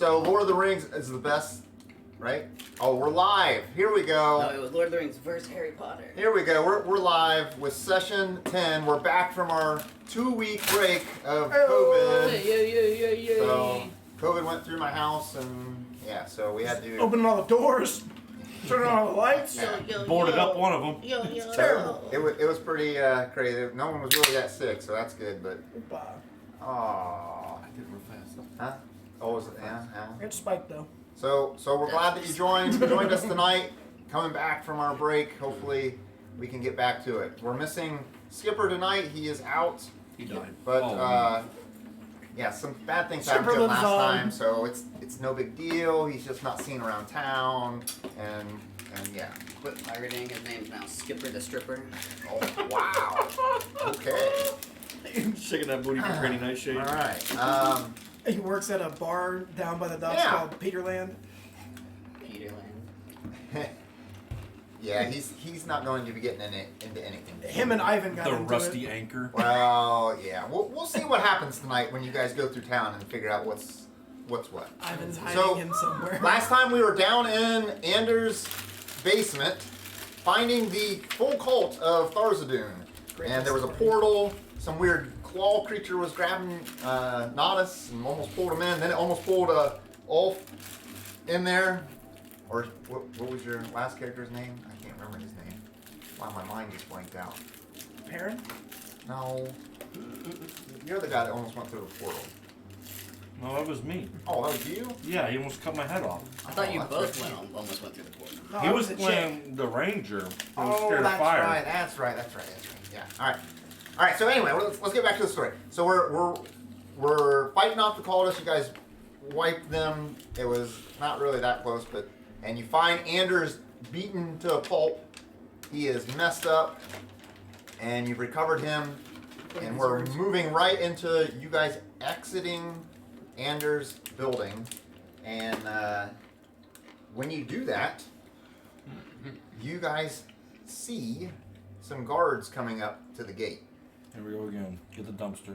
So Lord of the Rings is the best, right? Oh, we're live. Here we go. No, it was Lord of the Rings versus Harry Potter. Here we go. We're live with session 10. We're back from our 2-week break of COVID. Yeah. So COVID went through my house, and yeah, so we had to opening all the doors, turning on all the lights. Boarded up one of them. It's terrible. It was pretty crazy. No one was really that sick, so that's good. But oh, I did real fast. huh? Oh, was it? Yeah. It's spiked though. So we're glad that you joined us tonight. Coming back from our break, hopefully we can get back to it. We're missing Skipper tonight. He is out. He died. But yeah, some bad things happened to him last time, so it's no big deal. He's just not seen around town, and yeah. Quit pirating. His name's now Skipper the Stripper. Oh wow. Okay. Shaking that booty for Granny Nightshade. All right. He works at a bar down by the docks called Peterland. Peterland. Yeah, he's not going to be getting into anything. Him and Ivan got The into rusty it. anchor. Well, yeah, we'll see what happens tonight when you guys go through town and figure out what's what. Ivan's hiding in somewhere. Last time we were down in Anders' basement, finding the full cult of Tharzadoon, and there was a portal. Some weird claw creature was grabbing Natas and almost pulled him in. Then it almost pulled Ulf in there. Or what was your last character's name? I can't remember his name. Wow, my mind just blanked out. Perrin? No. You're the guy that almost went through the portal. No, that was me. Oh, that was you? Yeah, he almost cut my head off. I thought you that's both right. almost went through the portal. No, He I was the playing chick. the ranger. Who was Oh, scared that's of fire. right. That's right. Yeah. All right. So anyway, let's get back to the story. So we're fighting off the cultists. You guys wiped them. It was not really that close, and you find Anders beaten to a pulp. He is messed up, and you've recovered him. And we're moving right into you guys exiting Anders' building. And when you do that, you guys see some guards coming up to the gate. Here we go again. Get the dumpster.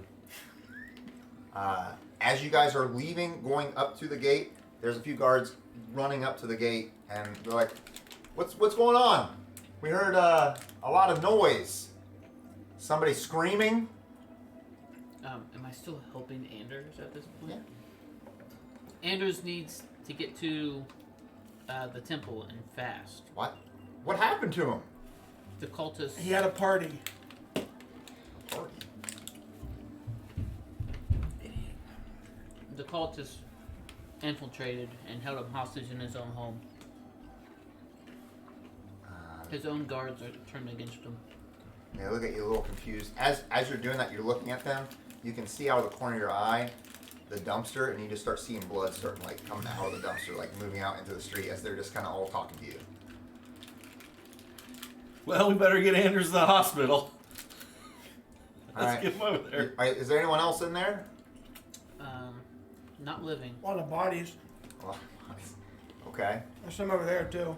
As you guys are leaving, going up to the gate, there's a few guards running up to the gate, and they're like, what's going on? We heard a lot of noise. Somebody screaming. Am I still helping Anders at this point? Yeah. Anders needs to get to the temple and fast. What? What happened to him? The cultists. He had a party. Party. The cultists infiltrated and held him hostage in his own home. His own guards are turned against him. They look at you a little confused. As you're doing that, you're looking at them. You can see out of the corner of your eye the dumpster, and you just start seeing blood starting coming out of the dumpster, moving out into the street as they're just kind of all talking to you. Well, we better get Anders to the hospital. All Let's right. get him over there. All right, is there anyone else in there? Not living. A lot of bodies. Okay. There's some over there too.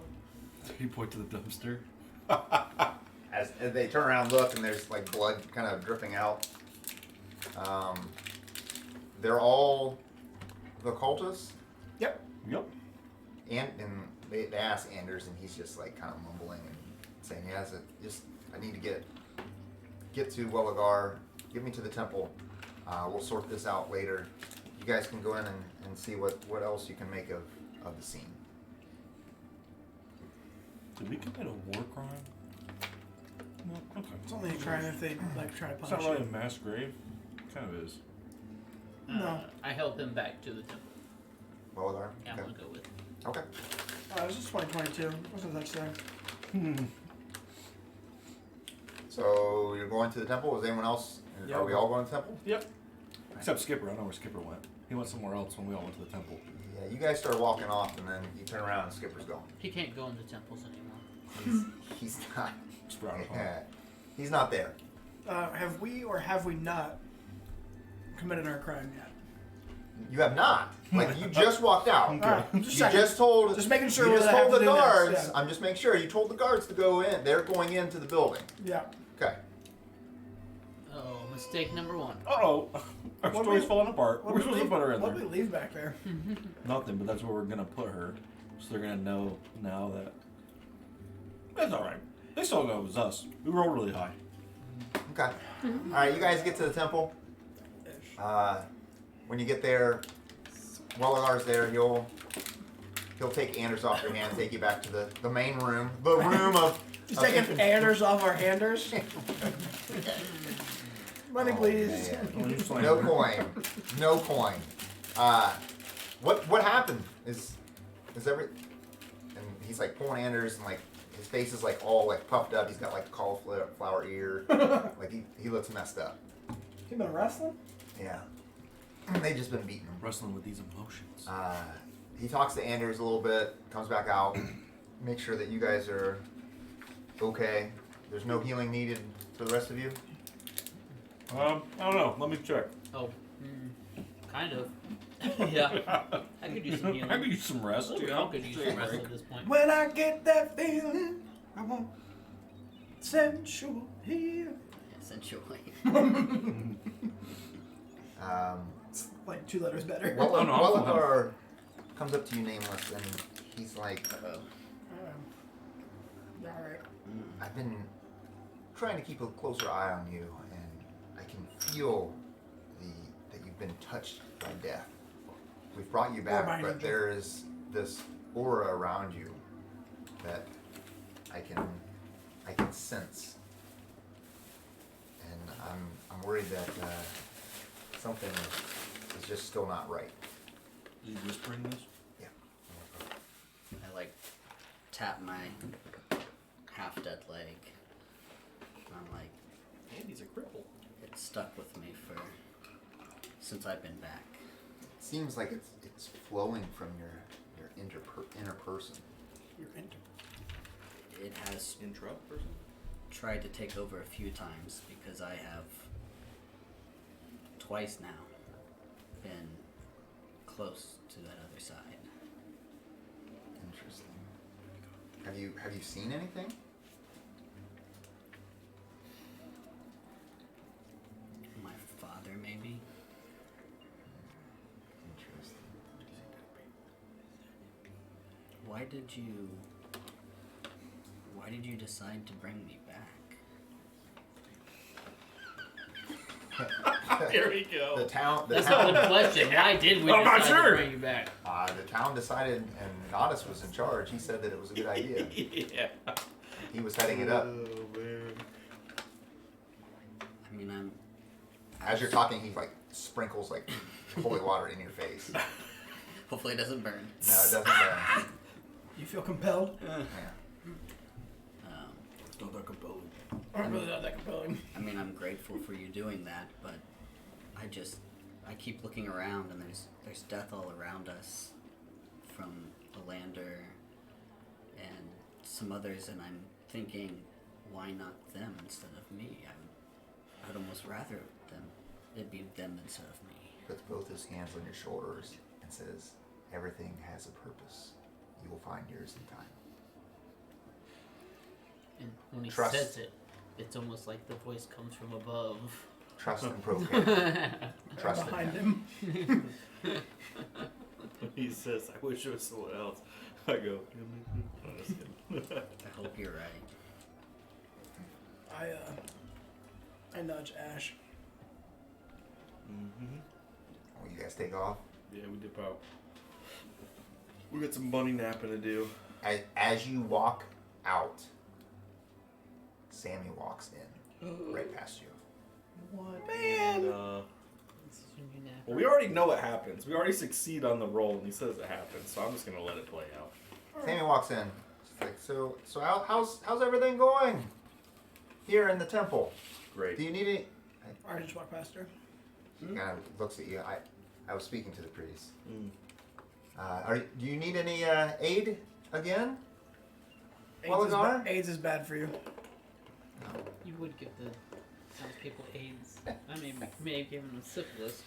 You point to the dumpster. As they turn around and look, and there's blood kind of dripping out. They're all the cultists? Yep. Yep. And they ask Anders, and he's just kind of mumbling and saying, "Yes, I need to get to Welligar. Get me to the temple. We'll sort this out later. You guys can go in and see what else you can make of the scene." Did we commit a war crime? No. Okay. It's only a crime if they try to It's punish not really you. a mass grave. Kind of is. No. I helped him back to the temple. Welligar? Yeah, I'm Okay. gonna go with it. Okay. This is 2022. Wasn't such thing. So you're going to the temple? Is anyone else? Yeah, Are we all going to the temple? Yep. Except Skipper. I know where Skipper went. He went somewhere else when we all went to the temple. Yeah, you guys start walking off, and then you turn around, and Skipper's gone. He can't go into temples anymore. He's not. Sprout of Yeah, he's not there. Have we or have we not committed our crime yet? You have not. You just walked out. Okay. Alright, You just checking. just told. Just making sure You just that I have told to the do this, guards. yeah. I'm just making sure. You told the guards to go in. They're going into the building. Yeah. Okay. Oh Mistake number 1. Uh-oh. Our What story's we- falling apart. We're supposed to put her in What we there. leave back there? Nothing, but that's where we're gonna put her. So they're gonna know now that... That's alright. They still know it was us. We rolled really high. Okay. All right, you guys get to the temple. When you get there, Welligar's there. He'll take Anders off your hand, take you back to the main room, the room of. He's of taking infant- Anders off our Anders. Money, Oh, please. man. No coin. No coin. What happened? Is every? And he's like pulling Anders, and like his face is like all like puffed up. He's got like a cauliflower ear. Like he looks messed up. You been wrestling? Yeah. They just been beating him. Wrestling with these emotions. He talks to Anders a little bit, comes back out, make sure that you guys are okay. There's no healing needed for the rest of you. I don't know. Let me check. Oh, kind of. Yeah. I could use some healing. I could use some rest. We all could use some rest at this point. When I get that feeling, I want sensual healing. Essentially. Like 2 letters better. Welligar comes up to you, Nameless, and he's like, Uh-oh. Alright. I've been trying to keep a closer eye on you, and I can feel that you've been touched by death. We've brought you back, by but angel. there is this aura around you that I can sense, and I'm worried that something is just still not right. Are you whispering this? Yeah. I like tap my half-dead leg. And I'm like, Andy's a cripple. it's stuck with me since I've been back. It seems like it's flowing from your inner person. You're into. It has Intro person? tried to take over a few times because I have twice now been close to that other side. Interesting. Have you seen anything? My father, maybe? Interesting. Why did you decide to bring me back? Here we go. The town. That's a good question. Why did we I'm not decide sure. to bring you back? The town decided, and Natas was in charge. He said that it was a good idea. Yeah. He was heading it up. Oh, man. I mean, I'm... As you're talking, he like sprinkles like holy water in your face. No, Hopefully it doesn't burn. it doesn't burn. You feel compelled? Yeah. It's not that compelling. I'm really not that compelling. I mean, I'm grateful for you doing that, but I keep looking around and there's death all around us from the Lander and some others, and I'm thinking, why not them instead of me? I'd almost rather it be them instead of me. Puts both his hands on your shoulders and says, "Everything has a purpose. You will find yours in time." And when he Trust. says it, it's almost like the voice comes from above. Trust and proclaim. Trust in Behind him. him. He says, I wish it was someone else. I go, I'm just kidding. I hope you're right. I nudge Ashe. Mm-hmm. Oh, you guys take off. Yeah, we dip out. We got some bunny napping to do. As you walk out, Sammy walks in right past you. What? Man! And, well, we already know what happens. We already succeed on the roll, and he says it happens, so I'm just gonna let it play out. Sammy walks in. She's like, so how's everything going here in the temple? Great. Do you need any? I just walk past her. She kind of looks at you. I was speaking to the priest. Mm. Do you need any aid again? AIDS is bad for you. You would give the townspeople AIDS. I mean, may have given them syphilis.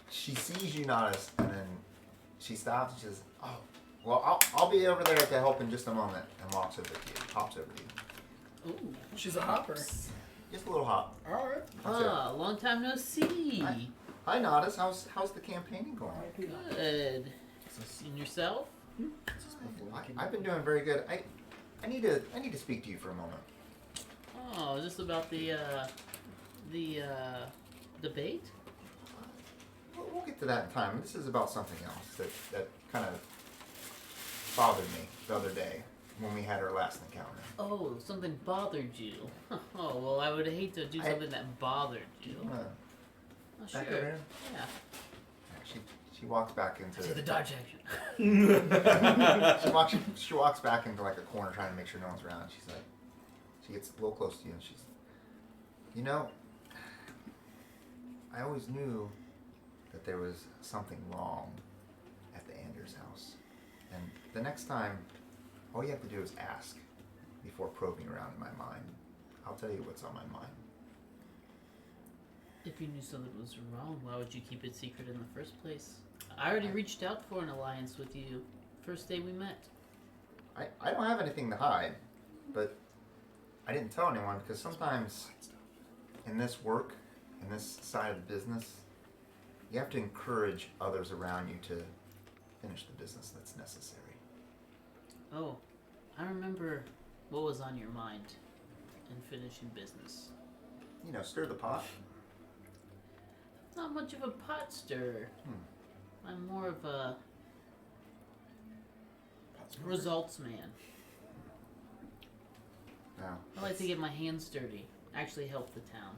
She sees you, Natas, and then she stops and she says, "Oh, Well, I'll be over there to help in just a moment. And walks over to you. Hops over to you. Ooh. She's a hopper. Just a little hop. All right. That's it. Ah, long time no see. Hi, Natas. How's the campaigning going? Good. And yourself? I've been doing very good. I need to speak to you for a moment. Oh, is this about the debate? We'll get to that in time. This is about something else that kind of bothered me the other day when we had our last encounter. Oh, something bothered you. Oh, well, I would hate to do something that bothered you. Oh, sure. Back over here? Yeah. She walks back into See the dodge action. she walks back into like a corner trying to make sure no one's around. She's like, she gets a little close to you and she's, you know, I always knew that there was something wrong at the Anders house. And the next time, all you have to do is ask before probing around in my mind. I'll tell you what's on my mind. If you knew something was wrong, why would you keep it secret in the first place? I already reached out for an alliance with you first day we met. I don't have anything to hide, but I didn't tell anyone because sometimes in this work, in this side of the business, you have to encourage others around you to finish the business that's necessary. Oh, I remember what was on your mind in finishing business. You know, stir the pot. Not much of a pot stirrer. I'm more of a results man. No, I like to get my hands dirty. Actually help the town.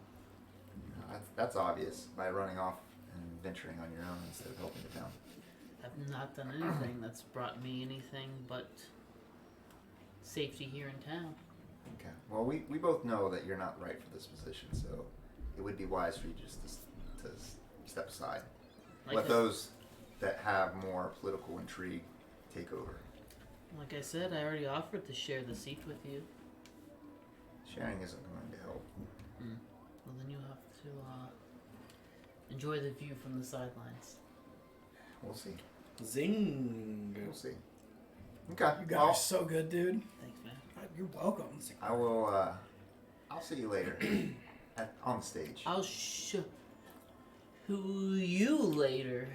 that's obvious by running off and venturing on your own instead of helping the town. I've not done anything that's brought me anything but safety here in town. Okay. Well, we both know that you're not right for this position, so it would be wise for you just to step aside. Let those that have more political intrigue take over. Like I said, I already offered to share the seat with you. Sharing isn't going to help. Well, then you'll have to enjoy the view from the sidelines. We'll see. Zing. We'll see. Okay. You guys are so good, dude. Thanks, man. You're welcome. I will. I'll see you later on the stage. I'll show you later.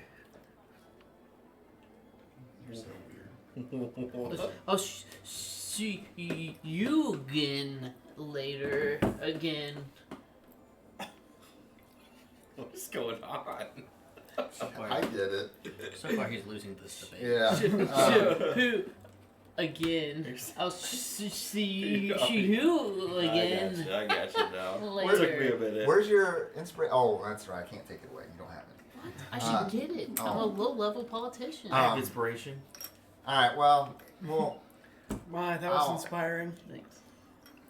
You're so weird. I'll see you again later. Again. What's going on? I did it. So far, he's losing this debate. Yeah. Who again? I'll see you again I got you now. later. Took me a minute. Where's your inspiration? Oh, that's right. I can't take it away. You don't have it. What? I should get it. I'm a low-level politician. I have inspiration. All right. Well, My, that was Ow. inspiring. Thanks.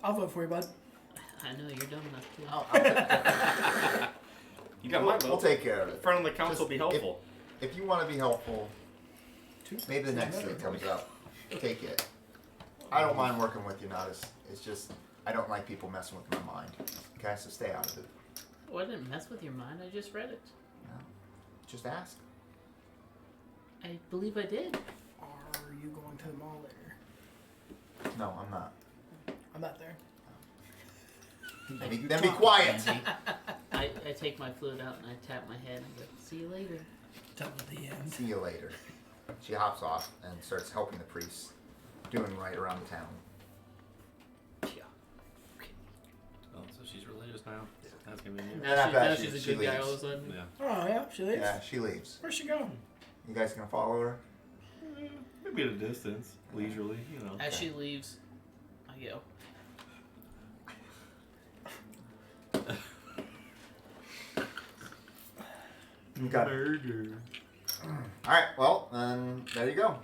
I'll vote for you, bud. I know you're dumb enough to. I'll You got my vote. we'll take care of it. Front of the council Just- be helpful. If you want to be helpful, maybe the next thing comes up. Take it. I don't mind working with you, Natas. It's just I don't like people messing with my mind. Okay, so stay out of it. Oh, I didn't mess with your mind. I just read it. No. Just ask. I believe I did. Are you going to the mall later? No, I'm not. I'm not there. Then be quiet. I take my flute out and I tap my head and go, see you later. Double the end. See you later. She hops off and starts helping the priests, doing right around the town. Oh, so she's religious now? That's gonna be new. Yeah, not bad. Now She- she's a she good guy leaves. all of a sudden. Yeah. Oh, yeah, she leaves. Yeah, she leaves. Where's she going? You guys gonna follow her? Maybe at a distance, leisurely, you know. As she leaves, I go. Okay. Murder. All right. Well, there you go.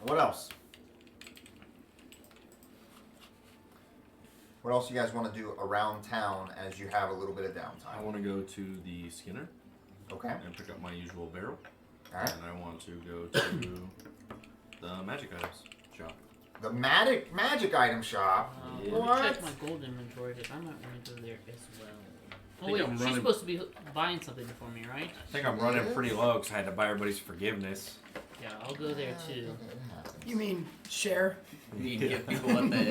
What else? What else you guys want to do around town as you have a little bit of I downtime? want to go to the Skinner Okay. and pick up my usual barrel. All right. And I want to go to the magic items shop. The magic item shop. Yeah. Let me What? check my gold inventory because I might want to go there as well. Oh think wait, I'm she's running- supposed to be buying something for me, right? I think I'm running pretty low because I had to buy everybody's forgiveness. Yeah, I'll go there too. You mean share? You need to give people what they.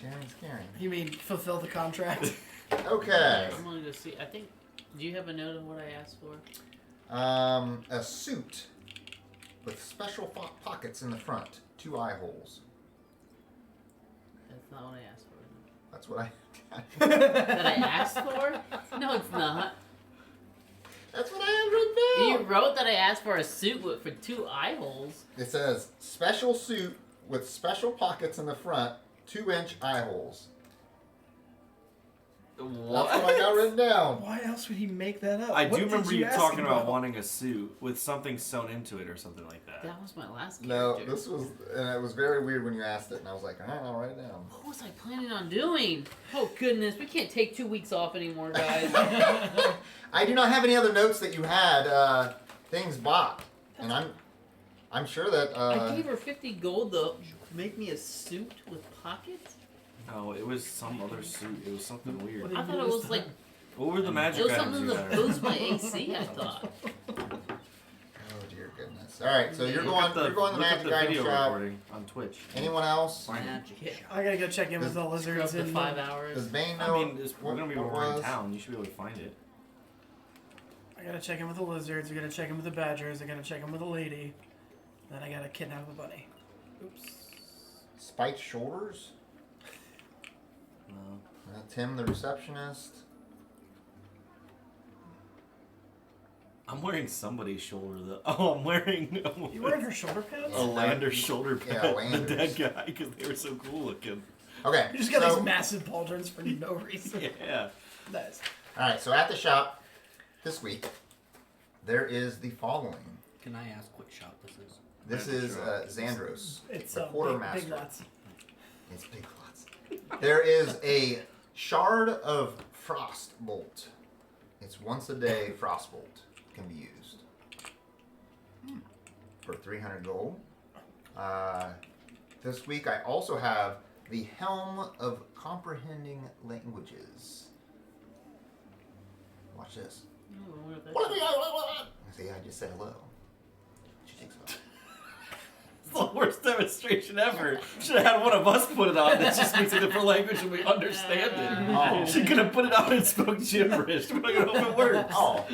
Sharing's caring. You mean fulfill the contract? Okay. I'm gonna go see. I think. Do you have a note of what I asked for? A suit with special pockets in the front, 2 eye holes. That's not what I asked for. That's what I. That I asked for? No, it's not. That's what I have written down. You wrote that I asked for a suit for 2 eye holes. It says special suit with special pockets in the front, 2-inch eye holes. That's what I got written down. Why else would he make that up? I What do did remember you ask talking him about wanting a suit with something sewn into it or something like that. That was my last No, character. this was, and it was very weird when you asked it, and I was like, I'll write it down. What was I planning on doing? Oh goodness, we can't take 2 weeks off anymore, guys. I do not have any other notes that you had things bought, and I'm sure that I gave her 50 gold though. Make me a suit with pockets? No, it was some other suit. It was something weird. What I thought it was like What were the magic it was items something you to had? boost my AC. I thought. Oh dear goodness! All right, so you're Look going at the, you're going to the look at magic the item video shop. recording on Twitch. Anyone else? Magic. I gotta go check in with the Scrub lizards the and 5 hours. Does Bane I know? mean, we're gonna be what over in was? town. You should be able to find it. I gotta check in with the lizards. I gotta check in with the badgers. I gotta check in with the lady. Then I gotta kidnap a bunny. Oops. Spiked shoulders. No. Tim, the receptionist. I'm wearing somebody's shoulder though. Oh, I'm wearing You wearing her shoulder pads? a Lander's shoulder pad. Yeah, The Landers. dead guy because they were so cool looking. Okay. You just got so, these massive pauldrons for no reason. Yeah. Nice. all right. So at the shop this week, there is the following. Can I ask what shop this is? This is Xandros, It's the big quartermaster. lots. It's big lots. There is a shard of frostbolt. It's once a day frostbolt can be used for 300 gold. This week I also have the Helm of Comprehending Languages. Watch this. Oh, I wonder if that's- See, I just said hello. She thinks so. It's the worst demonstration ever. Should have had one of us put it on that just speaks a different language and we understand it. Oh. She could have put it on and spoke gibberish. We're not gonna know if it works. Oh,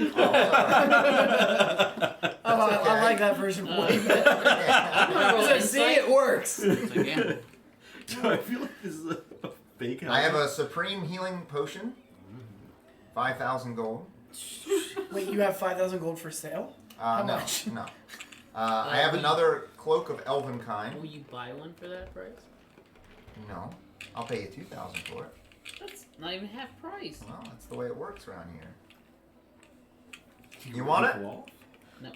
I like that version way better. yeah. I'm gonna roll I see insight. it works. It's a gamble. Do I feel like this is a fake house? I have a Supreme Healing Potion. 5,000 gold. Wait, you have 5,000 gold for sale? How No, much? no. I have another Cloak of Elven Kind. Will you buy one for that price? No. I'll pay you 2,000 for it. That's not even half price. Well, that's the way it works around here. You want it? Wall? No.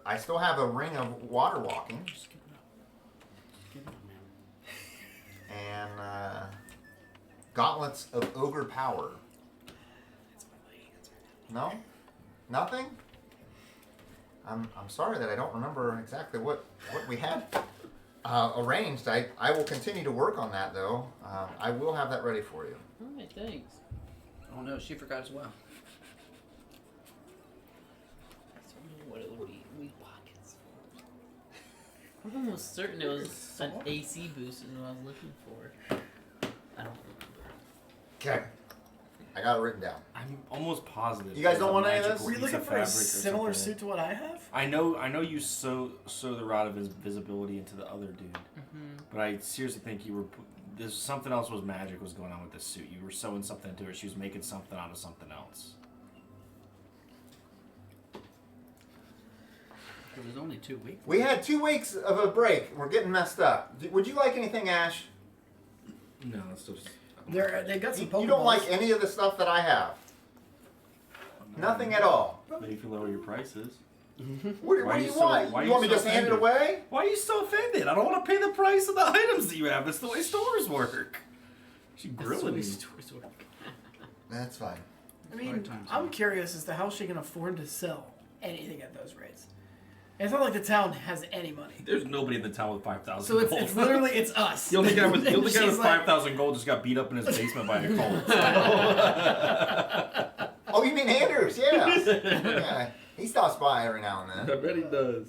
I still have a Ring of Water Walking Just give it up. Just give it up, man. and Gauntlets of Ogre Power. No? Nothing? I'm sorry that I don't remember exactly what we had arranged. I will continue to work on that though. I will have that ready for you. Alright, thanks. Oh no, she forgot as well. I just wonder what it would be. Weak pockets. I'm almost certain it was an AC boost is what I was looking for. I don't remember. Okay. I got it written down. I'm almost positive. You guys there's don't a want any of magic this? Were you piece looking of for a fabric or similar something. suit to what I have? I know you sew the rod of invisibility into the other dude, but I seriously think you were. There's something else was magic was going on with this suit. You were sewing something into it. She was making something out of something else. It was only 2 weeks. We had 2 weeks of a break. We're getting messed up. Would you like anything, Ash? No, it's just. They got some You don't Pokeballs. like any of the stuff that I have. Nothing at all. Maybe if you lower your prices. What Why do you you so- want? why You you want me to so just hand it offended? away? Why are you so offended? I don't want to pay the price of the items that you have. It's the way stores work. She That's the grilling way me. stores work. That's fine. I mean, Hard times, I'm man. curious as to how she can afford to sell anything at those rates. And it's not like the town has any money. There's nobody in the town with 5,000 So gold. it's literally it's us. The only guy with And she's like- 5,000 gold just got beat up in his basement by a cult. Oh, you mean Anders? Yeah. Yeah. He stops by every now and I then. bet he does.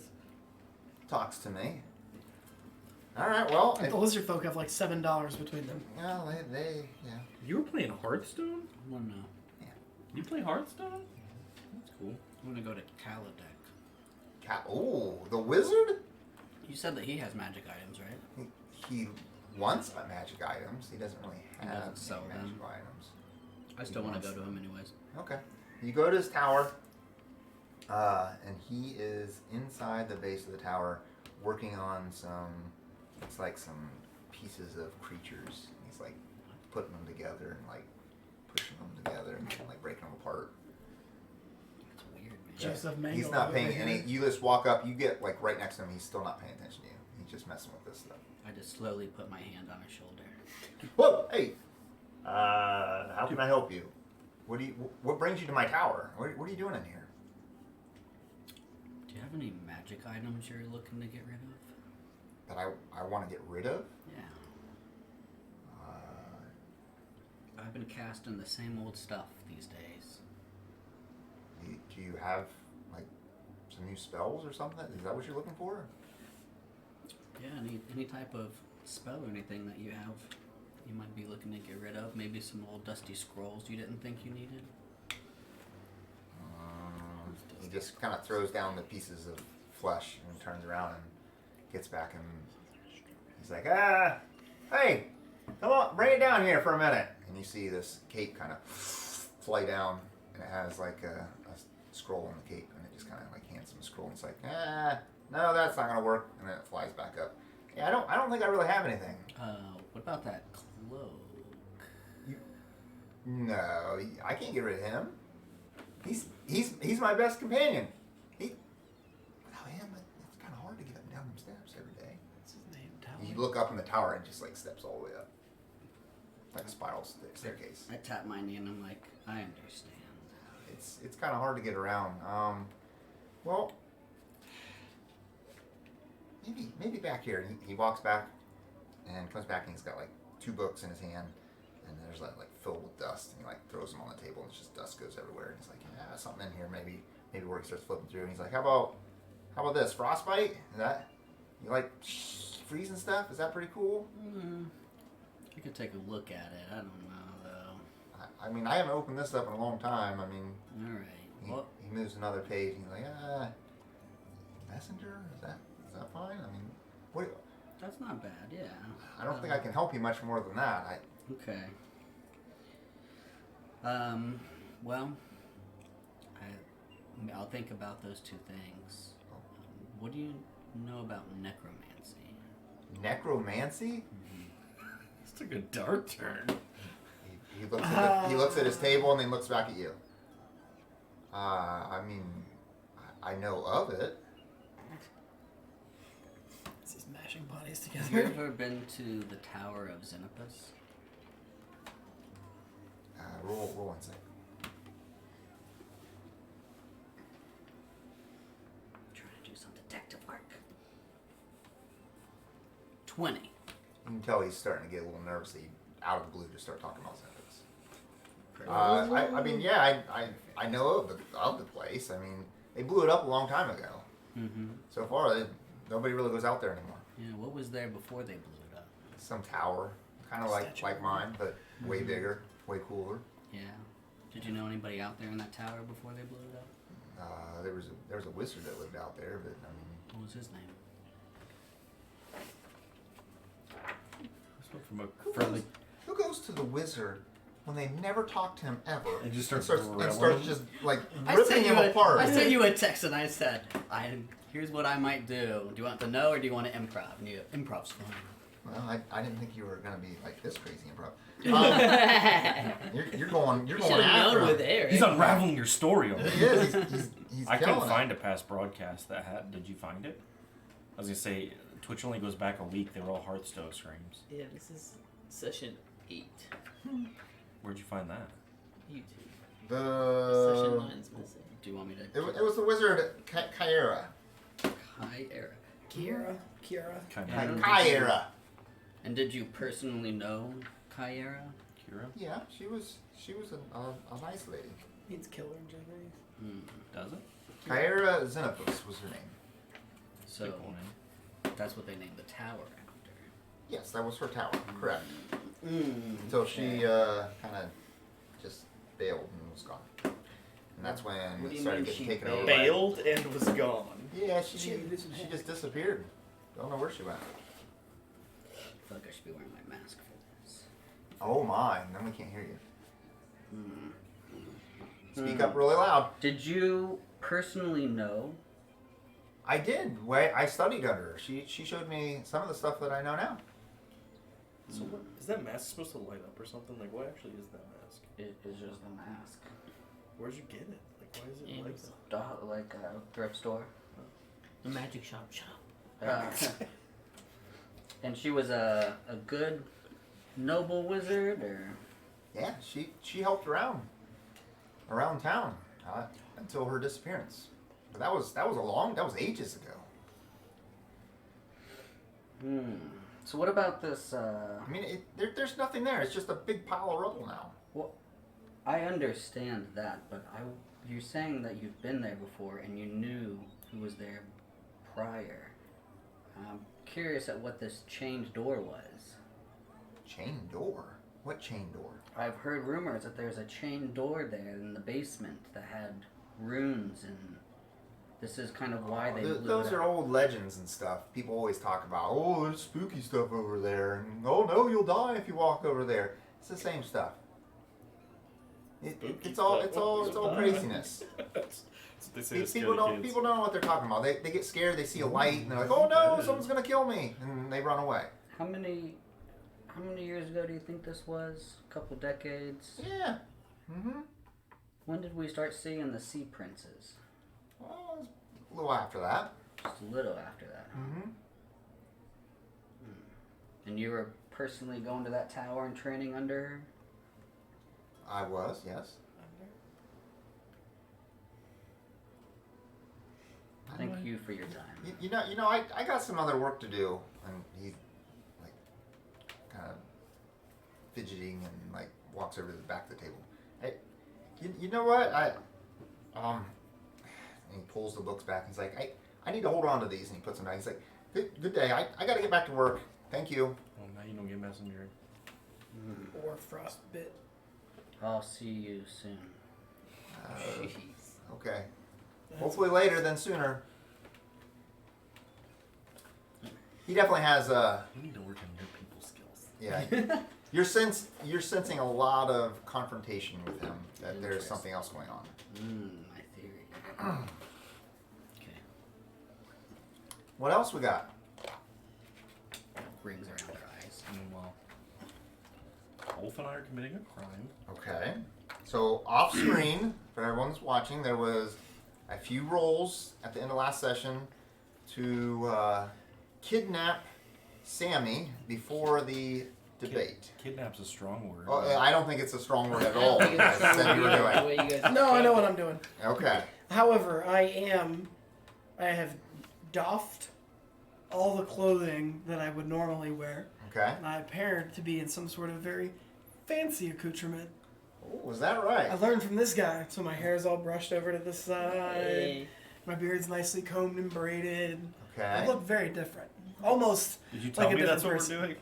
Talks to me. All right. Well, The lizard folk have like $7 between them. well, they yeah. You were playing Hearthstone? Well, no. You play Hearthstone? That's cool. I'm gonna go to Paladin. Oh, the wizard. You said that he has magic items, right? He wants magic items. He doesn't really He have doesn't sell any magic them. items. I still want to go to him anyways. Okay. You go to his tower, and he is inside the base of the tower working on some, it's like some pieces of creatures. He's like putting them together and like pushing them together and like breaking them apart. It's weird, man. Joseph Mangel He's not over paying here. any, you just walk up, you get like right next to him, he's still not paying attention to you. He's just messing with this stuff. I just slowly put my hand on his shoulder. Whoa, hey! How can I help you? What brings you to my tower? What are you doing in here? Do you have any magic items you're looking to get rid of? That I want to get rid of? Yeah. I've been casting the same old stuff these days. Do you have like some new spells or something? Is that what you're looking for? Yeah, any type of spell or anything that you have, you might be looking to get rid of. Maybe some old dusty scrolls you didn't think you needed. He just kind of throws down the pieces of flesh and turns around and gets back and he's like, hey, come on, bring it down here for a minute. And you see this cape kind of fly down, and it has like a scroll on the cape, and it just kind of like hands him a scroll, and it's like, no, that's not gonna work, and then it flies back up. Yeah, I don't think I really have anything. What about that cloak? No, I can't get rid of him. He's my best companion. Without him, it's kind of hard to get up and down them steps every day. What's his name? You look up in the tower and just like steps all the way up, like a spiral staircase. I tap my knee and I'm like, I understand. It's kind of hard to get around. Well, maybe back here. And he walks back and comes back and he's got like 2 books in his hand, and there's like filled with dust, and he like throws them on the table and it's just dust goes everywhere. And he's like, yeah, something in here maybe where he starts flipping through, and he's like, how about this frostbite? Is that you like freezing stuff? Is that pretty cool? I could take a look at it. I don't know though. I mean, I haven't opened this up in a long time. I mean, All right. Well, he moves another page and he's like, messenger? Is that fine? I mean, what? that's not bad. Yeah. I don't think I can help you much more than that. Okay. Well, I'll think about those 2 things. What do you know about necromancy? Necromancy? This took a dark turn. He looks at his table and then looks back at you. I mean, I know of it. He's mashing bodies Have you together. ever been to the Tower of Xenopus? Roll 1 second. Trying to do some detective work. 20. You can tell he's starting to get a little nervous that he, out of the blue, just start talking about Xenopus. I mean, yeah, I know of the place. I mean, they blew it up a long time ago. Mm-hmm. So far, nobody really goes out there anymore. Yeah, what was there before they blew it up? Some tower, kind of like mine, but way bigger, way cooler. Yeah. Did you know anybody out there in that tower before they blew it up? There was a wizard that lived out there, but I mean, What was his name? I spoke from a friendly. who goes to the wizard when they never talk to him ever And just starts just like I ripping sent him you a- apart? I sent you a text and I said, here's what I might do. Do you want to know or do you want to improv? And you, improv's fun. Well, I didn't think you were gonna be like this crazy, improv. You're going You should after have known him. with Eric. He's unraveling your story over He here. is. He's I couldn't killing find a past broadcast that had. Did you find it? I was gonna say Twitch only goes back a week. They were all Hearthstone streams. Yeah, this is session 8. Where'd you find that? YouTube. The Session 9's missing. Do you want me to? it was the wizard Kyra. Hi, Eric. Kiara. Kind Yeah. of. Kyra. And did you personally know Kyra? Kira. Yeah, she was a nice lady. Means killer in Japanese. Does it? Kyra Xenopus was her name. So Cool name. that's what they named the tower after. Yes, that was her tower. Correct. Okay. Until she kind of just bailed and was gone. And that's when What do it you started mean getting she taken over. Bailed and was gone. Yeah, she She- just disappeared. Don't know where she went. I feel like I should be wearing my mask for this. Oh my, then we can't hear you. Hmm. Speak up really loud. Did you personally know? I did. I studied under her. She showed me some of the stuff that I know now. So what is that mask supposed to light up or something? Like, what actually is that mask? It is just a mask. Where'd you get it? Like, why is it like Amazon. that? Like a thrift store. The magic shop. Shut up. And she was a good noble wizard, or Yeah, she helped around town until her disappearance. But that was ages ago. So what about this? I mean, there's nothing there. It's just a big pile of rubble now. Well, I understand that, but you're saying that you've been there before and you knew who was there prior. I'm curious at what this chained door was. Chain door? What chain door? I've heard rumors that there's a chained door there in the basement that had runes, and this is kind of why they blew Those it are up. old legends and stuff. People always talk about, oh, there's spooky stuff over there. And, oh, no, you'll die if you walk over there. It's the same stuff. It's all craziness. That's what they say to People scary don't kids. people don't know what they're talking about. They get scared. They see a light and they're like, oh no, someone's gonna kill me, and they run away. How many years ago do you think this was? A couple decades? Yeah. Mm-hmm. When did we start seeing the sea princes? Well, it's a little after that. Just a little after that, huh? Mm-hmm. And you were personally going to that tower and training under her? I was, yes. Thank you for your time. You know, I got some other work to do, and he's like kind of fidgeting and like walks over to the back of the table. Hey, you know what? And he pulls the books back. He's like, I need to hold on to these, and he puts them back. He's like, good day. I got to get back to work. Thank you. Well, now you don't get messenger. Or frostbit. I'll see you soon. Jeez. Okay. Hopefully later than sooner. He definitely has You need to work on your people skills. yeah. You're sensing a lot of confrontation with him. That there's something else going on. My theory. Okay. What else we got? Rings around her eyes. Meanwhile, Wolf and I are committing a crime. Okay. So off screen, for everyone that's watching, there was a few rolls at the end of last session to kidnap Sammy before the debate. Kidnap's a strong word. Oh, I don't think it's a strong word at all. I think it's I said you were the doing. way you guys No, I know what described I'm doing. Okay. However, I have doffed all the clothing that I would normally wear, Okay. and I appear to be in some sort of very fancy accoutrement. Oh, was that right? I learned from this guy, so my hair is all brushed over to the it. side. Hey. My beard's nicely combed and braided. I Okay. look very different. Almost. Did you tell like a me that's what different we're doing?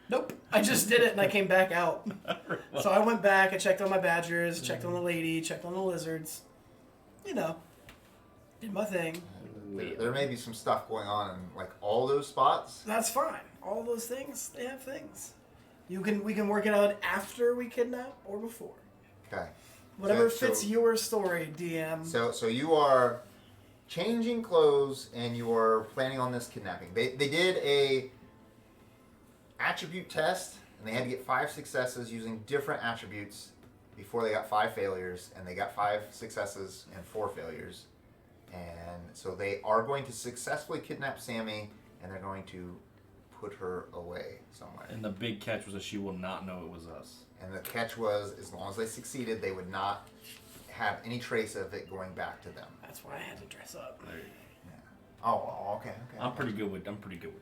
Nope. I just did it and I came back out. So I went back, I checked on my badgers, checked on the lady, checked on the lizards. You know, did my thing. There may be some stuff going on in like all those spots. That's fine. All those things, they have things. We can work it out after we kidnap or before. Okay. Whatever So- fits your story, DM. So you are changing clothes and you are planning on this kidnapping. They did a attribute test and they had to get 5 successes using different attributes before they got 5 failures, and they got 5 successes and 4 failures. And so they are going to successfully kidnap Sammy, and they're going to put her away somewhere. And the big catch was that she will not know it was us. And the catch was, as long as they succeeded, they would not have any trace of it going back to them. That's why I had to dress up. There you Oh, okay. go. I'm pretty good with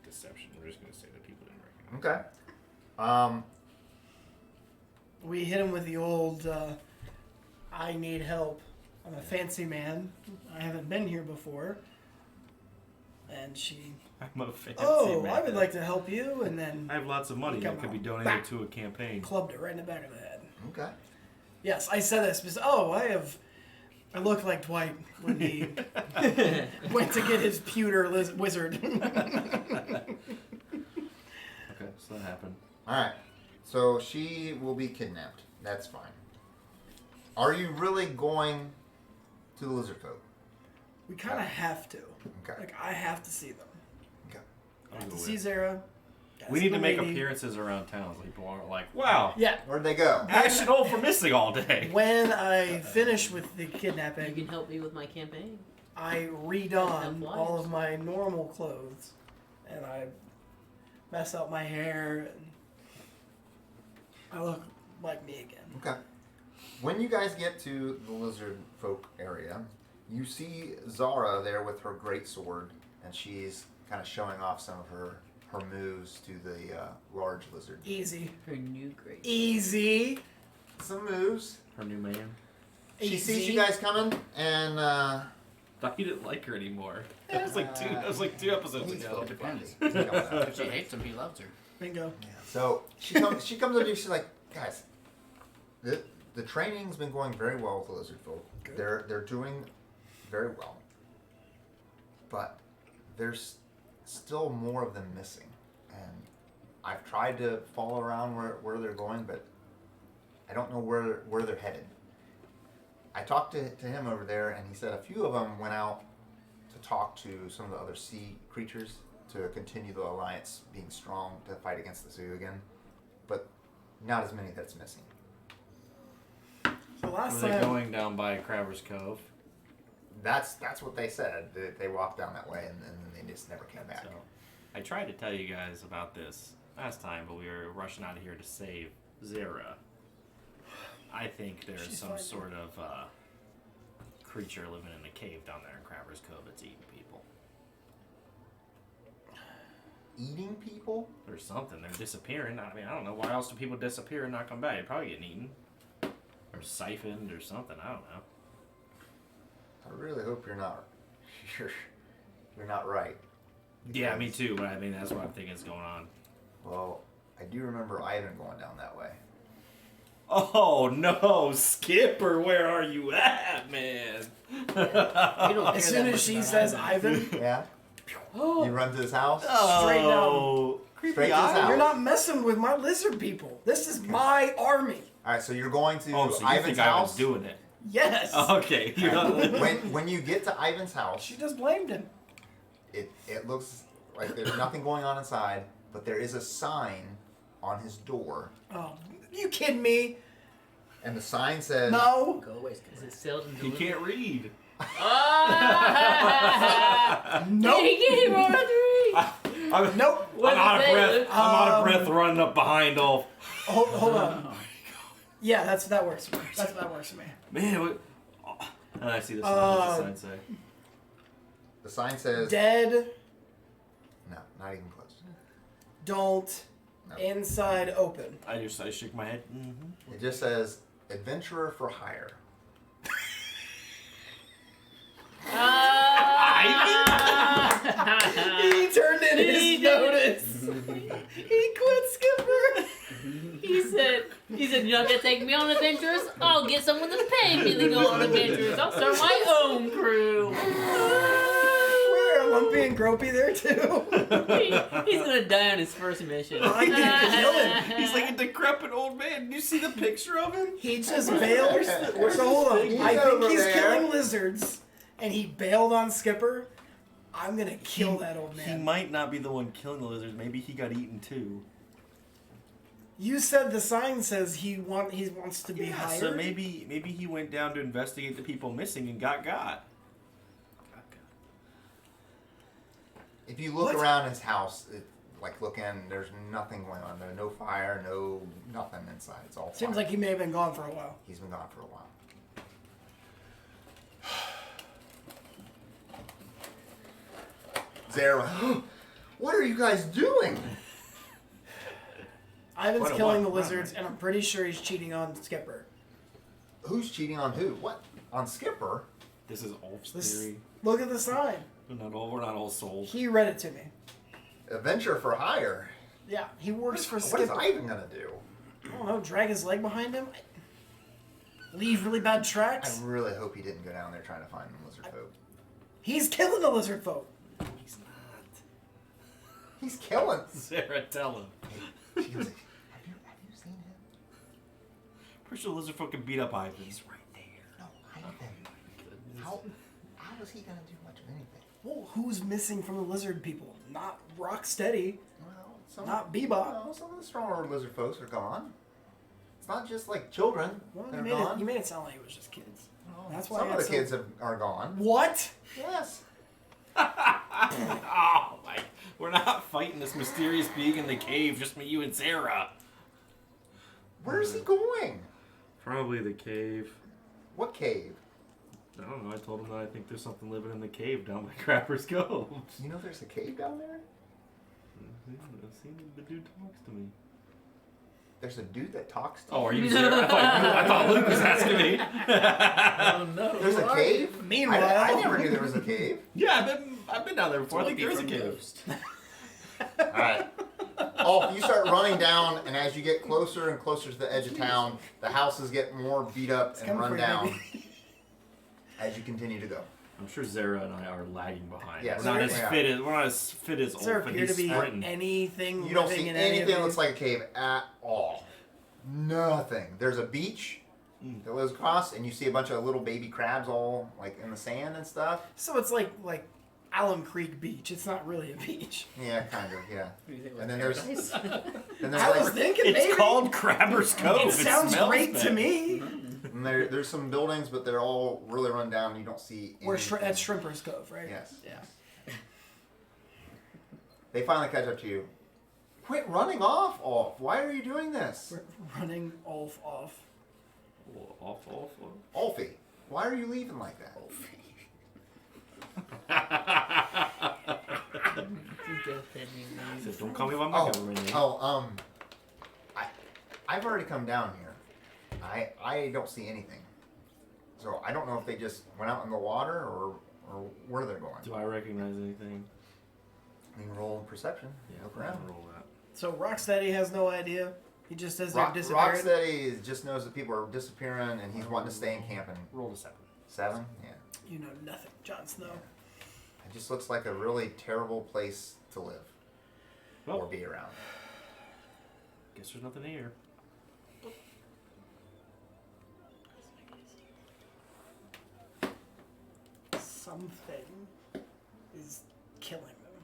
deception. We're just gonna say that people didn't recognize. Okay. We hit him with the old, I need help. I'm a fancy man. I haven't been here before. And she, I'm a fancy man. I would like to help you. And then I have lots of money that could be donated to a campaign. clubbed it right in the back of the head. Okay. Yes, I said this because, I look like Dwight when he went to get his pewter wizard. Okay, so that happened. All right. So she will be kidnapped. That's fine. Are you really going to the lizard folk? We kind of have to. Okay. Like, I have to see them. Okay. I have to see Zara. We need to make lady. appearances around town. So people aren't like, wow, Yeah. Where'd they go? Ashe and Olf are missing all day. When I finish with the You kidnapping, can help me with my campaign. I redon Have all flyers. of my normal clothes, and I mess up my hair, and I look like me again. Okay. When you guys get to the lizard folk area, you see Zara there with her great sword, and she's kind of showing off some of her moves to the large lizard. Easy. Her new great. Easy. Some moves. Her new man. She sees Easy. you guys coming, and Thought you didn't like her anymore. That was like two episodes he's ago. filled depends. with fun. He's coming out. If she hates him, he loves her. Bingo. So she comes. She comes up to you. She's like, guys, the training's been going very well with the lizard folk. Good. They're doing very well, but there's still more of them missing, and I've tried to follow around where they're going, but I don't know where they're headed. I talked to him over there, and he said a few of them went out to talk to some of the other sea creatures to continue the alliance being strong to fight against the Sioux again, but not as many that's missing. So last Were they time, going down by Crabber's Cove? That's what they said. They walked down that way, and then they just never came back. So, I tried to tell you guys about this last time, but we were rushing out of here to save Zara. I think there's She's some fine. sort of creature living in a cave down there in Crabber's Cove that's eating people. Eating people? Or something. They're disappearing. I mean, I don't know. Why else do people disappear and not come back? They're probably getting eaten. Or siphoned or something. I don't know. I really hope you're not right. Yeah, me too, but I mean, that's what I'm thinking is going on. Well, I do remember Ivan going down that way. Oh no, Skipper, where are you at, man? as soon as she says Ivan, Yeah? You run to his house? Straight down. Oh, creepy Straight to his eye. house. you're not messing with my lizard people. This is my army. Alright, so you're going to Oh, so you Ivan's think house? Ivan's doing it? Yes. Okay, you're not. when you get to Ivan's house, She just blamed him. it looks like there's nothing going on inside, but there is a sign on his door, Oh, you kidding me? and the sign says, No. Go away, Is Skipper. it sealed and He delivered? can't read. Ah! Nope. Did he get him on a three? I'm, Nope. What I'm out of did it breath. say? I'm out of breath running up behind Ulf. Hold on. Yeah, that works for me. That works for me. Man, what? Oh. And I see the sign. What's the sign say? the sign says, Dead. no, not even close. Don't. No. Inside open. I shake my head. Mm-hmm. It just says, adventurer for hire. He turned in He his did. notice. He quit Skipper. He said, you're not gonna take me on adventures? I'll get someone to pay me to go on adventures. I'll start my own crew. Where? Lumpy and Gropey there too. He's gonna die on his first mission. I can kill him. He's like a decrepit old man. Do you see the picture of him? He just bailed. So hold on. He's I think over he's there. killing lizards, and he bailed on Skipper. I'm gonna kill that old He man. might not be the one killing the lizards. Maybe he got eaten too. You said the sign says he wants to be hired. So maybe he went down to investigate the people missing and got. If you look What? around his house, look in, there's nothing going on. There's no fire, no nothing inside. It's all Seems fine. like he may have been gone for a while. He's been gone for a while. Zara, what are you guys doing? Ivan's What a killing the wild lizards, and I'm pretty sure he's cheating on Skipper. Who's cheating on who? What? On Skipper? This is Ulf's This- theory. Look at the sign. We're not all sold. He read it to me. Adventure for hire. Yeah, he works for What Skipper. is Ivan gonna do? I don't know, drag his leg behind him? Leave really bad I tracks? really hope he didn't go down there trying to find the lizard folk. He's killing the lizard folk. He's not. He's killing. Sarah, tell him. She goes, have you seen him? Pretty sure lizard folk can beat up Ivan. He's right there. No, Ivan. How is he gonna do much of anything? Well, who's missing from the lizard people? Not Rocksteady. Well, some, Not Bebop. No, some of the stronger lizard folks are gone. It's not just like children Well, that you are made, gone. it, you made it sound like it was just kids. Well, That's why some I of the got kids are gone. What? Yes. Oh my! We're not fighting this mysterious being in the cave. Just me, you, and Sarah. Where's he going? Probably the cave. What cave? I don't know. I told him that I think there's something living in the cave down by Crapper's Cove. You know there's a cave down there? I've seen the dude talks to me. There's a dude that talks to Oh, are you. you serious? I thought Luke was asking me. Oh no. There's a cave? Meanwhile- I never knew there was a cave. Yeah, I've been down there before. I think Maybe there is a from cave. Ghost. Alright. Oh, you start running down, and as you get closer and closer to the edge of town, the houses get more beat up and coming run for you, down baby. as you continue to go. I'm sure Zara and I are lagging behind. Yes. We're not as Yeah. fit as Does there Ulf, and appear to he's be sprinting. anything You don't living see in any of anything that these? looks like a cave at all. Nothing. There's a beach that goes across, and you see a bunch of little baby crabs all like in the sand and stuff. So it's like Alum Creek Beach. It's not really a beach. Yeah, kind of. Yeah. What do you think And about then there's paradise? then there's I was like thinking It's maybe. called Crabber's Cove. It sounds smells great bad. to me. and there's some buildings, but they're all really run down. And you don't see. We're anything. that's Shrimper's Cove, right? Yes. Yeah. They finally catch up to you. Quit running off, Ulf. Why are you doing this? We're running Ulf off. Off. Ulfie, why are you leaving like that? He says, don't call me by my government name. I've already come down here. I don't see anything. So I don't know if they just went out in the water or where they're going. Do I recognize anything? You can roll perception. Yeah, Look I'm around. gonna roll that. So Rocksteady has no idea. He just says they're disappearing. Rocksteady just knows that people are disappearing and he's wanting to stay in camp and Roll a 7. 7? Yeah. You know nothing, Jon Snow. It just looks like a really terrible place to live or Well, be around. guess there's nothing here. Something is killing them.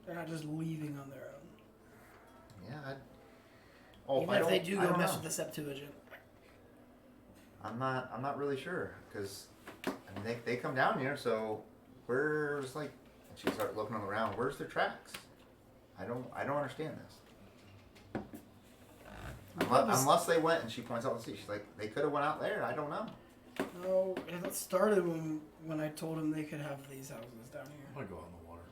They're not just leaving on their own. Yeah. Even if they do I go don't mess know. with the Septuagint. I'm not really sure because they come down here. So where's like? And she started looking around. Where's their tracks? I don't understand this. Unless they went and she points out the sea. She's like, they could have went out there. I don't know. No, it started when I told him they could have these houses down I'm here. gonna go out in the water.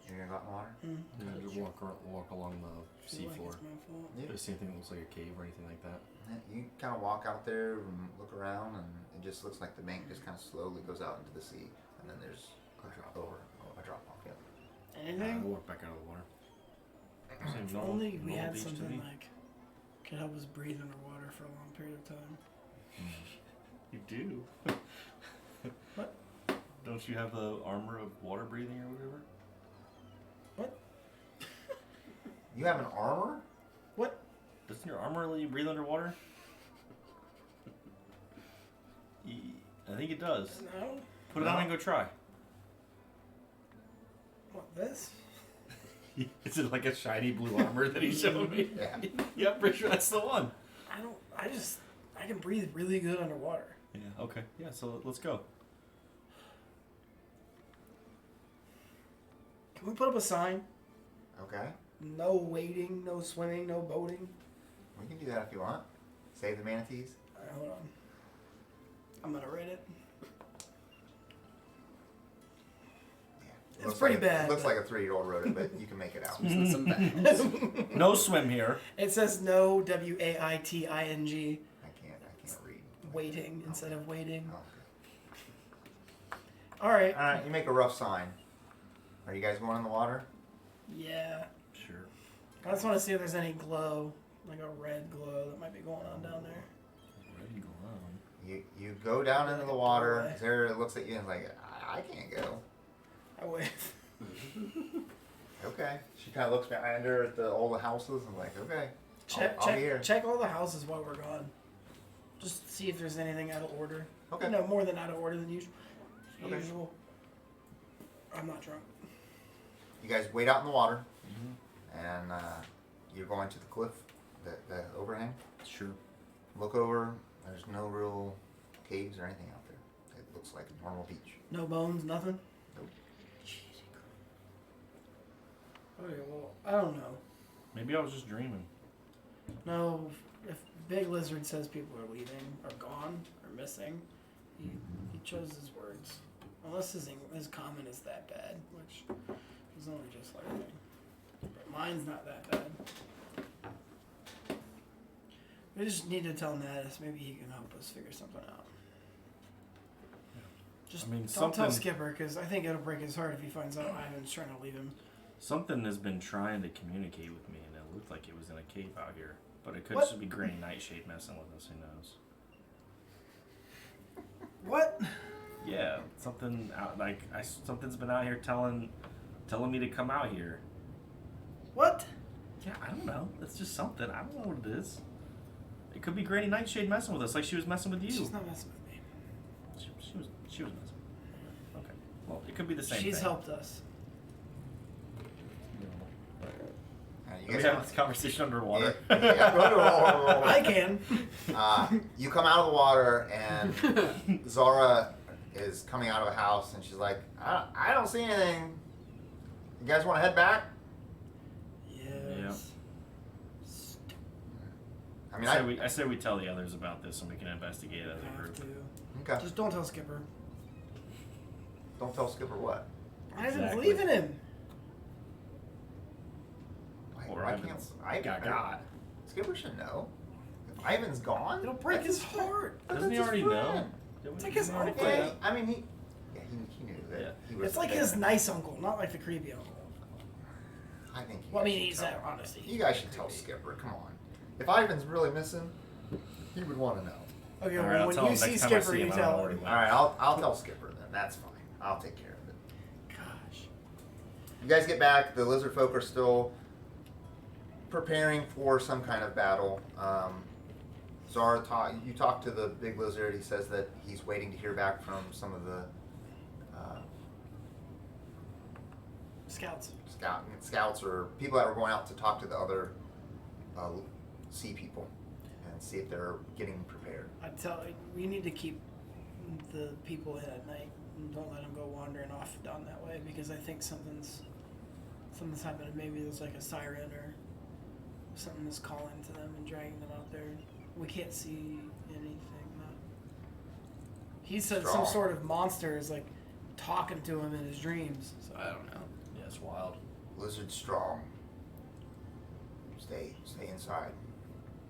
You're gonna go out in the water. Yeah, just walk along the Feel like seafloor. it's my fault. Yeah. Does anything that looks like a cave or anything like that? You kind of walk out there and look around, and it just looks like the bank just kind of slowly goes out into the sea, and then there's a drop off. Yeah. I Anything? walk back out of the water. Same If normal- only we normal had beach to something me. like could help us breathe underwater for a long period of time. You do. What? Don't you have the armor of water breathing or whatever? What? You have an armor? What? Doesn't your armor let you breathe underwater? I think it does. No. Put it on and go try. What, this? Is it like a shiny blue armor that he showed me? Yeah. Yeah, I'm pretty sure that's the one. I can breathe really good underwater. Yeah, okay. Yeah, so let's go. Can we put up a sign? Okay. No wading, no swimming, no boating. We can do that if you want. Save the manatees. Alright, hold on. I'm gonna write it. Yeah. It's Looks pretty like, bad, Looks but- like a 3-year-old wrote it, but you can make it out. Some bags. No swim here. It says no, WAITING. I can't read. waiting instead of waiting. Oh. All right. All right, you make a rough sign. Are you guys going in the water? Yeah. Sure. I just want to see if there's any glow, like a red glow that might be going on down there. Red and glowing. You go down into the water. Sarah looks at you and is like, I can't go. I wave. Okay. She kind of looks behind her at all the houses and like, okay, I'll be here. Check all the houses while we're gone. Just see if there's anything out of order. Okay. No, more than out of order than usual. Okay. I'm not drunk. You guys wait out in the water, and you're going to the cliff, the overhang. Sure. Look over. There's no real caves or anything out there. It looks like a normal beach. No bones, nothing? Nope. Okay, well, I don't know. Maybe I was just dreaming. No, if Big Lizard says people are leaving, or gone, or missing, he chose his words. Unless his comment is that bad, which is only just like me. But mine's not that bad. We just need to tell Natas. Maybe he can help us figure something out. Just I mean, don't tell something- Skipper, because I think it'll break his heart if he finds out Ivan's trying to leave him. Something has been trying to communicate with me, and it looked like it was in a cave out here. But it could What? just be Granny Nightshade messing with us. Who knows? What? Yeah, something out something's been out here telling me to come out here. What? Yeah, I don't know. It's just something. I don't know what it is. It could be Granny Nightshade messing with us, like she was messing with you. She's not messing with me. She was messing. Okay. Well, it could be the same She's thing. helped us. You Are we guys having this conversation underwater? Yeah, roll. I can. You come out of the water, and Zara is coming out of a house, and she's like, I don't see anything. You guys want to head back? Yes. I mean, I say we tell the others about this, and we can investigate it as a Have group. to. Okay. Just don't tell Skipper. Don't tell Skipper what. I didn't Exactly. believe in him. Or Why Ivan's can't got. Skipper should know. If Ivan's gone, It'll break that's his heart. Doesn't he That's already his know? friend. It's like his uncle. Yeah, I mean, he knew that. Yeah. He was It's like there. his nice uncle, not like the creepy uncle. I think. Well, I mean, should he's tell. that honesty. You guys should tell Skipper. Come on. If Ivan's really missing, he would want to know. Okay, All right, well, I'll when tell you him see next time I Skipper, see you him, I don't know tell where he him. went. All right, I'll tell Skipper then. That's fine. I'll take care of it. Gosh. You guys get back. The lizard folk are still preparing for some kind of battle. Zara, you talk to the big lizard. He says that he's waiting to hear back from some of the Scouts. scouts or people that were going out to talk to the other sea people and see if they're getting prepared. We need to keep the people in at night and don't let them go wandering off down that way because I think something's happening. Maybe there's like a siren or something is calling to them and dragging them out there. We can't see anything. He said Strong. some sort of monster is like talking to him in his dreams. So I don't know. Yeah, it's wild. Lizard strong. Stay inside.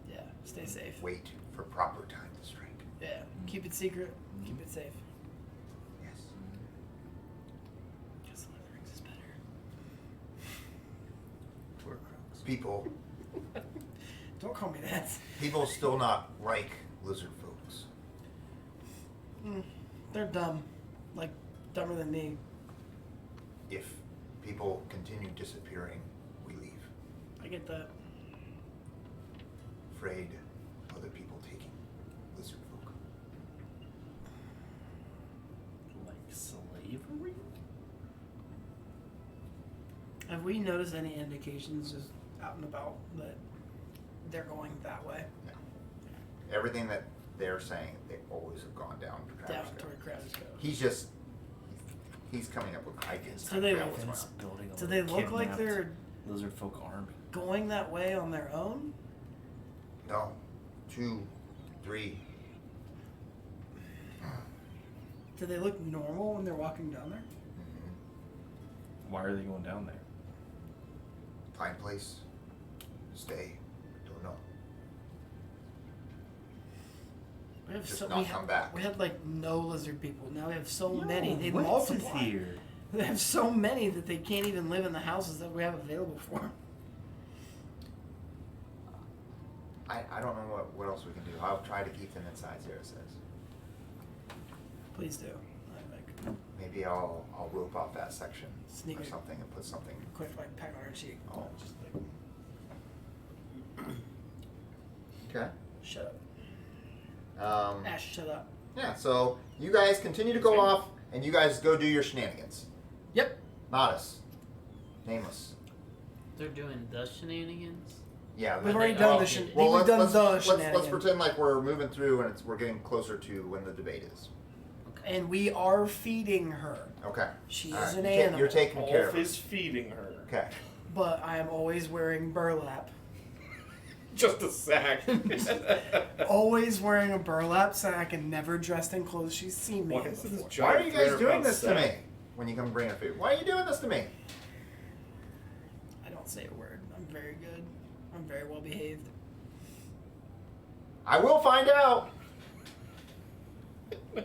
Yeah, stay safe. Wait for proper time to strike. Yeah, keep it secret. Keep it safe. Yes. Because the Leather Rings is better. Poor croaks. People Don't call me that. still not like lizard folks. They're dumb. Like, dumber than me. If people continue disappearing, we leave. I get that. Afraid other people taking lizard folk. Like slavery? Have we noticed any indications just out and about that they're going that way? No. Everything that they're saying, they always have gone down to Down Travis toward Krabs Cove. He's coming up with ideas. So they- to figure out what's going on. Building a Do they little look like kidnapped they're lizard folk army? going that way on their own? No. 2, 3. Do they look normal when they're walking down there? Why are they going down there? Find place. Stay. Don't know. We have just so, not come back. We had like no lizard people. Now we have so Yo, many. They Wits is multiply. here. They have so many that they can't even live in the houses that we have available for them. I don't know what else we can do. I'll try to keep them inside, Sarah says. Please do. I like Maybe I'll rope off that section Sneak or it. something and put something. quick like peck on her cheek. Oh. Just like Okay. shut up. Ashe, shut up. Yeah, so you guys continue to go off and you guys go do your shenanigans. Yep. Natas. Nameless. They're doing the shenanigans. Yeah, We've the- already they done all the did it. we've done the let's shenanigans. pretend like we're moving through and we're getting closer to when the debate is. Okay. And we are feeding her. Okay. She All is right, an you ta- animal. You're taking care Wolf of her. is feeding her. Okay. But I am always wearing burlap. Just a sack. Always wearing a burlap sack and never dressed in clothes she's seen me Why in is this before. giant Why are you guys 300 doing pound this to sack? me when you come bringing food? Why are you doing this to me? I don't say a word. I'm very good. I'm very well behaved. I will find out.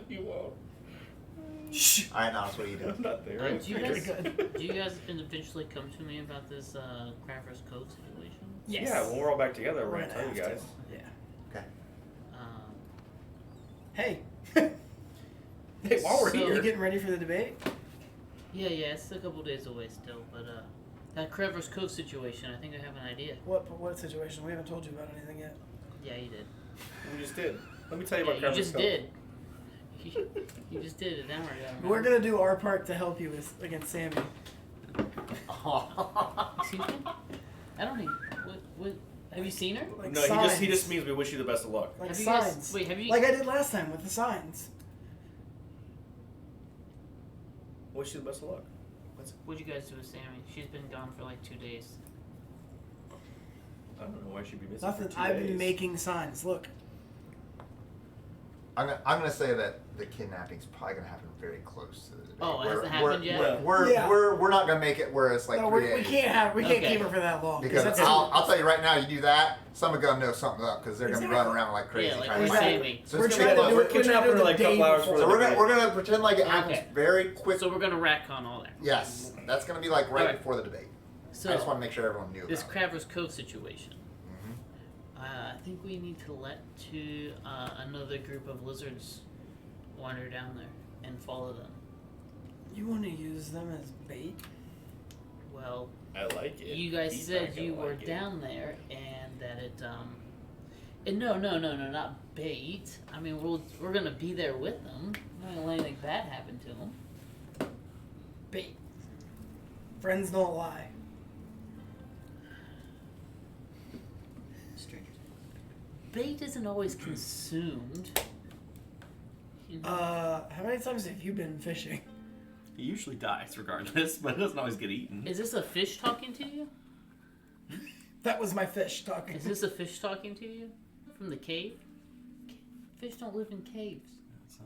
You won't. Shh. All right, Natas, what are you doing? I'm not there. Do you Very guys good. do you guys eventually come to me about this Craver's Cove situation? Yes. Yeah, when we're all back together, we're We're gonna tell you have guys. to. Yeah. Okay. Hey. Hey, while we're So- You here, getting ready for the debate? Yeah, it's a couple days away still, but that Craver's Cove situation, I think I have an idea. What situation? We haven't told you about anything yet. Yeah, you did. we just did. Let me tell you Yeah, about you Craver's just Cove. did. You just did it an hour ago. We're gonna do our part to help you against Sammy. Excuse me? I don't even. What? Have you seen her? Like No, signs. he just means we wish you the best of luck. Like Have you signs. guys? Wait, have you? Like I did last time with the signs. Wish you the best of luck. What'd you guys do with Sammy? She's been gone for like 2 days. I don't know why she'd be missing Nothing. for 2 I've days. been making signs. Look. I'm gonna say that the kidnapping's probably gonna happen very close to the debate. Oh, it hasn't We're- happened we're- yet? We're not gonna make it where it's like No, 3 we days. can't Okay. keep her for that long. Because that's I'll tell you right now, you do that, someone's gonna know something's up because they're gonna be Exactly. running around like crazy. Yeah, like trying to with find it. Sammy. So we're it's trying gonna to be do close. it. We're kidnapping her like a couple hours before So the we're debate. gonna pretend like it happens Okay. very quick. So we're gonna retcon all that. Yes, that's gonna be like right Alright. before the debate. So I just want to make sure everyone knew this about it. Craver's Cove situation. Mhm. I think we need to let another group of lizards wander down there and follow them. You want to use them as bait? Well, I like it. you guys He's said not gonna you were like it. down there and that it and no, not bait. I mean, we're gonna be there with them. We're not gonna let anything bad happen to them. Bait. Friends don't lie. Strangers. Bait isn't always consumed. You know? How many times have you been fishing? He usually dies regardless, but it doesn't always get eaten. Is this a fish talking to you? That was my fish talking. Is this a fish talking to you? From the cave? Fish don't live in caves.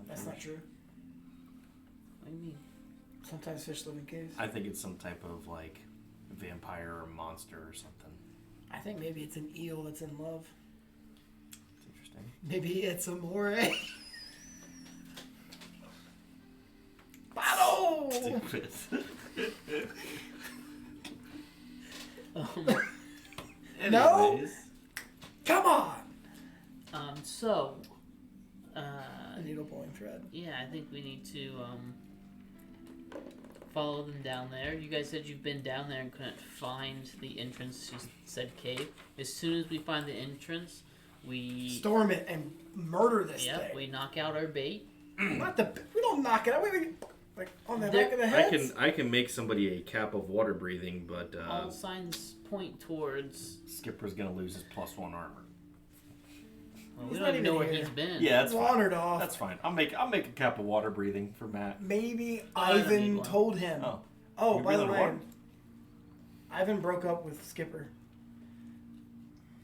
That's not true. What do you mean? Sometimes fish live in caves. I think it's some type of like vampire or monster or something. I think maybe it's an eel that's in love. It's interesting. Maybe it's a moray. Battle! Stupid. No? Anyways. Come on! So, A needle pulling thread. yeah, I think we need to, follow them down there. You guys said you've been down there and couldn't find the entrance. You said cave. As soon as we find the entrance, we... Storm it and murder this Yep, thing. we knock out our bait. Not the. We don't knock it out. We like on the There- back of the head. I can make somebody a cap of water breathing, but All signs point towards... Skipper's gonna lose his +1 armor. Well, He's we not don't even know even where here. he's been. Yeah, that's fine. Wandered off. That's fine. I'll make a cap of water breathing for Matt. Maybe I don't need Ivan one. told him. Oh. Oh, You by the really way, want? Ivan broke up with Skipper.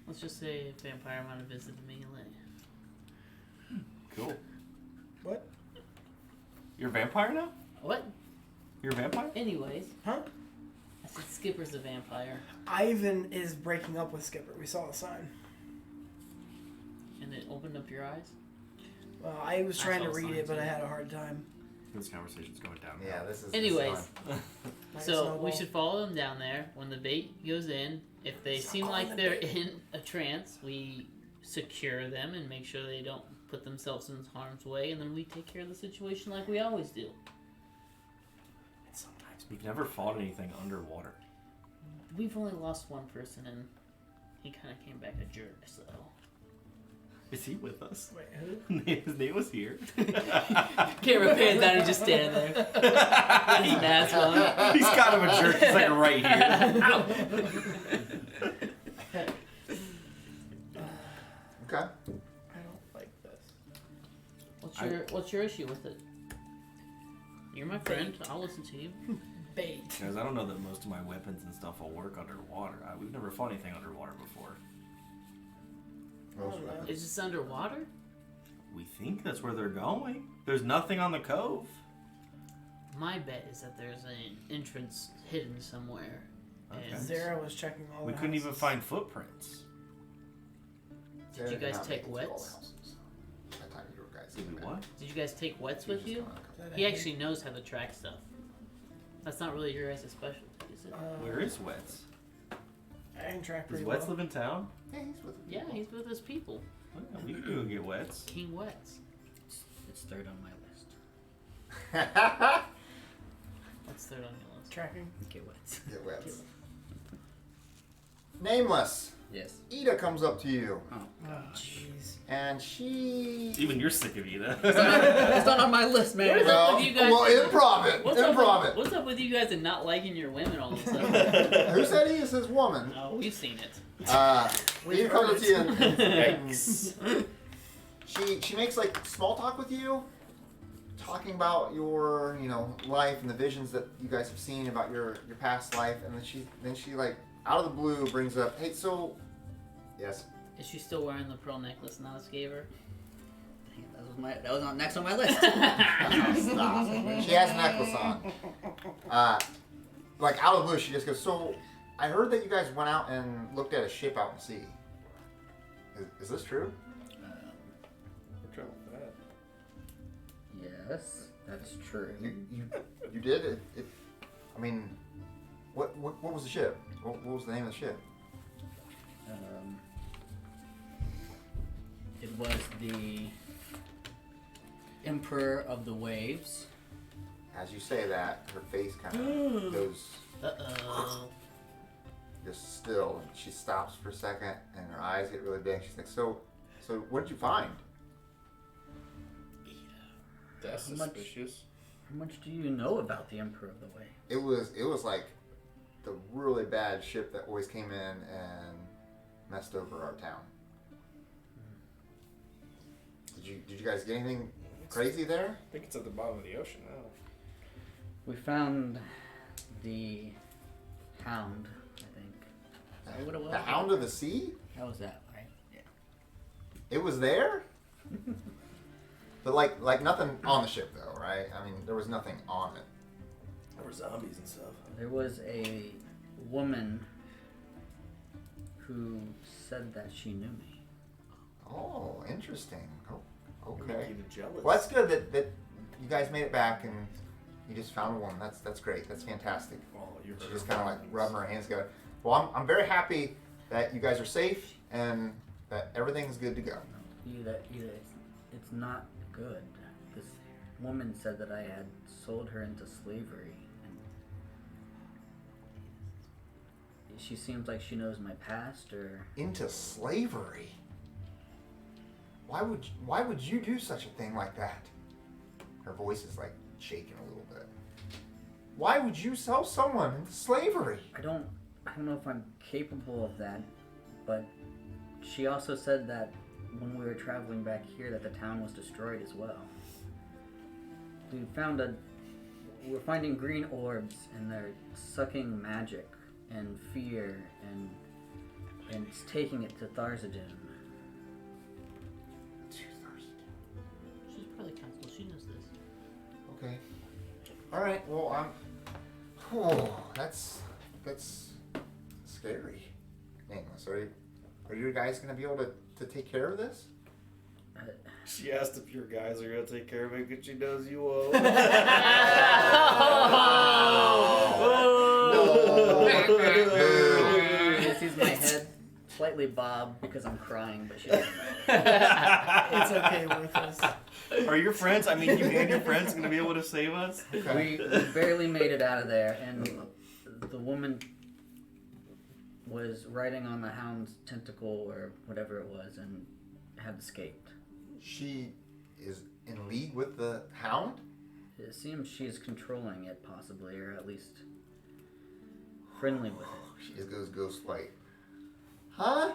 Let's just say a vampire might have visited me lately. Cool. What? You're a vampire now? What? You're a vampire? Anyways, Huh? I said Skipper's a vampire, Ivan is breaking up with Skipper. We saw the sign. and it opened up your eyes. Well, I was trying to saw read it, signs but of I it. had a hard time. This conversation's going down. Yeah, this is. Anyways. This Like a So we snowball. should follow them down there. When the bait goes in, if they seem like they're in a trance, we secure them and make sure they don't put themselves in harm's way, and then we take care of the situation like we always do. Sometimes. We've never fought anything underwater. We've only lost one person, and he kind of came back a jerk, so. Is he with us? Wait, who? His name was here. Can't repair that, he's just standing there. His mask on. He's kind of a jerk. He's like right here. Ow! Okay. I don't like this. What's your issue with it? You're my friend. I'll listen to you. Bait. Guys, I don't know that most of my weapons and stuff will work underwater. We've never fought anything underwater before. Most know. weapons. Is this underwater? We think that's where they're going. There's nothing on the cove. My bet is that there's an entrance hidden somewhere. Okay. And Zara was checking all We the couldn't even houses. find footprints. Did you guys take wets? That time you guys. Did we what? Did you guys take wets with you? Is that He a actually knows how to track stuff. That's not really your guys' specialty, is it? Where is Wets? I can track Does pretty Wets well. live in town? Yeah, he's with. Yeah, he's with his people. Oh, yeah, we can go get Wets. King Wets. It's third on my list. What's third on your list? Tracking. Get wet. Get wet. Nameless. Yes. Ida comes up to you, Oh. Oh, jeez. and she. Even you're sick of Ida. It's not on my list, man. What is up with you guys? Improv it. Improv it. What's up with you guys and not liking your women all of a sudden? Who said he is his woman? Oh, we've seen it. Ida comes up to you and Yikes. she makes like small talk with you, talking about your life and the visions that you guys have seen about your past life, and then she like out of the blue brings up, hey, so yes. Is she still wearing the pearl necklace Natas gave her? That was on next on my list. Stop. She has a necklace on. Like out of the blue, she just goes, so I heard that you guys went out and looked at a ship out in sea. Is this true? What's wrong with that? Yes, that's true. You did? I mean, what was the ship? What was the name of the ship? It was the Emperor of the Waves. As you say that, her face kind of goes Uh-oh. just still, and she stops for a second, and her eyes get really big. She's like, so what did you find? That's How much- suspicious. How much do you know about the Emperor of the Waves? It was like the really bad ship that always came in and messed over our town. Did you guys get anything crazy there? I think it's at the bottom of the ocean now. We found the Hound, I think. Is that what it was? The Hound of the Sea? That was that, right? Yeah. It was there? But like nothing on the ship though, right? I mean, there was nothing on it. There were zombies and stuff. There was a woman who said that she knew me. Oh, interesting. Oh, Make okay. you jealous. Well, that's good that you guys made it back and you just found one. That's great. That's fantastic. Oh, you're She's just kind of like rubbing her hands together. Well, I'm very happy that you guys are safe and that everything's good to go. Either it's not good. This woman said that I had sold her into slavery, and she seems like she knows my past, or Into slavery. Why would you do such a thing like that? Her voice is like shaking a little bit. Why would you sell someone into slavery? I don't know if I'm capable of that. But she also said that when we were traveling back here, that the town was destroyed as well. We're finding green orbs, and they're sucking magic and fear, and it's taking it to Tharzadoon. She's probably council. She knows this. Okay. All right. Well, Oh, that's scary. Nameless. Are you guys gonna be able to take care of this? She asked if your guys are gonna take care of it because she knows you will. She sees my head slightly bob because I'm crying, but she doesn't know. It's okay with us. Are your friends? I mean, you and your friends gonna be able to save us? We barely made it out of there, and the woman was riding on the hound's tentacle or whatever it was and had escaped. She is in league with the hound? It seems she's controlling it, possibly, or at least friendly with it. She just goes ghost white. Huh?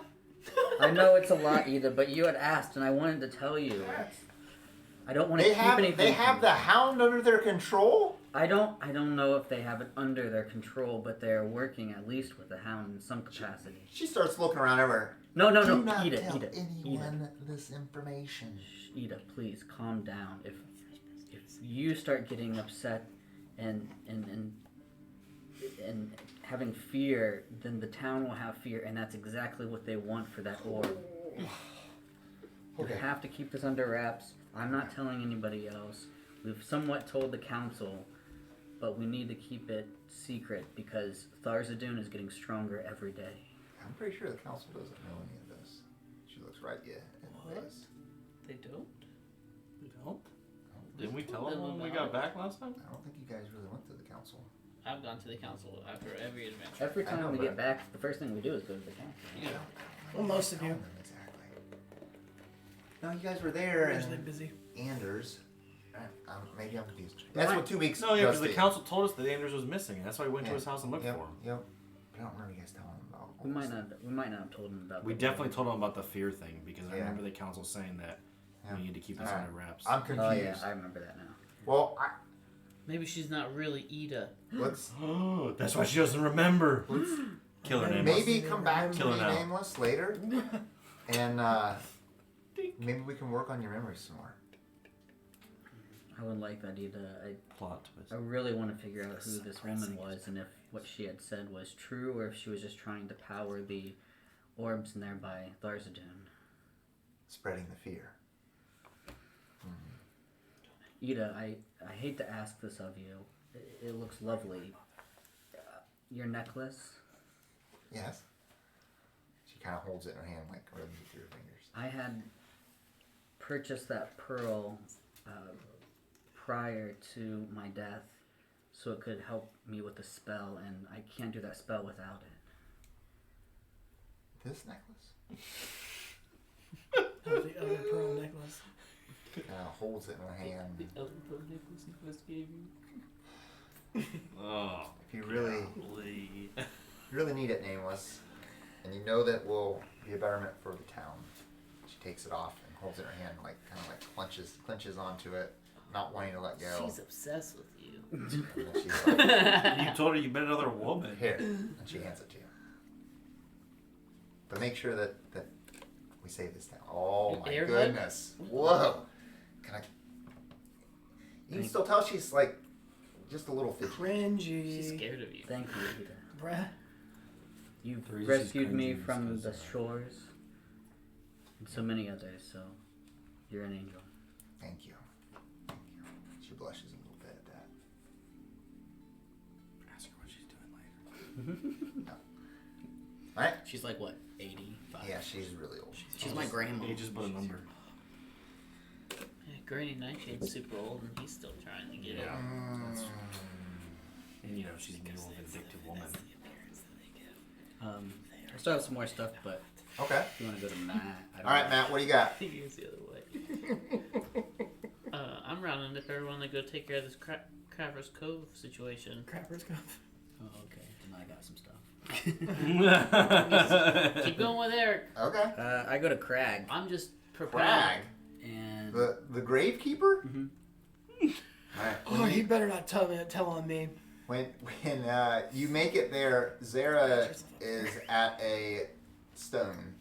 I know it's a lot, Ida, but you had asked, and I wanted to tell you. I don't want to keep anything. They have from the you. hound under their control? I don't know if they have it under their control, but they're working at least with the hound in some capacity. She starts looking around everywhere. No, Do not Ida, tell Ida, anyone this information. Shh, Ida, please calm down. If you start getting upset and having fear, then the town will have fear, and that's exactly what they want for that orb. Okay. You have to keep this under wraps. I'm not telling anybody else. We've somewhat told the council, but we need to keep it secret because Tharzadun is getting stronger every day. I'm pretty sure the council doesn't know any of this. She looks right in the face. They don't? We don't? Didn't we tell them when we got back last time? I don't think you guys really went to the council. I've gone to the council after every adventure. Every I know, time we but- get back, the first thing we do is go to the council. Yeah. Well, most of you. Exactly. No, you guys were there We're usually and busy. Anders. Maybe I'm confused. That's what 2 weeks No, yeah, because does the to you. council told us that Anders was missing, and that's why we went to Yeah. his house and looked Yep, for him. yep. I don't remember you guys telling him about all We this. might not have told him about. We the- definitely told him about the fear thing because I Yeah. remember the council saying that Yeah. we need to keep this Alright. under wraps. I'm confused. Oh yeah, I remember that now. Well, Maybe she's not really Ida. let's That's why she doesn't remember. Kill her name. maybe come back to Kill her me now. nameless later, and maybe we can work on your memories some more. I would like that, Ida. Plot twist. I really want to figure out who this woman was and if what she had said was true or if she was just trying to power the orbs nearby Tharzadun. Spreading the fear. Ida, I hate to ask this of you. It looks lovely. Your necklace, Yes. She kind of holds it in her hand, like rubbing it through her fingers. I had purchased that pearl prior to my death so it could help me with the spell, and I can't do that spell without it. This necklace Oh, the other pearl necklace. kind of holds it in her hand. The other pearl necklace Nicholas gave you. Oh, If you really need it, nameless, and you know that will be a betterment for the town. She takes it off and holds it in her hand, like kind of like clenches onto it, not wanting to let go. She's obsessed with you. And then she's like, you told her you've been another woman. here, and she hands it to you. But make sure that we save this town. Oh my Airhead? goodness! Whoa! Can I? You can still tell she's like just a little fidgety. Cringy. She's scared of you. Thank you, Ida. Bruh. You've The reason she's rescued me cringing is from 'cause, the shores and so many others, so you're an angel. Thank you. Thank you. She blushes a little bit at that. Ask her what she's doing later. All right. She's like, what, 85? Yeah, she's really old. She's my grandma. Age is but a number. Yeah, Granny Nightshade's super old and he's still trying to get it. That's, and you know, she's an evil, vindictive woman. I still have some more stuff, but Okay. if you want to go to Matt. I don't All right, know. Matt. What do you got? I think it was the other way. I'm rounding up everyone to go take care of this Crapper's Cove situation. Crapper's Cove. Oh, okay. Then I got some stuff. Keep going with Eric. Okay. I go to Crag. I'm just preparing. Crag, And the gravekeeper. Mhm. All right. Oh, he better not tell on me. When you make it there, Zara is at a stone,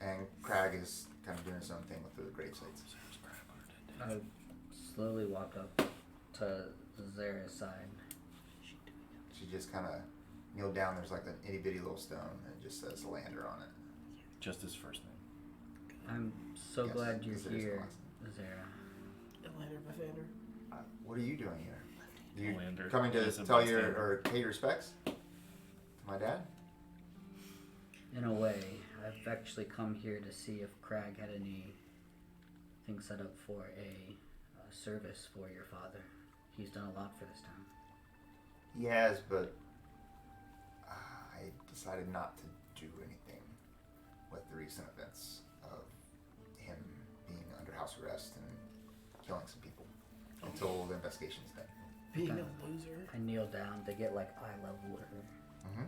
and Crag is kind of doing his own thing with the gravesites. I slowly walk up to Zara's side. She just kind of kneeled down. There's like an itty bitty little stone, and it just says Lander on it. Just his first name. I'm so Yes, glad you're consider here, Celeste. Zara. Lander Vander. What are you doing here? You Lander. coming to Yes, tell I'm your Lander. or pay your respects to my dad? In a way, I've actually come here to see if Crag had anything set up for a service for your father. He's done a lot for this town. He has, but I decided not to do anything with the recent events of him being under house arrest and killing some people until the investigation's done. Being a loser. I kneel down to get like eye level with her. Mm-hmm.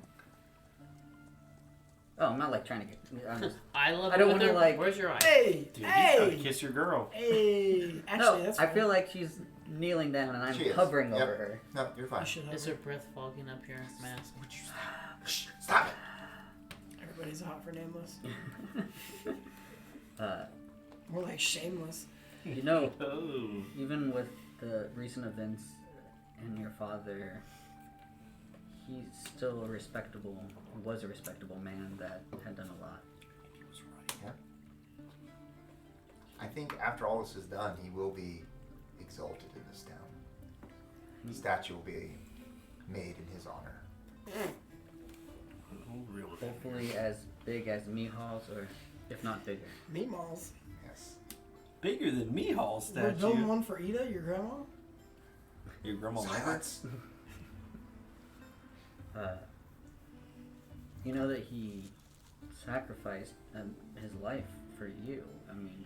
Oh, I'm not like trying to get. I'm just, I love I don't it wanna, with her. like- Where's your eye? Hey! Dude, he's gotta Hey! kiss your girl. Hey! Actually, no, that's I fine. feel like she's kneeling down and I'm She is. hovering Yep. over her. No, you're I fine. should Is have. her breath fogging up your mask? Shh, stop it. Everybody's hot for Nameless. Uh, More like shameless. you know, Oh. even with the recent events and your father, he's still a respectable, was a respectable man that had done a lot. He was right. I think after all this is done, he will be exalted in this town. The statue will be made in his honor. Oh, real. Hopefully as big as Mihal's, or if not bigger. Meatballs. Yes. Bigger than Mihal's We're building statue. one for Ida, your grandma? Your grandma Lander? Silence. You know that he sacrificed his life for you. I mean,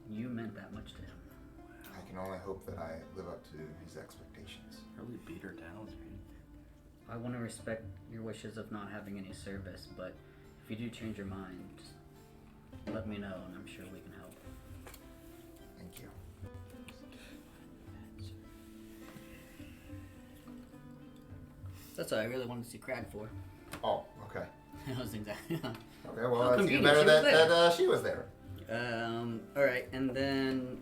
you meant that much to him. I can only hope that I live up to his expectations. Really beat her down, dude. I want to respect your wishes of not having any service, but if you do change your mind, just let me know and I'm sure we can help. Thank you. That's what I really wanted to see Crag for. Oh, okay. That was exactly. Okay, How well, that's even convenient, better she was that, there. she was there. Alright, and then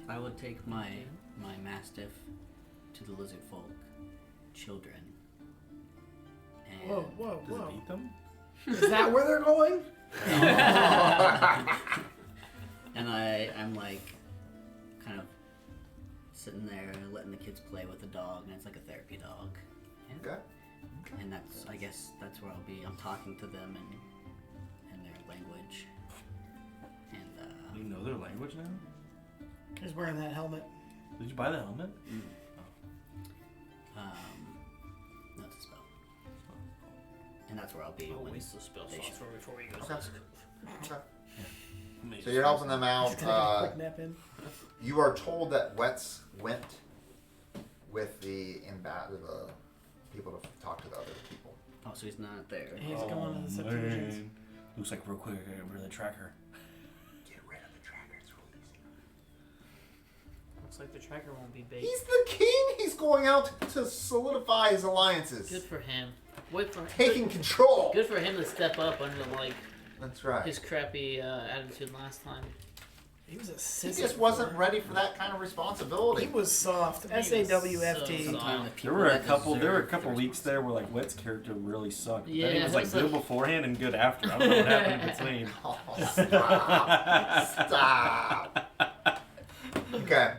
I would take my mastiff to the lizard folk children. And Whoa, whoa, Does whoa. it beat them? Is that where they're going? and I'm like kind of sitting there letting the kids play with the dog, and it's like a therapy dog. And, Okay. and that's, I guess that's where I'll be. I'm talking to them in their language. And You know their language now? He's wearing that helmet. Did you buy the helmet? no, it's a spell. And that's where I'll be. I'll when waste the spell they slots should- before we go. Okay. Okay. Maybe. So you're helping them Just out. gonna get a quick nap in. You are told that Wetz went with the people to talk to the other people. Oh, so he's not there. He's going to the Septuagint. man. Looks like real quick we're the tracker. Get rid of the tracker. It's real easy. Looks like the tracker won't be bait. He's the king. He's going out to solidify his alliances. Good for him. Wait for Taking control. Good for him to step up under like That's right. his crappy attitude last time. He was a He sissy. just wasn't ready for that kind of responsibility. He was soft. He was SAWFT. so Sometimes the soft. people There were a that couple deserve weeks there where like Wet's character really sucked. Yeah, Then he was like it's good like- beforehand and good after. I don't know what happened in between. Oh, stop. Stop. Okay.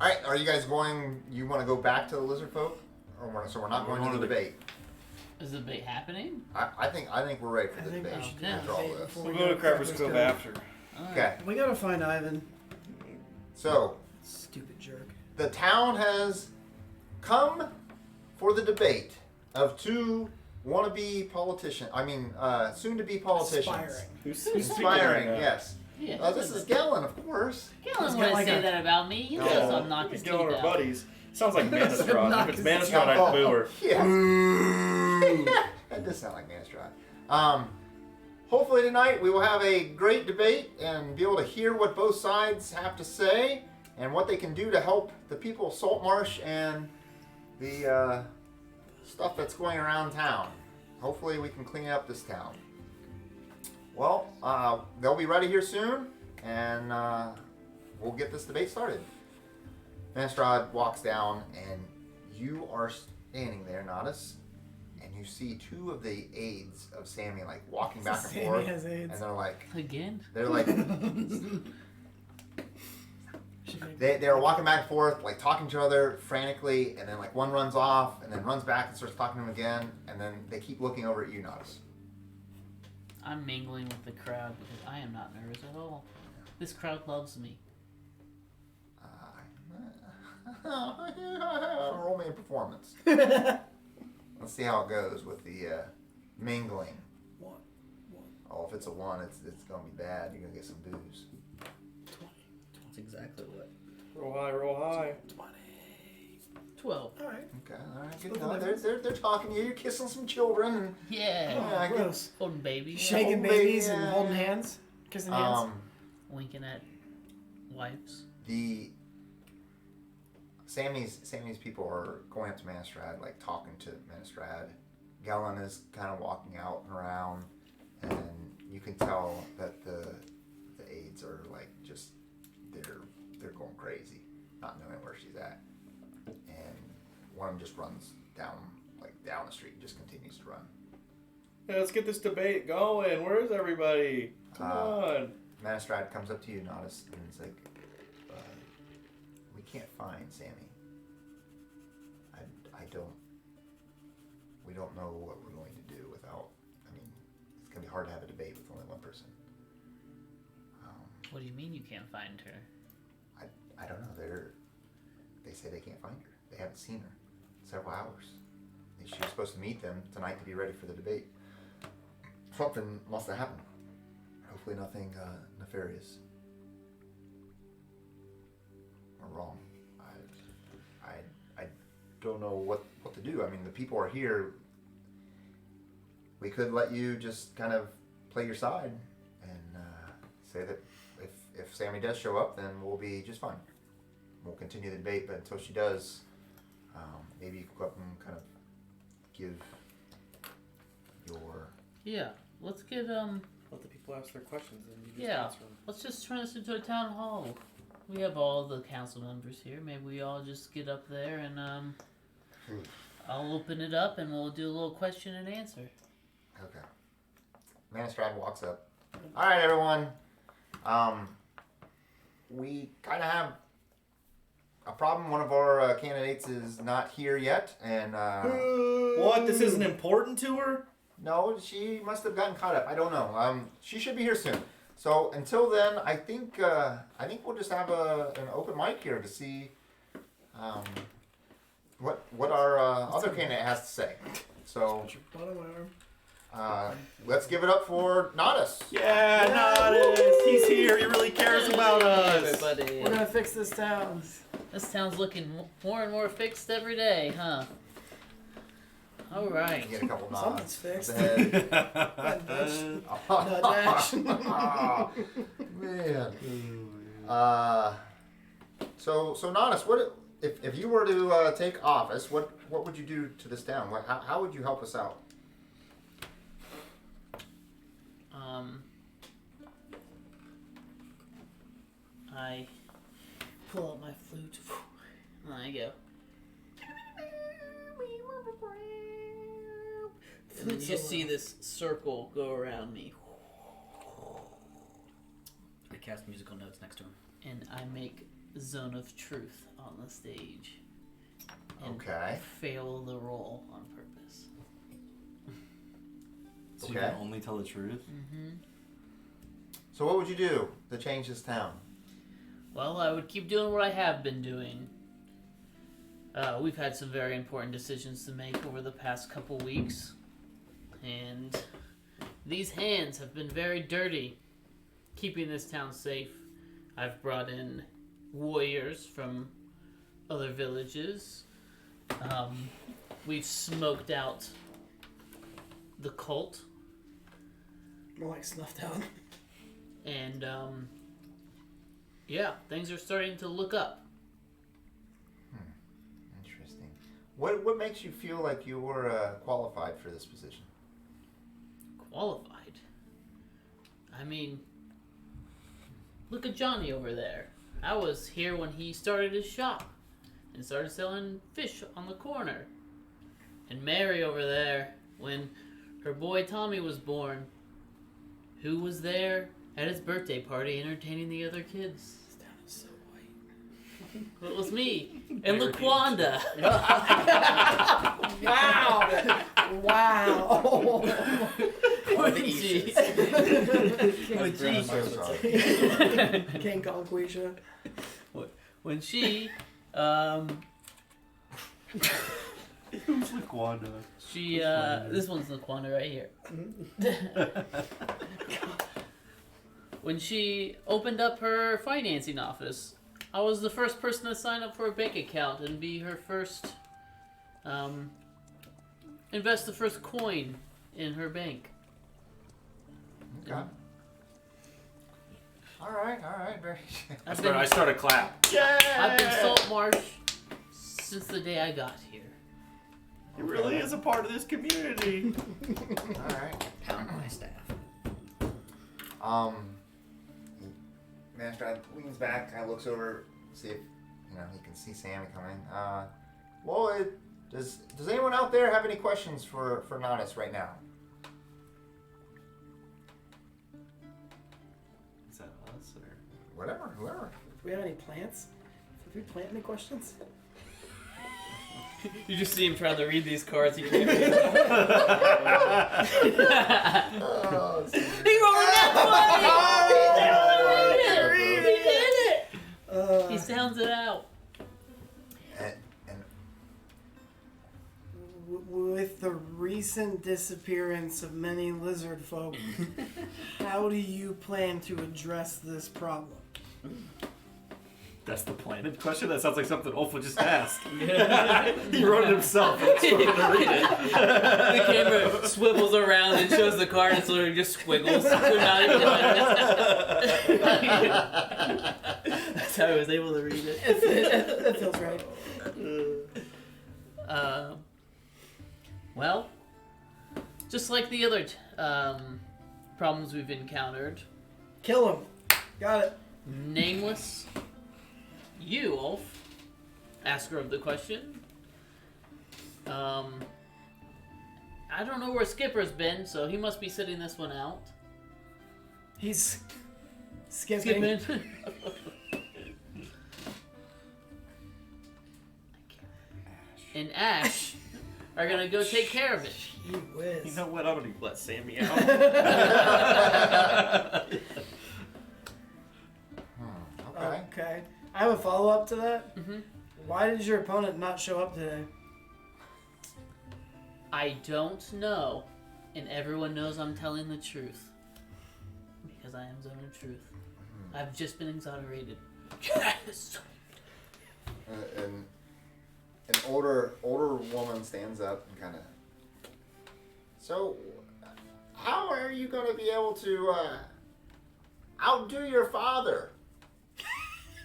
Alright, are you guys going, you want to go back to the lizard folk? So we're not We're going to going the to the- debate. Is the debate happening? I think we're ready for I the think debate. we should do Okay. After all debate this. before We'll we go to to Crapper's Cove after. Alright. Okay, We gotta find Ivan. so Stupid jerk. the town has come for the debate of two wannabe politicians. Soon to be politicians. Aspiring. Who's Inspiring, yes. Yeah. This is Gellin, of course. Galen He's got wouldn't like say a- that about me. He No. knows I'm not his He's going teeth our out. buddies. Sounds like Manistrad. Knock If it's his Manistrad, Oh, I'd boo her. Yeah. That does sound like Manistrad. Hopefully tonight we will have a great debate and be able to hear what both sides have to say and what they can do to help the people of Saltmarsh and the stuff that's going around town. Hopefully we can clean up this town. Well, they'll be ready here soon, and we'll get this debate started. Manistrad walks down, and you are standing there, Natas, and you see two of the aides of Sammy like walking back and Sammy forth, has AIDS. and they're like, Again? they're walking back and forth, like talking to each other frantically, and then like one runs off, and then runs back and starts talking to him again, and then they keep looking over at you, Natas. I'm mingling with the crowd because I am not nervous at all. This crowd loves me. Roll me a performance. Let's see how it goes with the mingling. One. Oh, if it's a 1, it's gonna be bad. You're gonna get some booze. 20. That's exactly what. Roll high, roll high. 20. 12. All right. Okay, all right, good. No, they're talking to you. You're kissing some children. And, Yeah. Yeah, good. Gross. Holding babies. Shaking Holding babies baby, and yeah. holding hands. Kissing hands. Winking at wives. The Sammy's people are going up to Manistrad, like talking to Manistrad. Galen is kind of walking out and around, and you can tell that the aides are like just they're going crazy, not knowing where she's at. And one of them just runs down the street and just continues to run. Hey, let's get this debate going. Where is everybody? Come on. Manistrad comes up to you, Natas, and it's like, we can't find Sammy. We don't know what we're going to do without, it's going to be hard to have a debate with only one person. What do you mean you can't find her? I don't know, they say they can't find her. They haven't seen her in several hours. She was supposed to meet them tonight to be ready for the debate. Something must have happened. Hopefully nothing nefarious or wrong. I don't know what to do. The people are here. We could let you just kind of play your side and say that if Sammy does show up, then we'll be just fine. We'll continue the debate, but until she does, maybe you could go up and kind of give your... Yeah. Let's get, Let the people ask their questions and you just Yeah. answer them. let's just turn this into a town hall. We have all the council members here. Maybe we all just get up there and, I'll open it up and we'll do a little question and answer. Okay. Manistrad walks up. All right, everyone. We kind of have a problem. One of our candidates is not here yet, and What? This isn't important to her? no, she must have gotten caught up. I don't know. She should be here soon. So until then, I think we'll just have an open mic here to see what our other candidate has to say. So Bottom of my arm. let's give it up for Natas. Yeah, Natas. He's here. He really cares about us. Everybody. We're gonna fix this town. This town's looking more and more fixed every day, huh? All right. You get a couple nods. Something's fixed. of the head. Nudge. Oh, man. So Natas, what if you were to take office? What would you do to this town? How would you help us out? I pull out my flute. There you go. And then you just see this circle go around me. I cast musical notes next to him. And I make Zone of Truth on the stage. And Okay. fail the roll on purpose. So you can only tell the truth? Mm-hmm. So what would you do to change this town? Well, I would keep doing what I have been doing. We've had some very important decisions to make over the past couple weeks. And these hands have been very dirty, keeping this town safe. I've brought in warriors from other villages. We've smoked out the cult. More like snuffed out. And, yeah, things are starting to look up. Interesting. What makes you feel like you were qualified for this position? Qualified? I mean, look at Johnny over there. I was here when he started his shop and started selling fish on the corner. And Mary over there, when her boy Tommy was born, who was there at his birthday party entertaining the other kids? This town is so white. It was me and LaQuanda. Wow. Or the When she- Easters. when she- So sorry. King Kong Quisha. when she Who's Laquanda? she this one's LaQuanda right here. When she opened up her financing office, I was the first person to sign up for a bank account and be her first invest the first coin in her bank. Okay. All right. Very. I've been, I start a clap. I've been Saltmarsh since the day I got here. He really is a part of this community. All right. Pound my staff. Master leans back, kind of looks over, see if he can see Sammy coming. Well, does anyone out there have any questions for Natas right now? Is that us or? Whatever, whoever. Do we have any plants? Did we plant any questions? You just see him trying to read these cards. He can't read Oh, He rolled that funny! He did it! He sounds it out. and With the recent disappearance of many lizard folk, how do you plan to address this problem? That's the planted question? That sounds like something Ulf would just ask. He wrote it himself. And it's going to read it. The camera swivels around and shows the card, and it's literally just squiggles. They're not even That's how I was able to read it. That feels right. Well, just like the other problems we've encountered, Kill him. Got it. Nameless, you, Ulf, asker of the question. I don't know where Skipper's been, so he must be sitting this one out. He's skipping. And Ashe are gonna go take care of it. Gee whiz. You know what? I'm going to let Sammy out. okay. Okay. I have a follow-up to that. Mm-hmm. Why did your opponent not show up today? I don't know, and everyone knows I'm telling the truth. Because I am zone of truth. I've just been exonerated. Yes! An older woman stands up and kind of. So, how are you going to be able to outdo your father?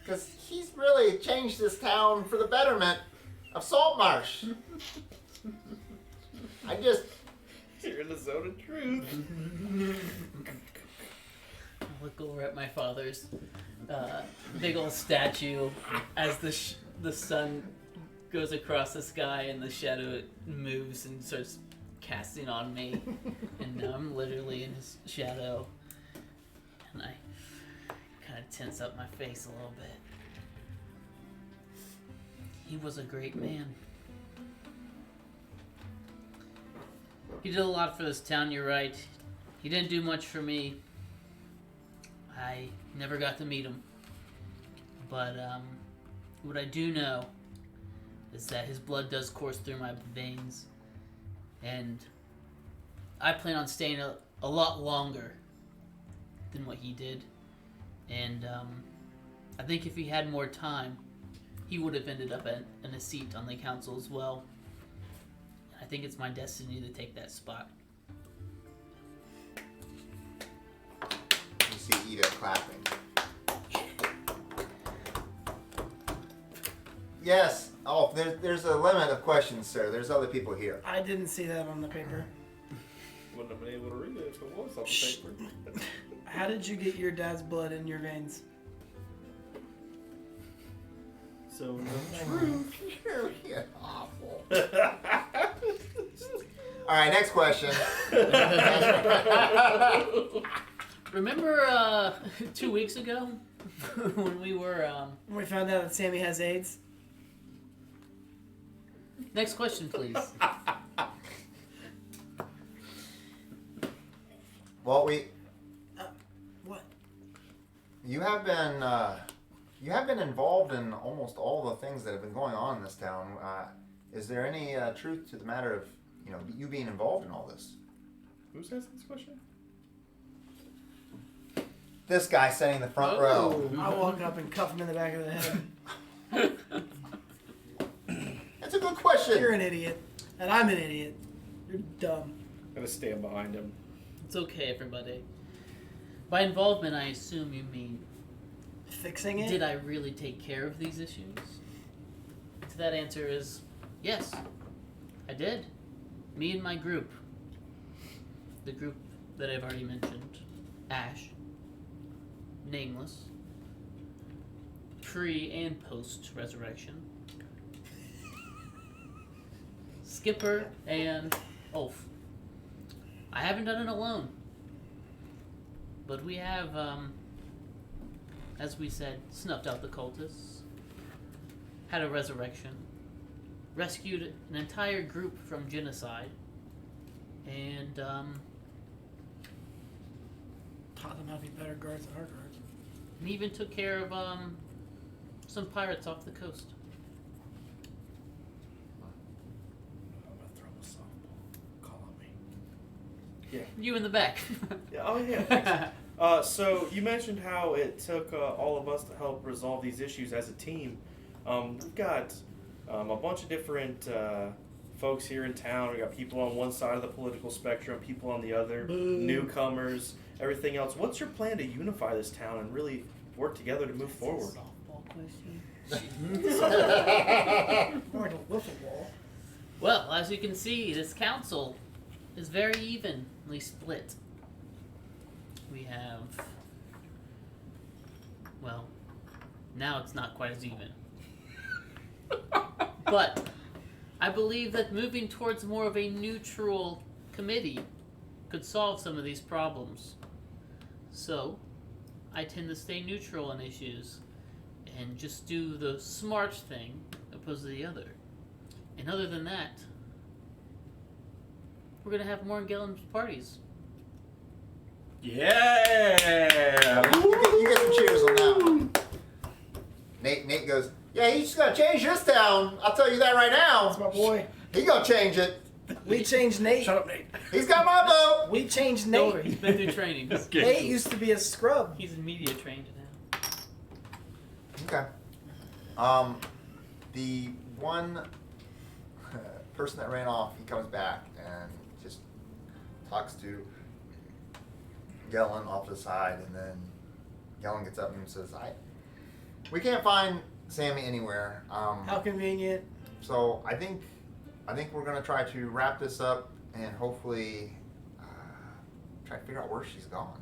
Because he's really changed this town for the betterment of Saltmarsh. You're in the zone of truth. I look over at my father's big old statue as the sun goes across the sky and the shadow moves and starts casting on me. And now I'm literally in his shadow. And I kind of tense up my face a little bit. He was a great man. He did a lot for this town, you're right. He didn't do much for me. I never got to meet him. But what I do know is that his blood does course through my veins. And I plan on staying a lot longer than what he did. And I think if he had more time, he would have ended up in a seat on the council as well. I think it's my destiny to take that spot. You see Ida clapping. Yes. Oh, there's a limit of questions, sir. There's other people here. I didn't see that on the paper. Wouldn't have been able to read it if it was on the Shh. paper. How did you get your dad's blood in your veins? So, You're awful. All right, next question. Remember 2 weeks ago when we were? We found out that Sammy has AIDS. Next question, please. Well, What? you have been involved in almost all the things that have been going on in this town. Is there any truth to the matter of you being involved in all this? Who's asking this question? This guy sitting in the front row. I walk up and cuff him in the back of the head. That's a good question. You're an idiot, and I'm an idiot. You're dumb. I'm gonna stand behind him. It's okay, everybody. By involvement, I assume you mean Fixing it? did I really take care of these issues? So that answer is yes, I did. Me and my group. The group that I've already mentioned. Ashe. Nameless. Pre and post resurrection. Skipper and Ulf. I haven't done it alone. But we have, as we said, snuffed out the cultists, had a resurrection, rescued an entire group from genocide, and Taught them how to be better guards than our guards. and even took care of some pirates off the coast. I'm gonna throw a softball. Call on me. Yeah. You in the back. Yeah. Oh yeah. Thanks. So you mentioned how it took all of us to help resolve these issues as a team. We've got a bunch of different folks here in town. We got people on one side of the political spectrum, people on the other, newcomers, everything else. What's your plan to unify this town and really work together to move forward? Softball question. More like a wiffle ball. Well, as you can see, this council is very evenly split. We have, well, now it's not quite as even. But I believe that moving towards more of a neutral committee could solve some of these problems. So, I tend to stay neutral on issues and just do the smart thing opposed to the other. And other than that, we're going to have more Gillen's parties. Yeah. You get some cheers on that one. Nate goes, yeah, he's just gonna change this town. I'll tell you that right That's now. my boy. He gonna change it. We changed Nate. Shut up, Nate. He's got my vote. We changed Don't Nate. worry, he's been through training. Nate used to be a scrub. He's in media trained now. Okay. The one person that ran off, he comes back and just talks to Gellin off to the side, and then Gellin gets up and says, we can't find Sammy anywhere. How convenient. So I think we're gonna try to wrap this up and hopefully try to figure out where she's gone.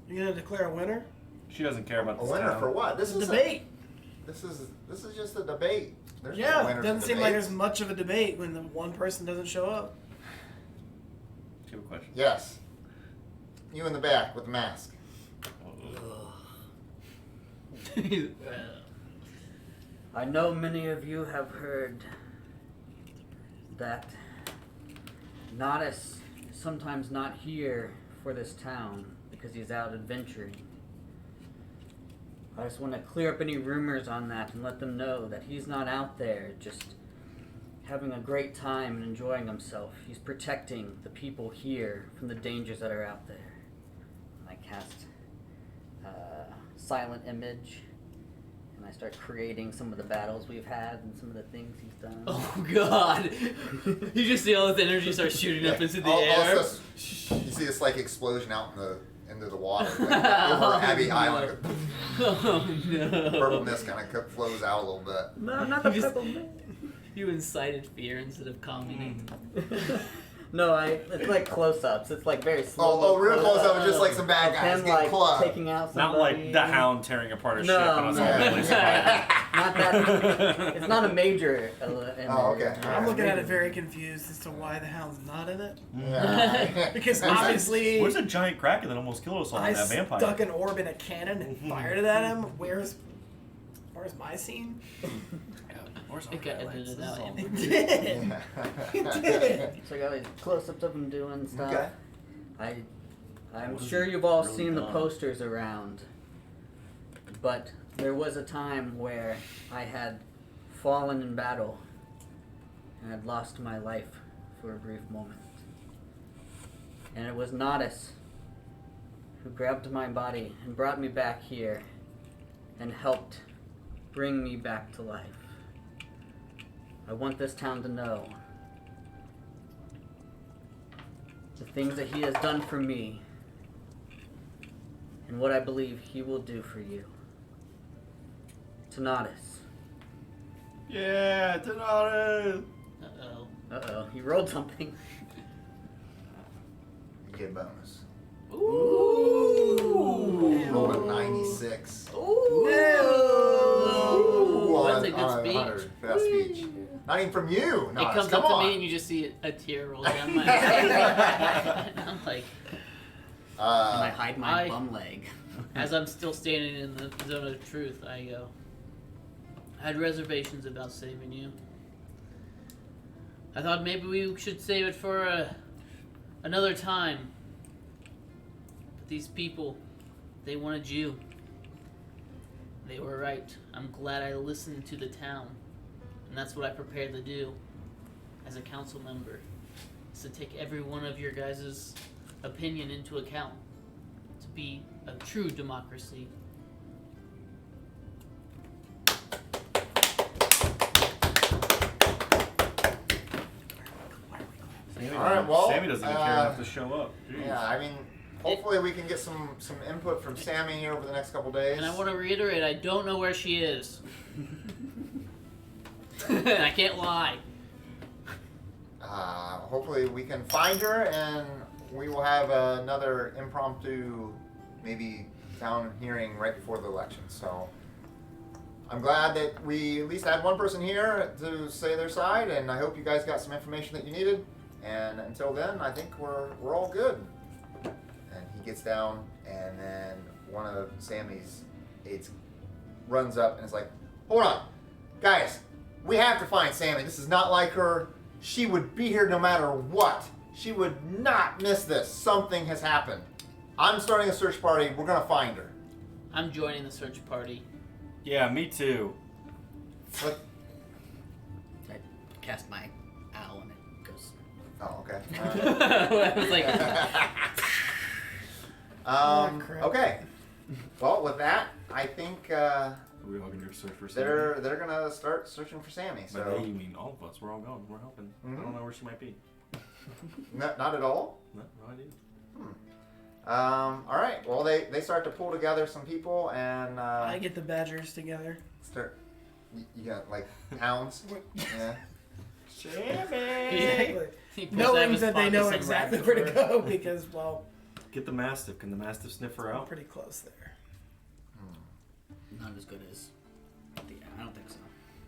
You gonna declare a winner? She doesn't care about A this winner town. for what? This It's a is debate. This is just a debate. There's no Yeah, winners doesn't in seem like debates. there's much of a debate when the one person doesn't show up. Do you have a question? Yes. You in the back with the mask. I know many of you have heard that Natas is sometimes not here for this town because he's out adventuring. I just want to clear up any rumors on that and let them know that he's not out there just having a great time and enjoying himself. He's protecting the people here from the dangers that are out there. I cast silent image, and I start creating some of the battles we've had and some of the things he's done. Oh God! You just see all this energy start shooting up into the All air. this, you see this like explosion out into the water, like, over Abbey Island. Oh no! Purple mist kind of flows out a little bit. No, not the You just- purple man. You incited fear instead of calming it. No, it's like close-ups. It's like very slow. Oh, real close up, just like some bad of guys him getting like clubbed. taking out Not somebody. like the Hound tearing apart a No, ship and us no. all barely surviving. not that. It's not a major. Oh, okay. I'm looking at it very confused as to why the hound's not in it. Yeah. Because obviously, Where's a giant kraken that almost killed us all? I That vampire. stuck an orb in a cannon and fired it at him. Where's my scene? Where's It got edited out. It did. It did. So I got like close-ups of him doing stuff. Okay. I'm Wasn't sure you've all really seen the done. posters around, but there was a time where I had fallen in battle and had lost my life for a brief moment. And it was Natas who grabbed my body and brought me back here and helped bring me back to life. I want this town to know the things that he has done for me and what I believe he will do for you. To Natas. Yeah, Natas. Uh-oh. Uh-oh, he rolled something. You get a bonus. Ooh. Rolled a 96. Ooh. That's a good On speech. 100 for that speech. Not even from you. No, It comes come up on. to me and you just see a tear roll down my face. And I'm like, And I hide my I- bum leg. as I'm still standing in the zone of truth, I go, I had reservations about saving you. I thought maybe we should save it for another time. But these people, they wanted you. They were right. I'm glad I listened to the town. And that's what I prepared to do as a council member. Is to take every one of your guys' opinion into account. To be a true democracy. All right, well, Sammy doesn't even care enough to show up. Jeez. Yeah, I mean, hopefully we can get some input from Sammy here over the next couple days. And I want to reiterate, I don't know where she is. I can't lie. Hopefully we can find her, and we will have another impromptu, maybe town hearing right before the election. So I'm glad that we at least had one person here to say their side, and I hope you guys got some information that you needed. And until then, I think we're all good. And he gets down, and then one of Sammy's aides runs up and is like, "Hold on, guys, we have to find Sammy. This is not like her. She would be here no matter what. She would not miss this. Something has happened. I'm starting a search party. We're gonna find her." I'm joining the search party. Yeah, me too. What? I cast my owl and it goes. Oh, okay. I was like, Um, crap. okay. Well, with that, I think Are we all gonna search for Sammy? they're gonna start searching for Sammy. By So they, you mean all of us? We're all going. We're helping. I don't know where she might be. not at all. No idea. All right. Well, they start to pull together some people and I get the badgers together. start. You got like hounds. Yeah. Exactly. he puts Knowing Evan's that they spot know to some exactly rabbit where to fur. go because, well, Get the mastiff. Can the mastiff sniff her I'm out? pretty close there. Not as good as. I don't think so.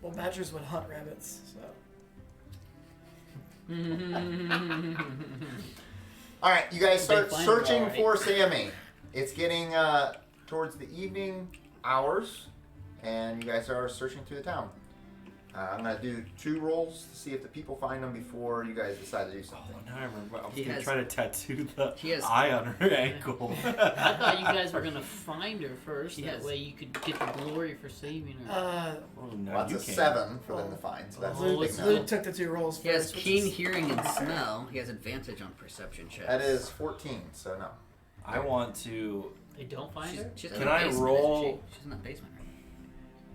Well, badgers would hunt rabbits, so. All right. You guys start They find searching her, right? for Sammy. It's getting towards the evening hours, and you guys are searching through the town. I'm gonna do 2 rolls to see if the people find them before you guys decide to do Oh, something. now I remember. I was He gonna has- try to tattoo the he has- eye on her ankle. I thought you guys were gonna find her first. He That has- way you could get the glory for saving her. Oh, no, Well, that's you a can't. 7 for them to find, so that's a Luke, big it's no. Luke took the 2 rolls first. He has which keen is- hearing and smell. He has advantage on perception checks. That is 14, so no. I want to. They don't find She's, her? she's Can in the I basement, roll- isn't she? She's in the basement.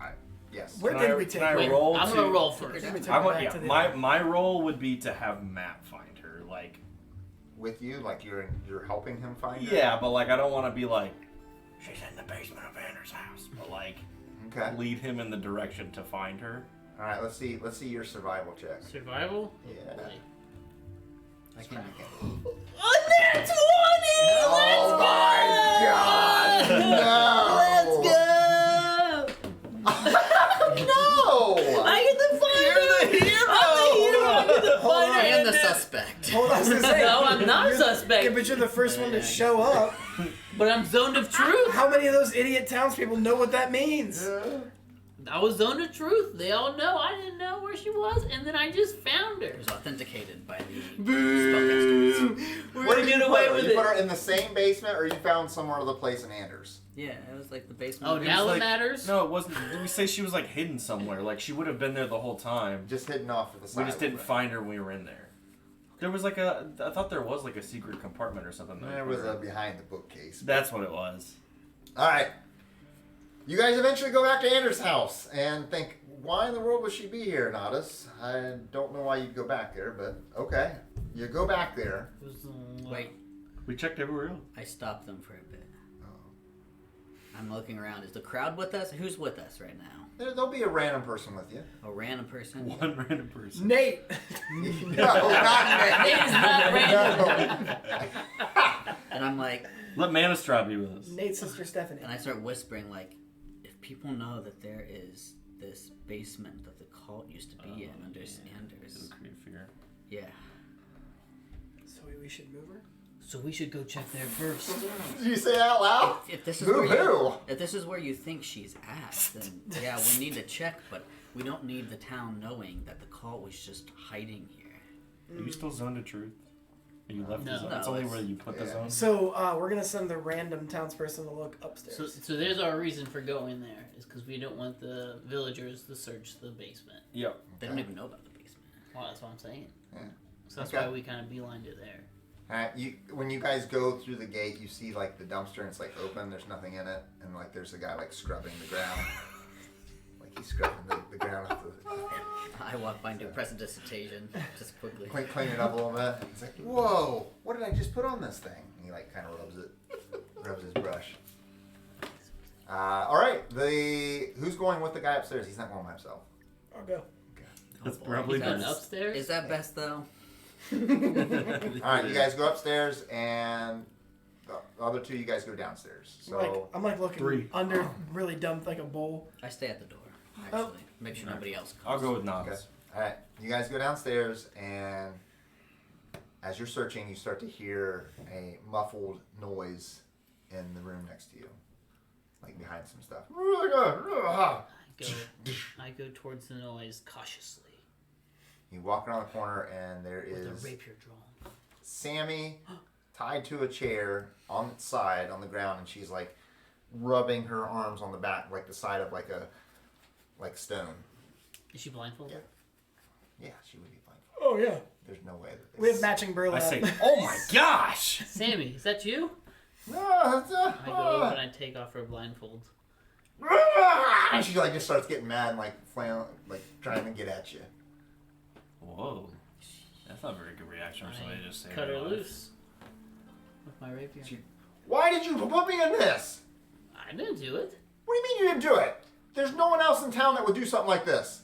Right? Yes. Where Can did I- we can take I her? Wait, roll I'm to- gonna roll Let first. me take I her want. back Yeah. to the My role would be to have Matt find her. Like. With you, like you're helping him find her? Yeah, but like I don't want to be like. She's in the basement of Vander's house, but like Okay. lead him in the direction to find her. All right. Let's see your survival check. Survival? Yeah. Boy. I can. That's 20! Oh my God! No! Let's go! suspect. Yeah, but you're the first one to show up. But I'm zoned of truth. How many of those idiot townspeople know what that means? I was zoned of truth. They all know. I didn't know where she was, and then I just found her. It was authenticated by the spellcasters. We're What gonna did you get put away her? with You put it. her in the same basement, or you found somewhere other place in Anders? Yeah, it was like the basement. Oh, now like- it matters. No, it wasn't. Did we say she was like hidden somewhere? Like she would have been there the whole time. Just hidden off to the side. We just didn't a little find her when we were in there. There was like a. I thought there was like a secret compartment or something. bit. that There we was were a in. behind the bookcase. That's what it was. All right. You guys eventually go back to Anders' house and think, why in the world would she be here, Natas? I don't know why you'd go back there, but okay. You go back there. It was, Wait, We checked everywhere else. I stopped them for a bit. Oh. I'm looking around. Is the crowd with us? Who's with us right now? There'll be a random person with you. A random person? One random person. Nate. No, not me. Nate's not random. And I'm like, Let Manistrad be with us. Nate's sister Stephanie. and I start whispering like, if people know that there is this basement that the cult used to be in under Anders. It'll create fear. Yeah. So we should move her? So we should go check there first. Did you say that out loud? If this is Who? where you, Who? if this is where you think she's at, then yeah, we need to check, but we don't need the town knowing that the cult was just hiding here. Are you still zoned to truth? Are you left No. the zone? No, It's only it's- where you put the yeah. zone. So we're gonna send the random townsperson to look upstairs. So there's our reason for going there, is because we don't want the villagers to search the basement. Yep. They don't even know about the basement. Well, that's what I'm saying. Yeah. So that's Okay. why we kind of beelined it there. When you guys go through the gate, you see like the dumpster and it's like open. There's nothing in it, and like there's a guy like scrubbing the ground, like he's scrubbing the ground with I walk by and do prestidigitation just quickly. clean it up a little bit. He's like, "Whoa, what did I just put on this thing?" And he like kind of rubs his brush. All right, who's going with the guy upstairs? He's not going by himself. I'll go. That's boy. probably He's going best. upstairs. Is that best though? All right, you guys go upstairs, and the other two, you guys go downstairs. So I'm like looking Three. under, really dumped like a bowl. I stay at the door, actually. Make sure nobody else comes. I'll go with okay. Natas. All right, you guys go downstairs, and as you're searching, you start to hear a muffled noise in the room next to you, like behind some stuff. I go towards the noise cautiously You walk around the corner, and there with a is rapier drawn. Sammy tied to a chair on its side on the ground, and she's like rubbing her arms on the back, like the side of like stone. Is she blindfolded? Yeah, she would be blindfolded. Oh yeah. There's no way that they We have matching burlap. I say, oh my gosh! Sammy, is that you? No, it's I go over and I take off her blindfold. and she like just starts getting mad and like flailing, like trying to get at you. Whoa. That's not a very good reaction for somebody to just say Cut her that. loose with my rapier. Why did you put me in this? I didn't do it. What do you mean you didn't do it? There's no one else in town that would do something like this.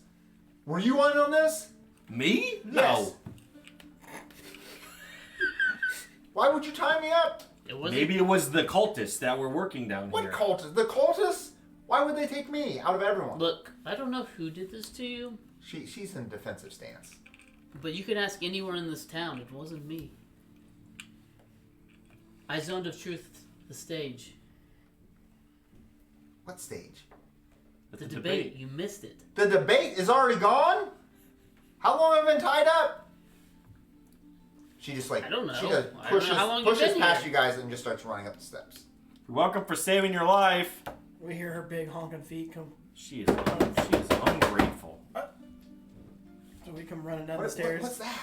Were you in on this? Me? No. Yes. Why would you tie me up? It wasn't. Maybe it was the cultists that were working down What here. cultists? The cultists? Why would they take me out of everyone? Look, I don't know who did this to you, She's in defensive stance. but you can ask anyone in this town. It wasn't me. I zoned of truth the stage. What stage? The debate. You missed it. The debate is already gone? How long have I been tied up? She just like I don't know. She just I don't know pushes, how long you've pushes been past here. you guys and just starts running up the steps. You're welcome for saving your life. We hear her big honking feet come. She is ungrateful. So we come running down the stairs. What's that?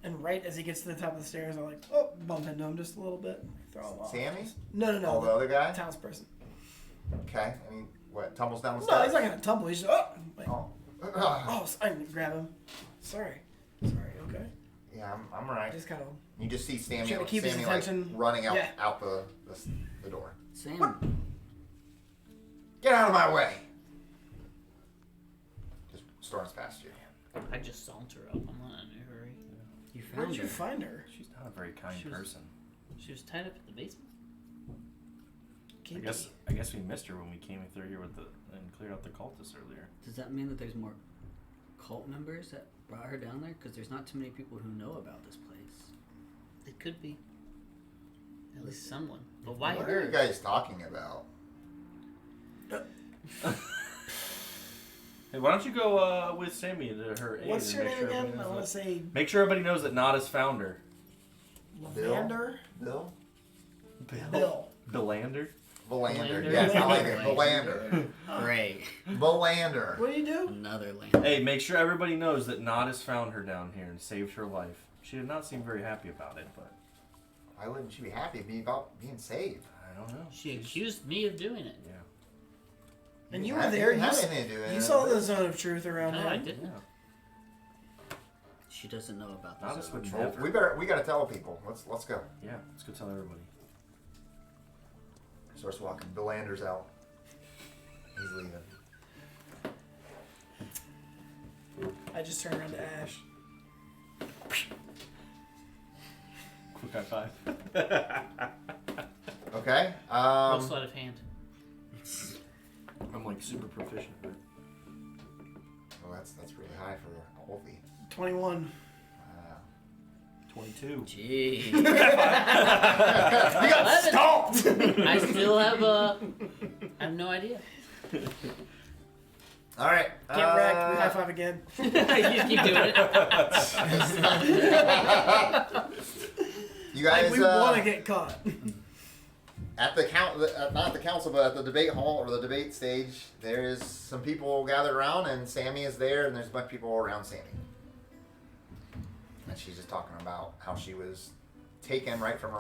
And right as he gets to the top of the stairs, I like, oh, bump into him just a little bit. Throw him off. Sammy? No. Oh, the other guy? Townsperson. Okay. I mean, what? Tumbles down the No, steps? he's not gonna tumble. He's just, oh, like, Oh. oh, I can grab him. Sorry, okay. Yeah, I'm right. Just kind of. You just see Sammy, Trying to keep his like attention. running out Yeah. out the door. Sam, Get out of my way! Just storms past you. I just saunter up. I'm not in a hurry. you Where'd found you her. find her? She's not a very kind She was- person. She was tied up in the basement. Can't I guess we missed her when we came through here with and cleared out the cultists earlier. Does that mean that there's more cult members that brought her down there? Because there's not too many people who know about this place. It could be. At least someone. But why What are you her? guys talking about? Hey, why don't you go with Sammy to her aid? What's and your make name sure again? everybody I knows want to that- say Make sure everybody knows that Natas found her. Lavander. Bill? Bill. Belander? Belander. Belander. Yes, I like it. Belander. Belander. Great. Belander. What do you do? Another land. Hey, make sure everybody knows that Natas found her down here and saved her life. She did not seem very happy about it, but Why wouldn't she be happy about being saved? I don't know. She accused me of doing it. Yeah. And you didn't were have- there. didn't You, have s- anything to do with you it. saw the zone of truth around No, him. I didn't. She doesn't know about Natas this. would Well, never. we gotta tell people. Let's go. Yeah, let's go tell everybody. Starts walking. Belander's out. He's leaving. I just turned around to Ashe. Quick high five. Okay. Real sleight of hand. I'm like super proficient. But Well, that's really high for a Wolfie. 21. 22. Gee. You got stomped. I still have I have no idea. All right. Get wrecked. We high five again. You just keep doing it. You guys. Like we want to get caught. At the not the council, but at the debate hall or the debate stage, there is some people gathered around, and Sammy is there, and there's a bunch of people around Sammy. And she's just talking about how she was taken right from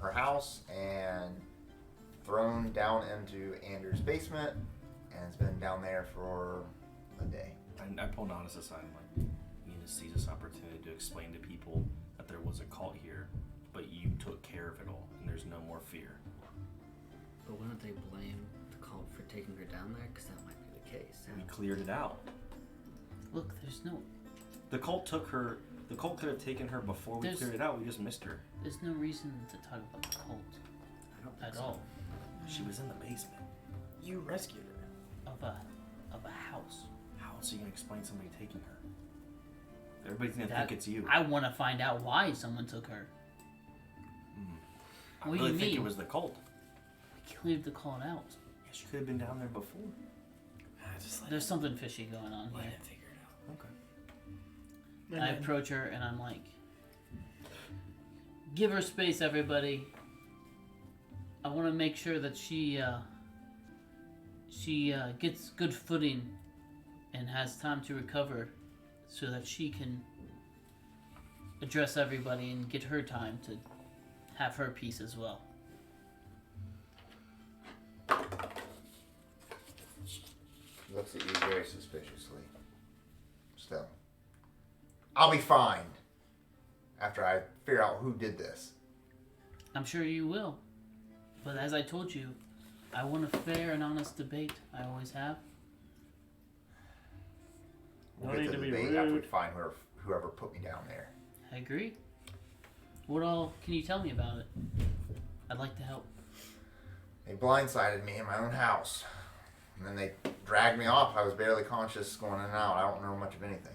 her house and thrown down into Andrew's basement, and has been down there for a day. I pull Natas aside and like, you need to seize this opportunity to explain to people that there was a cult here, but you took care of it all, and there's no more fear. But wouldn't they blame the cult for taking her down there? Because that might be the case. We cleared it out. Look, there's no The cult could have taken her before we There's- cleared it out. We just missed her. there's no reason to talk about the cult I don't think at so. all. She was in the basement. You rescued her. Of a house. How else are you gonna explain somebody taking her? Everybody's gonna That- think it's you. I want to find out why someone took her. I What do really you think mean? it was the cult. We cleared the cult out. Yeah, she could have been down there before. Just let There's something fishy going on let here. him figure it out. Okay. And I then- approach her and I'm like, give her space, everybody. I want to make sure that she gets good footing and has time to recover so that she can address everybody and get her time to have her peace as well. Looks at you very suspiciously. Still. I'll be fine after I figure out who did this. I'm sure you will. But as I told you, I want a fair and honest debate. I always have. We'll No get need to to the be debate after we rude. find whoever put me down there. I agree. What all can you tell me about it? I'd like to help. They blindsided me in my own house. And then they dragged me off. I was barely conscious going in and out. I don't know much of anything.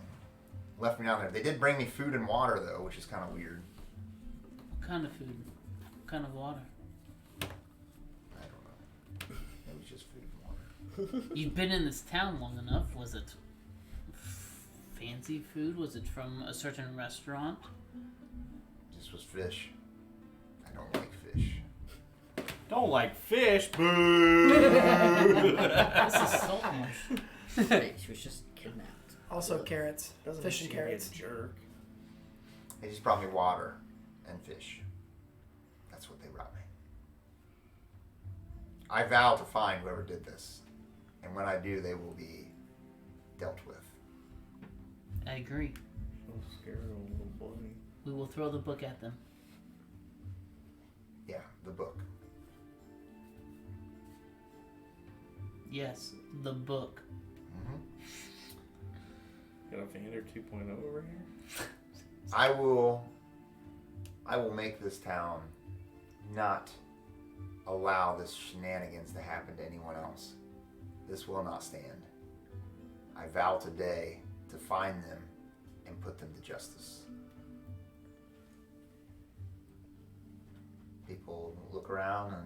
Left me down there. They did bring me food and water, though, which is kind of weird. What kind of food? What kind of water? I don't know. It was just food and water. You've been in this town long enough. Was it fancy food? Was it from a certain restaurant? This was fish. I don't like fish. Don't like fish. Boo! This is Saltmarsh. Hey, she was just kidnapped. Also carrots. Doesn't Fish mean and she carrots. be a jerk. They just brought me water and fish. That's what they brought me. I vow to find whoever did this. And when I do, they will be dealt with. I agree. I'm scared of a little boy. We will throw the book at them. Yeah, the book. Yes, the book. Mm-hmm. Got a Vander 2.0 over here? I will make this town not allow this shenanigans to happen to anyone else. This will not stand. I vow today to find them and put them to justice. people look around and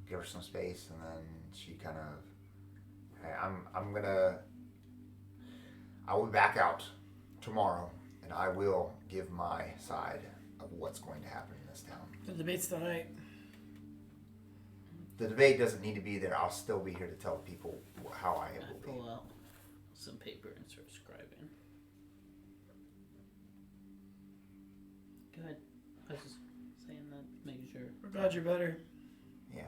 give her some space, and then she kind of, hey, I will back out tomorrow, and I will give my side of what's going to happen in this town. The debate's tonight. The debate doesn't need to be there. I'll still be here to tell people how I I will be. pull out some paper and start scribing. Go ahead. I was just saying that, making sure. We're glad you're better. Yeah.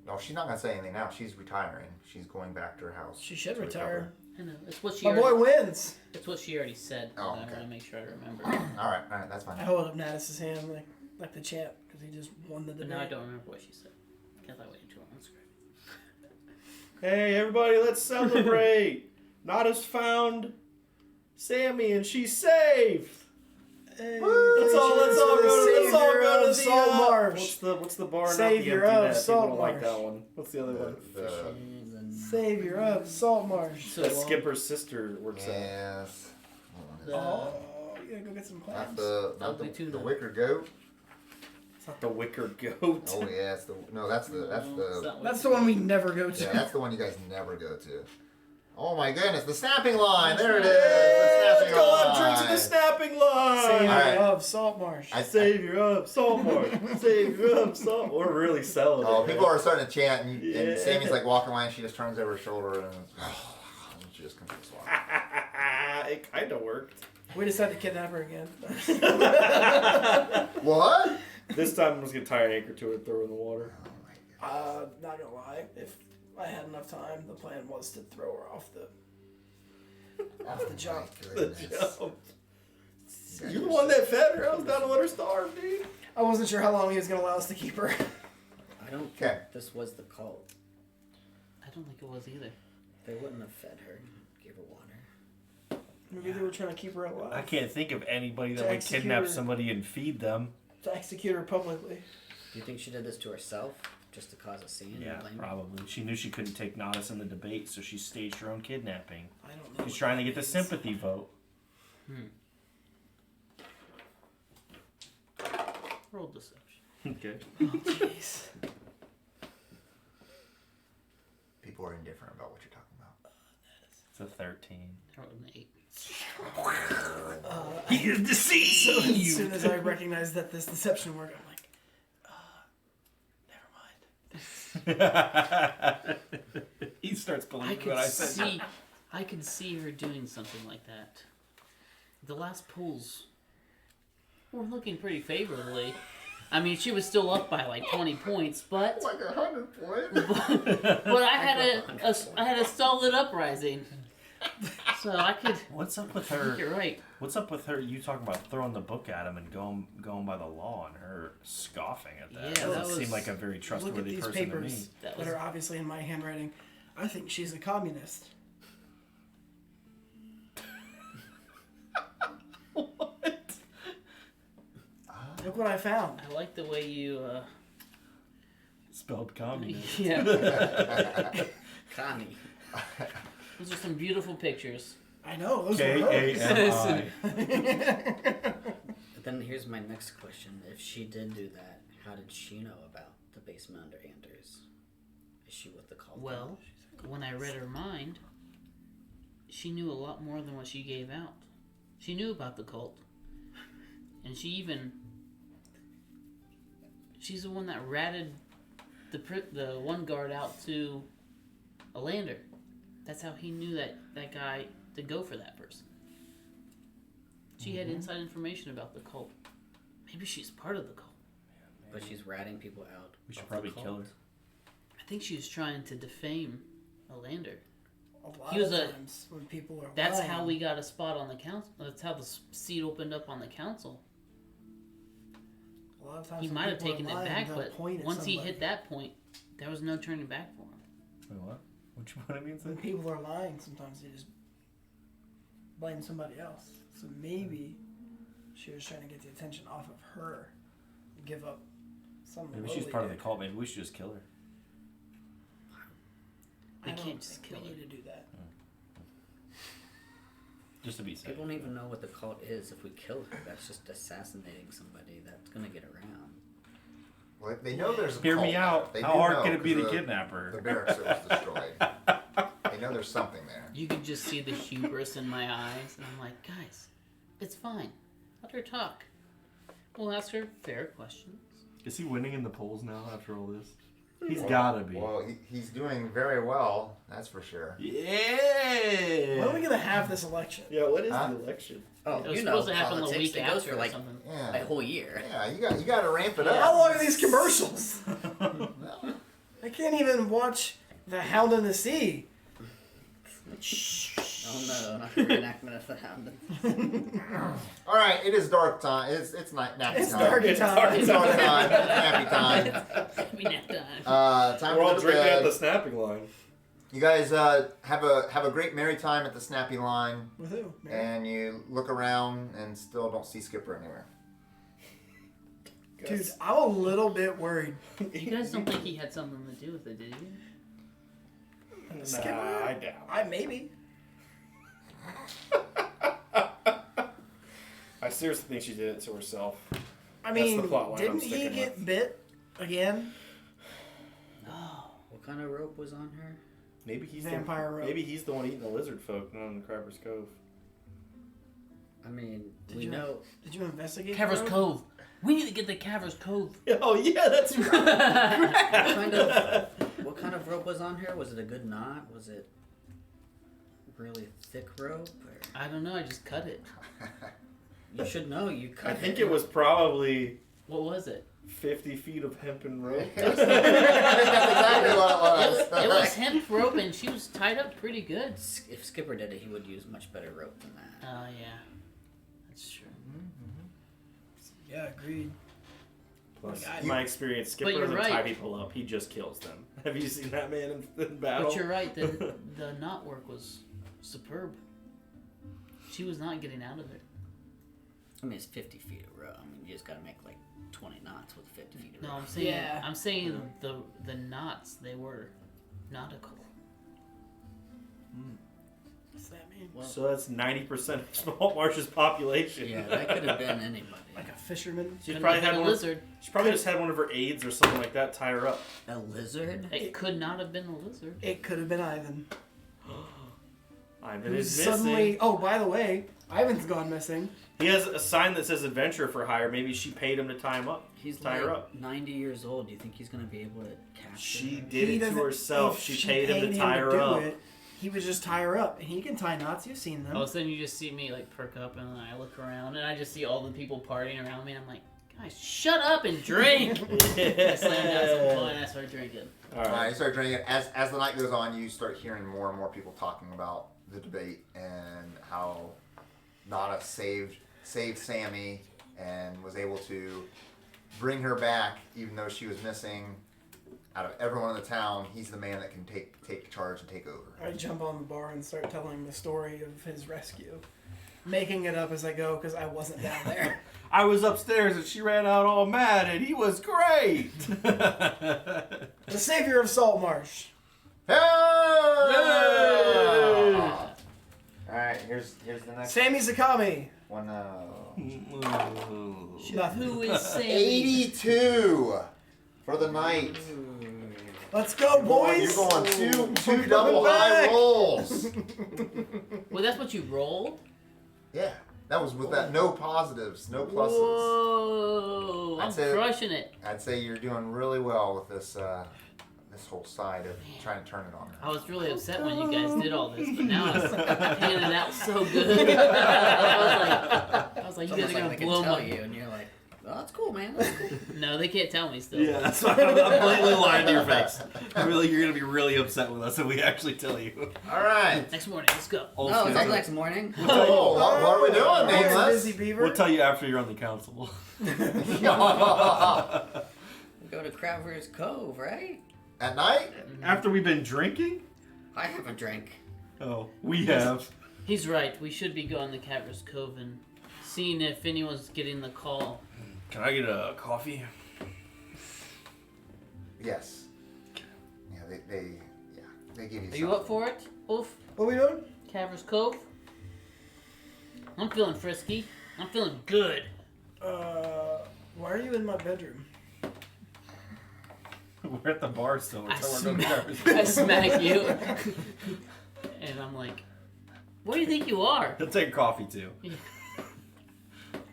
No, she's not gonna say anything now. She's retiring. She's going back to her house. She should to retire. I know. It's what she My boy already, wins. it's what she already said. Oh, I okay. want to make sure I remember. All right, that's fine. I hold up Natas' hand like the champ because he just won the But debate. now I don't remember what she said. Because I waited too long to scribe. Hey, everybody, let's celebrate! Natas found Sammy and she's safe! Hey, Let's all go to the Saltmarsh. What's the bar? Savior not the of empty net. People don't like Saltmarsh. that one. What's the other one? Fishes and Savior of Saltmarsh. So That Skipper's sister works at. Yes. Oh, you gotta go get some Not clams. the Ugly tuna. wicker goat. It's not the wicker goat. Oh yeah, that's That's the one we never go to. yeah, that's the one you guys never go to. Oh my goodness, the snapping line. There it is. The Let's snapping go line. on drinks in the snapping line. Savior Alright. of Saltmarsh. Savior of Saltmarsh. Savior of Salt. We're really selling Oh, it. people are starting to chant, and Yeah. Sammy's like walking away, and she just turns over her shoulder, and she just comes to swallow. It kind of worked. We decided to kidnap her again. What? This time I'm just gonna tie an anchor to it and throw her in the water. Oh my god. Not gonna lie, if I had enough time, the plan was to throw her off the jump. The jump. You're the one that fed her. I was down to let her starve, dude. I wasn't sure how long he was gonna allow us to keep her. I don't Okay. think this was the cult. I don't think it was either. They wouldn't have fed her, gave her water. Maybe they were trying to keep her alive. I can't think of anybody that To would execute kidnap her. somebody and feed them. To execute her publicly. Do you think she did this to herself, just to cause a scene? Yeah, and blame probably. She knew she couldn't take Natas in the debate, so she staged her own kidnapping. I don't know. She's trying to get the sympathy vote. Roll deception. Okay. Jeez. People are indifferent about what you're talking about. It's a 13. I rolled an 8. He is So deceived! as soon as I recognized that this deception worked, I'm like, never mind. He starts I believing could what I said. see, I could see her doing something like that. The last pulls were looking pretty favorably. I mean, she was still up by like 20 points, but Like 100 points. but I had a solid uprising, so I could. What's up with I think her? you're right. What's up with her? You talking about throwing the book at him and going by the law, and her scoffing at that? Yeah, Doesn't that seem was- like a very Look at trustworthy these person papers to me. That that was- are obviously in my handwriting. I think she's a communist. What? Look what I found. I like the way you. Spelled communist. Yeah, Connie. those are some beautiful pictures. I know, those were hers. K-A-M-I. But then here's my next question. If she did do that, how did she know about the basement under Anders? Is she with the cult? Well, when I read her mind, she knew a lot more than what she gave out. She knew about the cult, and she's the one that ratted the one guard out to a lander. That's how he knew that guy to go for that person. She had inside information about the cult. Maybe she's part of the cult. But she's ratting people out. We should of the probably cult. kill her. I think she was trying to defame a lander. A lot He was of a- times when people are That's lying, how we got a spot on the council. That's how the seat opened up on the council. a lot of times He when might have people are taken it lying, back, they'll but point at once he somebody. hit that point, there was no turning back for him. Wait, what? What I mean? When people are lying, sometimes they just blame somebody else. So maybe she was trying to get the attention off of her and give up some. Maybe she's part of the cult. Maybe we should just kill her. They I don't can't just think kill we her. need to do that. Just to be safe. People don't even know what the cult is. If we kill her, that's just assassinating somebody. That's gonna get around. Well, they know there's a Hear cult me there. out. They How do hard know can it be to 'cause kidnap the her? barracks that was destroyed. They know there's something there. You could just see the hubris in my eyes, and I'm like, guys, it's fine. Let her talk. We'll ask her fair questions. Is he winning in the polls now after all this? He's gotta be. Well, he's doing very well, that's for sure. Yeah. When are we gonna have this election? Yeah, what is Huh? the election? Oh, It was you know, supposed to happen the politics, week it goes after for or like something. Yeah. a whole year. Yeah, you got to ramp it up. How long are these commercials? No. I can't even watch The Hound in the Sea. Oh no, not the reenactment of the Hound. All right, it is dark time. It's night nappy It's time. dark time. It's dark time. It's nappy time. We nap time. Time We're to all go to drinking at bed. the snapping line. You guys have a great merry time at the Snappy Line, With who? Mary? and you look around and still don't see Skipper anywhere. Dude, I'm a little bit worried. You guys don't think he had something to do with it, did you? Skipper? Nah, I doubt. I maybe. I seriously think she did it to herself. I That's mean, the plot line I'm didn't he sticking get with. bit again? No. What kind of rope was on her? Maybe he's Vampire rope. Maybe he's the one eating the lizard folk, not in the Crabber's Cove. I mean, Did we you- know. Did you investigate? Caver's the road? Cove. We need to get to Caver's Cove. Oh yeah, that's right. What kind of rope was on her? Was it a good knot? Was it really thick rope? Or... I don't know. I just cut it. You should know. You cut I think it was probably What was it? 50 feet of hempen rope. That's exactly what it was. It was hemp rope, and she was tied up pretty good. If Skipper did it, he would use much better rope than that. Oh yeah, that's true. Yeah, agreed. Plus, Like, in my experience, Skipper you're doesn't right. tie people up; he just kills them. Have you seen that man in battle? But you're right. The knot work was superb. She was not getting out of it. I mean, it's 50 feet of rope. I mean, you just gotta make like 20 knots with 50 feet of No, rope. I'm saying. Yeah. I'm saying the knots. They were nautical. What's that mean? Well, So that's 90% of Saltmarsh's population. yeah, that could have been anybody. Like a fisherman? She Couldn't probably have been had a one. lizard. She probably just had one of her aides or something like that tie her up. A lizard? It could not have been a lizard. It could have been Ivan. Ivan Who's is missing. suddenly. Oh, by the way, Ivan's gone missing. He has a sign that says "Adventure for Hire." Maybe she paid him to tie him up. He's tie like her up. 90 years old. Do you think he's gonna be able to capture She her? did He it to doesn't- herself. if She paid him to tie her do up. it, he would just tie her up. And he can tie knots. You've seen them. All of a sudden, you just see me like perk up, and then I look around, and I just see all the people partying around me, and I'm like, guys, shut up and drink. I slam down some wine, and I start drinking. All right. You start drinking. As the night goes on, you start hearing more and more people talking about the debate and how Natas saved Sammy and was able to bring her back, even though she was missing. Out of everyone in the town, he's the man that can take charge and take over. I jump on the bar and start telling the story of his rescue. Making it up as I go because I wasn't down there. I was upstairs and she ran out all mad and he was great. The savior of Saltmarsh. Hey! All right, here's the next Sammy Zakami. one. Nothing. Who is Sammy? 82 for the night. Let's go, boys. You're going two We're double coming high back. rolls. Well, that's what you rolled? Yeah, that was with that no positives, no pluses. Whoa! I'm That's it. crushing it. I'd say you're doing really well with this this whole side of trying to turn it on her. I was really upset when you guys did all this, but now it's panning out so good. I was like, you It's guys are almost gonna like they blow can tell my. you, and you're like, oh, that's cool, man. That's cool. No, they can't tell me still. Yeah, that's why I'm blatantly lying to your face. Really, you're gonna be really upset with us if we actually tell you. All right. Next morning, let's go. Old No, it's school. like next morning. Oh, what are we doing, Thanks, Nameless? Busy Beaver. We'll tell you after you're on the council. We go to Crabber's Cove, right? At night? After we've been drinking? I have a drink. Oh, we have. He's right. We should be going to Caver's Cove and seeing if anyone's getting the call. Can I get a coffee? Yes. Yeah, they give you. Are you up for it, Wolf? What are we doing? Caver's Cove? I'm feeling frisky. I'm feeling good. Why are you in my bedroom? We're at the bar still. We're I talking about I smack you. And I'm like, what do you think you are? He'll take coffee too.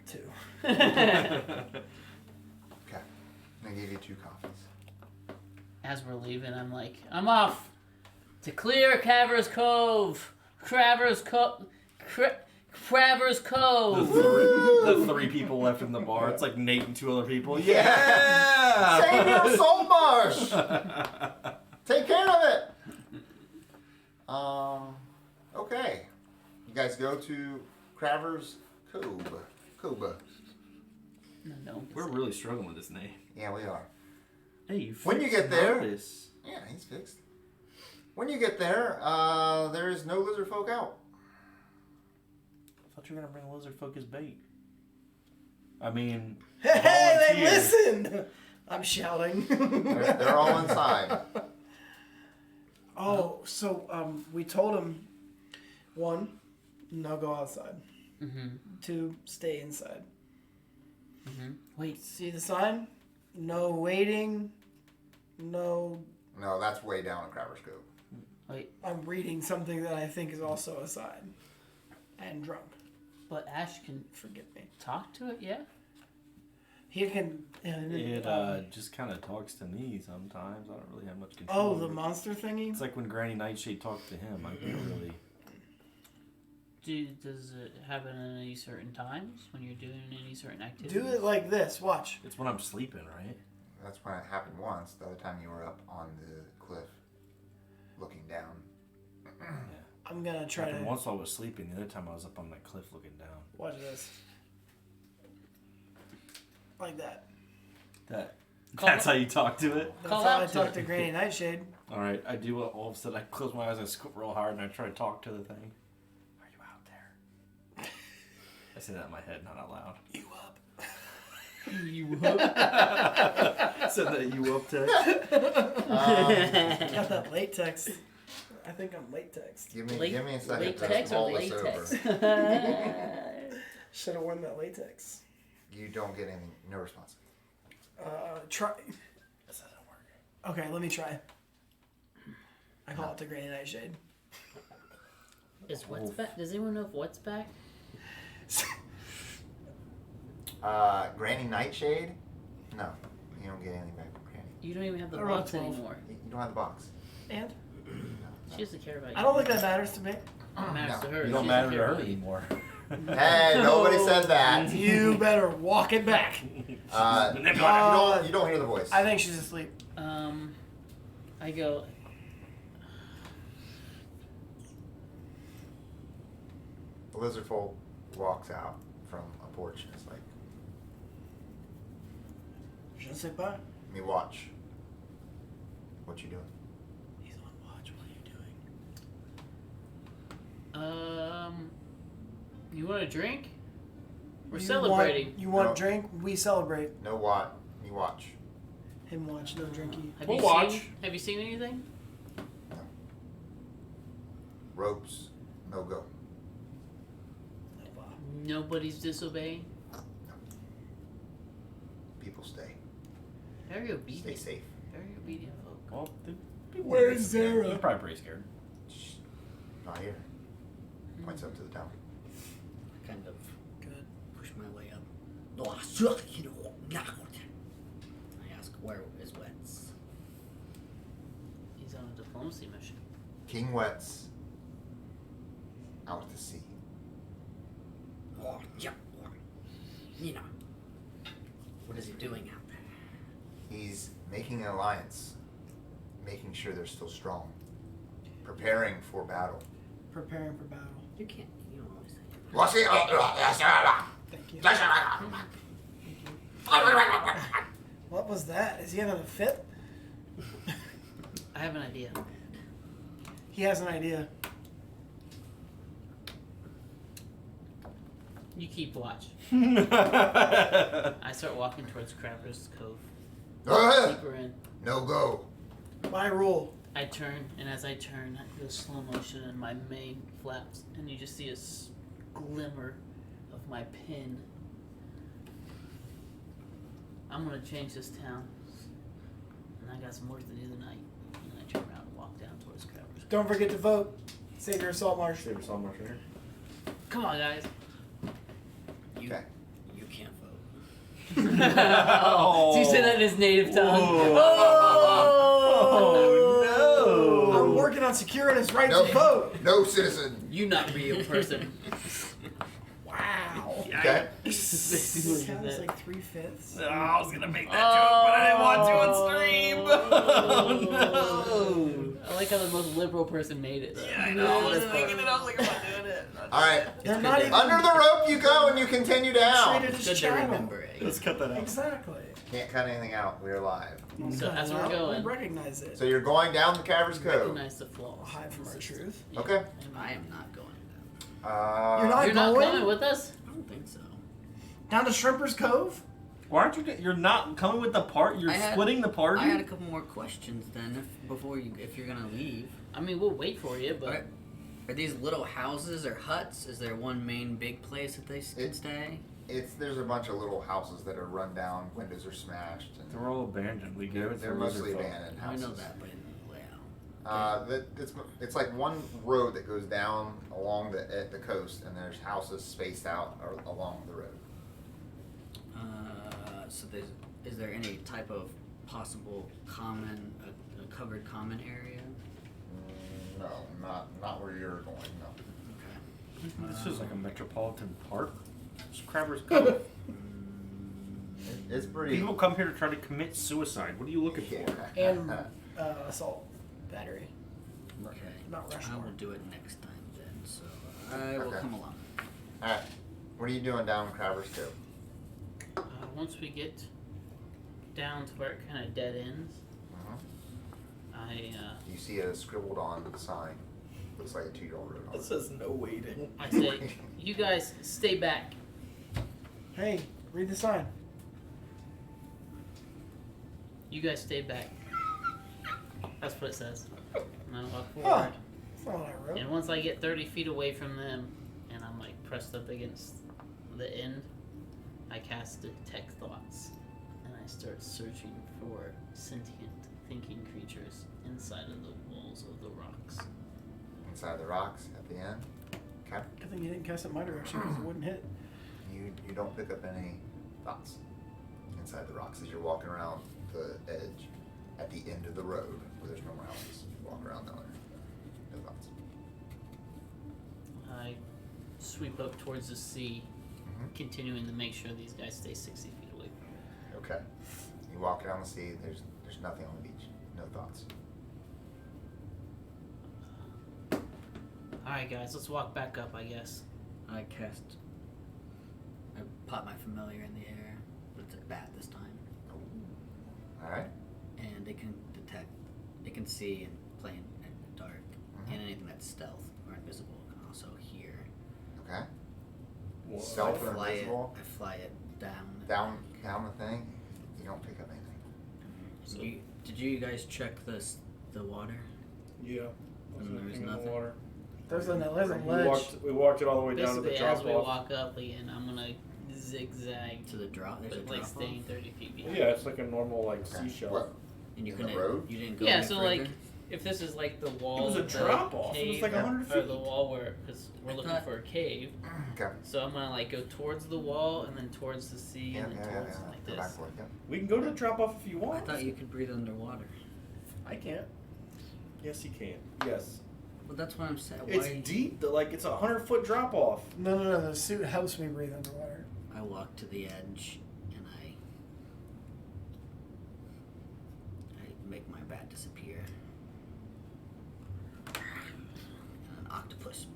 Two. Okay. I gave you 2 coffees. As we're leaving, I'm like, I'm off to clear Craver's Cove. Craver's Cove. Craver's Cove. The 3 people left in the bar. It's like Nate and 2 other people. Yeah! Save your Saltmarsh! Take care of it! Okay. You guys go to Craver's Cove. No. We're really struggling with this name. Yeah, we are. Hey, you When you fixed get there- Natas. Yeah, he's fixed. When you get there, there is no lizard folk out. I thought you were gonna bring lizard folk as bait. I mean, Hey, they volunteer. listen! I'm shouting. They're all inside. Oh, so we told him 1, no go outside. Mm-hmm. 2, stay inside. Mm-hmm. Wait. See the sign? No waiting. No. No, that's way down in Craver's Cove. Wait. I'm reading something that I think is also a sign. And drunk. But Ashe can Forgive me. talk to it, yeah? He can. It just kind of talks to me sometimes. I don't really have much control. Oh, over the it. monster thingy? It's like when Granny Nightshade talked to him. I can't really. Does it happen at any certain times when you're doing any certain activity? Do it like this. Watch. It's when I'm sleeping, right? That's when it happened once. The other time you were up on the cliff, looking down. I'm gonna try Happened to. once while I was sleeping. The other time I was up on that cliff looking down. Watch this. Like that. That's how you talk to it. That's Call how out I to talk it. to Granny Nightshade. All right, I do. All of a sudden, I close my eyes, I squint real hard, and I try to talk to the thing. Are you out there? I say that in my head, not out loud. You up? You Said that you up text. Got that latex. I think I'm latex. Give me a second. Latex to or mull this latex? over. Should have worn that latex. You don't get any. No response. Try. This doesn't work. Okay, let me try. I call it the Granny Nightshade. Is what's back? Does anyone know if what's back? Granny Nightshade? No, you don't get anything back from Granny. You don't even have the I rolled box 12. anymore. You don't have the box. And She doesn't care about you. I don't think that matters to me. It matters to her. You She don't doesn't matter to care her about you. anymore. Hey, nobody said that. You better walk it back. You don't hear the voice. I think she's asleep. I go. The lizard folk walks out from a porch and it's like, Je ne sais pas. me watch. What you doing? He's on watch. What are you doing? You want a drink? We're You celebrating. Want, you want No. a drink? We celebrate. No what? Me watch. Him watch, no drinky. Have We'll you watch. seen? Have you seen anything? Ropes. No go. Nobody's disobeying. People stay. Very Stay obedient. safe. Very obedient folk. Well, Where's Zara? You're probably pretty scared. Shh. Not here. Points up to the town. I kind of Good. push my way up. I ask, where is Wets? He's on a diplomacy mission. King Wets. Out to sea. What is he doing out there? He's making an alliance. Making sure they're still strong. Preparing for battle. Preparing for battle. You can't. You don't always say. Thank you. What was that? Is he having a fit? I have an idea. He has an idea. You keep watch. I start walking towards Craver's Cove. Deeper in. No go. My rule. I turn, and as I turn, I go slow motion, and my mane flaps, and you just see a glimmer with my pin. I'm gonna change this town. And I got some work to do tonight. And I turn around and walk down towards Crabbers. Don't forget to vote. Satyr Saltmarsh. Satyr Saltmarsh right here. Come on, guys. You, Okay. you can't vote. Oh. So you said that in his native tongue. Oh, I'm working on securing his right to vote. No citizen. You not real person. Wow. Okay. This count is like 3/5. Oh, I was gonna make that joke, but I didn't want to on stream. Oh I like how the most liberal person made it. no! I know. I was thinking it. I was like, I'm not doing it. All right. They're not even Under the rope you go, and you continue down. treated It's as good to chattel. remember it. Let's cut that out. Exactly. Can't cut anything out. We're live. So as we're Well, going, we recognize it. So you're going down the Cavern's Cove. recognize the flaws. Hide from our truth. Yeah. Okay. I am not going down. You're not You're not going? coming with us? I don't think so. Down to Shrimper's Cove? Why aren't you? You're not coming with the part. You're splitting the party. I had a couple more questions then, if you're gonna leave. I mean, we'll wait for you, but Are these little houses or huts? Is there one main big place that they can stay? There's a bunch of little houses that are run down, windows are smashed, and They're all abandoned. We go. they're mostly abandoned I houses. know that, but in the layout. It's like one road that goes down along the coast, and there's houses spaced out along the road. Is there any type of possible common, a covered common area? No, not where you're going. No. Okay. This is like a metropolitan park. It's Crabbers Cove. It's pretty. People come here to try to commit suicide. What are you looking for? And assault battery. Okay. Not I Rushmore. will do it next time then. So I will Okay. come along. All right. What are you doing down Crabbers Cove? once we get down to where it kind of dead ends, You see a scribbled on sign. Looks like a 2-year-old wrote on It it. says no waiting. I say, you guys stay back. Hey, read the sign. You guys stay back. That's what it says. And I walk Huh. forward. That's not what I wrote. And once I get 30 feet away from them, and I'm like pressed up against the end, I cast Detect Thoughts. And I start searching for sentient, thinking creatures inside of the walls of the rocks. Inside the rocks at the end. Okay. Good thing you didn't cast it my direction because it wouldn't hit. You don't pick up any thoughts inside the rocks as you're walking around the edge at the end of the road where there's no more houses. You walk around down there. No thoughts. I sweep up towards the sea, continuing to make sure these guys stay 60 feet away from me. Okay. You walk down the sea. There's nothing on the beach. No thoughts. Alright guys, let's walk back up, I guess. I pop my familiar in the air, but it's a bat this time. All right. And it can detect, it can see and play in the dark. And anything that's stealth or invisible can also hear. Okay. What? Stealth I and fly invisible. I fly it down. Down the thing. You don't pick up anything. So did you guys check the water? Yeah. And there was in the nothing? water. There's a We ledge. walked it all the way down to the Basically, drop as we off. walk up again, I'm gonna zigzag, To the drop? There's a but like drop staying off? 30 feet behind. Yeah, it's like a normal like Okay. seashell. What? And you In the couldn't, road? you didn't go Yeah, any so further? like, if this is like the wall, was a of the drop-off. It was cave, like 100 or the feet. wall where, because we're looking thought- for a cave. Okay. So I'm gonna like go towards the wall and then towards the sea Yeah, and then yeah. towards like Go back this. for it. Yeah. We can go to the drop off if you I want. thought you could breathe underwater. I can't. Yes, you can. Yes. Well, that's what I'm saying. It's Why? deep. Like it's a 100-foot drop off. No. The suit helps me breathe underwater. I walk to the edge and I make my bat disappear. And an octopus.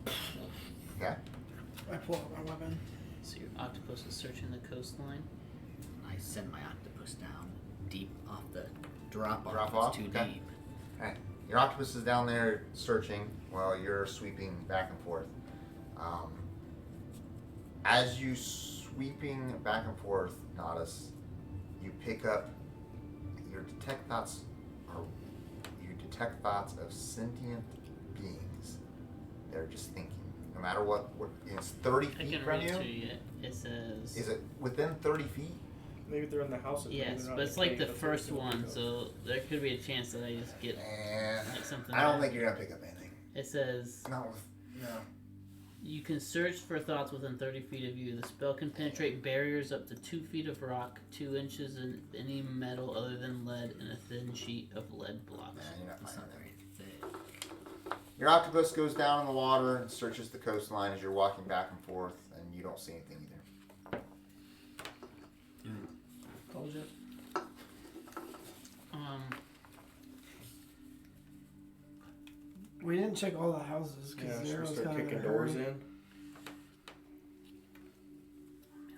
Okay. I pull out my weapon. So your octopus is searching the coastline. I send my octopus down deep off the drop off. Drop off? It's too Okay. deep. Okay. Your octopus is down there searching while you're sweeping back and forth. As you sweeping back and forth, Natas, you pick up your detect thoughts, or you detect thoughts of sentient beings. They're just thinking. No matter what it's 30 I feet can from read you. to you. It says. Is it within 30 feet? Maybe they're in the house. Yes, but it's like the first one, so there could be a chance that I just get like something. I don't think you're gonna pick up anything. It says. Not with no. You can search for thoughts within 30 feet of you. The spell can penetrate barriers up to 2 feet of rock, 2 inches in any metal other than lead, and a thin sheet of lead blocks. Nah, you're not It's finding not anything. very thick. Your octopus goes down in the water and searches the coastline as you're walking back and forth, and you don't see anything either. Told you. We didn't check all the houses Yeah, because should we Zero's start kind of in a kicking doors hurry. in?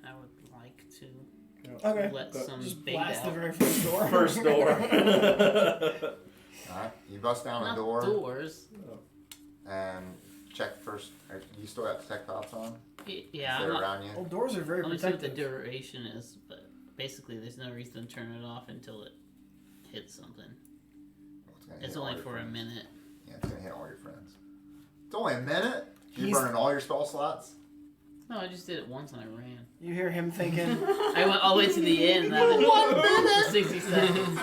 I would like to Okay. let Go- some Just bait blast out. the very first door. First door. Alright, you bust down Not a door doors. and check first. You still got Detect Thoughts on? Yeah, If I'm they're not, around you? Well, doors are very let me see what the protective. duration is, but basically there's no reason to turn it off until it hits something. It's only for a minute. Yeah, it's gonna hit all your friends. It's only a minute? You're He's- burning all your spell slots? No, I just did it once and I ran. You hear him thinking, I went all the way to the end. And I went, 1 minute! 60 seconds.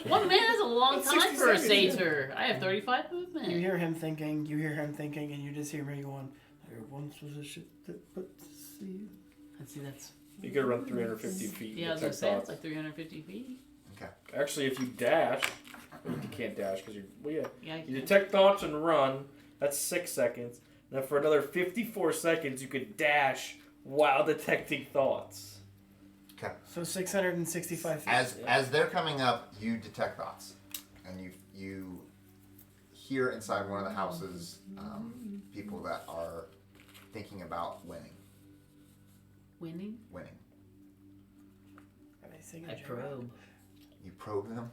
1 minute is a long That's time 60 for a seconds, satyr. I have 35 movement. you hear him thinking, and you just hear me going, there once was a ship that put to sea. And see, that's. You could run 350 feet. Yeah, I was with gonna say, it's Tech like 350 feet. Okay. Thoughts. Actually, if you dash, you can't dash because you're. Well, yeah. Yeah, You detect thoughts and run. That's 6 seconds. Then for another 54 seconds, you could dash while detecting thoughts. Okay. So 665 feet. As they're coming up, you detect thoughts, and you hear inside one of the houses people that are thinking about winning. winning? Winning. Are they singing I J-Rock? probe. You probe them.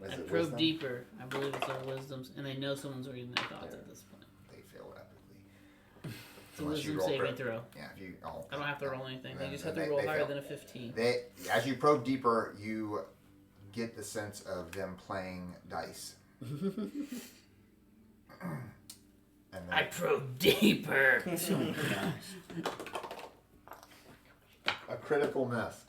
Is I it probe wisdom? deeper. I believe it's our wisdoms, and they know someone's reading their thoughts at this point. They fail epically. It's a Unless you wisdom roll saving probe. throw. Yeah, if you. Oh, I don't have to roll anything. They Then- just have then to roll they higher fail. than a 15. They, as you probe deeper, you get the sense of them playing dice. And I then probe deeper. a critical miss.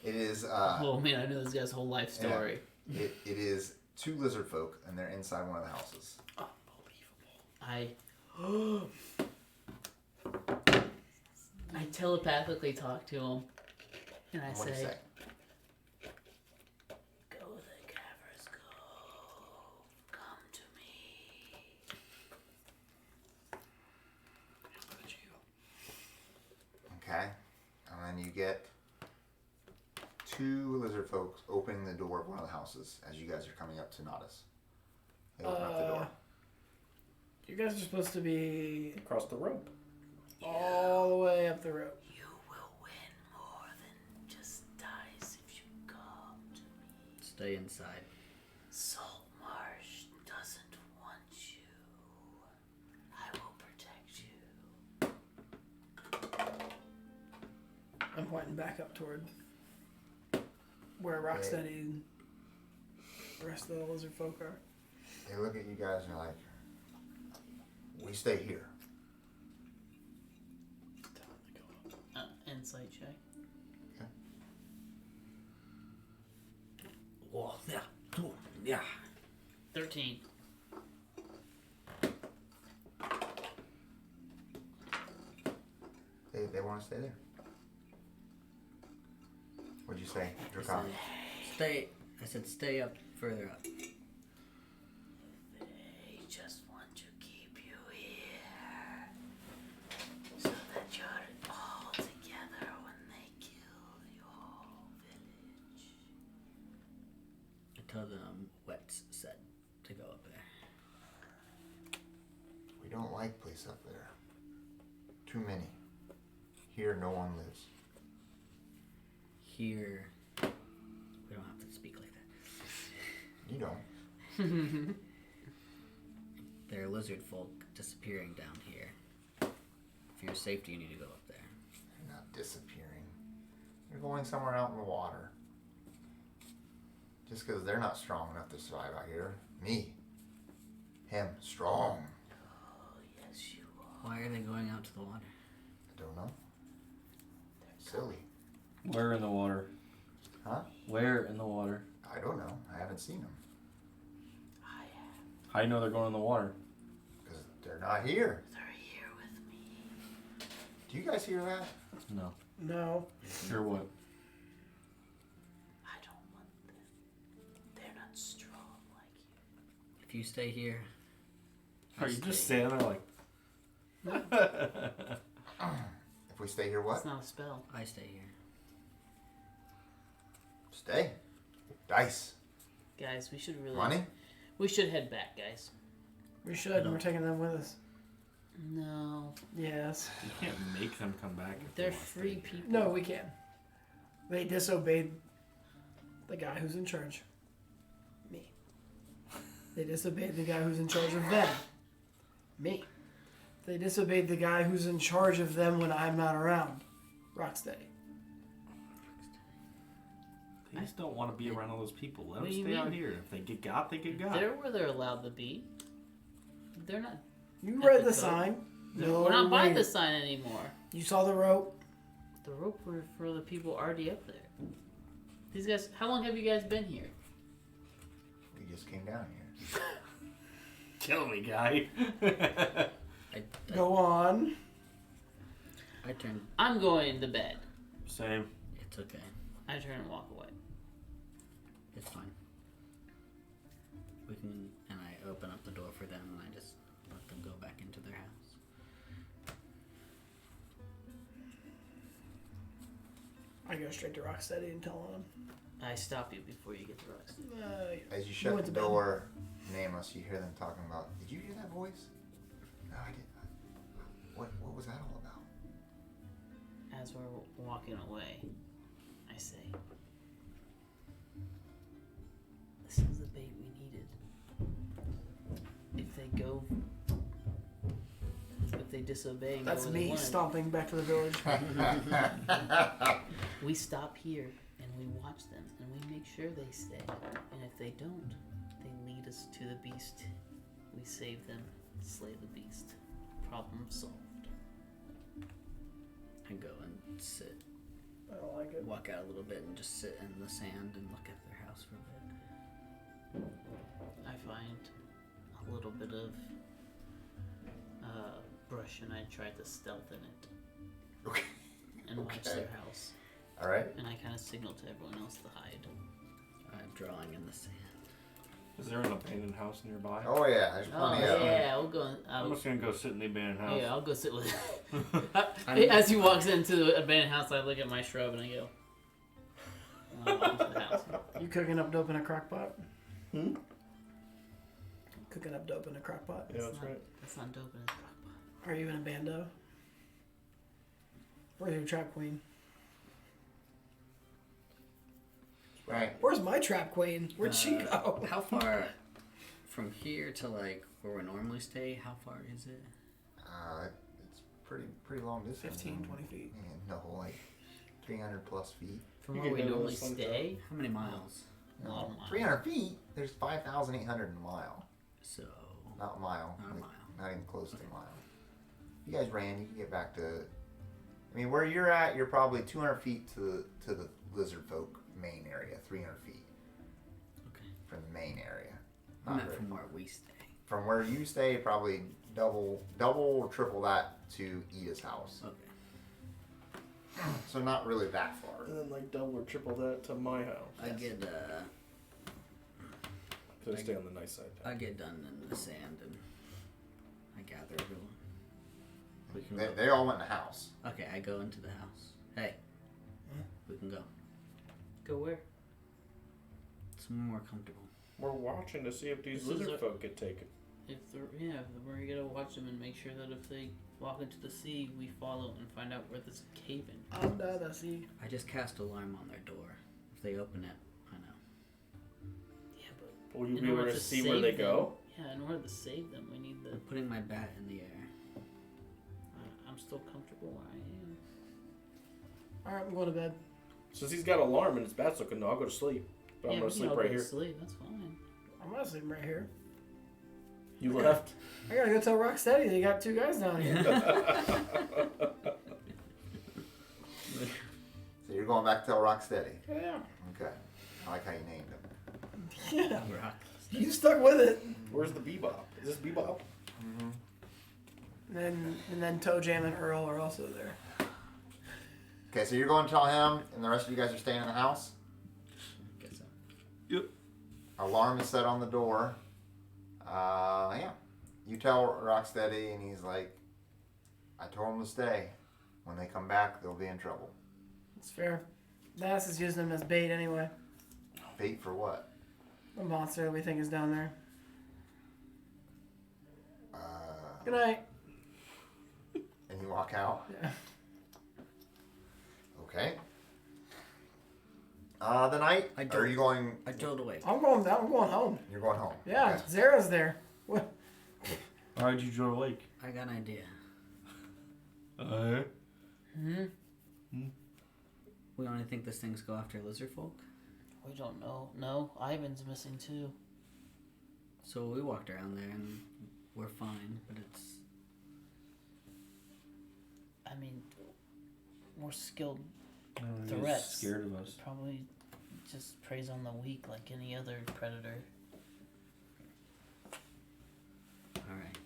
It is. Oh man, I know this guy's whole life story. It is 2 lizard folk, and they're inside one of the houses. I telepathically talk to him, and I What do you say, say? "Go the Caverns, go, come to me." Okay, and then you get 2 lizard folks opening the door of one of the houses as you guys are coming up to Natas. They open up the door. You guys are supposed to be Across the rope. all the way up the rope. You will win more than just dice if you come to me. Stay inside. Saltmarsh doesn't want you. I will protect you. I'm pointing back up toward where Rocksteady and the rest of the lizard folk are. They look at you guys and they're like, we stay here. Insight check. Oh, yeah. Yeah. 13. They want to stay there. What'd you say, Drakon? I said stay up further up. They just want to keep you here so that you're all together when they kill your village. I tell them Wet's said to go up there. We don't like place up there. Too many. Here, no one lives. Here, we don't have to speak like that. You don't. There are lizard folk disappearing down here. For your safety, you need to go up there. They're not disappearing. They're going somewhere out in the water. Just because they're not strong enough to survive out here. Me. Him. Strong. Oh, yes, you are. Why are they going out to the water? I don't know. Silly. Where in the water? Huh? Where in the water? I don't know. I haven't seen them. How do you know they're going in the water? Because they're not here. They're here with me. Do you guys hear that? No. No. Hear what? I don't want them. They're not strong like you. If you stay here, Are you just standing there like? If we stay here, what? It's not a spell. I stay here. Stay. Dice. Guys, we should really... Money? We should head back, guys. We should. We're taking them with us. No. Yes. You can't make them come back. If they They're want to free stay. people. No, we can. They disobeyed the guy who's in charge. Me. They disobeyed the guy who's in charge of them. Me. They disobeyed the guy who's in charge of them when I'm not around. Rocksteady. They just don't want to be around all those people. Let What them do you stay out mean? here. If they get got, they get got. They're where they're allowed to be. They're not... You At read the the top. sign. No We're not by way. the sign anymore. You saw the rope. The rope were for the people already up there. These guys... How long have you guys been here? We just came down here. Kill me, guy. Go on. I turn. I'm going to bed. Same. It's okay. I turn and walk away. It's fine. We can. And I open up the door for them, and I just let them go back into their house. I go straight to Rocksteady and tell him. I stop you before you get to Rocksteady. As you You shut went the to bed. door, Nameless, you hear them talking about, did you hear that voice? No, I didn't. What was that all about? As we're walking away, I say, this is the bait we needed. If they disobey and That's go where they me want, stomping back to the village. we stop here and we watch them and we make sure they stay. And if they don't, they lead us to the beast. We save them, slay the beast. Problem solved. I go and sit, I don't like it. walk out a little bit, and just sit in the sand and look at their house for a bit. I find a little bit of brush and I try to stealth in it Okay. and watch Okay. their house. All right. And I kind of signal to everyone else to hide. I'm drawing in the sand. Is there an abandoned house nearby? Oh yeah, there's Oh plenty of them. yeah, we'll go. I'm just gonna go sit in the abandoned house. Yeah, I'll go sit with. As he walks into the abandoned house, I look at my shrub and I go. And I walk into the house. You cooking up dope in a crock pot? Hmm? Cooking up dope in a crock pot? Yeah, that's right. That's not dope in a crock pot. Are you in a bando? Where's your trap queen? Right. Where's my trap queen? Where'd she go? How far from here to like where we normally stay? How far is it? It's pretty long distance. 15, 20 feet. Yeah, no, like 300 plus feet. From You where can we go to normally the slingshot. stay. How many miles? A lot of miles. 300 feet. There's 5,800 in a mile. So Not a mile. Not a like, mile. Not even close to a mile. You guys ran. You can get back to. I mean, where you're at, you're probably 200 feet to the lizard folk main area. 300 feet okay. from the main area. I Not meant very from far. where we stay. From where you stay, probably double or triple that to Ida's house. Okay. So not really that far. And then like double or triple that to my house. I get So I stay on the nice side. I get done in the sand and I gather everyone. We can They all went in the house. Okay, I go into the house. Hey, we can go. Go where? Somewhere more comfortable. We're watching to see if these This is lizard a- folk get taken. If we're gonna watch them and make sure that if they walk into the sea, we follow and find out where this cave in. Under the sea. I just cast alarm on their door. If they open it, I know. Yeah, but Will you in be able order to see where save they them- go? Yeah, in order to save them, we need the. I'm putting my bat in the air. I'm still comfortable where I am. Alright, I'm going to bed. Since he's got alarm and his bat's looking, no, I'll go to sleep. But I'm Yeah, gonna we can sleep all right go to here. Sleep. That's fine. I'm going to sleep right here. You left. I gotta go tell Rocksteady they got 2 guys down here. So you're going back to tell Rocksteady. Yeah. Okay. I like how you named him. Yeah. Rock. You stuck with it. Where's the bebop? Is this bebop? And then Toe Jam and Earl are also there. Okay, so you're going to tell him, and the rest of you guys are staying in the house? Guess so. Yep. Alarm is set on the door. Yeah. You tell Rocksteady, and he's like, I told him to stay. When they come back, they'll be in trouble. It's fair. Natas is using them as bait anyway. Bait for what? The monster that we think is down there. Uh, Good night. and you walk out? Yeah. Okay. The night? I Or are don't- you going... I told away. I'm going home. You're going home? Yeah, Okay. Zara's there. What? Why did you draw awake? I got an idea. We only think this thing's go after lizard folk. We don't know. No, Ivan's missing too. So we walked around there and we're fine, but it's I mean, more skilled He's threats. scared of us. Probably just preys on the weak like any other predator. alright.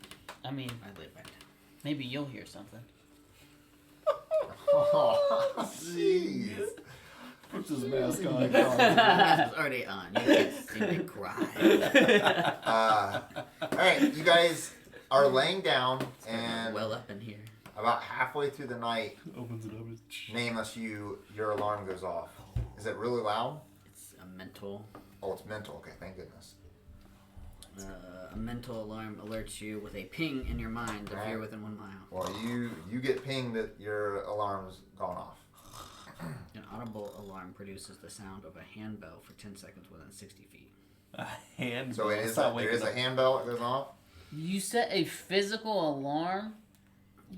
I mean, I lay back down. maybe you'll hear something. Oh, jeez. Puts his mask on. This was already on. You can't see me cry. Alright, you guys are laying down, and Well up in here. about halfway through the night, Opens it up. Nameless, your alarm goes off. Is it really loud? It's a mental. Oh, it's mental. Okay, thank goodness. A mental alarm alerts you with a ping in your mind if Right. you're within 1 mile. Well, you get pinged that your alarm's gone off. An audible alarm produces the sound of a handbell for 10 seconds within 60 feet. A hand. So there is a handbell that goes off. You set a physical alarm?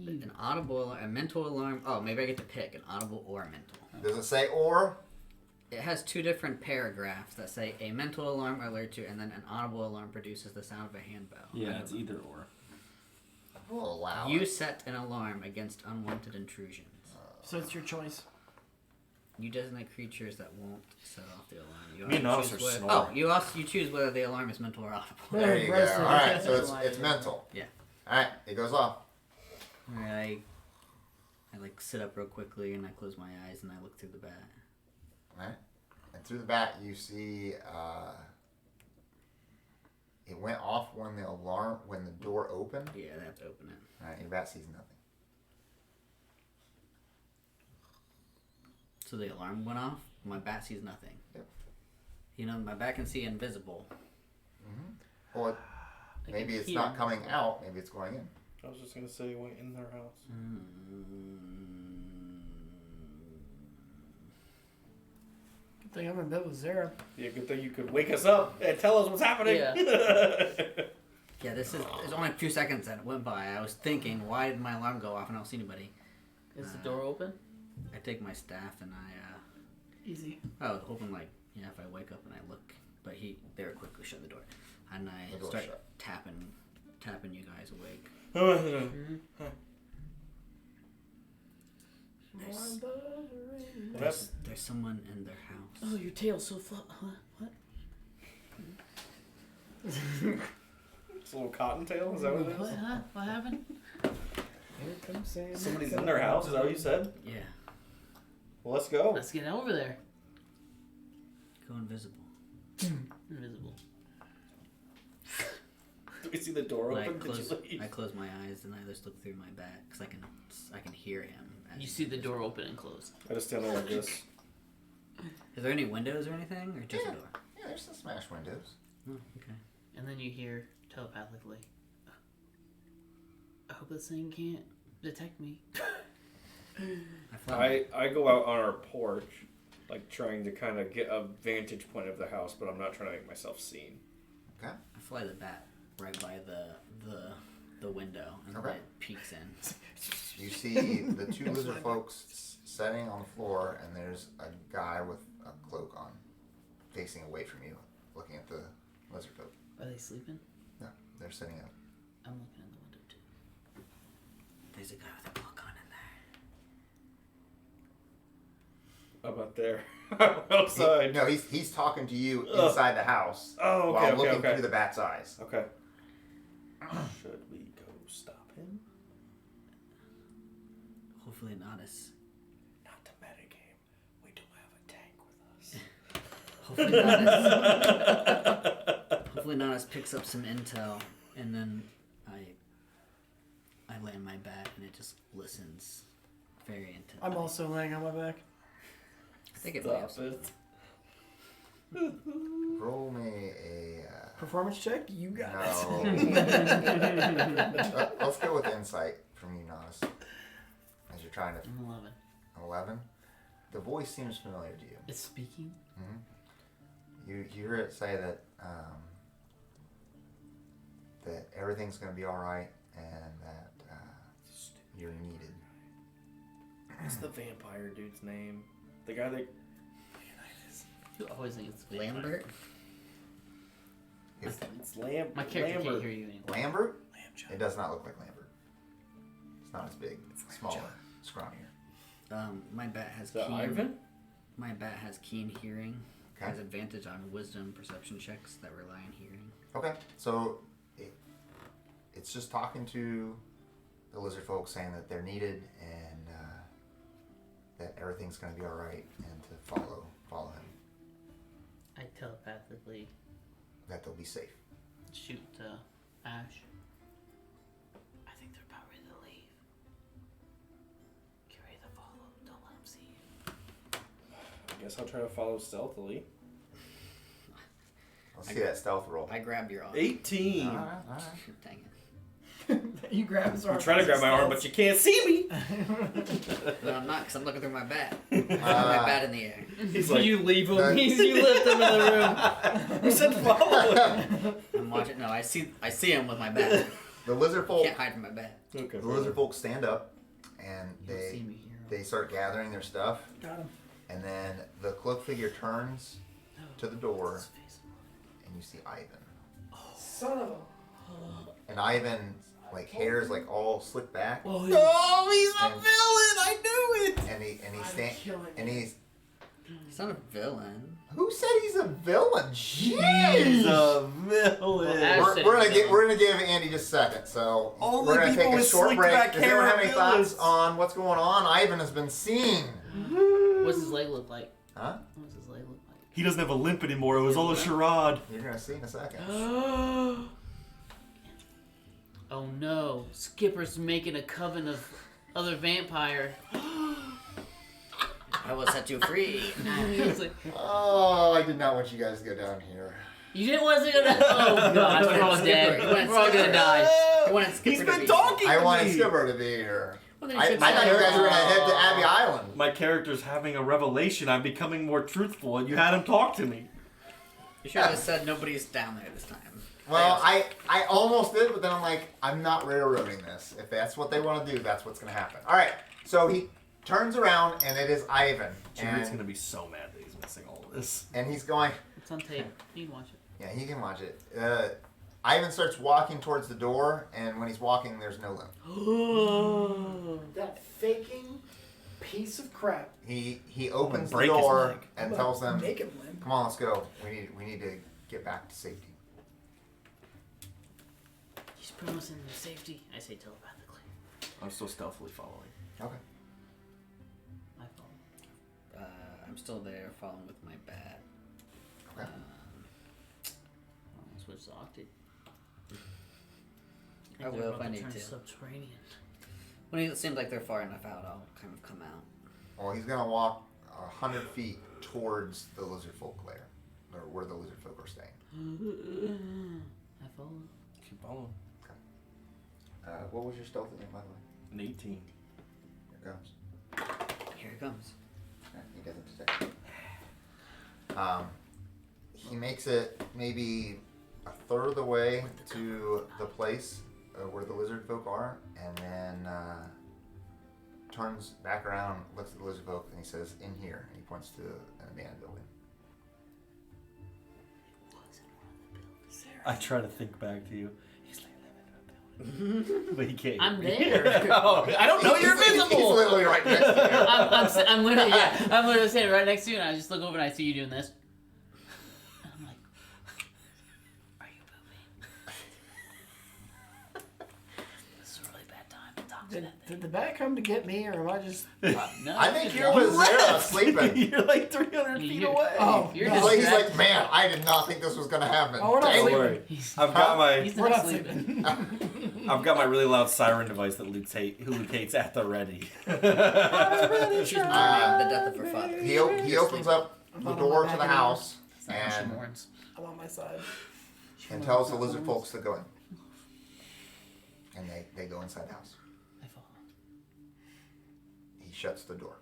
An audible alarm, a mental alarm. Oh, maybe I get to pick an audible or a mental. Does it say or? It has 2 different paragraphs that say a mental alarm alerts you, and then an audible alarm produces the sound of a handbell. Yeah, it's either or. We'll allow You it. set an alarm against unwanted intrusions. So it's your choice. You designate creatures that won't set off the alarm. You Me and also Natas choose are whether- snoring. you choose whether the alarm is mental or audible. There you go. Rest of All it. right, so That's it's mental. Yeah. All right, it goes off. I like sit up real quickly and I close my eyes and I look through the bat. All right, and through the bat you see it went off when the door opened. Yeah, they have to open it. All right, your bat sees nothing. So the alarm went off. My bat sees nothing. Yep. You know, my bat can see invisible. Well, maybe it's not coming out. Maybe it's going in. I was just gonna say it went in their house. Good thing I'm in bed with Zara. Yeah, good thing you could wake us up and tell us what's happening. Yeah. Yeah, it's only a few seconds that went by. I was thinking, why did my alarm go off and I don't see anybody? Is the door open? I take my staff and Easy. I was hoping if I wake up and I look, but they would quickly shut the door, and I The door's start shut. tapping you guys awake. That's There's someone in their house. Oh, your tail's so flat. Huh? What? it's a little cottontail. Is that what it What? is? Huh? What happened? Here comes Sam. Somebody's in their house. Is that what you said? Yeah, Well, let's go. Let's get over there. go invisible. Invisible. Do we see the door When open? Did you leave? I close my eyes and I just look through my back because I can hear him. as You see the he's door invisible. open and close. I just stand there like this. Is there any windows or anything, or just Yeah. a door? Yeah, there's some smash windows. Oh, okay. And then you hear telepathically, I hope this thing can't detect me. I fly. I go out on our porch, like trying to kind of get a vantage point of the house, but I'm not trying to make myself seen. Okay. I fly the bat right by the window, and Okay. it peeks in. You see the 2 lizard folks sitting on the floor, and there's a guy with a cloak on, facing away from you, looking at the lizard folk. Are they sleeping? No, they're sitting up. I'm looking in the window too. There's a guy with a book on in there. How about there? Outside. No, he's talking to you inside the house Oh, okay, while okay, looking okay. through the bat's eyes. Okay. Should we go stop him? Hopefully Natas. Not the metagame. We don't have a tank with us. Hopefully Natas picks up some intel, and then I land my bat, and it just listens very intently. I'm also laying on my back. I think it lasts. Roll me a. Performance check? You got No. it. Let's go with insight from you, Natas. As you're trying to. 11. 11. The voice seems familiar to you. It's speaking. Mm-hmm. You hear it say that that everything's going to be all right and that you're needed. What's the vampire dude's name? The guy that. You always think it's Lambert? It's Lamb. My character Lambert. can't hear you anymore. Lambert? It does not look like Lambert. It's not as big. It's smaller, scrawnier. My bat has Is that keen. Ivan? My bat has keen hearing. Okay. Has advantage on wisdom perception checks that rely on hearing. Okay, so it's just talking to the lizard folk, saying that they're needed and that everything's going to be all right, and to follow him. I telepathically That they'll be safe. shoot Ashe. I think they're about ready to leave. Get ready to follow. Don't let them see you. I guess I'll try to follow stealthily. Let's see that stealth roll. I grab your arm. 18. All right. Dang it. You grab his arm. I'm trying to grab my arm, but you can't see me. No, I'm not, because I'm looking through my bat. I have my bat in the air. He's like, you leave him. You lift him in the room. who said follow him? I'm watching. No, I see him with my bat. The lizard folk. Can't hide from my bat. Okay. The lizard folk stand up, and You'll see me here. they start gathering their stuff, Got him. and then the cloak figure turns to the door, His face. and you see Ivan. Son of a. And Ivan's like hair's like all slicked back, Oh, and, he's a villain! I knew it! and he's He's not a villain. Who said he's a villain? He's Jeez. a villain. Ash We're gonna give Andy just a second. So Only we're gonna take people a with short slick break. back Does anyone hair have any are thoughts villains. on what's going on? Ivan has been seen. What's his leg look like? Huh? What does his leg look like? He doesn't have a limp anymore. It was all a charade. You're gonna see in a second. Oh no, Skipper's making a coven of other vampire. I will set you free. It's like, Oh, I did not want you guys to go down here. you didn't want to go down. Oh gosh, we're all dead. We're all gonna die. I wanted Skipper He's to been be- talking I to wanted me. Skipper to be here. Well, then I you should thought you say- guys were gonna head to Abbey Island. My character's having a revelation. I'm becoming more truthful, and you had him talk to me. You should have said nobody's down there this time. Well, I almost did, but then I'm like, I'm not railroading this. If that's what they want to do, that's what's going to happen. All right, so he turns around, and it is Ivan. Jared's And, gonna be so mad that he's missing all of this. and he's going, It's on tape. You can watch it. yeah, he can watch it. Ivan starts walking towards the door, and when he's walking, there's no limp. That faking piece of crap. He opens the Break his door leg. and I'm tells gonna them, Make him limp. come on, let's go. We need to get back to safety. He's promising them safety. I say telepathically. I'm still stealthily following. Okay. I follow. I'm still there, following with my bat. Okay. I'll switch to Octave. I will if I need turn to. Subterranean. When it seems like they're far enough out, I'll kind of come out. Well, he's going to walk 100 feet towards the lizard folk lair, or where the lizard folk are staying. I follow. Keep following. What was your stealth name, by the way? An 18. Here it comes. Here it comes. He doesn't detect. He makes it maybe a third of the way to the place where the lizard folk are, and then turns back around, looks at the lizard folk, and he says, "In here." And he points to an abandoned building. Was in one of the buildings. Sarah. I try to think back to you. He's like but he can't. I'm there. Oh, I don't know. You're invisible. He's literally right next to you. I'm literally standing right next to you, and I just look over and I see you doing this. And I'm like, are you pooping? This is a really bad time to talk to that thing. Did the bat come to get me, or am I just? No, I think you're you was there sleeping. You're like 300 feet You're- away. Oh, You're no. He's like, distracted. man, I did not think this was gonna happen. Oh, we're not Dang sleeping. it. Worry. He's, I've got my he's We're not not sleeping. I've got my really loud siren device that who locates at the ready. She's mourning the death of her father. He opens up the door to the house That's not how she and mourns. I'm on my side. tells the lizard folks to go in. And they go inside the house. I follow. He shuts the door.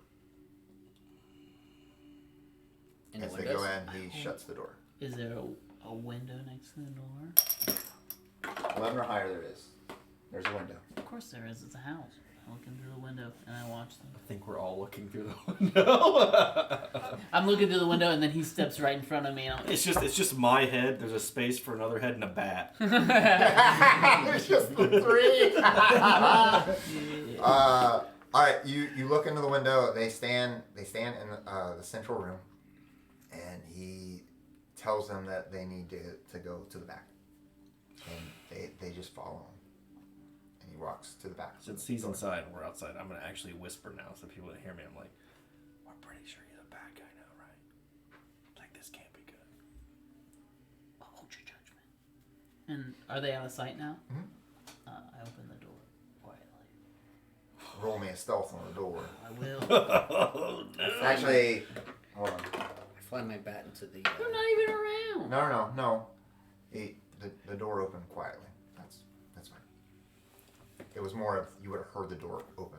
In the As they windows? go in, he shuts the door. Is there a window next to the door? 11 or higher there is. There's a window. Of course there is. It's a house. I look in through the window and I watch them. I think we're all looking through the window. I'm looking through the window and then he steps right in front of me. And I'm It's just my head. There's a space for another head and a bat. It's just the three. All right, you look into the window. They stand in the central room, and he tells them that they need to go to the back, and they just follow him. And he walks to the back. Since he's inside and we're outside, I'm gonna actually whisper now so people can hear me. I'm like, we're pretty sure he's a bad guy now, right? Like this can't be good. hold your judgment. And are they out of sight now? Mhm. I open the door quietly. Roll me a stealth on the door. I will. Actually, hold on. I fly my bat into the. They're not even around. No. The door opened quietly. That's fine. It was more of you would have heard the door open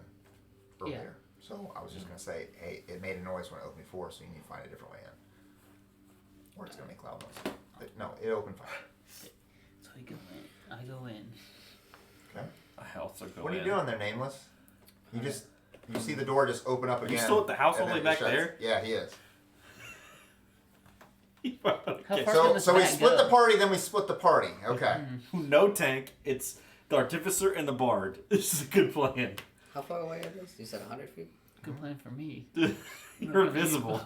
earlier. So I was just gonna say, hey, it made a noise when it opened before, so you need to find a different way in. Or it's gonna make loud noise. But no, it opened fine. So I go in. I go in. Okay. I also go What are you in. doing there, Nameless? You see the door just open up Are again. you still at the house all and the way then it back shuts. there? Yeah, he is. How Okay. far- So this so we back split go? the party, then we split the party. Okay. No tank. It's the Artificer and the Bard. This is a good plan. How far away are those? You said 100 feet? Good plan for me. You're invisible.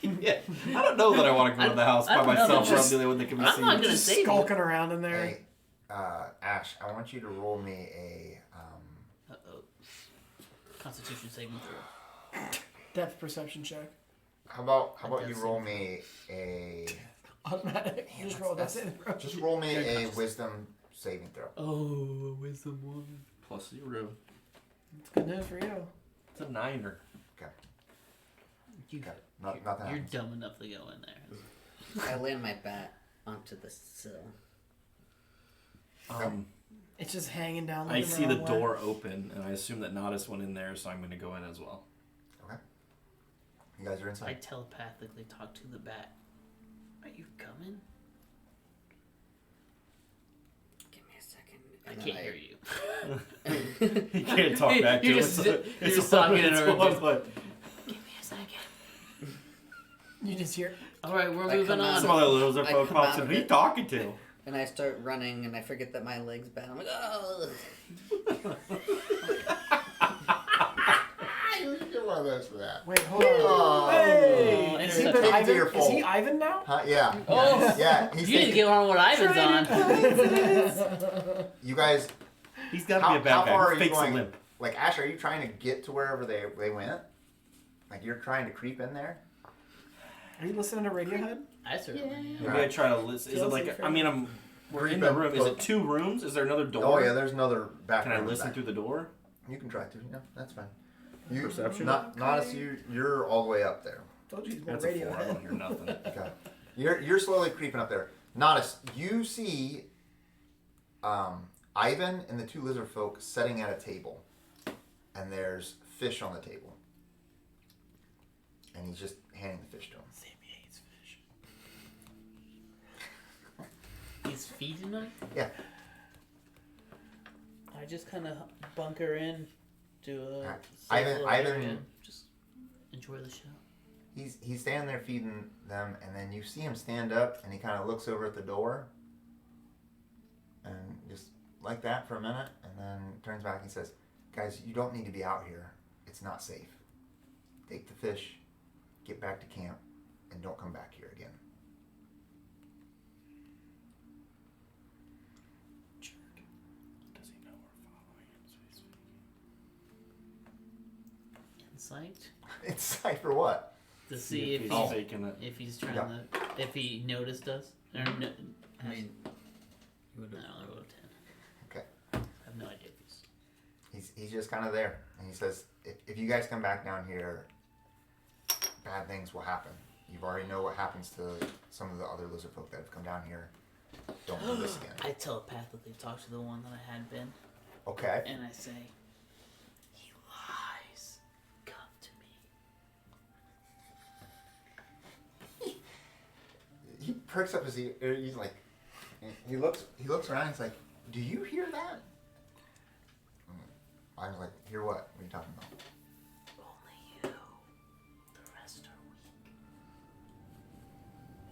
Yeah. I don't know that I want to go in the house I by don't know, myself but where I'm just- the only one that can be I'm seen. not gonna Just save you. skulking around in there. Hey, Ash, I want you to roll me a. Uh-oh. Constitution saving throw. Depth perception check. How about That you does roll seem me a. Automatic. Man, Just roll. That's it. Bro. Just roll me a wisdom saving throw. Oh, wisdom one. +0. It's good news for you. It's a 9er. You, Okay. Nothing you're happens. dumb enough to go in there. I land my bat onto the sill. It's just hanging down. I looking see the wrong way. door open, and I assume that Natas went in there, so I'm going to go in as well. Okay. You guys are I inside. telepathically talk to the bat. Are you coming? Give me a second. I And can't then hear you. You can't talk back to You're him. just- It's you're just talking in a room. like, Give me a second. You just hear. All right, we're I moving come out on. some other loser I folk come pops out in. of Who you it. talking to? And I start running, and I forget that my leg's bad. I'm like, oh. You get one of those for that. Wait, hold on. Oh. Hey, It's is he a been take it to Ivan? your Is fault. he Ivan now? Huh? Yeah. Oh. Yeah. He's You need to get on what Ivan's on. You guys. He's got to How, be a bad how guy. far Who are you fakes a going? limp. Like Ash, are you trying to get to wherever they went? Like you're trying to creep in there? Are you listening to Radiohead? I certainly am. Maybe I try to listen. Is it Feels like? like I mean, we're in the room. Is it 2 rooms? Is there another door? Oh yeah, there's another back. Can I room listen back. through the door? You can try to. No, that's fine. You, Perception? Not as you're all the way up there. Told you he's more That's a 4. I Radiohead. don't hear nothing. Okay. You're slowly creeping up there. Natas, you see Ivan and the 2 lizard folk sitting at a table. And there's fish on the table. And he's just handing the fish to him. Sammy hates fish. He's feeding them? Yeah. I just kind of bunker in to a Alright. safe Ivan- little Ivan- area. Just enjoy the show. He's standing there feeding them, and then you see him stand up, and he kind of looks over at the door, like that for a minute, and then turns back and says, "Guys, you don't need to be out here. It's not safe. Take the fish, get back to camp, and don't come back here again." Jerk. Does he know we're following him? So he's faking. Insight Insight for what? to see if he's he's faking it. if he's trying Yeah. to if he noticed us or no, I mean, you would I have. don't know, 10. Okay. I have no idea if He's just kind of there, and he says, if you guys come back down here, bad things will happen. You already know what happens to some of the other lizard folk that have come down here. Don't do this again. I telepathically talk to the one that I had been, Okay. and I say, "He lies. Come to me." He perks up his ear. He's like, he looks around. He's like, "Do you hear that?" I was like, "Hear what? What are you talking about?" Only you. The rest are weak.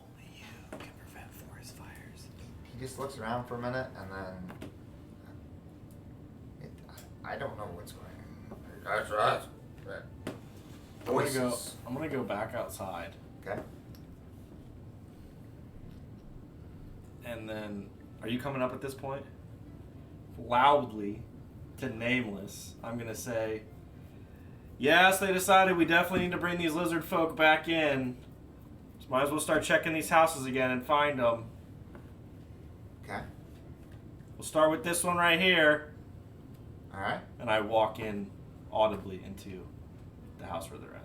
Only you can prevent forest fires. He just looks around for a minute, and then I don't know what's going on. That's right. I'm gonna go back outside, Okay. and then are you coming up at this point? Loudly to Nameless, I'm gonna say, yes, they decided we definitely need to bring these lizard folk back in. So might as well start checking these houses again and find them. Okay. We'll start with this one right here. All right. And I walk in audibly into the house where they're at.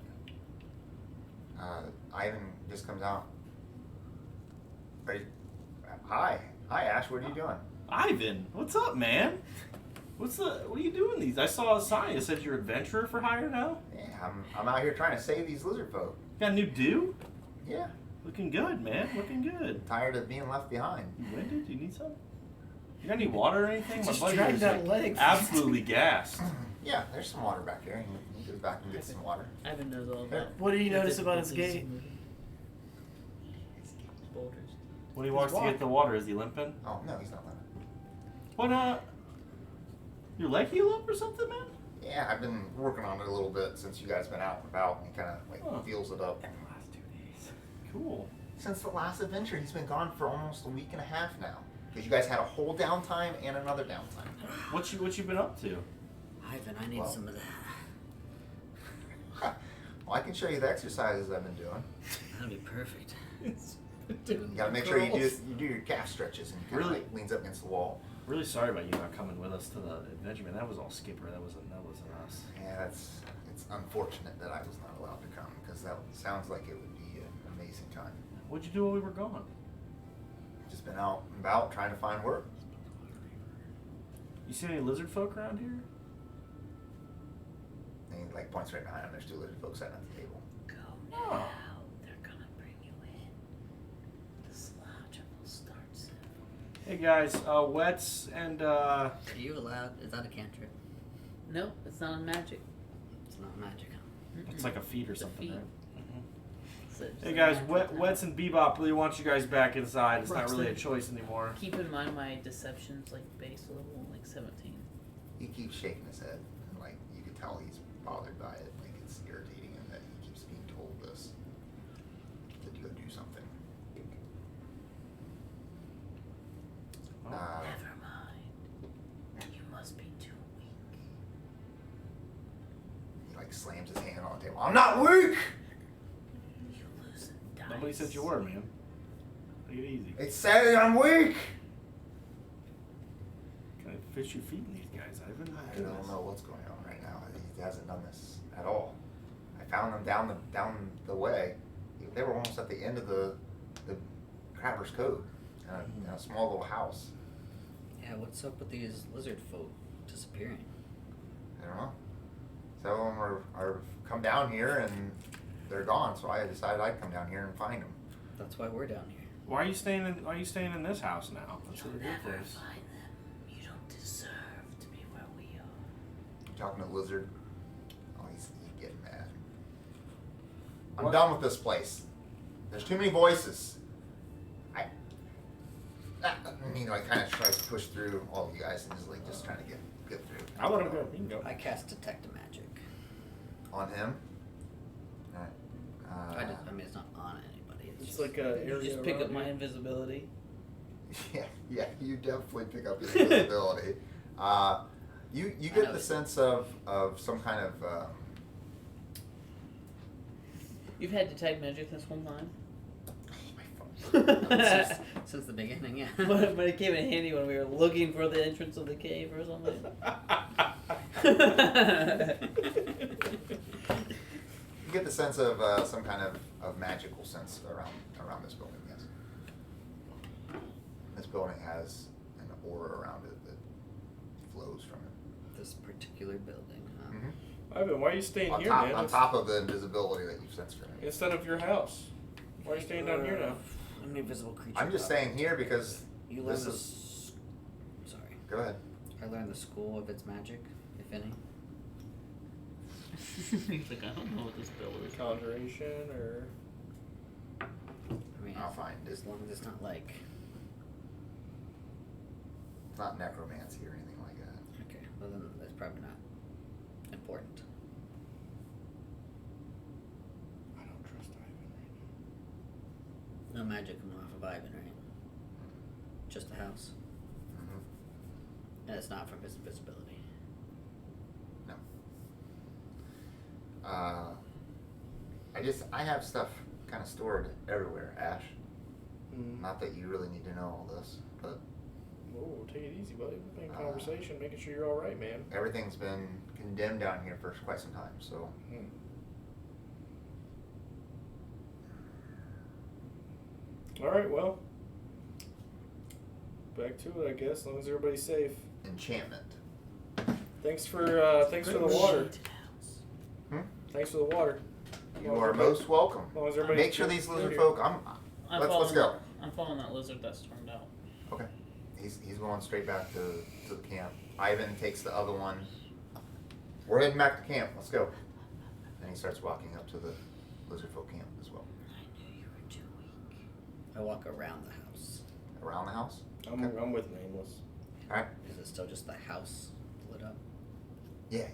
Ivan just comes out. Hi, Ash. What are you doing? Ivan, what's up, man? What are you doing these? I saw a sign that said you're adventurer for hire now. Yeah, I'm out here trying to save these lizard folk. Got a new do? Yeah. Looking good, man. Looking good. Tired of being left behind. You winded? You need some? You got any water or anything? Just My buddy drag is that leg. absolutely gassed. Yeah, there's some water back there. He goes back and gets some water. Ivan knows all about. What did you notice the about his difficulties gait? of boulders. When he walks to get the water, is he limping? Oh no, he's not living. What, your leg heal up or something, man? Yeah, I've been working on it a little bit since you guys been out and about, and he kind of like Huh. feels it up. In the last 2 days. Cool. Since the last adventure, he's been gone for almost a week and a half now. Because you guys had a whole downtime and another downtime. What you been up to? Ivan, I need Well. some of that. Well, I can show you the exercises I've been doing. That'd be perfect. You gotta make sure you do your calf stretches, and he kind of Really? like leans up against the wall. Really sorry about you not coming with us to the adventure, man. That was all Skipper. That wasn't us. Yeah, it's unfortunate that I was not allowed to come, because that sounds like it would be an amazing time. What'd you do while we were gone? Just been out and about trying to find work. You see any lizard folk around here? And he like points right behind him. There's two lizard folks sitting at the table. Go now. Oh. They're gonna bring you in. The slouch will start soon. Hey guys, Wets and Are you allowed? Is that a cantrip? No, it's not in magic. It's not magic. it's like a feat or It's a something, feat. right? So it's Hey not guys, magic. Wets and Bebop really want you guys back inside. It's not really a Roxton. choice anymore. Keep in mind my deception's like base level, like 17. He keeps shaking his head, and like you can tell he's bothered by it. Like it's irritating him that he keeps being told this. That you go do something. Oh. Never mind. You must be too weak. He like slams his hand on the table. I'm not weak. You lose and die. Nobody said you were, man. Take it easy. It says I'm weak. Can I fish your feet in these guys, Ivan? I don't know what's going on right now. He hasn't done this at all. I found them down the way. They were almost at the end of the Crabber's Cove, in a small little house. Yeah, what's up with these lizard folk disappearing? I don't know. Some of them are come down here and they're gone. So I decided I'd come down here and find them. That's why we're down here. Why are you staying in this house now? That's You'll really good never place. find them. You don't deserve to be where we are. Talking to Lizard. Oh, he's getting mad. I'm What? done with this place. There's too many voices. Like kind of tries to push through all of you guys and is like just trying to get through. I'll let him go. He can go. I cast Detect Magic. On him. All right. I mean, it's not on anybody. It's It's just, like a You area just pick around up my you. invisibility. Yeah, you definitely pick up his invisibility. You I get know the it. sense of some kind of You've had Detect Magic this whole time? since the beginning, yeah. but it came in handy when we were looking for the entrance of the cave or something. you get the sense of some kind of magical sense around this building. Yes, this building has an aura around it that flows from it. This particular building, huh? Mm-hmm. Ivan, why are you staying On here, top man? on top of the invisibility that you've sensed from it. Instead of your house. Why are you staying down here now? I'm an invisible creature. I'm just staying here because You learn this this. is. Sorry. Go ahead. I learned the school of its magic, if any. He's like, I don't know what this bill is. Conjuration or I mean, I'll find it. as long as it's not like. It's not necromancy or anything like that. Okay, well then that's probably not important. I don't trust Ivan right No magic coming off of Ivan, right? Just the house. Mm-hmm. And it's not from his invisibility. No. I have stuff kind of stored everywhere, Ash. now. Not that you really need to know all this, but Whoa, take it easy, buddy. We're making conversation, making sure you're alright, man. everything's been condemned down here for quite some time, so. Alright, well. Back to it, I guess, as long as everybody's safe. Enchantment. Thanks for the water. Hmm? Thanks for the water. You are most welcome. As long as everybody's Make sure these good lizard here. folk. I'm Let's following go. I'm following that lizard that's turned out. Okay. He's going straight back to the camp. Ivan takes the other one. We're heading back to camp. Let's go. And he starts walking up to the lizard folk camp as well. I knew you were too weak. I walk around the house. Around the house. I'm with Nameless. All right. Is it still just the house lit up? Yeah.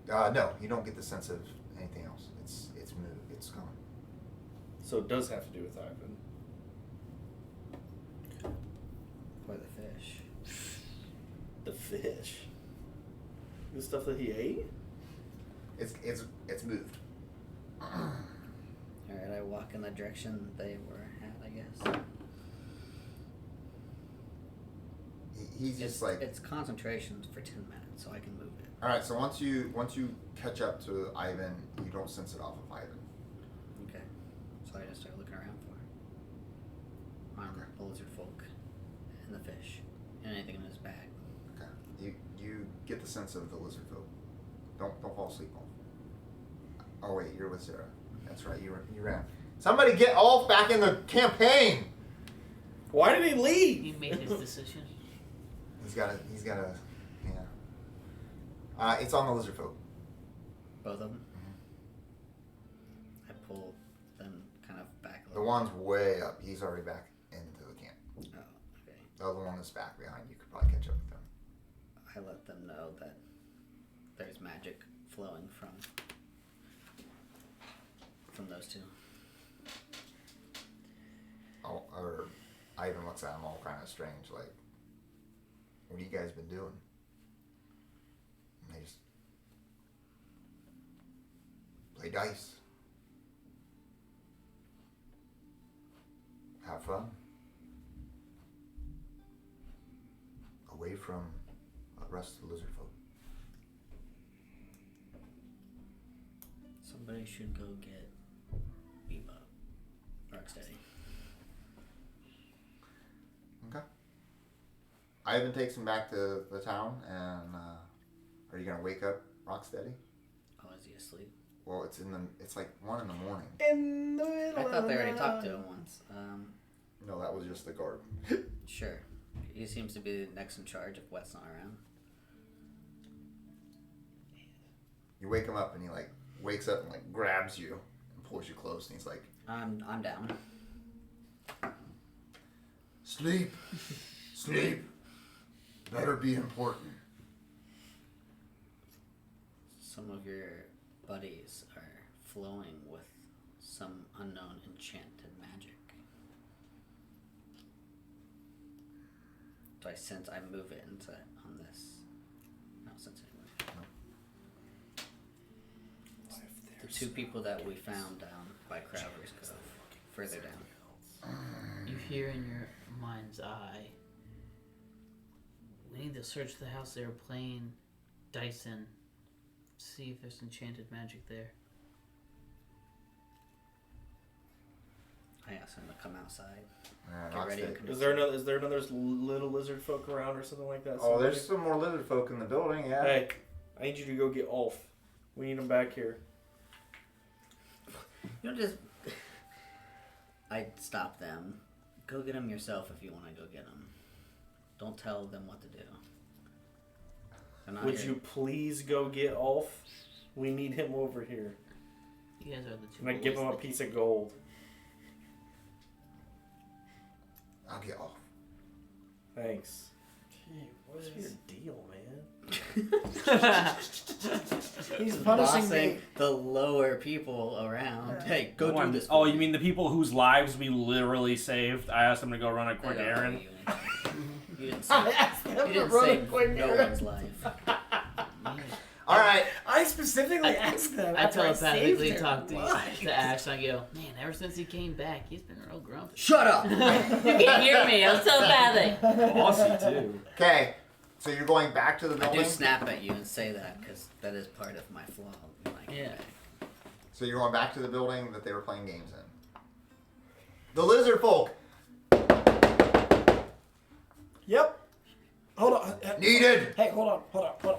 No, you don't get the sense of anything else. It's moved. It's gone. So it does have to do with Ivan. Or the fish? The fish. The stuff that he ate? It's moved. Alright, I walk in the direction they were at, I guess. He's just like. It's concentration for 10 minutes, so I can move it. All right. So once you catch up to Ivan, you don't sense it off of Ivan. Okay. So I just start looking around for Okay. the lizard folk and the fish and anything in his bag. Okay. You get the sense of the lizard folk. Don't fall asleep on. Oh wait, you're with Sarah. That's right. You ran. Somebody get Ulf back in the campaign. Why did he leave? He made his decision. He's got a. Yeah. It's on the lizard folk. Both of them? Mm-hmm. I pull them kind of back a The little. one's way up. He's already back into the camp. Oh, okay. The other one that's back behind you could probably catch up with them. I let them know that there's magic flowing from those two. Oh, or Ivan looks at him all kind of strange, like, what have you guys been doing? And they just play dice. Have fun. Away from the rest of the lizard folk. Somebody should go get Bebop. Rocksteady. Okay. Ivan takes him back to the town, and are you gonna wake up Rocksteady? Oh, is he asleep? Well, it's like 1 in the morning. In the middle I thought they already of the talked to night. him once. No, that was just the guard. Sure. He seems to be next in charge if Wet's not around. You wake him up, and he like wakes up and like grabs you and pulls you close, and he's like, I'm down. "Sleep." Sleep. Better be important. Some of your buddies are flowing with some unknown enchanted magic. Do I sense I move it into on this? No sense anyway. The two people that we found down by Crowder's Cove, further down. You hear in your mind's eye, we need to search the house they were playing dice in. See if there's enchanted magic there. I asked him to come outside. Get Not ready. sick. Is there another little lizard folk around or something like that? Oh, there's some more lizard folk in the building, yeah. Hey, I need you to go get Ulf. We need him back here. You know, just I stop them. Go get them yourself if you want to go get them. Don't tell them what to do. They're not Would here. you please go get Ulf? We need him over here. You guys are the two. And I give him a boys piece of gold. I'll get off. Thanks. Gee, What's whiz. your deal, man? He's punishing Bossing me. the lower people around. Yeah. Hey, go do this. Oh, for you me. mean the people whose lives we literally saved? I asked them to go run a They quick don't errand. owe you anything. You didn't I save, asked them you to didn't run a save quick no errand. one's life. All right. I specifically asked them. I after telepathically saved her. talk to Why? Ash and I go, man, ever since he came back, he's been real grumpy. Shut up! You can't hear me, I'm telepathic. Bossy too. Okay. So you're going back to the I building? do snap at you and say that because that is part of my flaw. Like, Yeah. So you're going back to the building that they were playing games in. The lizard folk. Yep. Hold on. Needed. Hey, hold on.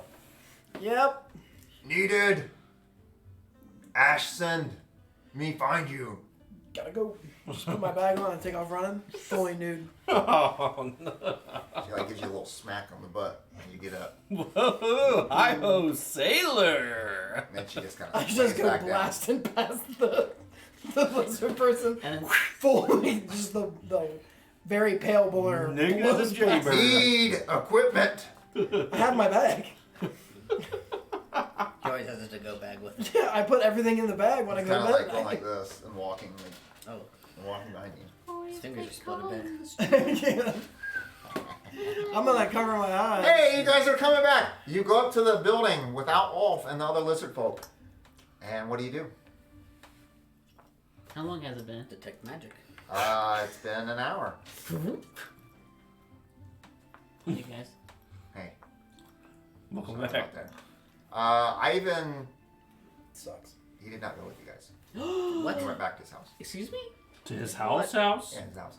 Yep. Needed. Ashe, send me find you. Gotta go. Just put my bag on and take off running. Fully nude. Oh no! She like gives you a little smack on the butt when you get up. Whoa! Hi-ho, sailor! And then she just kind I of just go blasting past the lizard person. And then Fully just the very pale blur. Nigga blows the Jaybird. past. Need equipment. I have my bag. He always has to go bag with him. Yeah, I put everything in the bag when I It's go kind to of bed. like going like this and walking, Oh, and walking behind you. his fingers are split a bit. Yeah. I'm gonna cover my eyes. Hey, you guys are coming back. You go up to the building without Ulf and the other lizard folk. And what do you do? how long has it been? Detect magic. It's been an hour. You guys. Hey, Welcome sorry back. about that. Ivan, Sucks. he did not go with you guys. What? He went back to his house. Excuse me? To his house. Yeah, his house.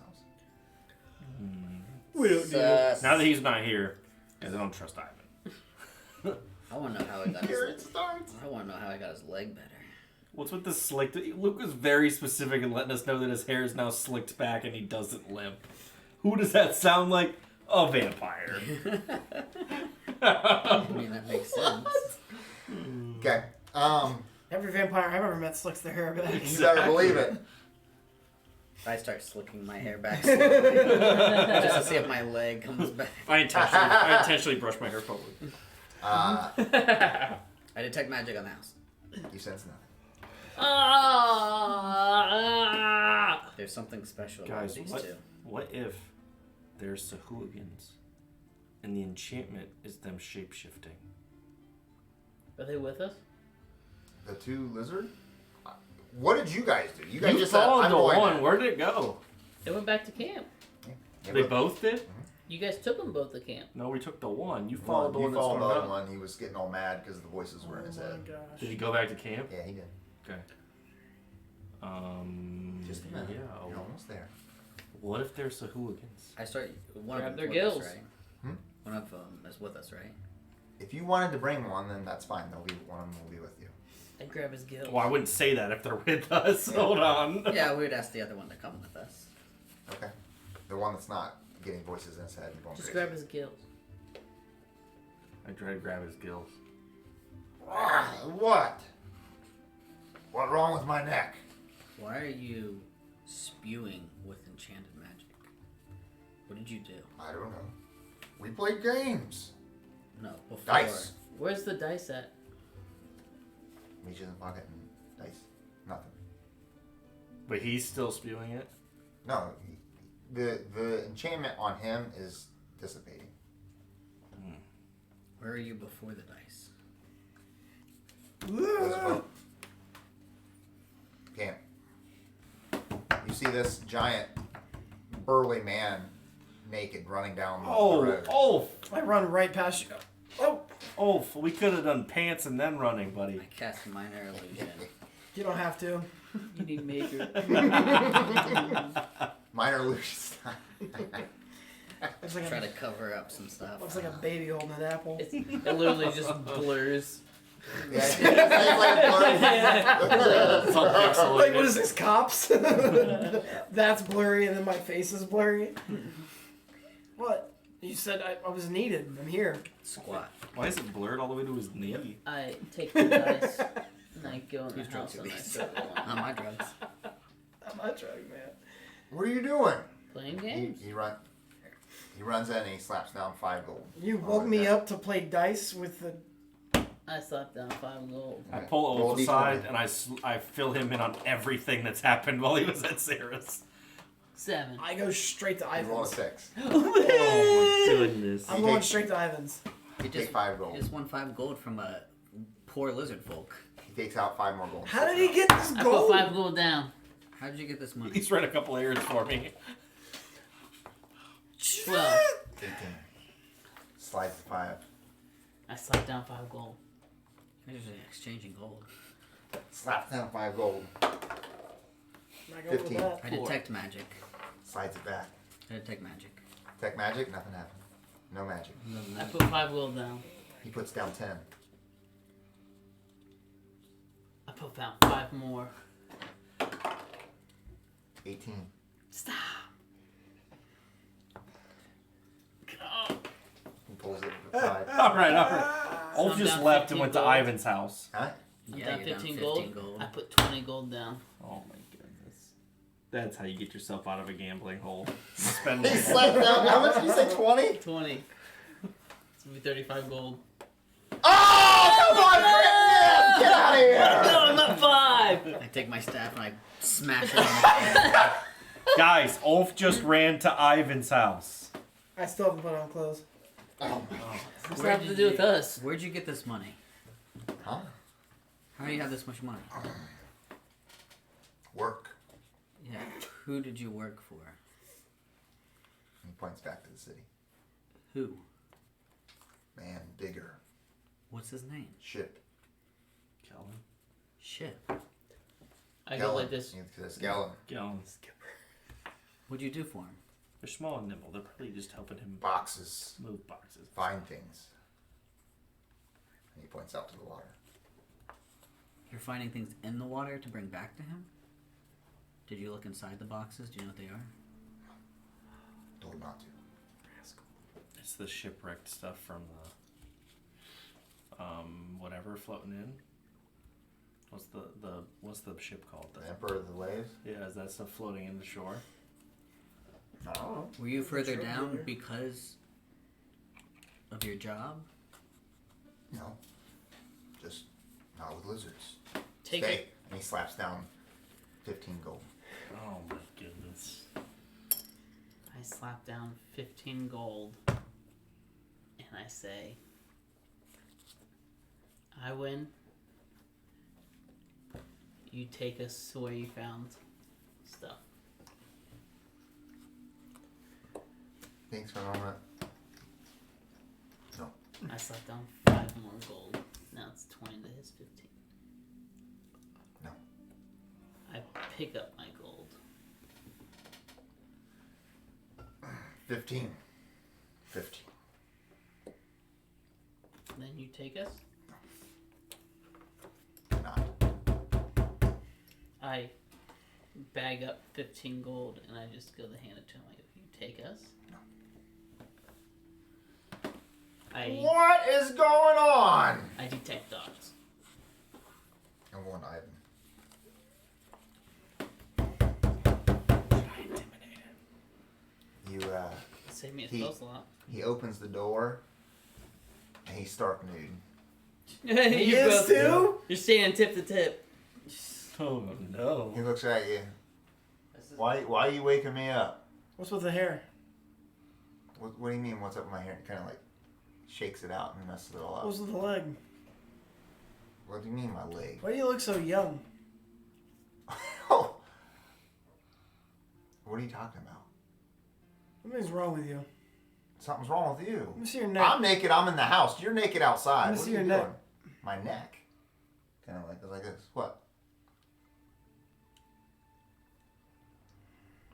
We don't need it. Now that he's not here, because I don't trust Ivan. I want to know how he got Here it his. starts. I want to know how he got his leg better. What's with the slicked? Luke was very specific in letting us know that his hair is now slicked back and he doesn't limp. Who does that sound like? A vampire. I mean, that makes sense. Okay. Every vampire I've ever met slicks their hair back. You better believe it. I start slicking my hair back slowly, just to see if my leg comes back. I intentionally brush my hair forward. I detect magic on the house. You sense nothing. There's something special Guys, about these two. what if there's Sahooligans and the enchantment is them shape-shifting? Are they with us? The two lizard? What did you guys do? You guys You just said, followed I'm the going one. there." Where did it go? They went back to camp. Yeah, They but both did? You guys took them both to camp. No, we took the one. You one- followed the you one that's followed the going other up. one. He was getting all mad because the voices were in his Oh head. my gosh. Did he go back to camp? Yeah, he did. Okay. Just a minute. Yeah. You're almost there. What if they're Sahooligans? I start. One Grab of their them's with us, gills. right? Hmm? One of them is with us, right? If you wanted to bring one, then that's fine. One of them will be with you. I'd grab his gills. Well, I wouldn't say that if they're with us. Hold on. Yeah, we would ask the other one to come with us. Okay. The one that's not getting voices in his head and going Just crazy. grab his gills. I try to grab his gills. What? What's wrong with my neck? Why are you spewing with enchanted magic? What did you do? I don't know. We played games. No, before. Dice. Where's the dice at? Reach in the pocket and dice. Nothing. But he's still spewing it. No, the enchantment on him is dissipating. Where are you before the dice? Camp. You see this giant, burly man, naked, running down the road. I run right past you. Oh, we could have done pants and then running, buddy. I cast minor illusion. You don't have to. You need major. Minor illusions. Looks like Try a, to cover up some stuff. looks like a baby holding an apple. It literally just blurs. Yeah, it's like blurry. It's all Like, pixelated. what is this, cops? That's blurry, and then my face is blurry. What? You said I was needed. I'm here. Squat. Why is it blurred all the way to his knee? I take the dice and I go in the Whose drugs house are and I these? start rolling. Not my drugs. I'm not trying, man. What are you doing? Playing games. He runs in and he slaps down 5 gold. You woke me up to play dice with the. I slapped down 5 gold. I pull Roll Ulf a aside D20. and I fill him in on everything that's happened while he was at Sarah's. 7. I go straight to You roll a Ivan's. 6. Oh my goodness. I'm going straight to Ivan's. He Take 5 gold. He just won 5 gold from a poor lizard folk. He takes out 5 more gold. How did he get this I gold? put 5 gold down. How did you get this money? He's read a couple errands for me. 12. 18. Slides to 5. I slapped down 5 gold. You're just exchanging gold. Slaps down 5 gold. Not going with 15. that. I detect magic. Slides it back. I detect magic. Tech magic, nothing happened. No magic. I put 5 gold down. He puts down 10. I put down 5 more. 18. Stop. He pulls it to 5. All right. So Ulf I'm just down left and 15 went to gold. Ivan's house. Huh? I'm Yeah, down you're 15 down gold. 15 gold. I put 20 gold down. Oh my goodness. That's how you get yourself out of a gambling hole. Spend He slapped down. How much did you say? 20? 20. It's gonna be 35 gold. Oh, come on, Chris! Get out of here! No, I'm not 5! I take my staff and I smash it on the head. Guys, Ulf just ran to Ivan's house. I still haven't put on clothes. Oh, What's that have to do with us? Where'd you get this money? huh? How do you have this much money? Work. Yeah. Who did you work for? He points back to the city. Who? Man, digger. What's his name? Ship. Gallon. Shit. I go like this. It's Gallon. Gallon. What'd you do for him? They're small and nimble. They're probably just helping him Boxes. move boxes. Find things. And he points out to the water. You're finding things in the water to bring back to him? Did you look inside the boxes? Do you know what they are? Told not to. It's the shipwrecked stuff from the whatever floating in. What's the ship called? The Emperor of the Waves? Yeah, is that stuff floating in the shore? No. Were you further Sure, down brother. because of your job? No. Just not with lizards. Take Stay. it. And he slaps down 15 gold. Oh my goodness. I slap down 15 gold. And I say, I win. You take us to where you found stuff. Thanks for a moment. No. I slapped down 5 more gold. Now it's 20 to his 15. No. I pick up my gold. 15. 15. Then you take us. Not. I bag up 15 gold and I just go to hand it to him. Like, if you take us. What is going on? I detect dogs. I'm going to Ivan. You Save me a He- spell slot. He opens the door, and he's stark nude. He You is both- too? You're standing tip to tip. Oh no. He looks at you. Why are you waking me up? What's with the hair? What do you mean? What's up with my hair? Kind of like shakes it out and messes it all up. What's with the leg? What do you mean my leg? Why do you look so young? Oh. What are you talking about? Something's wrong with you. Something's wrong with you. Let me see your neck. I'm naked. I'm in the house. You're naked outside. Let me What see are you your doing? neck. My neck. Kind of like this. What?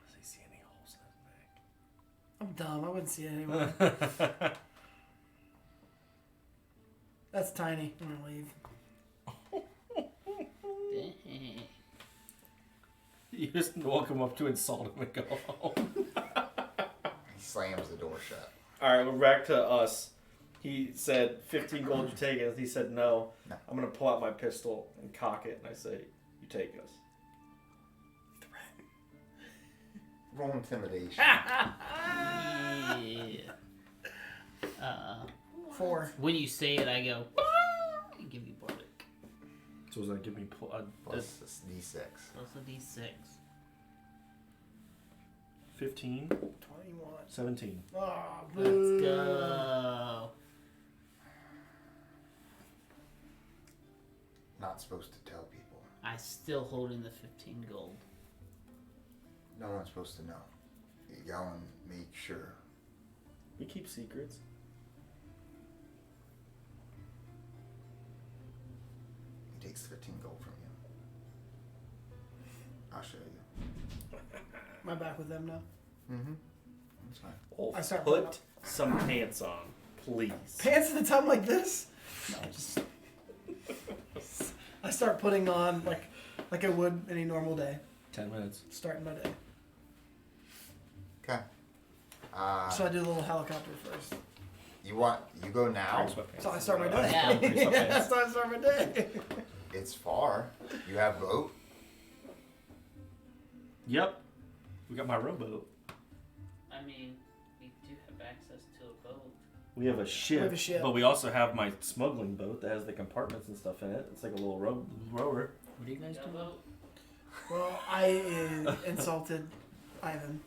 Does he see any holes I'm dumb. I wouldn't see it anyway. in his neck? That's tiny. I'm gonna leave. You just walk him up to insult him and go home. He slams the door shut. All right, we're back to us. He said 15 gold, you take it. He said no. No. I'm gonna pull out my pistol and cock it, and I say, "You take us." Roll intimidation. Yeah. 4. When you say it, I go. And give you bardic. So does that give me Plus this D6. Plus a d6. 15, 21. 17. Oh, Let's boo. go. Not supposed to tell people. I still holding the 15 gold. No one's supposed to know. You go and make sure. We keep secrets. He takes 15 gold from you. I'll show you. Am I back with them now? Mm-hmm. That's fine. Wolf, I start putting put some pants on, please. Pants at the time like this? No, just. I start putting on like I would any normal day. 10 minutes. Starting my day. Okay. So I do a little helicopter first. You go now? So I start my day. Yeah. That's how I start my day. It's far. You have boat. Yep. We got my rowboat. I mean, we do have access to a boat. We have a ship. We have a ship. But we also have my smuggling boat that has the compartments and stuff in it. It's like a little rower. What do you guys Got a do? boat? Well, I insulted Ivan.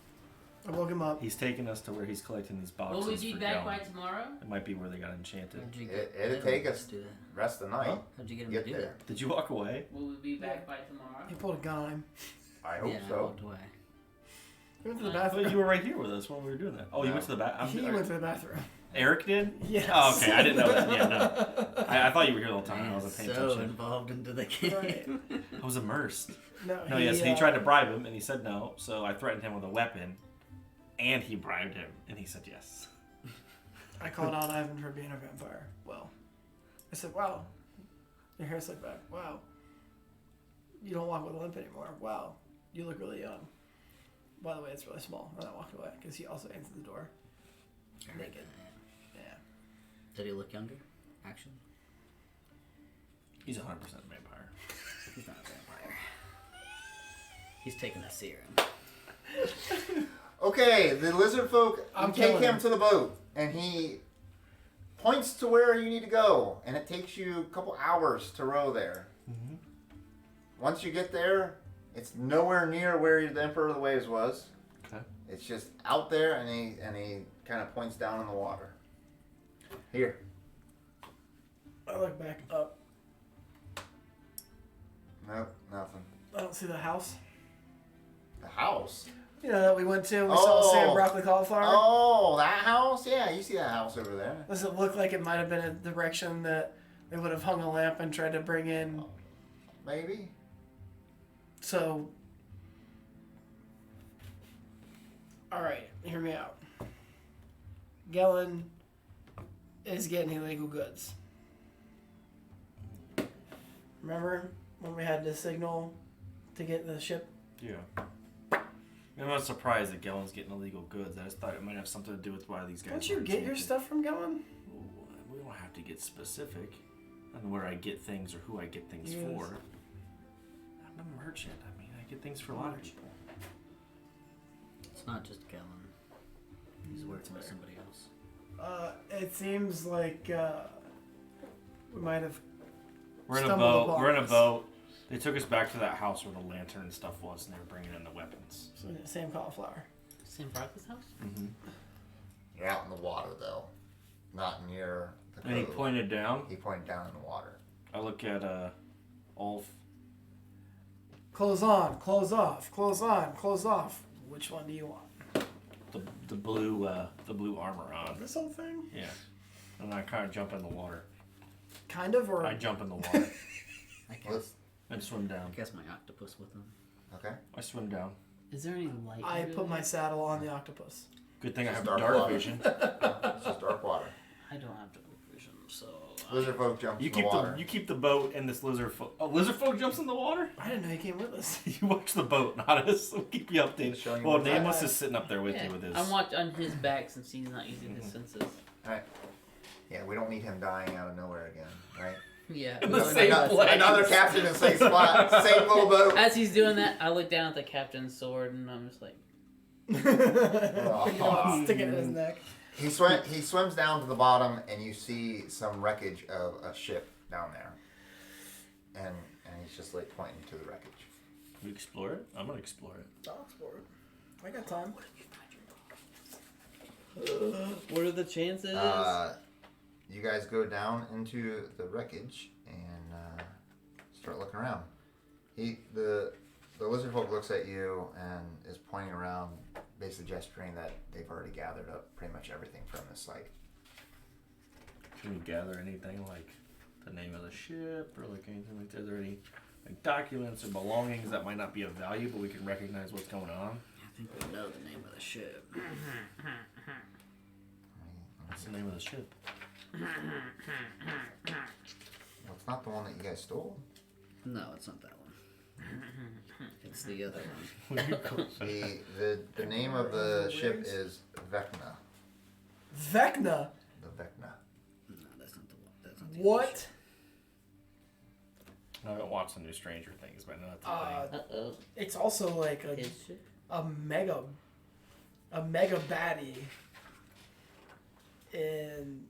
I woke him up. He's taking us to where he's collecting these boxes. Will we be for back Gallon. by tomorrow? It might be where they got enchanted. How'd you It'd take us do that? rest of the night. How'd you get him Get to do there. Did you walk away? Will we be back by tomorrow? He pulled a gun on him. I that? hope Yeah, I so. walked away. He went to the I thought bathroom. you were right here with us when we were doing that. Oh, you No. went to the bathroom? He went to the bathroom. Eric did? Yes. Oh, okay. I didn't know that. Yeah, no. I thought you were here the whole time. I wasn't paying so attention. involved into the game. Right. I was immersed. No, No, yes. He tried to bribe him, and he said no. So I threatened him with a weapon, and he bribed him, and he said yes. I called out Ivan for being a vampire. Well, I said, wow, your hair's slicked back. Wow, you don't walk with a limp anymore. Wow, you look really young. By the way, it's really small. And I walked away because he also answered the door. Naked. Yeah. Did he look younger? Actually, He's 100% vampire. he's not a vampire. He's taking a serum. Okay, the lizard folk, I'm you take killing him him. to the boat, and he points to where you need to go, and it takes you a couple hours to row there. Mm-hmm. Once you get there, it's nowhere near where the Emperor of the Waves was. Okay. It's just out there, and he kind of points down in the water. Here. I look back up. Nope, nothing. I don't see the house. The house? You know that we went to. We saw Sam Oh. broccoli cauliflower. Oh, that house? Yeah, you see that house over there. Does it look like it might have been a direction that they would have hung a lamp and tried to bring in? Maybe. So, all right, hear me out. Gellin is getting illegal goods. Remember when we had to signal to get the ship? Yeah. I'm not surprised that Gellen's getting illegal goods. I just thought it might have something to do with why these guys. Don't you were get your enchanted. stuff from Gellin? We don't have to get specific on where I get things or who I get things Yes. for. I'm a merchant. I mean, I get things for a lot of people. It's not just Gellin. He's worse. working with somebody else. It seems like we might have. We're in a stumbled boat. upon We're in a this. boat. They took us back to that house where the lantern and stuff was, and they were bringing in the weapons. So, same cauliflower. Same Brock's house? Mm-hmm. You're out in the water though, not near the And he cove. pointed down. He pointed down in the water. I look at Ulf. Close on, close off, close on, close off. Which one do you want? The blue armor on. This whole thing? Yeah. And I kind of jump in the water. Kind of, or I jump in the water I Let's- guess, and swim I down. guess my octopus with him. Okay. I swim down. Is there any light? I under put my there? saddle on the octopus. Good thing I have Dark dark water. vision. It's just dark water. I don't have dark vision, so. Lizard folk jump You in keep the water. you keep the boat and this lizard folk. Oh, lizard folk jumps in the water. I didn't know you came with us. You watch the boat, not us. We'll keep you updated. Showing you Well, what's Nameless up. is sitting up there with Yeah, you with his. I'm on his back since he's not using his senses. Alright. Yeah, we don't need him dying out of nowhere again, right? Yeah. In the no, same no, no. place. Another captain in the same spot, same little boat. As he's doing that, I look down at the captain's sword and I'm just like, Pick it up, stick it in his neck. He swims down to the bottom, and you see some wreckage of a ship down there, and he's just like pointing to the wreckage. We explore it. I'm gonna explore it. I'll explore it. I got time. what are the chances? You guys go down into the wreckage and start looking around. The lizard folk looks at you and is pointing around, basically gesturing that they've already gathered up pretty much everything from this site. Can we gather anything like the name of the ship or like anything like that? Are there any like documents or belongings that might not be of value, but we can recognize what's going on? I think we know the name of the ship. What's the name of the ship? Well, it's not the one that you guys stole. No, it's not that one. It's the other one. The name of the ship is Vecna. Vecna. The Vecna. No, that's not the one. That's not the other What? ship. I haven't watched the new Stranger Things, but I know that's a thing. Uh-oh. It's also like His ship? a mega baddie in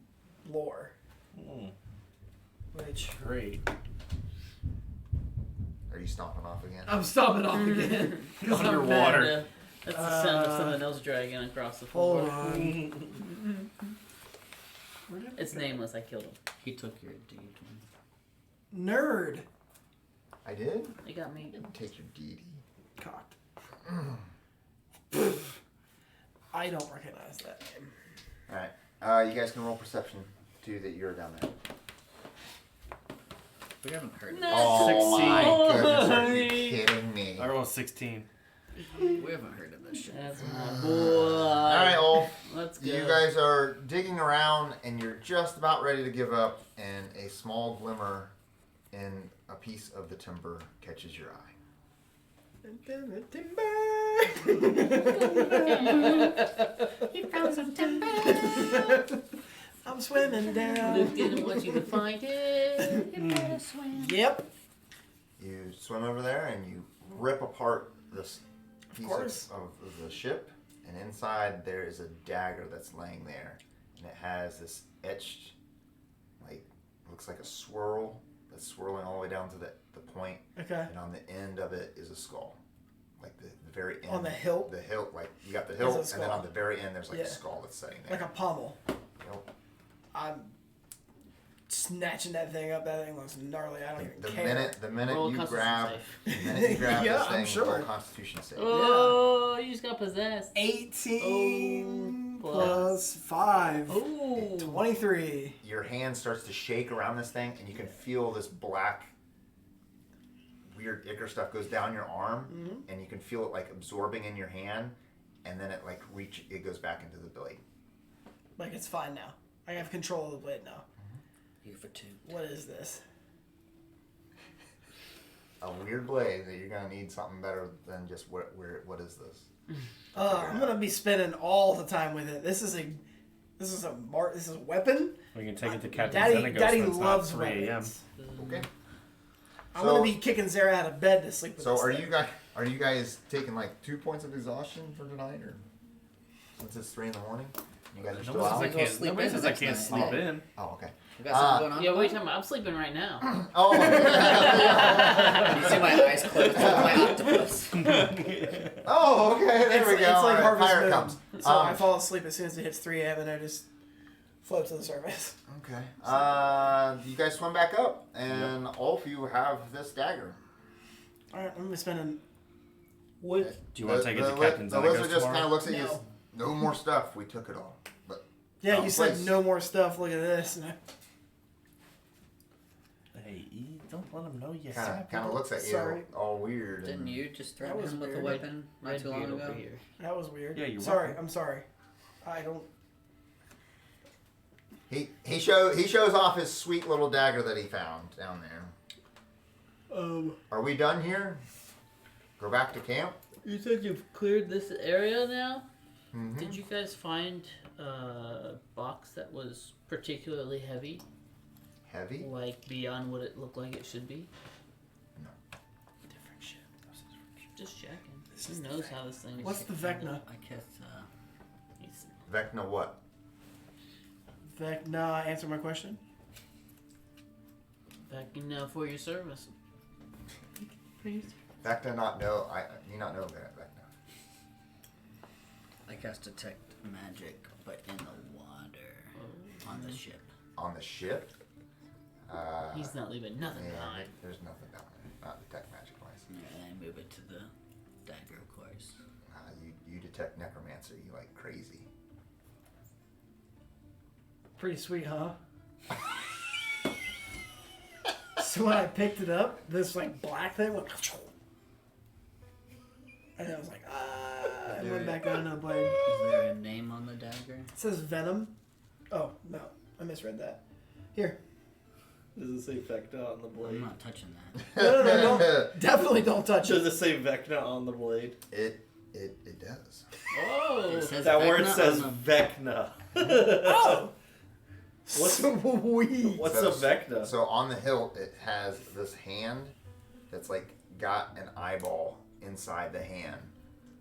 lore, which Great. Are you stomping off again? I'm stopping off again. It's underwater. Yeah, that's the sound of something else dragging across the Hold floor. on. It's nameless. I killed him. He took your D20. Nerd. I did? They got me. Take your deity. Cocked. I don't recognize that name. Alright. You guys can roll perception too that you're down there. We haven't heard No. of Oh my 16. goodness, are you kidding me? I rolled 16. this. We haven't heard of this ship. That's my boy. Alright, Ulf. Let's go. You guys are digging around and you're just about ready to give up, and a small glimmer in a piece of the timber catches your eye. He found some timber. I'm swimming down. Luke didn't want you to find it. You better swim. Yep. You swim over there and you rip apart this piece course. of the ship, and inside there is a dagger that's laying there, and it has this etched, like, looks like a swirl that's swirling all the way down to the point, Okay. and on the end of it is a skull, like the very end. On the hilt? The hilt, like you got the There's a hilt, and then skull. on the very end there's like Yeah. a skull that's sitting there. Like a pommel. Yep. I'm snatching that thing up. That thing looks gnarly. I don't even The care. minute Roll a you Constitution grab, save. the minute you grab Yeah, this thing, I'm sure. roll a Constitution save. Oh, you just got possessed. 18 Oh, plus 5. Oh. 23. Your hand starts to shake around this thing, and you can feel this black, weird ichor stuff goes down your arm, and you can feel it like absorbing in your hand, and then it like it goes back into the blade. Like it's fine now. I have control of the blade now. Here for 2. What is this? A weird blade that you're gonna need something better than just what is this? I'm gonna be spending all the time with it. This is a weapon. We can take it to Captain Daddy Xenagos when it's loves not 3 a.m. weapons. Okay. I'm gonna be kicking Zara out of bed to sleep with So this are thing. you guys taking like 2 points of exhaustion for tonight, or since it's 3 in the morning? You guys are still Nobody says I out? Go can't, sleep nobody in says the I next can't night. sleep Oh. in. Oh, okay. We got something going on? Yeah, what are you talking about? I'm sleeping right now. Oh, You see my eyes closed with my octopus. oh, okay. There it's, we go. It's like All right, Harvest fire Moon. comes. So I fall asleep as soon as it hits 3 a.m. and I just float to the surface. Okay. You guys swim back up, and all of you have this dagger. All right, I'm gonna spend an. What? Do you want to take it to the Captain The lizard Zanagas just tomorrow? kind of looks at you. No. No more stuff. We took it all. But Yeah, Oh, you said please. no more stuff. Look at this. And Hey, E, don't let him know you kind of looks at you Sorry. all weird. Didn't and you just That threaten was him with a weird. weapon not too long Redbeard ago? over here. that was weird. Yeah, you're sorry. welcome. I'm sorry. I don't. He shows off his sweet little dagger that he found down there. Are we done here? Go back to camp? You said you've cleared this area now? Mm-hmm. Did you guys find a box that was particularly heavy? Heavy? Like beyond what it looked like it should be? No. Different shit. Just checking. This Who is the knows how this thing What's is? the Vecna? I guess, He's- Vecna what? Vecna, answer my question. Vecna for your service. Vecna not know. You not know Vecna. I cast detect magic, but in the water on the ship. On the ship? He's not leaving nothing Yeah, behind. there's nothing down there. Not detect magic wise. Yeah, and I move it to the dagger, of course. You detect necromancer. You like crazy. Pretty sweet, huh? So when I picked it up, this like black thing went, and I was like, ah, and went back down to the blade. Is there a name on the dagger? It says Venom. Oh no, I misread that. Here, Does it say Vecna on the I'm blade? not touching that. no, don't, definitely don't touch Does it. it say Vecna on the blade? It does. Oh! It says That word Vecna says on Vecna. Oh, What's- sweet. What's a Vecna? So on the hilt, it has this hand that's like got an eyeball inside the hand,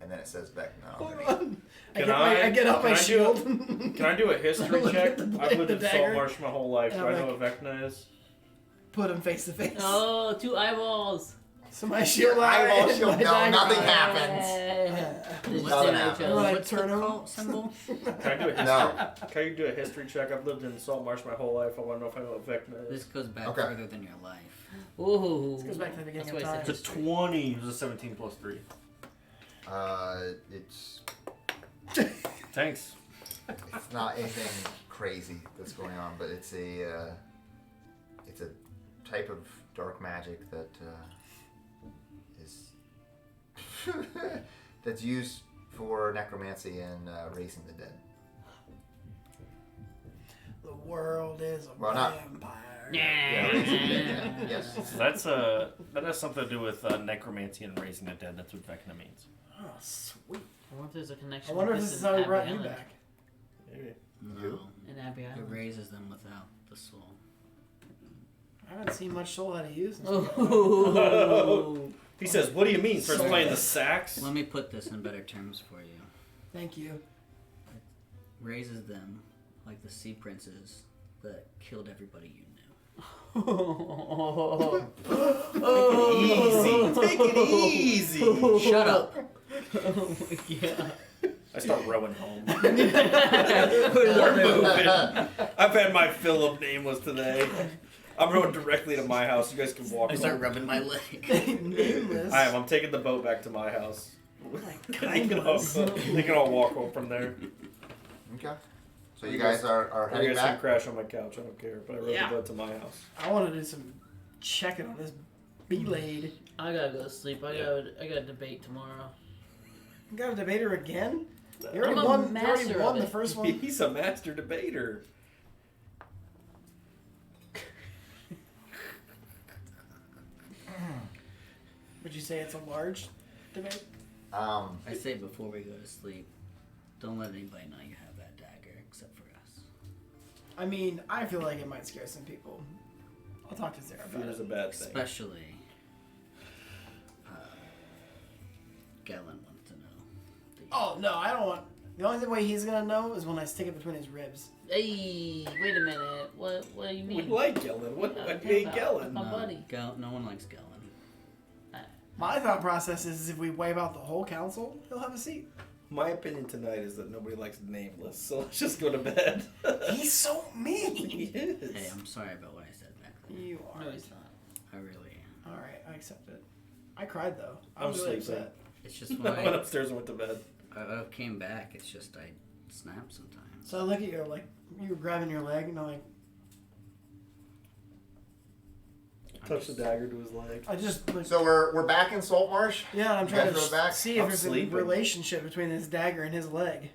and then it says Vecna. Hold underneath. on. Can I get out can my I do shield. Can I do a history Look check? at the blade, I've lived the in dagger. Saltmarsh my whole life. And Do I'm I know like- what Vecna is? Put him face to face. Oh, 2 eyeballs! So my shield Your eye eyeball and shield, my no, dagger nothing eye. happens. They just Nothing damage happens. us. Right. What's the turn 'em. cult symbol? Can I do a history? No. Can you do a history check? I've lived in Saltmarsh my whole life. I want to know if I know what Vecna This is. goes back Okay. further than your life. Ooh. This goes back to the beginning That's of why I time. said It's a 20. It was a 17 plus 3. It's Thanks. not anything crazy that's going on, but it's a type of dark magic that is that's used for necromancy and raising the dead. The world is a Well, not- vampire. Yeah, raising the dead. Yeah. Yes. So that has something to do with necromancy and raising the dead. That's what Vecna means. Oh, sweet. I wonder if there's a connection. I wonder if with this is and how he brought Abbey you Island. back. Maybe. No. In Abbey It Island. raises them without the soul. I haven't seen much soul out of you since. Oh. He says, "What do you mean?" Starts playing the sax. Let me put this in better terms for you. Thank you. Raises them like the sea princes that killed everybody you knew. Easy. Take it easy. Shut up. Oh my god. I start rowing home. We're We're moving. I've had my fill of Nameless today. I'm rowing directly to my house. You guys can walk I start home. rubbing my leg. Nameless. I am. I'm taking the boat back to my house. They Kindness. can all walk home from there. Okay. So you guys are Or you heading guys can back. crash on my couch. I don't care. But I rode Yeah. the boat to my house. I want to do some checking on this B-Lade. I gotta go to sleep. I got a debate tomorrow. You got a debater again? You I'm already a won, you master already of won the it. first one. He's a master debater. Would you say it's a large debate? I say before we go to sleep, don't let anybody know you have that dagger except for us. I mean, I feel like it might scare some people. I'll talk to Sarah about Fear's it. a bad thing. Especially, Galen wants to know. Oh, no, I don't want... The only way he's gonna know is when I stick it between his ribs. Hey, wait a minute. What do you We mean? like Gellin. What I'm do you hate talking Gellin? about my buddy. No one likes Gellin. My thought process is if we wipe out the whole council, he'll have a seat. My opinion tonight is that nobody likes Nameless, so let's just go to bed. He's so mean. He is. Hey, I'm sorry about what I said back then. You are. No, he's not. I really am. All right, I accept it. I cried though. I I'm was really sleeping. upset. It's just I when went upstairs and went to bed. I came back, it's just I snap sometimes. So I look at you like you were grabbing your leg, and I'm like, Touch the dagger to his leg. I just like, So we're back in Saltmarsh. yeah. I'm You trying guys to go back? see if I'm there's sleeping. a relationship between his dagger and his leg.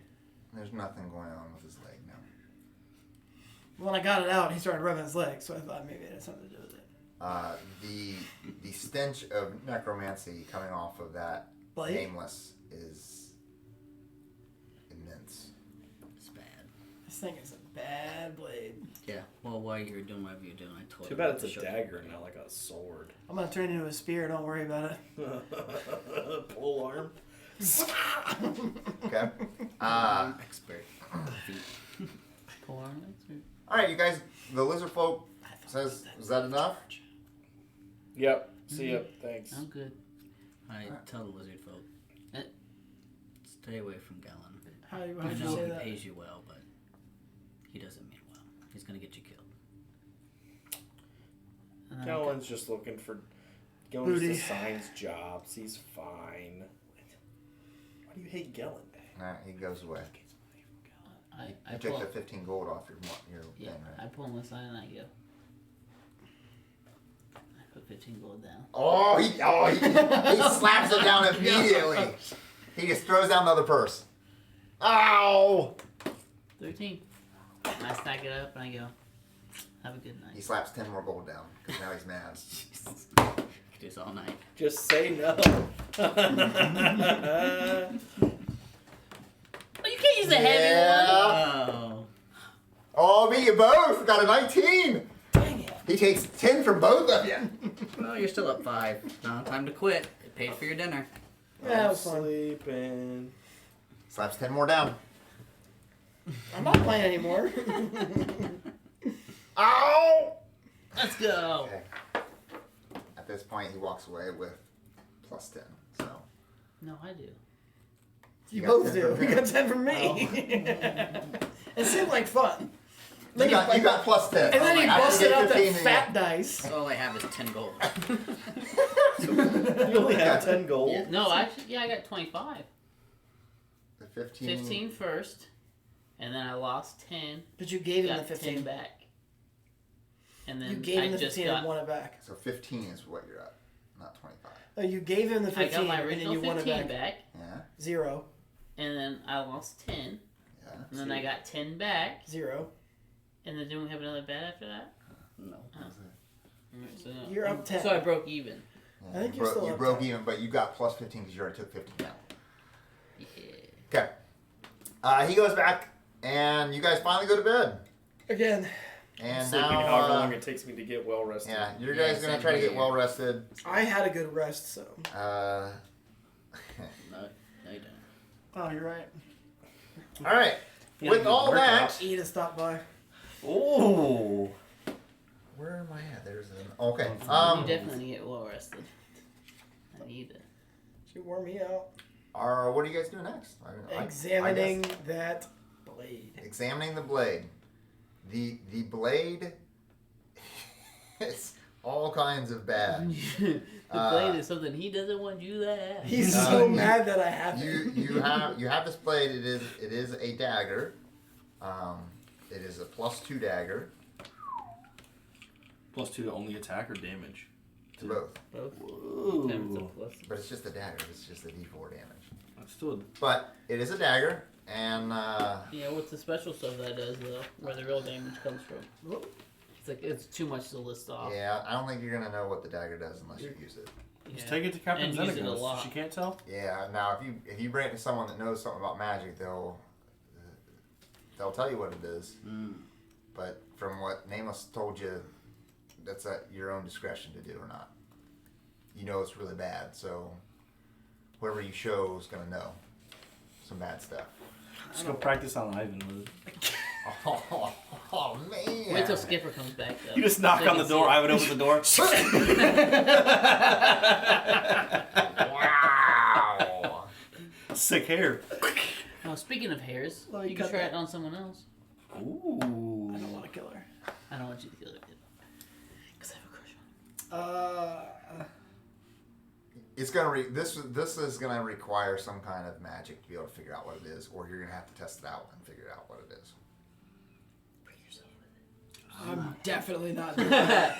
There's nothing going on with his leg now. When I got it out, he started rubbing his leg, so I thought maybe it had something to do with it. The stench of necromancy coming off of that Blade? Nameless is immense. It's bad. This thing is a bad blade. Yeah, well, while you were doing whatever you're doing, I told Too you bad about it's the a show. dagger and not like a sword. I'm gonna turn it into a spear. Don't worry about it. Pole arm. Okay. Expert. Feet. Poor expert. All right, you guys. The lizard folk says, "Is that enough?" Yep. See ya. Thanks. I'm good. I tell the lizard folk. Eh. Stay away from Gellin. How I did you know say he that? pays you well, but he doesn't mean well. He's gonna get you killed. And then I Gellin's just looking for. Gellin's Booty. just assigns jobs. He's fine. Why do you hate Gellin? Nah, he goes away. I You pull, took the 15 gold off your yeah, thing, I right? pull him aside and I go. I put 15 gold down. He slaps it down immediately. He just throws down the other purse. Ow! 13. And I stack it up and I go, have a good He night. slaps 10 more gold down because now he's mad. Jesus. Could do this all night. Just say no. Oh, you can't use the heavy one! Oh. Oh, me, you both got a 19. Dang it! He takes 10 from both of you. Well, you're still up 5. Now time to quit. It paid for your dinner. Yeah, that I'm was fun. sleeping. Slaps 10 more down. I'm not playing anymore. Ow! Let's go! Okay. At this point, he walks away with plus 10. So No, I do. You got both 10 do. from You him. got 10 from me. It seemed like fun. Then you got plus 10. and then he After you busted get out that 15, then fat dice. All I have is 10 gold. You only have 10 gold. No, actually, yeah, I got 25. The 15. 15 first, and then I lost 10. But you gave him Got the 15. 10 back. And then You gave him I the just 15 and got. won it back. So 15 is what you're at, not 25. No, you gave him the I 15 got my and then original you won it 15 back. back, Yeah, 0. and then I lost 10, yeah. and then I got 10 back, 0. and then didn't we have another bet after that? No. Alright, so You're up 10. So I broke even. Yeah, I think you you're still you up broke 10. even, but you got plus 15 because you already took 15 down. Yeah. Okay. He goes back, and you guys finally go to bed. Again. And Sleeping now, however long it takes me to get well rested. yeah, you Yeah, guys gonna same try to get here. well rested. I had a good rest, so. No, you didn't. Oh, you're right. All right. Yeah, With good all workout. that, Eda stopped by. Ooh. where am I at? There's an okay. You definitely get well rested. I need it. She wore me out. What do you guys do next? I Examining guess that blade. examining the blade. The blade is all kinds of bad. The blade is something he doesn't want you to have. He's Uh, so you- mad that I have it. You have this blade. It is a dagger. It is a +2 dagger +2 to only attack or damage. to both, Both. Ooh. Times a plus. but it's just a dagger. It's just a D4 damage. That's still. But it is a dagger, and Yeah, what's the special stuff that does though? Where the real damage comes from? It's like it's too much to list off. yeah, I don't think you're gonna know what the dagger does unless you use it. Just Yeah. take it to Captain And use it a Zenigos. lot. She can't tell. Yeah. Now, if you bring it to someone that knows something about magic, they'll tell you what it is. Mm. But from what Nameless told you, that's at your own discretion to do or not. You know it's really bad, so whoever you show is gonna know some bad stuff. Just go practice on Ivan with it. Oh, man. Wait till Skipper comes back, though. You just knock so you on the can door, see Ivan opens the door. Wow. Sick hair. it. Oh, speaking of hairs, Let me you can cut try that. it on someone else. Ooh. I don't want to kill her. I don't want you to kill it. Because I have a crush on It's gonna this is gonna require some kind of magic to be able to figure out what it is, or you're gonna have to test it out and figure out what it is. Bring yourself with it. I'm definitely not doing that.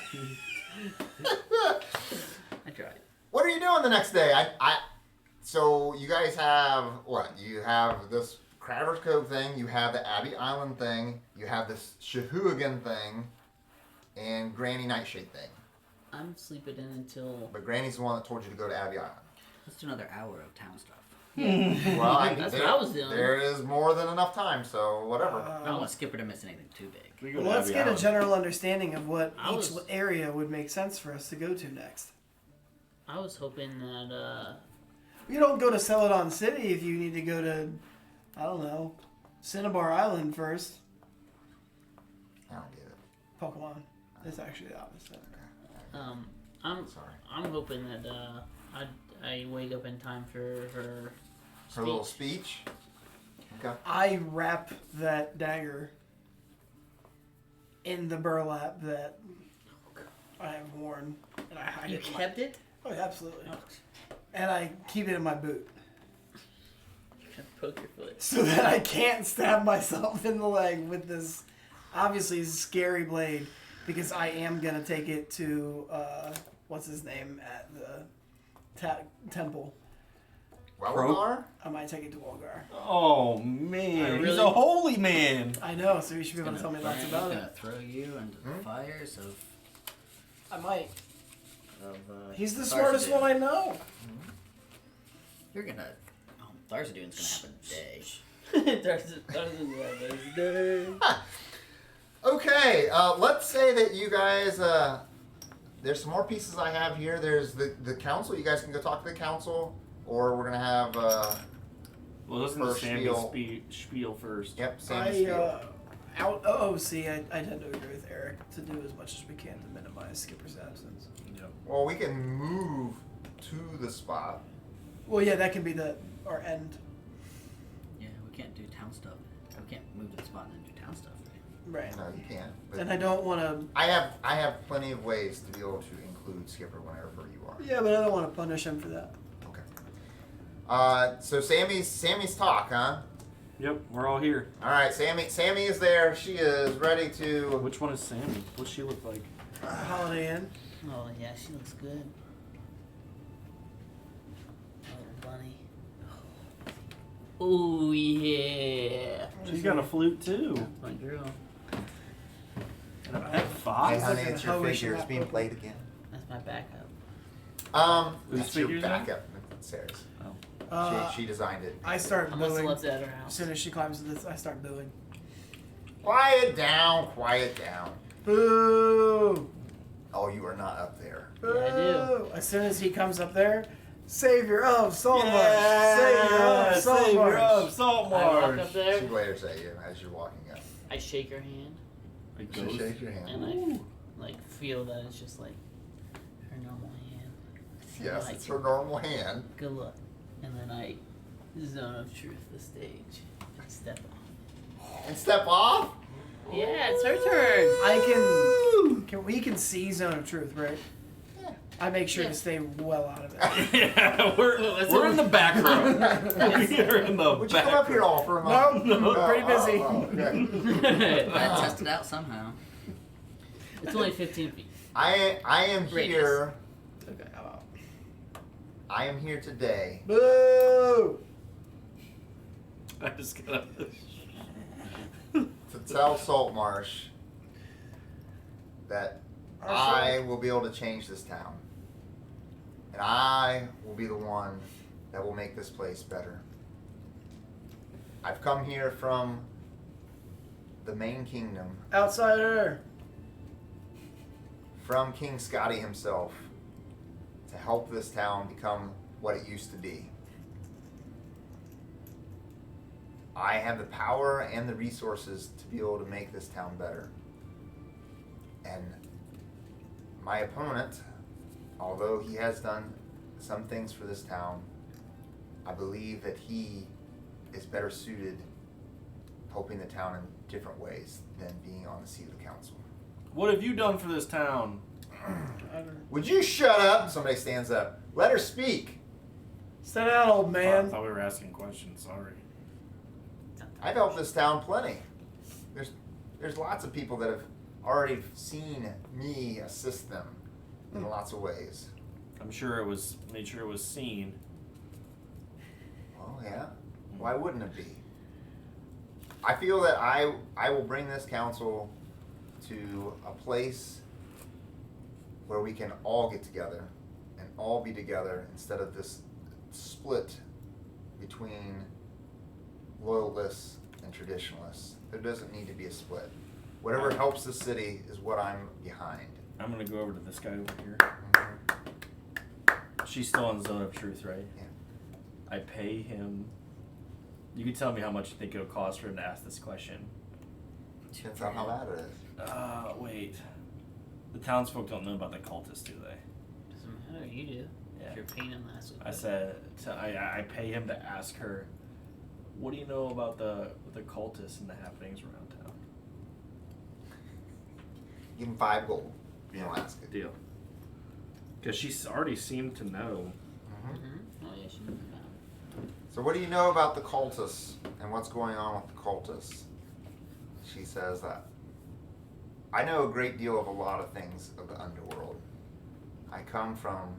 I tried. What are you doing the next day? So you guys have what? You have this Crabber's Cove thing. You have the Abbey Island thing. You have this Shahoogan thing, and Granny Nightshade thing. I'm sleeping in until. But Granny's the one that told you to go to Abbey Island. Let's do another hour of town stuff. Well, That's what I was doing. There is more than enough time, so whatever. I don't want Skipper to miss anything too big. We go to Well, let's Abbey get a Island. general understanding of what I each was- area would make sense for us to go to next. I was hoping that. You don't go to Celadon City if you need to go to, I don't know, Cinnabar Island first. I don't get it. Pokemon. It's actually the opposite. I'm Sorry. I'm hoping that I wake up in time for her. Her little speech. Okay. I wrap that dagger in the burlap that I have worn, and I hide You it. kept it? Oh, yeah, absolutely. And I keep it in my boot Poke your foot. so that I can't stab myself in the leg with this obviously scary blade, because I am gonna take it to what's his name at the temple. Welgar? I might take it to Walgar. Oh man, he's really- a holy man. I know, so you should be able to tell me lots He's about gonna it. throw you into the fires of. I might. He's the Tharsadin. smartest one I know. You're gonna. Oh, Tharsadin's gonna have a day. Okay, let's say that you guys, there's some more pieces I have here. There's the council. You guys can go talk to the council, or we're going to have, Well, listen to First Sammy's spiel. spiel first. yep, Sam's spiel. Out OOC, I tend to agree with Eric to do as much as we can to minimize Skipper's absence. Yep. Well, we can move to the spot. Well, yeah, that can be our end. Yeah, we can't do town stuff. We can't move to the spot and then do town stuff. Right? Right. No, you can't. But And I don't want to. I have plenty of ways to be able to include Skipper whenever you are. Yeah, but I don't want to punish him for that. Okay. So Sammy's talk, huh? Yep, we're all here. All right, Sammy is there. She is ready to. Which one is Sammy? What's she look like? Holiday Inn. Oh yeah, she looks good. Little bunny. Oh yeah. She's got a flute too. My girl. And a pet Hey, fox. honey, looking it's at your how we figure. should It's not being put- played again. That's my backup. Whose That's your figure's that? backup. That's Sarah's. Uh, She designed it. I start I must have booing. left it at her As house. soon as she climbs to this, I start booing. Quiet down, quiet down. Boo! Oh, you are not up there. Boo! Yeah, I do. As soon as he comes up there, Savior of Saltmarsh! Yeah, Savior of Savior of Saltmarsh! I walk up Saltmarsh. there. She glares at you as you're walking up. I shake her hand, It She goes. shakes your hand. and I feel that it's just like her normal hand. Yes, like it's it. her normal hand. Good luck. And then I zone of truth the stage. Step on. And step off? Yeah, it's her turn. We can see Zone of Truth, right? Yeah. I make sure Yeah. to stay well out of it. Yeah, we're in the back row. We're in the Would you back come up here row. all for a No, moment? pretty busy. Okay. Gotta test it out somehow. It's only 15 feet. I am Radius. here. Okay, I'm out. I am here today Boo! I just gotta. to tell Saltmarsh that I will be able to change this town. And I will be the one that will make this place better. I've come here from the main kingdom, Outsider! from King Scotty himself, to help this town become what it used to be. I have the power and the resources to be able to make this town better. And my opponent, although he has done some things for this town, I believe that he is better suited helping the town in different ways than being on the seat of the council. What have you done for this town? Would you shut up? Somebody stands up. Let her speak. Sit down, old I man. thought we were asking questions. Sorry. I've helped this town plenty. There's lots of people that have already seen me assist them in lots of ways. I'm sure it was made sure it was seen. Oh yeah. Why wouldn't it be? I feel that I will bring this council to a place where we can all get together and all be together instead of this split between loyalists and traditionalists. There doesn't need to be a split. Whatever helps the city is what I'm behind. I'm gonna go over to this guy over here. She's still in Zone of Truth, right? Yeah. I pay him. You can tell me how much you think it'll cost for him to ask this question. Depends on how bad it is. Wait. The townsfolk don't know about the cultists, do they? Doesn't matter, you do. Yeah. If you're paying him last week. I said, I pay him to ask her, what do you know about the cultists and the happenings around town? Give him 5 gold. You don't ask it. Deal. Because she's already seemed to know. Mm-hmm. Oh, yeah, she knows about it. So what do you know about the cultists and what's going on with the cultists? She says that I know a great deal of a lot of things of the underworld. I come from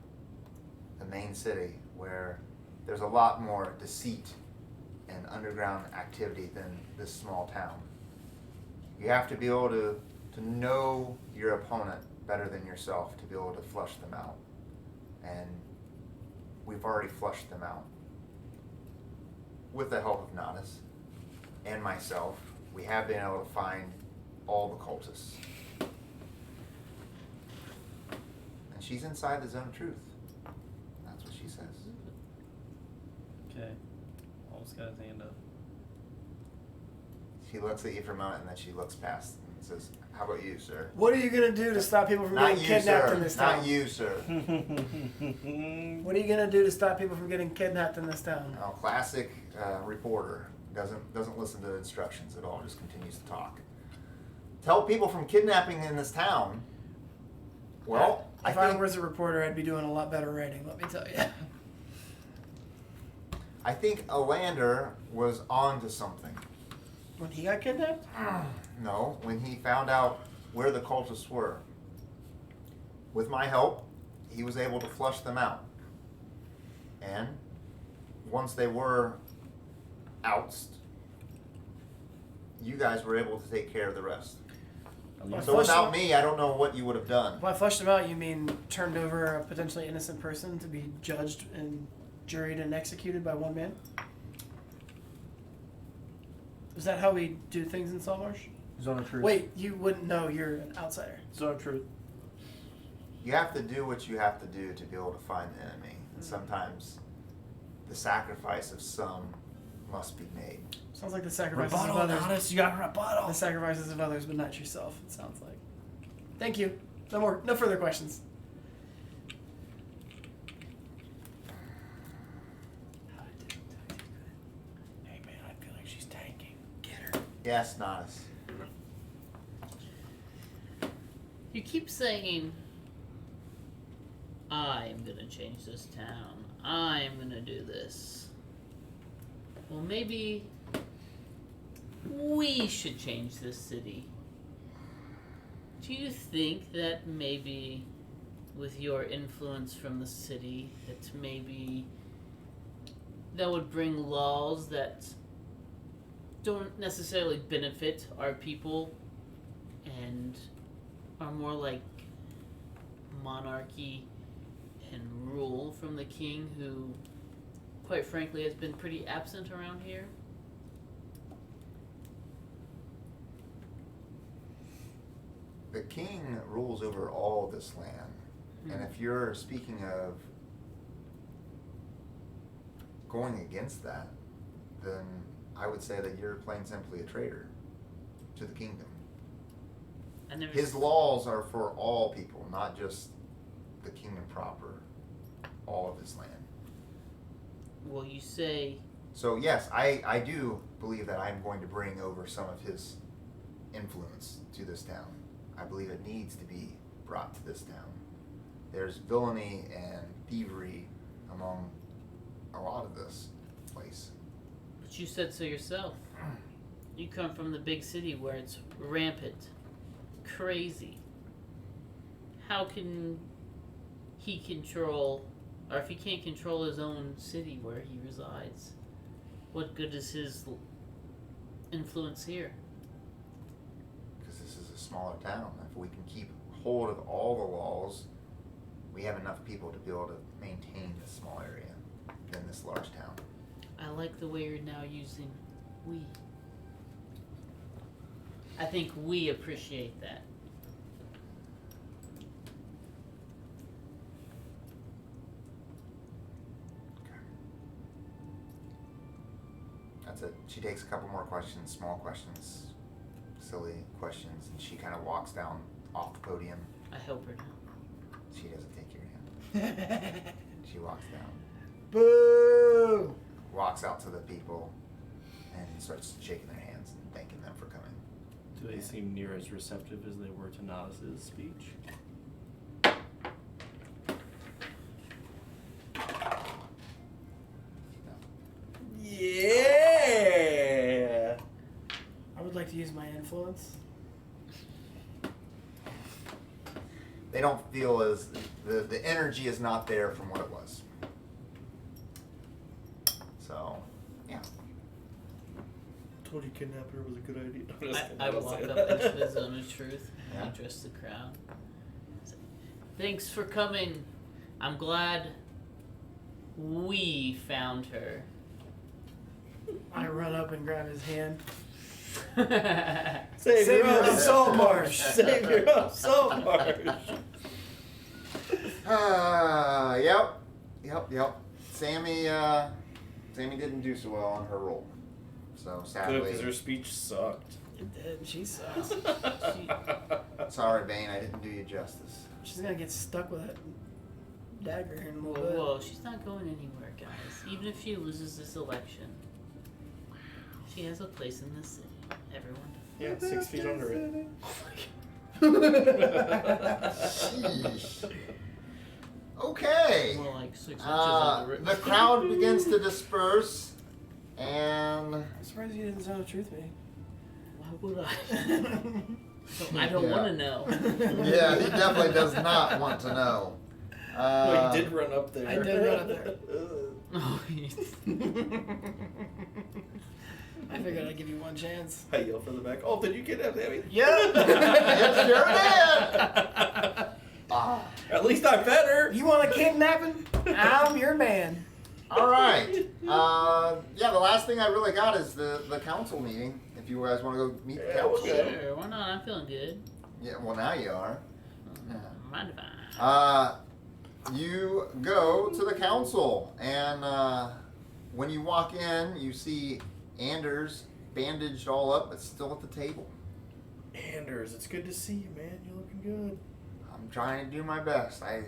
the main city where there's a lot more deceit and underground activity than this small town. You have to be able to know your opponent better than yourself to be able to flush them out. And we've already flushed them out. With the help of Natas and myself, we have been able to find all the cultists. And she's inside the Zone of Truth. That's what she says. Okay. Almost got his hand up. She looks at you for a moment and then she looks past and says, "How about you, sir?" What are you gonna do to stop people from Not getting you, kidnapped sir. in this town? Not you, sir. What are you gonna do to stop people from getting kidnapped in this town? Oh, classic reporter. Doesn't listen to instructions at all. Just continues to talk. Tell people from kidnapping in this town. Well, if I was a reporter, I'd be doing a lot better writing. Let me tell you. I think Alander was on to something. When he got kidnapped? No, when he found out where the cultists were. With my help, he was able to flush them out. And once they were ousted, you guys were able to take care of the rest. So without me, I don't know what you would have done. By flushed them out, you mean turned over a potentially innocent person to be judged and juried and executed by one man? Is that how we do things in Saltmarsh? Zone of Truth. Wait, you wouldn't know, you're an outsider. Zone of Truth. You have to do what you have to do to be able to find the enemy. And sometimes the sacrifice of some must be made. Sounds like the sacrifices Rebuttal, of others. Natas, you got a rebuttal. The sacrifices of others, but not yourself, it sounds like. Thank you. No further questions. Hey man, I feel like she's tanking. Get her. Yes, Natas. You keep saying, I'm gonna change this town. I'm gonna do this. Well, maybe we should change this city. Do you think that maybe with your influence from the city, that maybe that would bring laws that don't necessarily benefit our people and are more like monarchy and rule from the king, who, quite frankly, has been pretty absent around here? The king rules over all this land. And if you're speaking of going against that, then I would say that you're plain simply a traitor to the kingdom. I never. His laws are for all people, not just the kingdom proper, all of his land. Well, you say. So yes, I do believe that I'm going to bring over some of his influence to this town. I believe it needs to be brought to this town. There's villainy and thievery among a lot of this place. But you said so yourself. You come from the big city where it's rampant, crazy. How can he control, or if he can't control his own city where he resides, what good is his influence here? Because this is a smaller town. If we can keep hold of all the laws, we have enough people to be able to maintain this small area than this large town. I like the way you're now using we. I think we appreciate that. That's it. She takes a couple more questions, small questions, silly questions, and she kind of walks down off the podium. I help her now. She doesn't take your hand. She walks down, Boo! walks out to the people, and starts shaking their hands and thanking them for coming. Do they seem near as receptive as they were to Natas' speech? Yeah. I would like to use my influence. They don't feel as the energy is not there from what it was. So, yeah. Told you kidnapping her was a good idea. I walk up into the zone of truth and Yeah. address the crowd. Say, thanks for coming. I'm glad we found her. I run up and grab his hand. Savior Savior of of Saltmarsh! Savior of Saltmarsh! Yep. Sammy didn't do so well on her roll. So Good, sadly, because her speech sucked. It did. She sucks. sorry, Bane, I didn't do you justice. She's gonna get stuck with that dagger in a little Whoa, bit. whoa, she's not going anywhere, guys. Even if she loses this election, she has a place in this city. Everyone. Yeah, 6 feet under it. Sheesh. Okay. More like 6 inches under it. The crowd begins to disperse, and I'm surprised you didn't sound truth me. Why would I? I don't Yeah. want to know. yeah, he definitely does not want to know. Well, you did run up there. I did run up there. Oh, I figured I'd give you one chance. I yell from the back. Oh, did you kidnap Sammy? Yep. Yes, sure did. At least I fed her. You want a kidnapping? I'm your man. All right. Yeah, the last thing I really got is the council meeting. If you guys want to go meet the Yeah, council. okay. sure, why not? I'm feeling good. Yeah, well, now you are. Yeah. Mind if I? You go to the council, and when you walk in, you see Anders bandaged all up, but still at the table. Anders, it's good to see you, man. You're looking good. I'm trying to do my best. I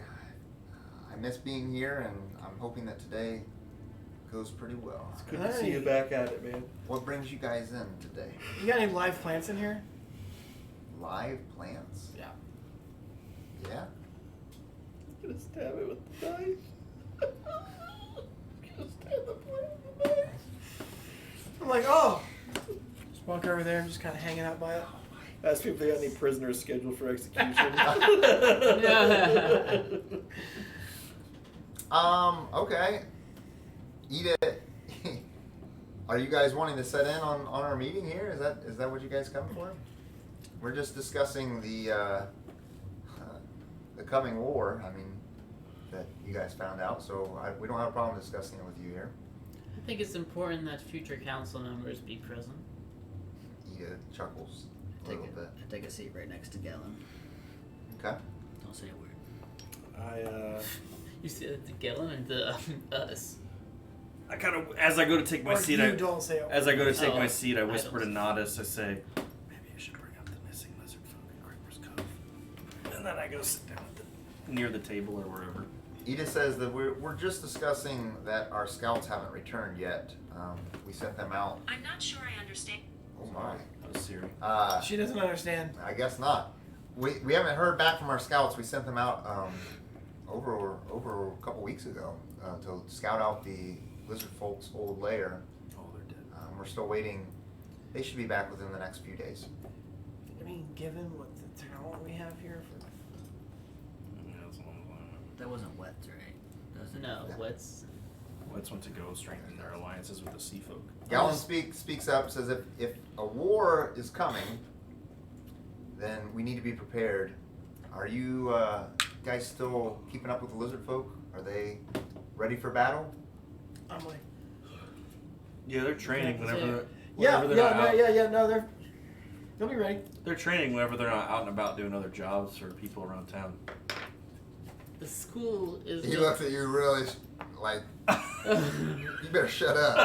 miss being here, and I'm hoping that today goes pretty well. It's good to see you back at it, man. What brings you guys in today? You got any live plants in here? Live plants? Yeah. Yeah? I'm gonna stab it with the knife. I'm gonna stab the plant with the knife. I'm like, oh. Just walk over there and just kind of hanging out by it. Ask me if they got any prisoners scheduled for execution. Okay. Edith, are you guys wanting to set in on our meeting here? Is that what you guys come for? We're just discussing the coming war. I mean, that you guys found out, so we don't have a problem discussing it with you here. I think it's important that future council members be present. Edith chuckles a little bit. I take a seat right next to Galen. Okay. Don't say a word. You see the Galen and the us. I kind of, as I go to take my Or seat, you don't say it. as I go to take Oh, my seat, I whisper to don't. Natas. I say, maybe I should bring up the missing lizard folk at Creeper's Cove. And then I go sit down near the table or wherever. Edith says that we're just discussing that our scouts haven't returned yet. We sent them out. I'm not sure I understand. Oh my. That was Siri. She doesn't understand. I guess not. We haven't heard back from our scouts. We sent them out over a couple weeks ago to scout out the lizard folk's old lair. Oh, they're dead. We're still waiting. They should be back within the next few days. I mean, given what the talent we have here, Yeah, that's a long line. That wasn't wet, right? Does it? No, Yeah. what's Let's want to go strengthen their alliances with the sea folk. Gallon speaks up, says if a war is coming, then we need to be prepared. Are you guys still keeping up with the lizard folk? Are they ready for battle? I'm like, Yeah, they're training Yeah. whenever. yeah, whenever they're not out. no, they'll be ready. They're training whenever they're not out and about doing other jobs for people around town. the school is? He looks at you really like, you better shut up.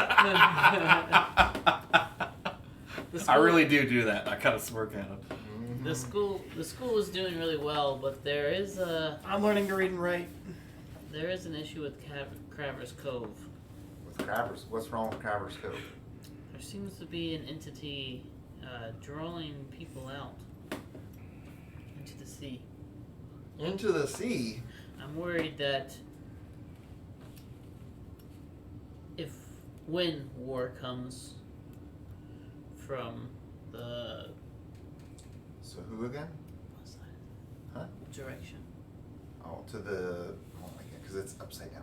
The I school- really do that. I kind of smirk at him. The school is doing really well, but there is I'm learning to read and write. an issue with Craver's Cove. With Crabbers, what's wrong with Crabbers Cove? There seems to be an entity drawing people out into the sea. Into the sea. I'm worried that when war comes from the So who again? Huh? direction, Oh, to the, oh my god, because it's upside down.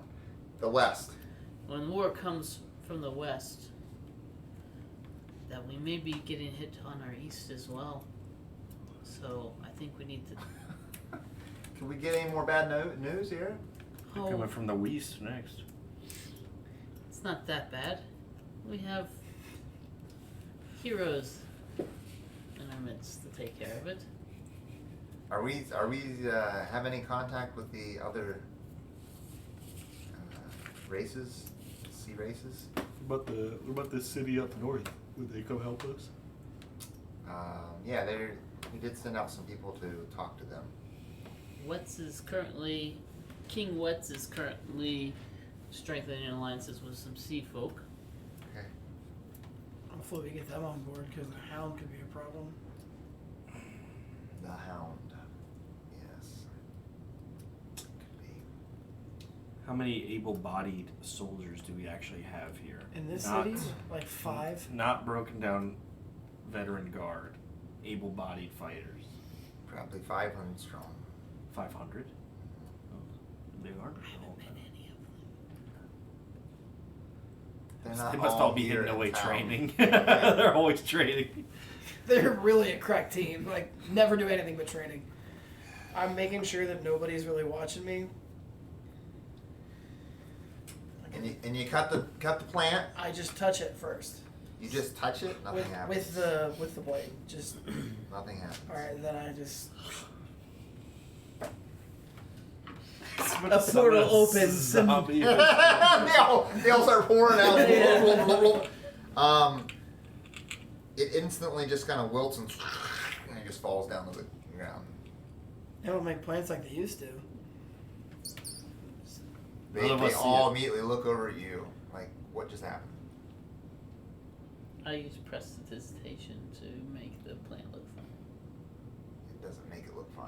The west. when war comes from the west, that we may be getting hit on our east as well. So I think we need to. Can we get any more bad news here? They're coming from the west next. It's not that bad. We have heroes in our midst to take care of it. Are we have any contact with the other races, sea races? What about the city up north? Would they come help us? Yeah, we did send out some people to talk to them. King Wetz is currently strengthening alliances with some sea folk. Okay. Hopefully we get them on board because the hound could be a problem. The Hound. Yes. Could be. How many able-bodied soldiers do we actually have here? In this Not- city, like 5. Not broken down veteran guard, able-bodied fighters. Probably 500 strong. 500? They aren't. They're not They must all be here hidden in away town. training. They're always training. They're really a crack team. Like, never do anything but training. I'm making sure that nobody's really watching me. And you cut the plant. I just touch it first. You just touch it. Nothing happens. With the blade. Just Nothing happens. alright, then I just Summon a portal opens. zombie. they all start pouring out. It instantly just kind of wilts and it just falls down to the ground. They don't make plants like they used to. They None of us see all it. immediately look over at you like, what just happened? I use prestidigitation to make the plant look fun. It doesn't make it look fine.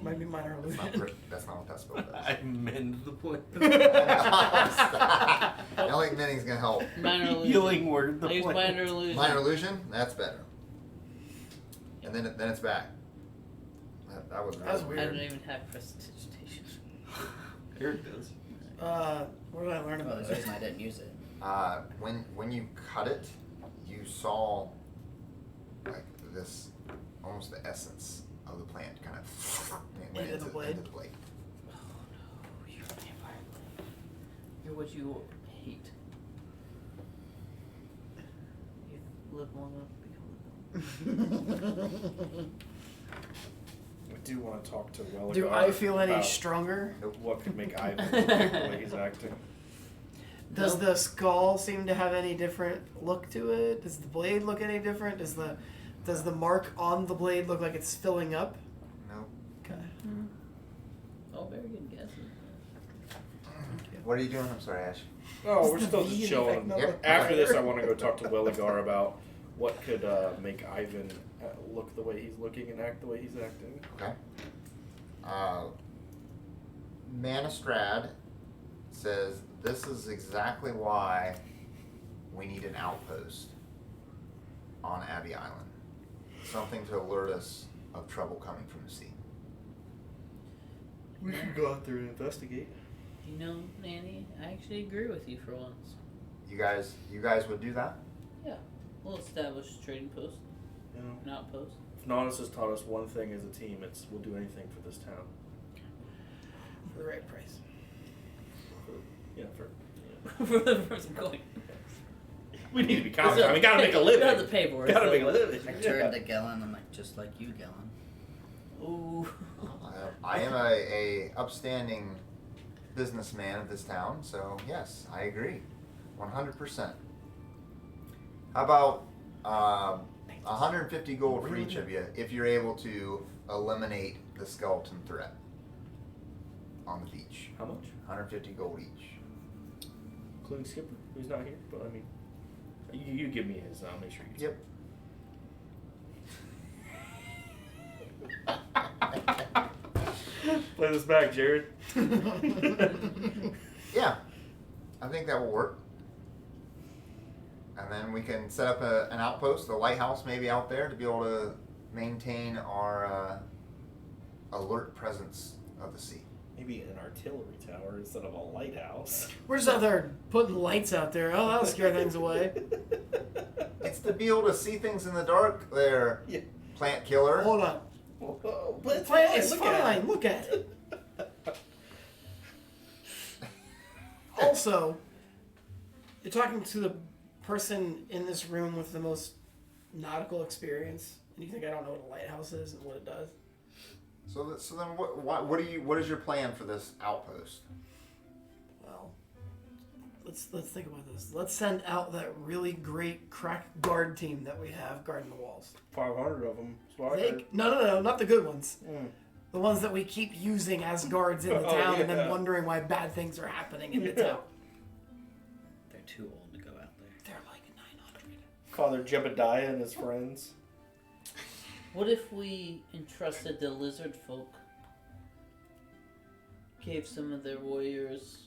Might be minor illusion. That's not what that spell does. I mend the point. Stop. I don't think mending's gonna help. Minor illusion. Healing word. The I use plant. minor illusion. Minor illusion, that's better. And then it's back. That was That's really I weird. don't even have prestidigitation. Eric does. What did I learn Well, about the it? reason I didn't use it. When you cut it, you saw like this, almost the essence of the plant kind of went Into the blade? into the blade. Oh no, you're a vampire. You're what you hate. You live long enough to become a villain. I do want to talk to Welligar. Do I feel any about stronger? what could make Ivan look like he's acting. Does the skull seem to have any different look to it? Does the blade look any different? Does the mark on the blade look like it's filling up? No. Okay. Oh, very good guess. What are you doing? I'm sorry, Ash. Oh, we're Does still the just V chilling. effect not Yep. look After this, I better? want to go talk to Welligar about what could make Ivan look the way he's looking and act the way he's acting. Okay. Manastrad says this is exactly why we need an outpost on Abbey Island. Something to alert us of trouble coming from the sea. We should go out there and investigate. You know, Nanny, I actually agree with you for once. You guys would do that? We'll establish a trading post, You know, an outpost. if Natas has taught us one thing as a team, it's we'll do anything for this town. For the right price. Yeah, for. For the person going. We need to be confident. I mean, gotta make a living. You have to pay for it. Gotta so- make a living. I turned to Gellin. I'm like, just like you, Gellin. Ooh. I am a upstanding businessman of this town, so yes, I agree, 100%. How about 150 gold for each of you if you're able to eliminate the skeleton threat on the beach? How much? 150 gold each. Including Skipper, who's not here. But I mean, you give me his. I'll make sure you. Yep. Play this back, Jared. Yeah, I think that will work. And then we can set up an outpost, a lighthouse maybe out there to be able to maintain our alert presence of the sea. Maybe an artillery tower instead of a lighthouse. We're just out there putting lights out there. Oh, that'll scare things away. It's to be able to see things in the dark there, Yeah. plant killer. Hold on. Whoa, but it's It's Look fine. at it. Look at it. Also, you're talking to the person in this room with the most nautical experience, and you think I don't know what a lighthouse is and what it does? So then what is your plan for this outpost? Well, let's think about this. Let's send out that really great crack guard team that we have guarding the walls. 500 of them. That's what I heard. No, not the good ones. Mm. The ones that we keep using as guards in the Oh, town and then yeah. wondering why bad things are happening in the Yeah. town. They're too old to go out there. They're like 900. Father Jebediah and his friends. What if we entrusted the lizard folk, gave some of their warriors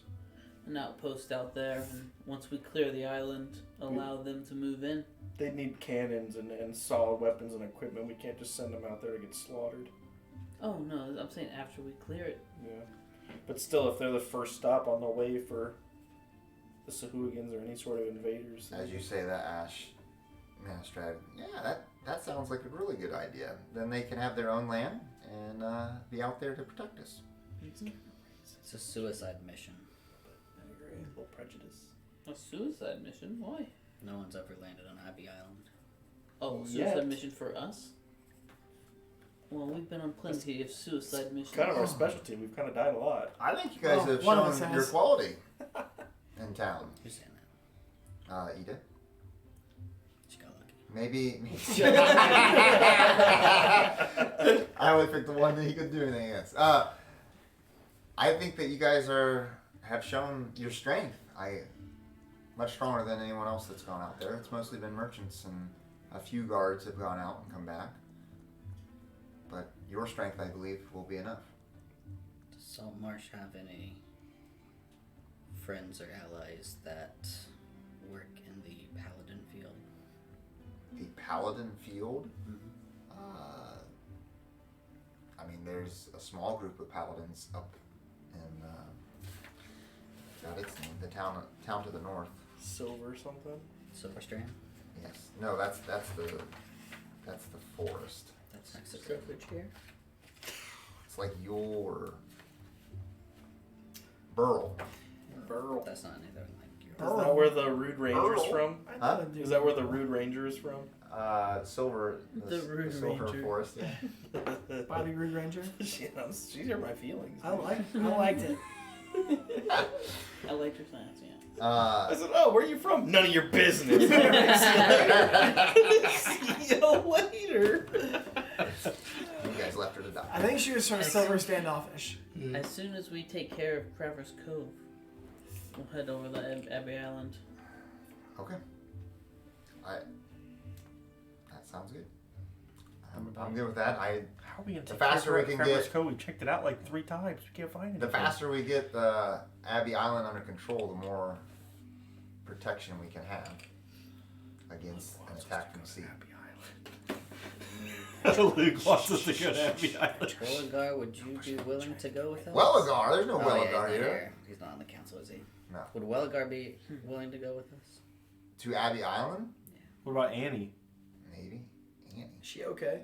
an outpost out there, and once we clear the island, allow them to move in? They need cannons and solid weapons and equipment. We can't just send them out there to get slaughtered. Oh no, I'm saying after we clear it. Yeah. But still, if they're the first stop on the way for the Sahuagins or any sort of invaders. then- As you say that, Ash, Manastrad, yeah, that sounds like a really good idea. Then they can have their own land and be out there to protect us. It's a suicide mission. I agree. A little prejudice. A suicide mission? Why? No one's ever landed on Abbey Island. Oh, suicide Yet. mission for us? Well, we've been on plenty of suicide missions. Kind of our specialty. We've kind of died a lot. I think you guys Well, have one of us shown has. your quality in town. Who's saying that? Edith? She got lucky. Maybe. I only picked the one that he could do anything against. I think that you guys have shown your strength. Much stronger than anyone else that's gone out there. It's mostly been merchants and a few guards have gone out and come back. But your strength, I believe, will be enough. Does Saltmarsh have any friends or allies that work in the Paladin field? The Paladin field. Mm-hmm. I mean, there's a small group of paladins up in got its name, the town to the north. Silver something. Silverstrand? Yes. No, that's the forest. That's next to Silver chair? It's like Yule or Burl. Burl. That's not anything like your. Is that where the Rude Ranger's Burl. from? I Huh? thought I'd do Is that where the Rude Ranger is from? Silver. The Rude Silver Ranger. Forest. Yeah. Bobby Rude Ranger? She's hurt my feelings. I liked it. Electroscience, yeah. I said, oh, where are you from? None of your business. See you later. You guys left her to die. I think she was trying to silver standoffish. As soon as we take care of Craver's Cove, we'll head over to Abbey Island. Okay. That sounds good. I'm good with that. How are we gonna The take faster we care of can Craver's get- Cove? We checked it out like 3 times. We can't find it. The faster we get Abbey Island under control, the more protection we can have against an attack from sea. Luke wants us to go to Abbey Island. Welligar, would you be willing to go with us? Welligar? There's no Oh, yeah, Welligar he's not here. He's not on the council, is he? No. Would Welligar be willing to go with us? To Abbey Island? What about Annie? Maybe. Annie. Is she okay?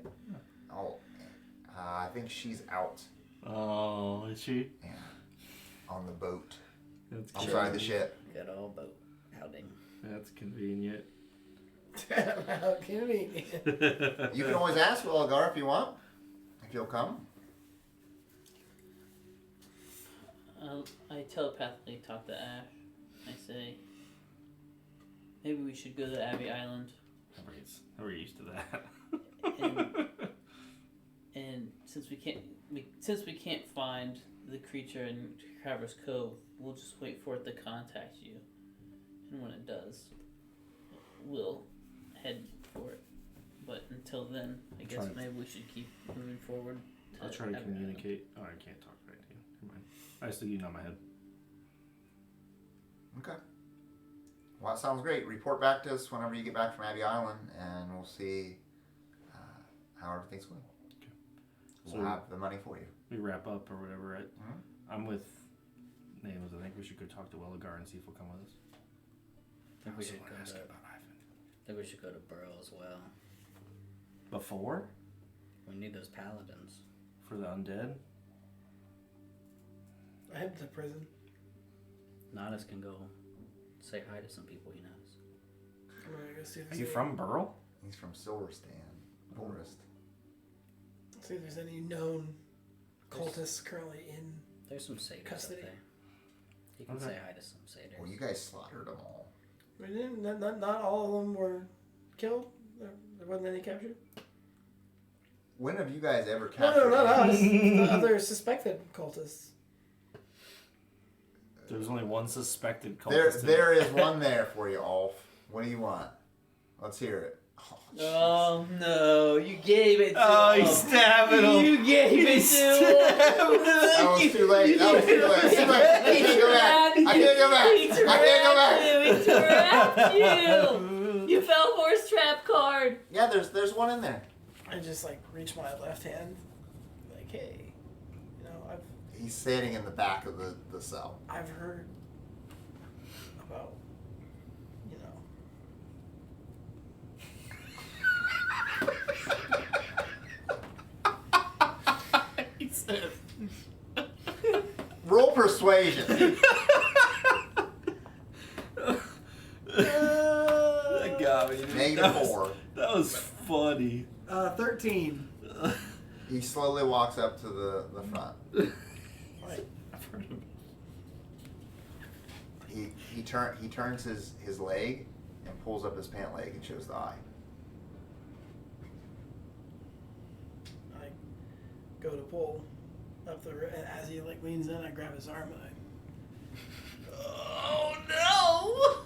Oh, I think she's out. Oh, is she? Yeah. On the boat. That's I'm sorry, the ship. Good old boat outing. That's convenient. How convenient. You can always ask Welligar if you want. If he'll come. I telepathically talk to Ashe. I say, maybe we should go to Abbey Island. We're used to that. And since we can't find the creature in Craver's Cove, we'll just wait for it to contact you. And when it does, we'll head for it. But until then, I guess maybe we should keep moving forward. I'll try to communicate. Oh, I can't talk right to you. Never mind. I still you know my head. Okay. Well, that sounds great. Report back to us whenever you get back from Abbey Island, and we'll see how everything's going. Okay. We'll have the money for you. We wrap up or whatever. Right? Mhm. I'm with Nameless. I think we should go talk to Welligar and see if he'll come with us. I think we should go ask to. about Ivan. I think we should go to Burrow as well. Before? We need those paladins. For the undead? I head to the prison. Natas can go say hi to some people he knows. I'm gonna go see if Are there's you any- from Burl? He's from Silverstan Forest. See if there's any known cultists currently in. There's some satyrs Custody. up there. You can Okay. say hi to some satyrs. Well, you guys slaughtered them all. We didn't. Not all of them were killed. There wasn't any captured. When have you guys ever No, captured? not us. any? The other suspected cultists. There's only one suspected There, cultist. there is one there for you, Alf. What do you want? Let's hear it. Oh, Oh no, you gave it to Oh, him. he's stabbing him. You gave it to him. that was too late. That was too late. Too late. I can't go back. I can't go back. He I can't go back. trapped you. He trapped you. You fell for his trap card. Yeah, there's one in there. I just like reach my left hand, like, hey, you know, He's standing in the back of the cell. I've heard about, you know. He said. Roll persuasion. That got me. -4. That was funny. 13. He slowly walks up to the front. Right. I've heard of He turns his leg and pulls up his pant leg and shows the eye. I go to pull up the, and as he like leans in, I grab his arm and Oh no!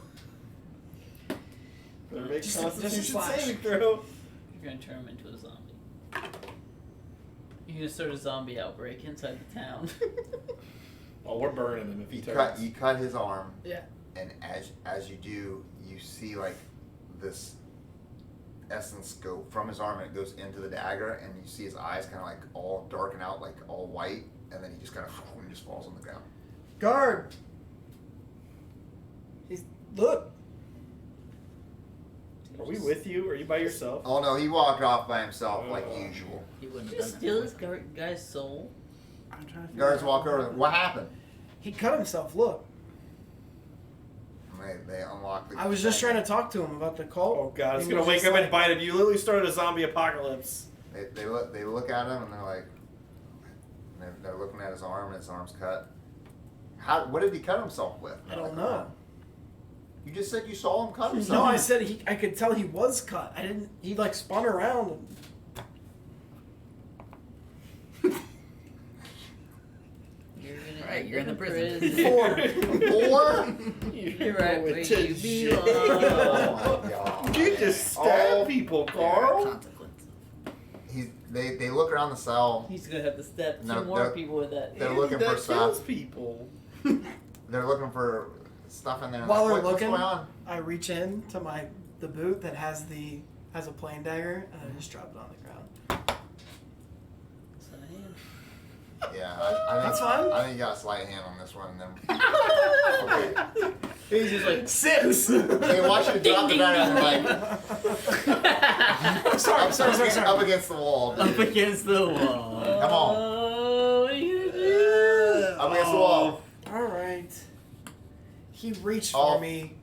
Better make Just a Constitution flash. saving throw. You're gonna turn him into a zombie. You're gonna start a zombie outbreak inside the town. Oh, we're burning him if he turns. You cut his arm, yeah. and as you do, you see like this essence go from his arm and it goes into the dagger, and you see his eyes kind of like all darken out, like all white, and then he just kind of just falls on the ground. Guard. He's look. Are we with you? Are you by yourself? Oh no, he walked off by himself like usual. He wouldn't Did have you done steal that. this guy's soul? I'm trying to figure Guards out- walk over. What happened? He cut himself. Look. And they unlock the. I was just trying to talk to him about the cult. Oh god, it's He gonna was wake just up like- and bite him. You literally started a zombie apocalypse. They look at him and they're like, they're looking at his arm and his arm's cut. What did he cut himself with? I don't know. You just said you saw him cut himself. No, I said I could tell he was cut. I didn't. He like spun around. And, Right, you're in the prison. 4. You're right where you belong. Oh my god. You just stab people, Carl. Consequence. They look around the cell. He's gonna have to stab No, two more they're- people with that. They're looking for That stuff. kills people. They're looking for stuff in there. while they're What's looking, going on? I reach in to the boot that has a plain dagger, and I just drop it on the ground. So, yeah. Yeah, I think, That's fine. I think you got a sleight of hand on this one. And then okay. He's just like 6. They want you to drop the dagger and like sorry. up against the wall. Up dude. against the wall. Come on. Oh, what are you gonna do? Up against the wall. All right. He reached Oh. for me.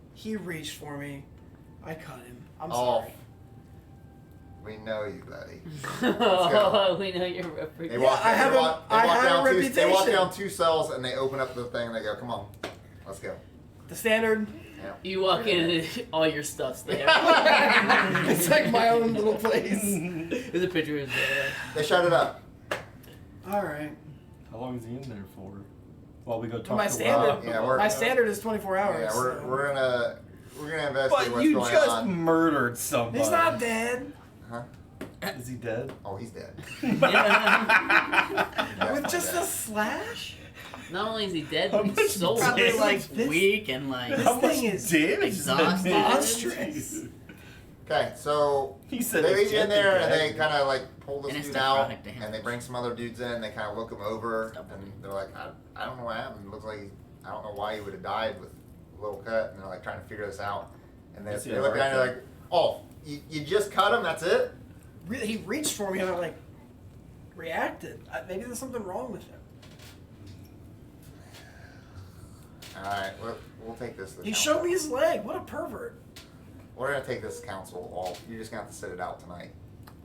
I cut him. I'm Oh. sorry. We know you, buddy. Oh, we know you're a freak. They walk, I they have a- walk, they I walk have a down two. They walk reputation. down 2 cells and they open up the thing and they go, "Come on, let's go." The standard. Yeah. You walk in and all your stuff's there. It's like my own little place. There's a picture of his They shut it up. All right. How long is he in there for? While we go talk My to standard. Yeah, we're- My standard is 24 hours. Yeah, so- we're gonna investigate But what's you going just on. murdered somebody. He's not dead. Huh? Is he dead? Oh, he's dead. Yeah. With just a slash? Not only is he dead, How but he's much sold. Probably damage? like This- weak and like. This How much thing is damage exhausted. monstrous. Okay, so He said they it's lead you in dead there to and they dead. kind of like pull this And it's dude out necrotic damage. and they bring some other dudes in. They kind of look him over and they're like, I don't know what happened. It looks like I don't know why he would have died with a little cut. And they're like trying to figure this out. And they Is he look at you and they're alright? like, oh, you just cut him? That's it? Really, he reached for me and I like reacted. Maybe there's something wrong with him. All right, we'll take this. To the He council. showed me his leg. What a pervert. We're gonna take this council off. You're just gonna have to sit it out tonight.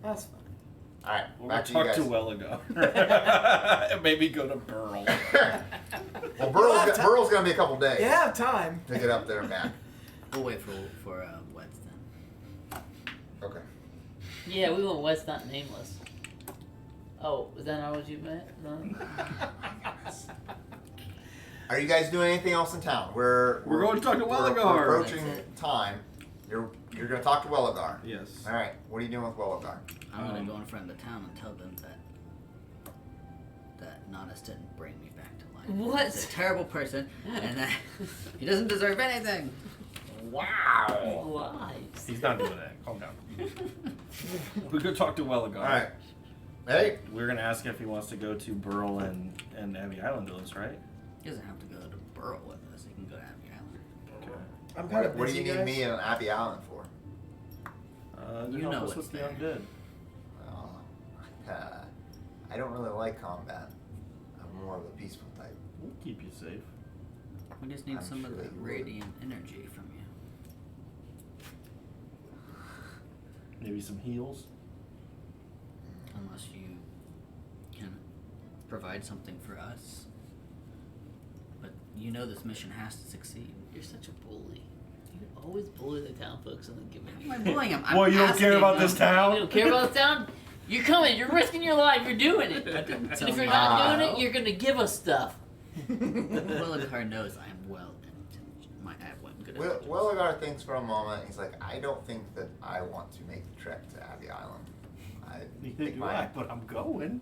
That's fine. All right, We'll back to you talk guys. to Welligo. And maybe go to Burl. Well, Burl's gonna be a couple days You have time. to get up there and back. We'll wait for Weds then. Okay. Yeah, we went west, not nameless. Oh, is that not what you meant? No. Are you guys doing anything else in town? We're going to talk to we're Welligar. approaching That's it. time. You're gonna talk to Welligar. Yes. All right. What are you doing with Welligar? I'm gonna go in front of the town and tell them that Natas didn't bring me back to life. What? He's a terrible person, and that he doesn't deserve anything. Wow. Lies. He's not doing that. Calm down. We go talk to Welligar. All right. Hey. We're gonna ask if he wants to go to Burl and Abbey Island with us, right? He doesn't have to go to Burl with us. He can go to Abbey Island. Okay. I'm kind of What do busy, you need guys. me in Abbey Island for? You You help know us what's with the there. undead. Well, I don't really like combat. I'm more of a peaceful type. We'll keep you safe. We just need I'm some of sure the they would. radiant energy from you. Maybe some heals. Unless you can provide something for us. But you know this mission has to succeed. You're such a bully. You always bully the town folks and then give How them. am I bullying him? I'm Well, you don't care asking about them. this town? You don't care about the town? You're coming. You're risking your life. You're doing it. I didn't And tell if you're you. not doing it, you're gonna give us stuff. Welligar knows I am well intentioned. I have one good intentions. Welligar thinks for a moment. He's like, I don't think that I want to make the trek to Abbey Island. I Neither think do I, but I'm going.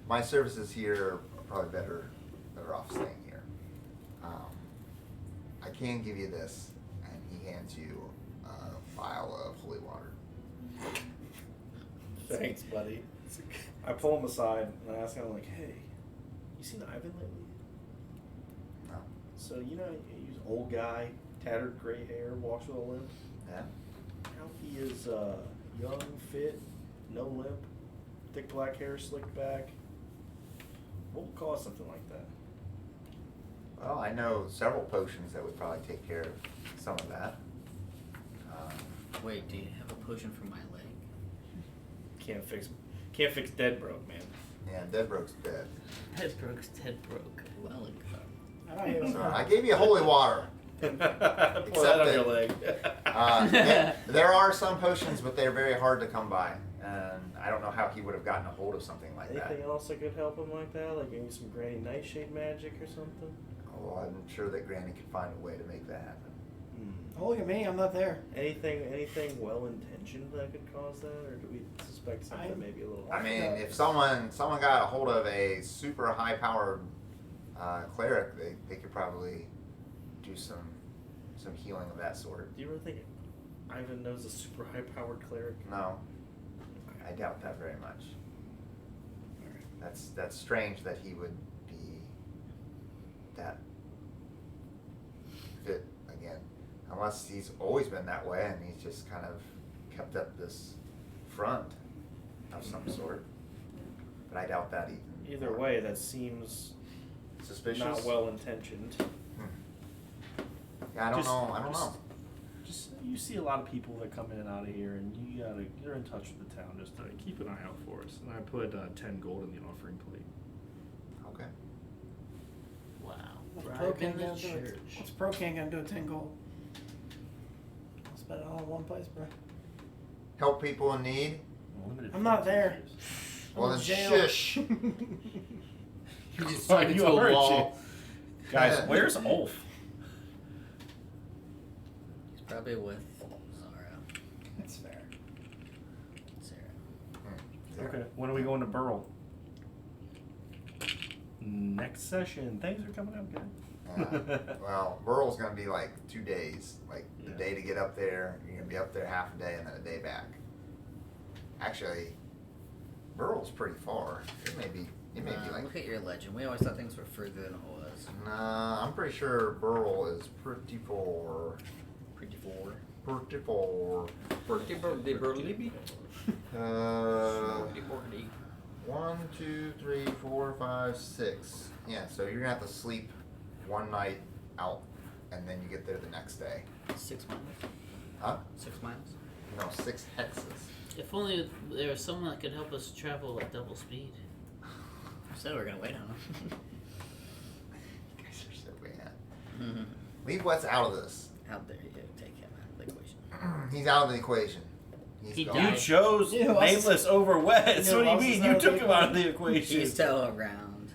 my services here are probably better off staying here. I can give you this, and he hands you a vial of holy water. Thanks, buddy. I pull him aside and I ask him, like, hey, you seen Ivan lately? No. So, you know, he's an old guy, tattered gray hair, walks with a limp. Yeah. Now he is young, fit, no limp, thick black hair slicked back. What would cause something like that? Well, I know several potions that would probably take care of some of that. Wait, do you have a potion for my leg? Can't fix dead broke, man. Yeah, Deadbroke's dead. Head broke's head broke. Welligar. So I gave you holy water. Pour that on that- your leg. There are some potions, but they're very hard to come by. And I don't know how he would have gotten a hold of something like that. Anything else that could help him like that? Like maybe some Granny Nightshade magic or something? Oh, I'm sure that Granny could find a way to make that happen. Oh, look at me, I'm not there. Anything well intentioned that could cause that, or do we suspect something maybe a little? I mean, if someone got a hold of a super high powered cleric, they could probably do some healing of that sort. Do you really think Ivan knows a super high powered cleric? No, I doubt that very much. That's strange that he would be that fit again, unless he's always been that way and he's just kind of kept up this front of some sort. But I doubt that even. Either way, that seems Suspicious. not well intentioned. Yeah, I don't know. Just you see a lot of people that come in and out of here, and you're in touch with the town. Just keep an eye out for us. And I put 10 gold in the offering plate. Okay. Wow. What's Bribe Pro-King in the gonna do? church. What's Pro-King gonna do with 10 gold? I'll spend it all in one place, bro. Help people in need. Limited I'm not funds there. users. Well, I'm in then jail. shush. You just Oh, talking you to a are in wall. jail. Guys, where's Ulf? He's probably with Zara. That's fair. Sarah. Okay, when are we going to Burl? Next session. Things are coming up good. Well, Burl's gonna be like 2 days. Like the Yeah. day to get up there, you're gonna be up there half a day and then a day back. Actually, Burl's pretty far. It may be like. Look at your legend. We always thought things were further than it was. Nah, I'm pretty sure Burl is pretty far. Pretty forward. Pretty far. Pretty burly. Uh, Pretty bordy. 1, 2, 3, 4, 5, 6. Yeah, so you're gonna have to sleep one night out, and then you get there the next day. 6 miles. Huh? 6 miles. No, 6 hexes. If only there was someone that could help us travel at double speed. So we're gonna wait on him. You guys are so bad. Leave Wes out of this. Out there, you gotta take him out of the equation. He's out of the equation. He's He gone. You died. chose You know, us- Nameless over Wes. you know, What do you us mean? is You not took big him out of one. the equation. He's still around.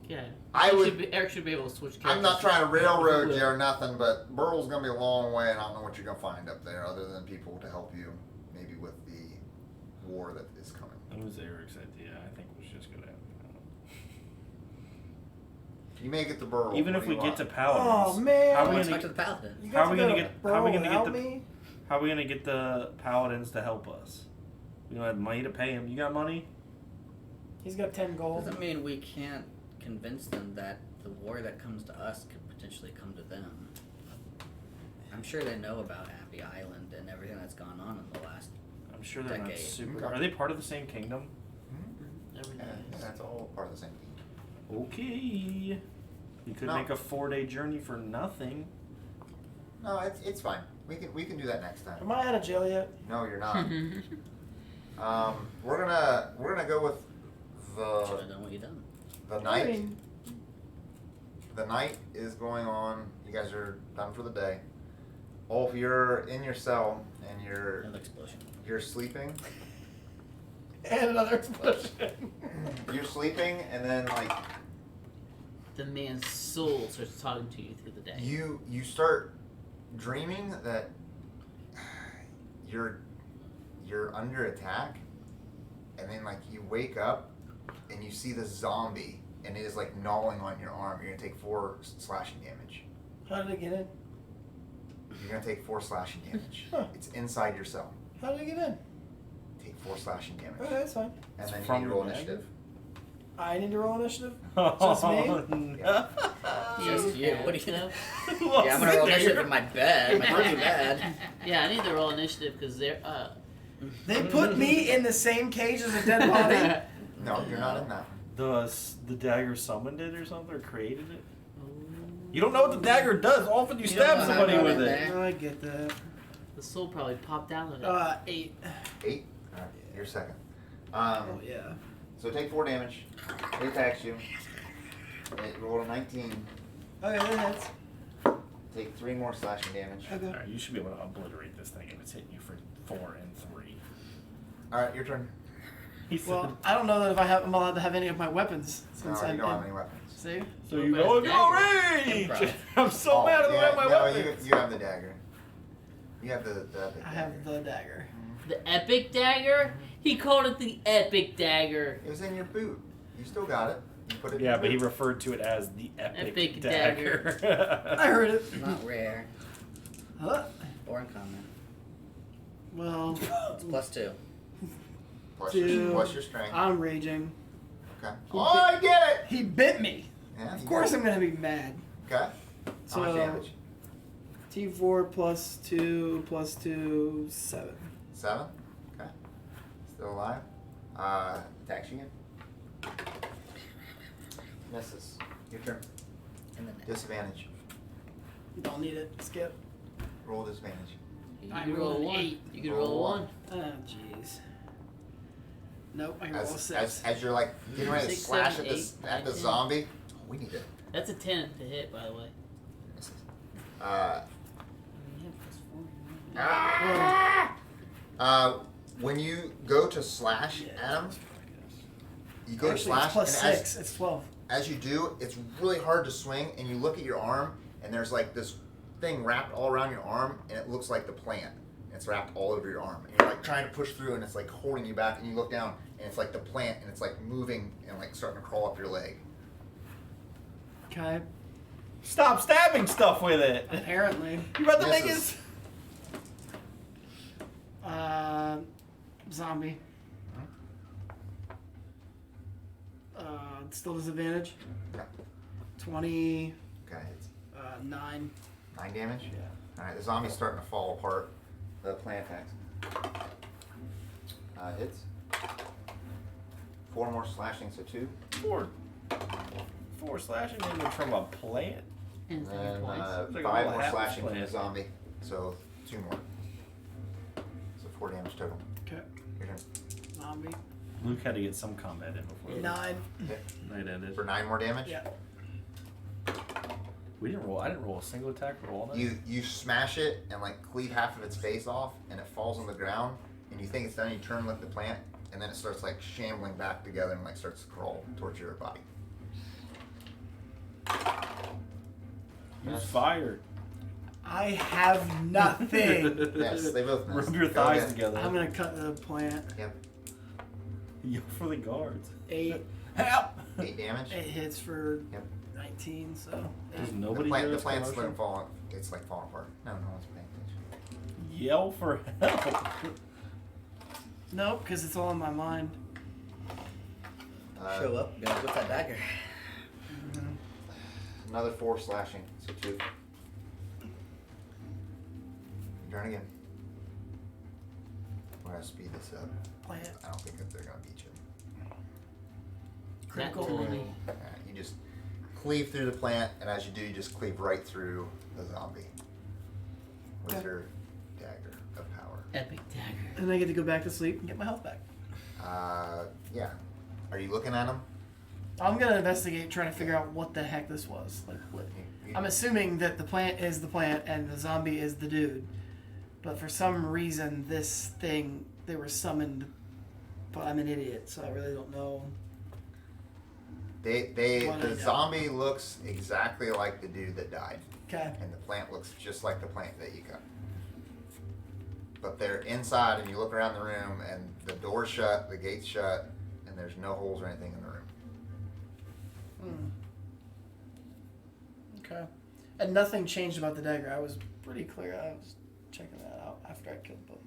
Yeah. I Eric should be able to switch characters. I'm not trying to railroad you or nothing, but Burl's gonna be a long way, and I don't know what you're gonna find up there other than people to help you, maybe with the war that is coming. It was Eric's idea. I think it was just gonna happen. You may get to Burl. Even What if do we you get want? to Paladins, Oh, man. how are we Let's gonna talk to the Paladin. You How got are we to gonna go to get- how are we Burl gonna get without the- me? how are we gonna get the Paladins to help us? We don't have money to pay them. You got money? He's got 10 gold. Doesn't mean we can't convince them that the war that comes to us could potentially come to them. I'm sure they know about Abbey Island and everything that's gone on in the last. I'm sure they're not Decade. super. Okay. Are they part of the same kingdom? Everything Yeah, is. that's all part of the same thing. Okay. You could No. make a 4-day journey for nothing. No, it's fine. We can do that next time. Am I out of jail yet? No, you're not. We're gonna go with Should have the done what you done. night. I mean, The night is going on. You guys are done for the day. Ulf, you're in your cell and Another explosion. you're sleeping. and another explosion. You're sleeping, and then like The man's soul starts talking to you through the day. you start dreaming that you're under attack, and then like you wake up and you see the zombie, and it is like gnawing on your arm. You're gonna take 4 slashing damage. How did it get in? You're gonna take 4 slashing damage. Huh. It's inside your cell. How did it get in? Take 4 slashing damage, Okay, that's fine. and then you From need to your roll bag? initiative. I need to roll initiative? Just me? Yeah. Just you. What do you know? Yeah, I'm gonna roll initiative in my bed. My dirty bed. Yeah, I need to roll initiative because they're They put me in the same cage as a dead body? No, you're not in that. The dagger summoned it or something, or created it? You don't know what the dagger does. Often you You stab don't know somebody how to with run it. there. I get that. The soul probably popped out of it. 8. 8. All right, you're second. Oh, yeah. So take 4 damage. It attacks you. It rolled a 19. Okay, that hits. Take 3 more slashing damage. Okay. Alright, you should be able to obliterate this thing if it's hitting you for 4 and 3. Alright, your turn. He said, Well, I don't know that if I'm allowed to have any of my weapons No, since you I'm don't have in. any weapons. See? so you Well, go but go dagger. range! Improv. I'm so mad I don't have my weapons. You have the dagger. You have the I have the dagger. The epic dagger? He called it the epic dagger. It was in your boot. You still got it. You put it in Yeah, your but he boot. referred to it as the epic, Epic dagger. I heard it. Not rare Huh? or uncommon. Well, It's +2. plus, Two. plus your strength. I'm raging. Okay. Oh, I get it! He bit me. Yeah, Of course I'm gonna be mad. Okay. How much So damage? T4 +2 +2 7. 7? Okay. Still alive. Attacks you again. Misses. Your turn. And then Disadvantage. Don't need it. Skip. Roll disadvantage. You I can rolled roll an one. 8. You can Roll roll one. one. Oh jeez. Nope. I can roll a As, 6. as you're like getting ready to 6, slash 7, at this 8, at the 9, zombie. Oh, we need it. That's a 10 to hit, by the way. Misses. You have +4. When you go to slash at him, you go to Actually, slash, it's and +6. It's 12. as you do, it's really hard to swing, and you look at your arm, and there's like this thing wrapped all around your arm, and it looks like the plant. And it's wrapped all over your arm, and you're like trying to push through, and it's like holding you back, and you look down, and it's like the plant, and it's like moving and like starting to crawl up your leg. Okay. Stop stabbing stuff with it. Apparently. You about to make Misses. it. Zombie. Still disadvantage. Yeah. 29. Okay, it's 9. 9 damage. Yeah. All right, the zombie's starting to fall apart. The plant attacks. Hits. 4 more slashing, so 2. 4 slashing damage from a plant. And And then points. It's like 5 all more half slashing from the plant. zombie, so 2 more. So 4 damage total. Okay. Your turn. Zombie. Luke had to get some combat in before 9. Okay. the night ended. For 9 more damage. Yeah. We didn't roll. I didn't roll a single attack for all night. You smash it and like cleave half of its face off, and it falls on the ground. And you think it's done. You turn with the plant, and then it starts like shambling back together and like starts to crawl towards your body. Use fire. I have nothing. Yes, they both miss. Rub your Go thighs again. together. I'm gonna cut the plant. Yep. Yell for the guards. 8. Help! 8 damage. It hits for Yep. 19, so. Does The nobody plant, hear the this plant's commotion? like falling. It's like falling apart. No one's paying attention. Yell for help. Nope, because it's all in my mind. Show up, gotta with that dagger. Another 4 slashing, so 2. Turn again. We're gonna speed this up. Plant. I don't think that they're gonna beat you. Critical. Nat 20. You just cleave through the plant, and as you do, you just cleave right through the zombie with Okay. your dagger of power. Epic dagger. And I get to go back to sleep and get my health back. Yeah. Are you looking at him? I'm gonna investigate, trying to figure out what the heck this was. Like, what? I'm assuming that the plant is the plant and the zombie is the dude. But for some reason, this thing, they were summoned. But I'm an idiot, so I really don't know. The zombie looks exactly like the dude that died, Okay. and the plant looks just like the plant that you cut. But they're inside, and you look around the room, and the door's shut, the gate's shut, and there's no holes or anything in the room. Okay. And nothing changed about the dagger. I was pretty clear. I was checking that out after I killed them.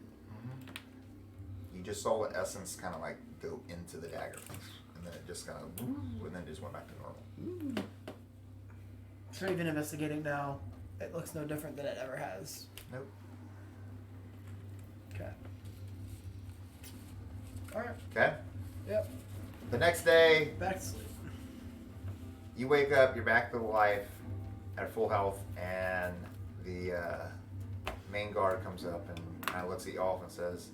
You just saw the essence kind of like go into the dagger, and then it just kind of, and then just went back to normal. So even investigating now, it looks no different than it ever has. Nope. Okay. Alright. Okay. Yep. The next day, Back to sleep. you wake up, you're back to life, at full health, and the main guard comes up and kind of looks at you all and says,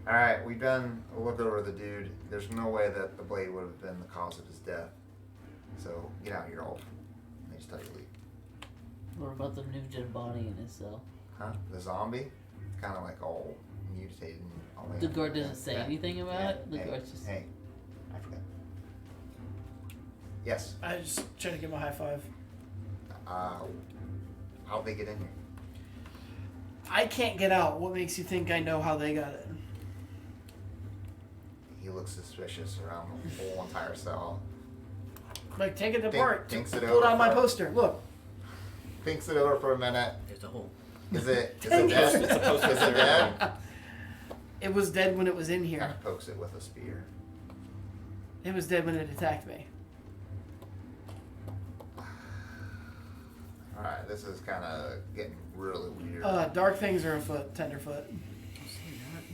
"All right, we've done a look over the dude. There's no way that the blade would have been the cause of his death. So get out here, all. They just tell you to leave. What about the new dead body in his cell? Huh? The zombie? Kind of like all mutated. And all The guard doesn't say anything about it? The hey, guard's just... Hey, I forgot. Yes. I just trying to give him a high five. How'd they get in here? I can't get out. What makes you think I know how they got in? He looks suspicious around the whole entire cell. Like, take it apart. Thinks it Pull over out my for- poster. Look. Thinks it over for a minute. There's a hole. Is it Dang dead? it. It's supposed to Is it dead? It was dead when it was in Kind here. of pokes it with a spear. It was dead when it attacked me. Alright, this is kind of getting really weird. Dark things are afoot. Tenderfoot.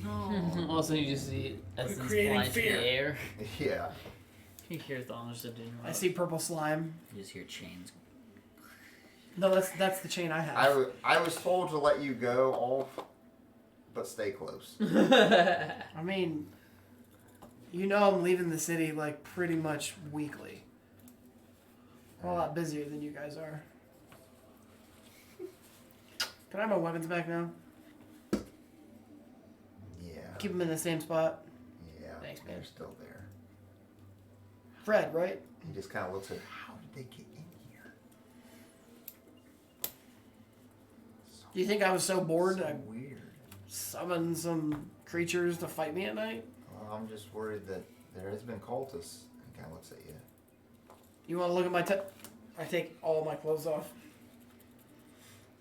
No. Also, you just see essence creating fly through fear. the air. Yeah. You hear thongs that didn't I see purple slime. You just hear chains. No, that's the chain I have. I was told to let you go off, but stay close. I mean, you know I'm leaving the city like pretty much weekly. I'm a lot busier than you guys are. Can I have my weapons back now? Yeah. Keep them in the same spot. Yeah. Thanks, man. They're still there. Fred, right? He just kind of looks at how did they get in here? Do you think I was so bored So I weird. summoned some creatures to fight me at night? Well, I'm just worried that there has been cultists. He kind of looks at you. You want to look at my I take all my clothes off.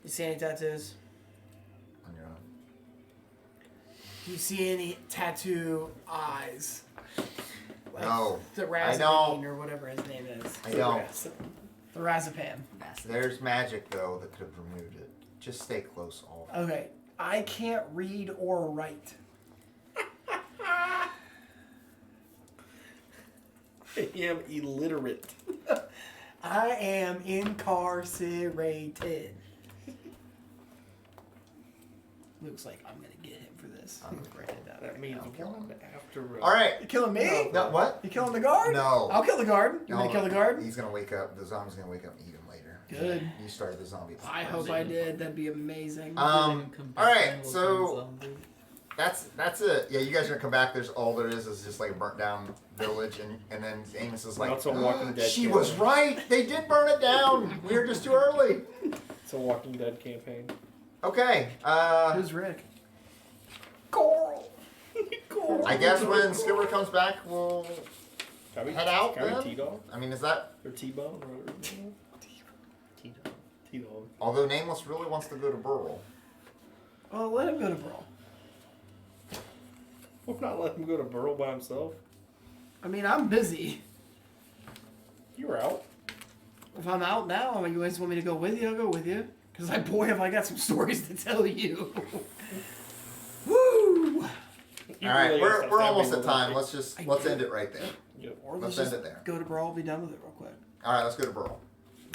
You see any tattoos? On your own. Do you see any tattoo eyes? Like No, The I don't. or whatever his name is. I don't. The Razapan. There's magic though that could have removed it. Just stay close, all. Okay, I can't read or write. I am illiterate. I am incarcerated. Looks like I'm gonna get him for this. I'm He's writing it down. That means I'll kill one after. All right. You killing me? No, what? You killing the guard? No. I'll kill the guard. You want to kill the guard? He's gonna wake up. The zombie's gonna wake up and eat him later. Good. You started the zombie. I hope I did. That'd be amazing. All right, so that's it. Yeah, you guys are gonna come back. There's all there is just like a burnt down village, and then Amos is like, That's a Walking Dead she campaign. was right. They did burn it down. We were just too early. It's a Walking Dead campaign. Okay. Who's Rick? Coral. Coral. I guess when Skipper comes back, we'll Can we head out. Can we Then? T-Dog? I mean, is that? Or T-Bone? Or T-Dog. Although Nameless really wants to go to Burl. Well, let him go to Brawl. We'll not let him go to Burl by himself. I mean, I'm busy. You're out. If I'm out now, you guys want me to go with you? I'll go with you. Because boy, have I got some stories to tell you. Woo! You All right, really gotta stop we're almost stabbing at time. the Let's end it right there. Yep. Or Let's let's end just it there. go to Brawl, be done with it real quick. All right, let's go to Burl.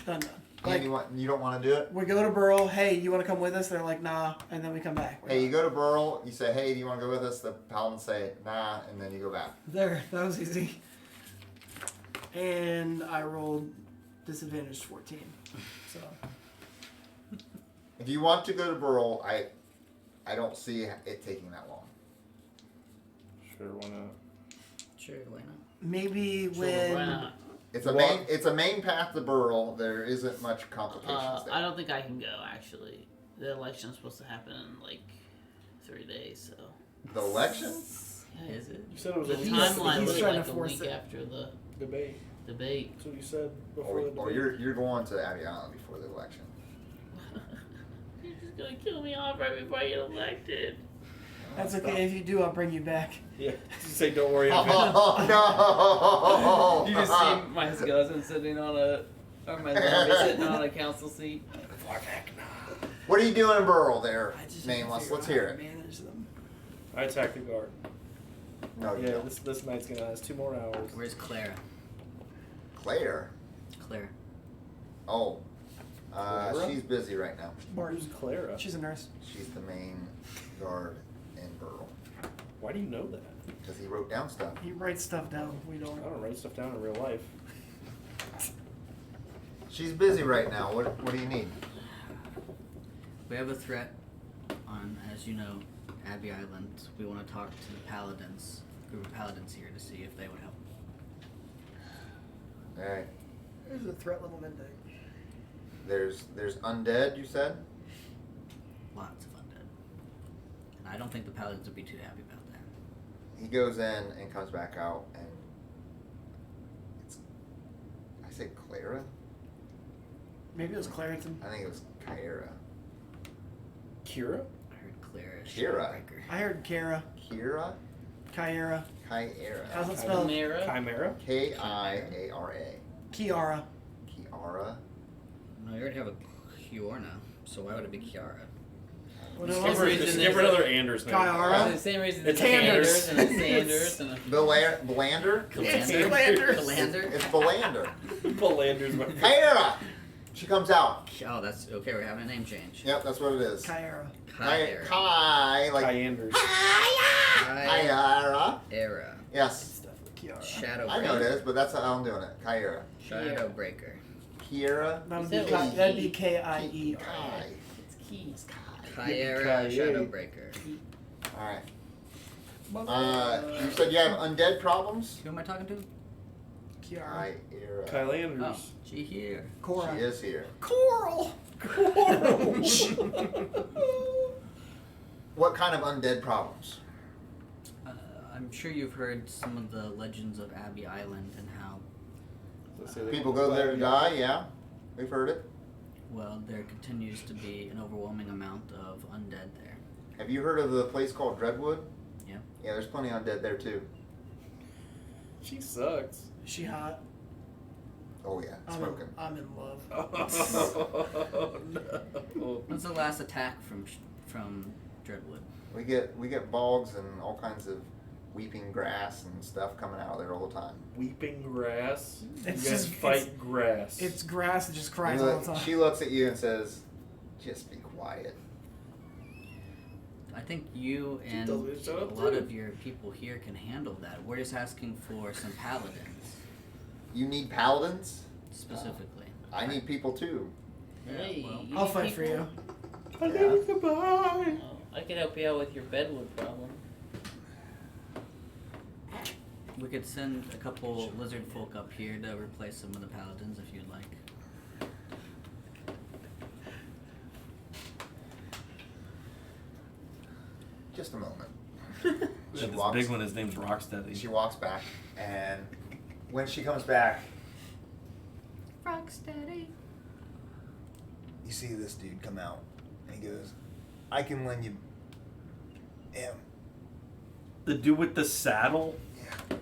Done. And you don't want to do it? We go to Burl. Hey, you want to come with us? They're like, nah, and then we come back. Hey, you go to Burl. You say, hey, do you want to go with us? The paladins say, nah, and then you go back. There, that was easy. And I rolled disadvantage 14. So If you want to go to Burl, I don't see it taking that long. Sure, why not? Sure, why not? maybe Why when not? It's a main path to Burl. There isn't much complications there. I don't think I can go, actually. The election's supposed to happen in, like, 3 days, so... The election? Yeah, Is it? You said it was the a week timeline he's was trying like to a force week it. after the debate. debate. That's what you said before the debate. Or you're going to Abbey Island before the election. You're just gonna kill me off right before I get elected. that's okay. If you do, I'll bring you back. Yeah. You say don't worry about it. Oh no! You just see my skeleton sitting on or my zombie sitting on a council seat. What are you doing in Burl there, I just Nameless? figure Let's out hear how it. to manage them. I attack the guard. No, you Yeah, don't. this night's gonna last 2 more hours. Where's Clara? Claire. Claire. Oh, Clara? she's busy right now. Who's Clara? She's a nurse. She's the main guard in Burl Why do you know that? because he wrote down stuff. He writes stuff down. We don't. I don't write stuff down in real life. She's busy right now. What do you need? We have a threat on, as you know, Abbey Island. We want to talk to the Paladins, group of Paladins here, to see if they would help. All right. There's a threat level midday. There's undead. You said. Lots of undead. And I don't think the Paladins would be too happy about that. He goes in and comes back out, and it's. I say Clara. Maybe it was Claritin. I think it was Kyra. Kira? I heard Clara. Kira. Shadowbreaker. I heard Kara. Kira. Kyra. Kyra. How's it spelled? Chimera. Chimera? Kiara. Kiara. Kiara. No, you already have a Kiorna, so why would it be Kiara? What Just else? give her- Just give her another Anders name. Kyara. It's the same reason It's as Sanders Anders. and a Sanders and a Belander. Calanders. Calander? It's Belander. Belanders. Kyra. She comes out. Oh, that's okay. We're having a name change. Yep, that's what it is. Kyra. Kyra. Kai, like Kyanders. Kyra. Era. Yes, It's definitely Kiara. Shadowbreaker. I know it is, but that's how I'm doing it. Kyra. Shadowbreaker. Kiera. That'd be K-I-E. Kai. It's keys. Kyra. Kai. Shadowbreaker. All right. You said you have undead problems. Who am I talking to? Kiara. Kyra. Kylanders. Oh, she here. Cora. She is here. Coral. What kind of undead problems? I'm sure you've heard some of the legends of Abbey Island and how, People go there to die. Yeah, we've heard it. well, there continues to be an overwhelming amount of undead there. Have you heard of the place called Dreadwood? Yeah. Yeah, there's plenty of undead there too. She sucks. Is she hot? Oh yeah, smoking. I'm in love. Oh, no. When's the last attack from Dreadwood? We get bogs and all kinds of weeping grass and stuff coming out of there all the time. Weeping grass. It's You guys just- fight grass. It's grass that just You cries look- all the time. She looks at you and says, "Just be quiet." I think you and tells me to shut a up, lot too. of your people here can handle that. We're just asking for some paladins, You need paladins? specifically. I need people too. Hey, well, you I'll need fight for people? you. Yeah. Goodbye. Oh, I could help you out with your bedwood problem. We could send a couple lizard folk up here to replace some of the paladins if you'd like. Just a moment. Yeah, She this walks. big one, his name's Rocksteady. She walks back, and when she comes back, Rocksteady. you see this dude come out, and he goes, "I can lend you him." The dude with the saddle? Yeah.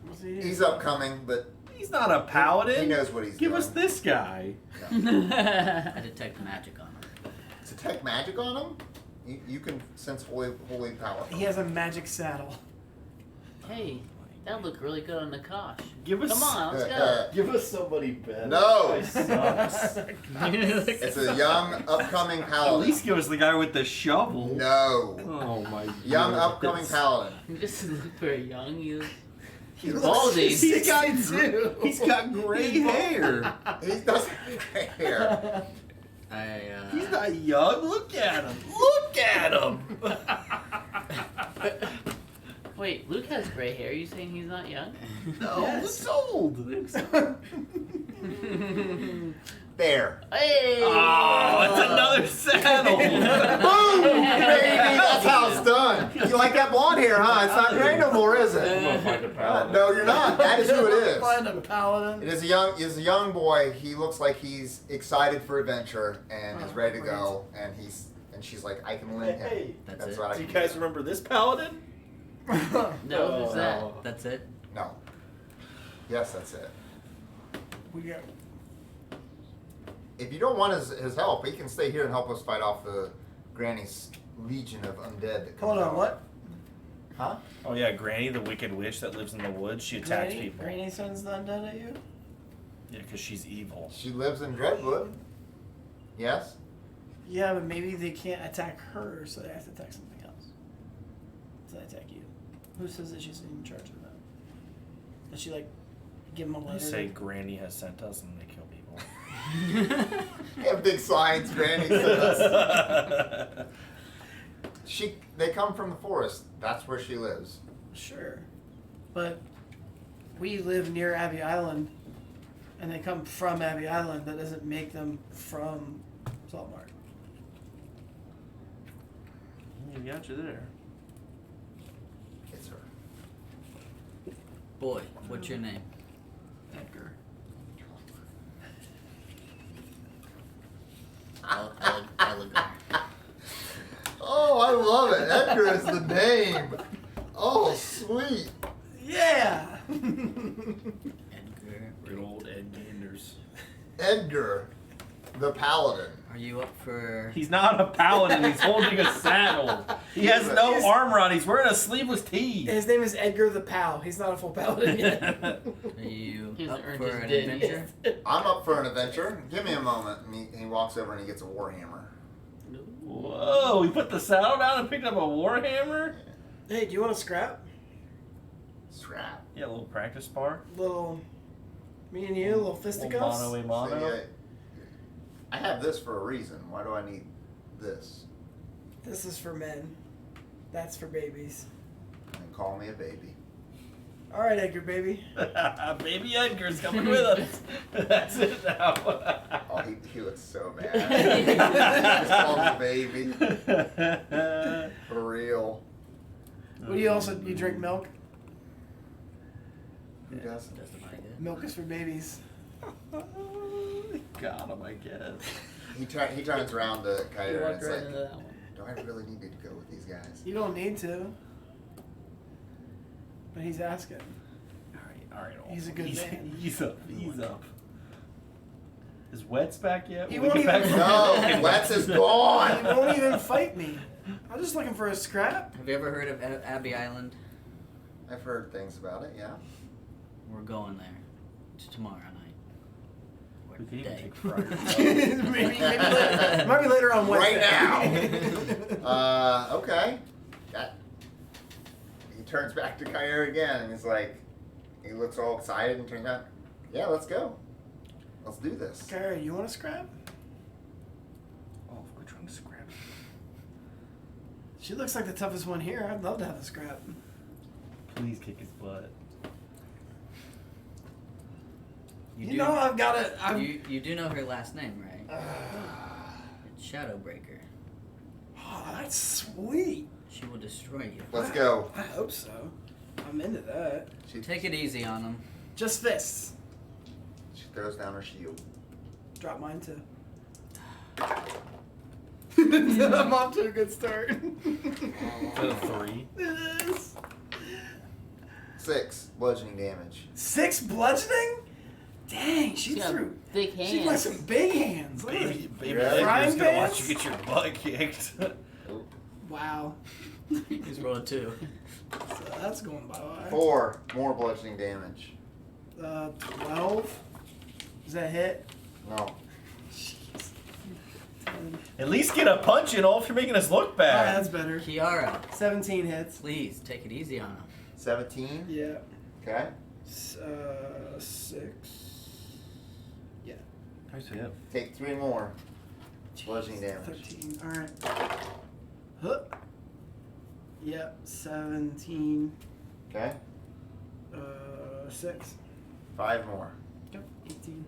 What's he do? He's upcoming, but He's not a paladin. he knows what he's Give doing. us this guy. Yeah. I detect magic on him. Detect magic on him? You can sense holy power. He has a magic saddle. Hey, that looked really good on Nakash. Give us. Come on, let's go. Give us somebody better. No. This guy sucks. It's a young, upcoming At paladin. least give us the guy with the shovel. No. Oh my god. Young, upcoming paladin. He doesn't look very young. He's looks- balding. He's got gray hair. He doesn't have gray hair. He's not young. Look at him. Look at him. Wait, Luke has gray hair. Are you saying he's not young? No, Yes. Luke's old. There. Hey! Oh, it's another saddle. Boom! Baby, that's how it's done. You like that blonde hair, huh? It's not gray no more, is it? No, you're not. That is who it Find is. a paladin. It is a young boy. He looks like he's excited for adventure and is ready to go. And she's like, "I can lend him." Hey, That's it. what I do you can guys do. remember this paladin? No, who's that? That's it. No. Yes, that's it. We got. If you don't want his help, he can stay here and help us fight off the Granny's legion of undead that comes Hold on, out. what? Huh? Oh yeah, Granny, the wicked witch that lives in the woods. She attacks Granny? people. Granny sends the undead at you? Yeah, because she's evil. She lives in Dreadwood. Yes? Yeah, but maybe they can't attack her, so they have to attack something else. So they attack you. Who says that she's in charge of that? Does she, like, give them a They letter? say Granny has sent us and they kill people. They have big signs, Granny says. They come from the forest. That's where she lives. Sure. But we live near Abbey Island, and they come from Abbey Island. That doesn't make them from Saltmarsh. You got you there. It's her. Boy, what's your name? Edgar. Edgar. Oh, I love it. Edgar is the name. Oh, sweet. Yeah! Edgar. Good old Ed Ganders. Edgar, the Paladin. Are you up for... He's not a paladin. He's holding a saddle. He has no armor on. He's wearing a sleeveless tee. His name is Edgar the Pal. He's not a full paladin yet. Are you He hasn't up earned for his an bid. adventure? I'm up for an adventure. Give me a moment. And he walks over and he gets a warhammer. Whoa, he put the saddle down and picked up a warhammer? Hey, do you want to scrap? Scrap. Yeah, a little practice spar. Little, me and you, little fisticuffs? Mono a So, mono. yeah, I have this for a reason. Why do I need this? This is for men. That's for babies. And call me a baby. All right, Edgar, baby. Baby Edgar's coming with us. That's it now. Oh, he looks so bad. Just call me baby. For real. What do you also, you drink milk? Who doesn't? Justify good. Milk is for babies. Got him, I guess. He turns around to You Kyra and walked it's right like, into that one. do I really need to go with these guys? You don't need to. But he's asking. All right. He's a good man. He's up. Is Wet's back yet? He Will we won't get back even- to- No, Wets is He gone. won't even fight me. I'm just looking for a scrap. Have you ever heard of Abbey Island? I've heard things about it, yeah. We're going there. It's tomorrow night. Or We can even today. take Friday. maybe later. Might be later on Wednesday. Right now. Okay. He turns back to Kyra again and he's like, he looks all excited and turns out, yeah, let's go. Let's do this. Kyra, you want a scrap? Oh, we're trying to scrap. She looks like the toughest one here. I'd love to have a scrap. Please kick his butt. You know I've got it. You do know her last name, right? It's Shadowbreaker. Oh, that's sweet. She will destroy you. Let's go. I hope so. I'm into that. Take it easy on them. Just fists. She throws down her shield. Drop mine too. I'm off to a good start. For the 3. It is. 6 bludgeoning damage. 6 bludgeoning? Dang, she She's got threw. big hands. She got some big hands. Look at Baby Yeah. Edgar's Frying gonna watch pans? you get your butt kicked. it. Wow. He's rolling 2. So that's going bye-bye. 4 more bludgeoning damage. 12. Does that hit? No. Jeez. At least get a punch in, all if you're making us look Alright, bad. that's better. Kiara, 17 hits. please take it easy on him. 17. Yeah. Okay. 6. Yeah. Nice hit. Take 3 more. Bludgeoning damage. 13. Alright. Huh. Yep. 17. Okay. 6. 5 more. Yep. 18.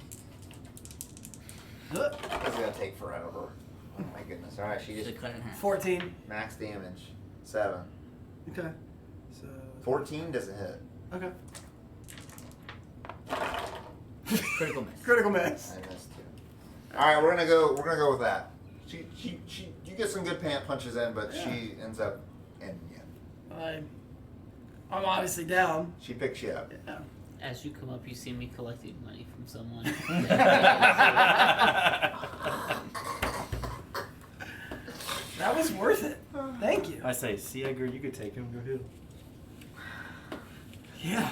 Huh. This is gonna take forever. Oh my goodness. Alright, she Should just cut it in half. 14. max damage. 7. Okay. So. 14 doesn't hit. Okay. Critical miss. Critical miss. I missed 2. Alright, we're gonna go with that. You get some good pant punches in, but Yeah. she ends up ending you. I'm obviously down. She picks you up. Yeah. As you come up, you see me collecting money from someone. That was worth it. Thank you. I say, see Edgar, you could take him. Go ahead. Yeah.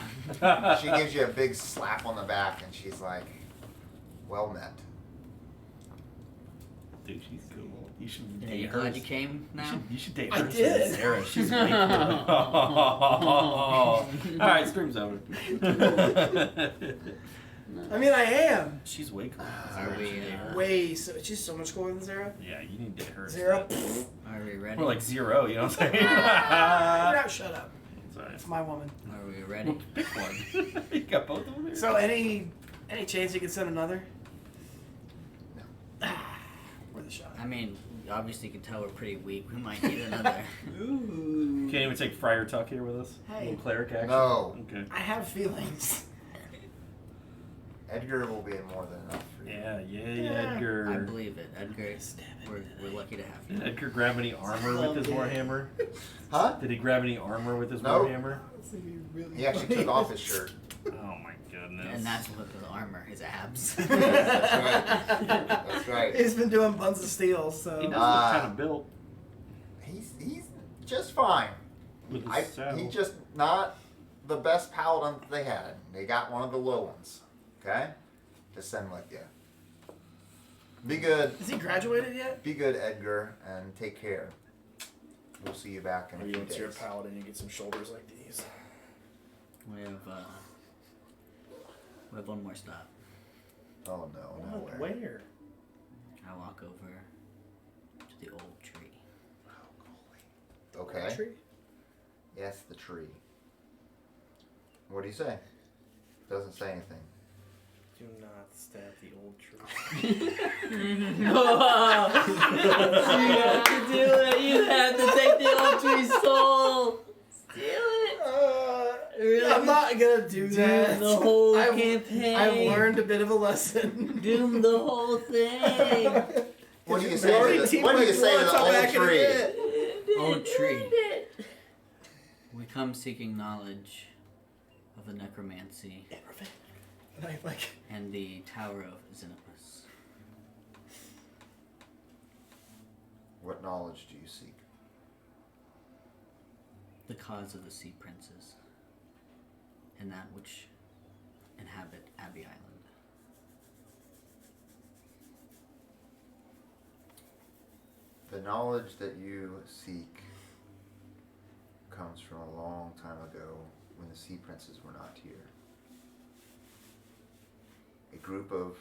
She gives you a big slap on the back and she's like, well met. Dude, she's cool. You should Are date you her. glad you came now? You should date I her. did. Sarah, she's way cool. All right, stream's over. I mean, I am. She's way cooler. Are we? Way so. She's so much cooler than Zara. Yeah, you need to hit her. Zara. Are we ready? More like 0, you know what I'm saying? You're not shut up. Sorry. It's my woman. Are we ready? Pick one. You got both of them here? So any chance you can send another? No. Worth a shot. I mean, obviously you can tell we're pretty weak. We might need another. Ooh. Can't even take Friar Tuck here with us? Hey. Little cleric action? No. Okay. I have feelings. Edgar will be more than enough for you. Yeah, Yeah. Edgar. I believe it. Edgar, Stab it. we're lucky to have Did you. Edgar grab any armor with his warhammer? Huh? Did he grab any armor with his Nope. warhammer? He actually took off his shirt. Oh my goodness. And that's what the armor, his abs. That's right. That's right. He's been doing buns of steel, so. He does look kind of built He's just fine. with his saddle. He's just not the best paladin that they had. They got one of the low ones. Okay? Just send with you. Be good. Is he graduated yet? Be good, Edgar, and take care. We'll see you back in a Maybe few once you're a days. paladin, you get some shoulders like these. we have one more stop. Oh no, nowhere. Where? I walk over to the old tree. Okay. Tree? Yes, the tree. What do you say? Doesn't say anything. Do not stab the old tree. You have to do it. You have to take the old tree's soul. Steal it. Really? I'm not gonna do that. Doom the whole I've- campaign. I've learned a bit of a lesson. Doom the whole thing. What do you We say already to the, teamed what do you like say to once, the how old bad can it tree? get? Old tree. We come seeking knowledge of the necromancy And I like. and the Tower of Xenopus. What knowledge do you seek? The cause of the sea princes and that which inhabit Abbey Island. The knowledge that you seek comes from a long time ago when the sea princes were not here. A group of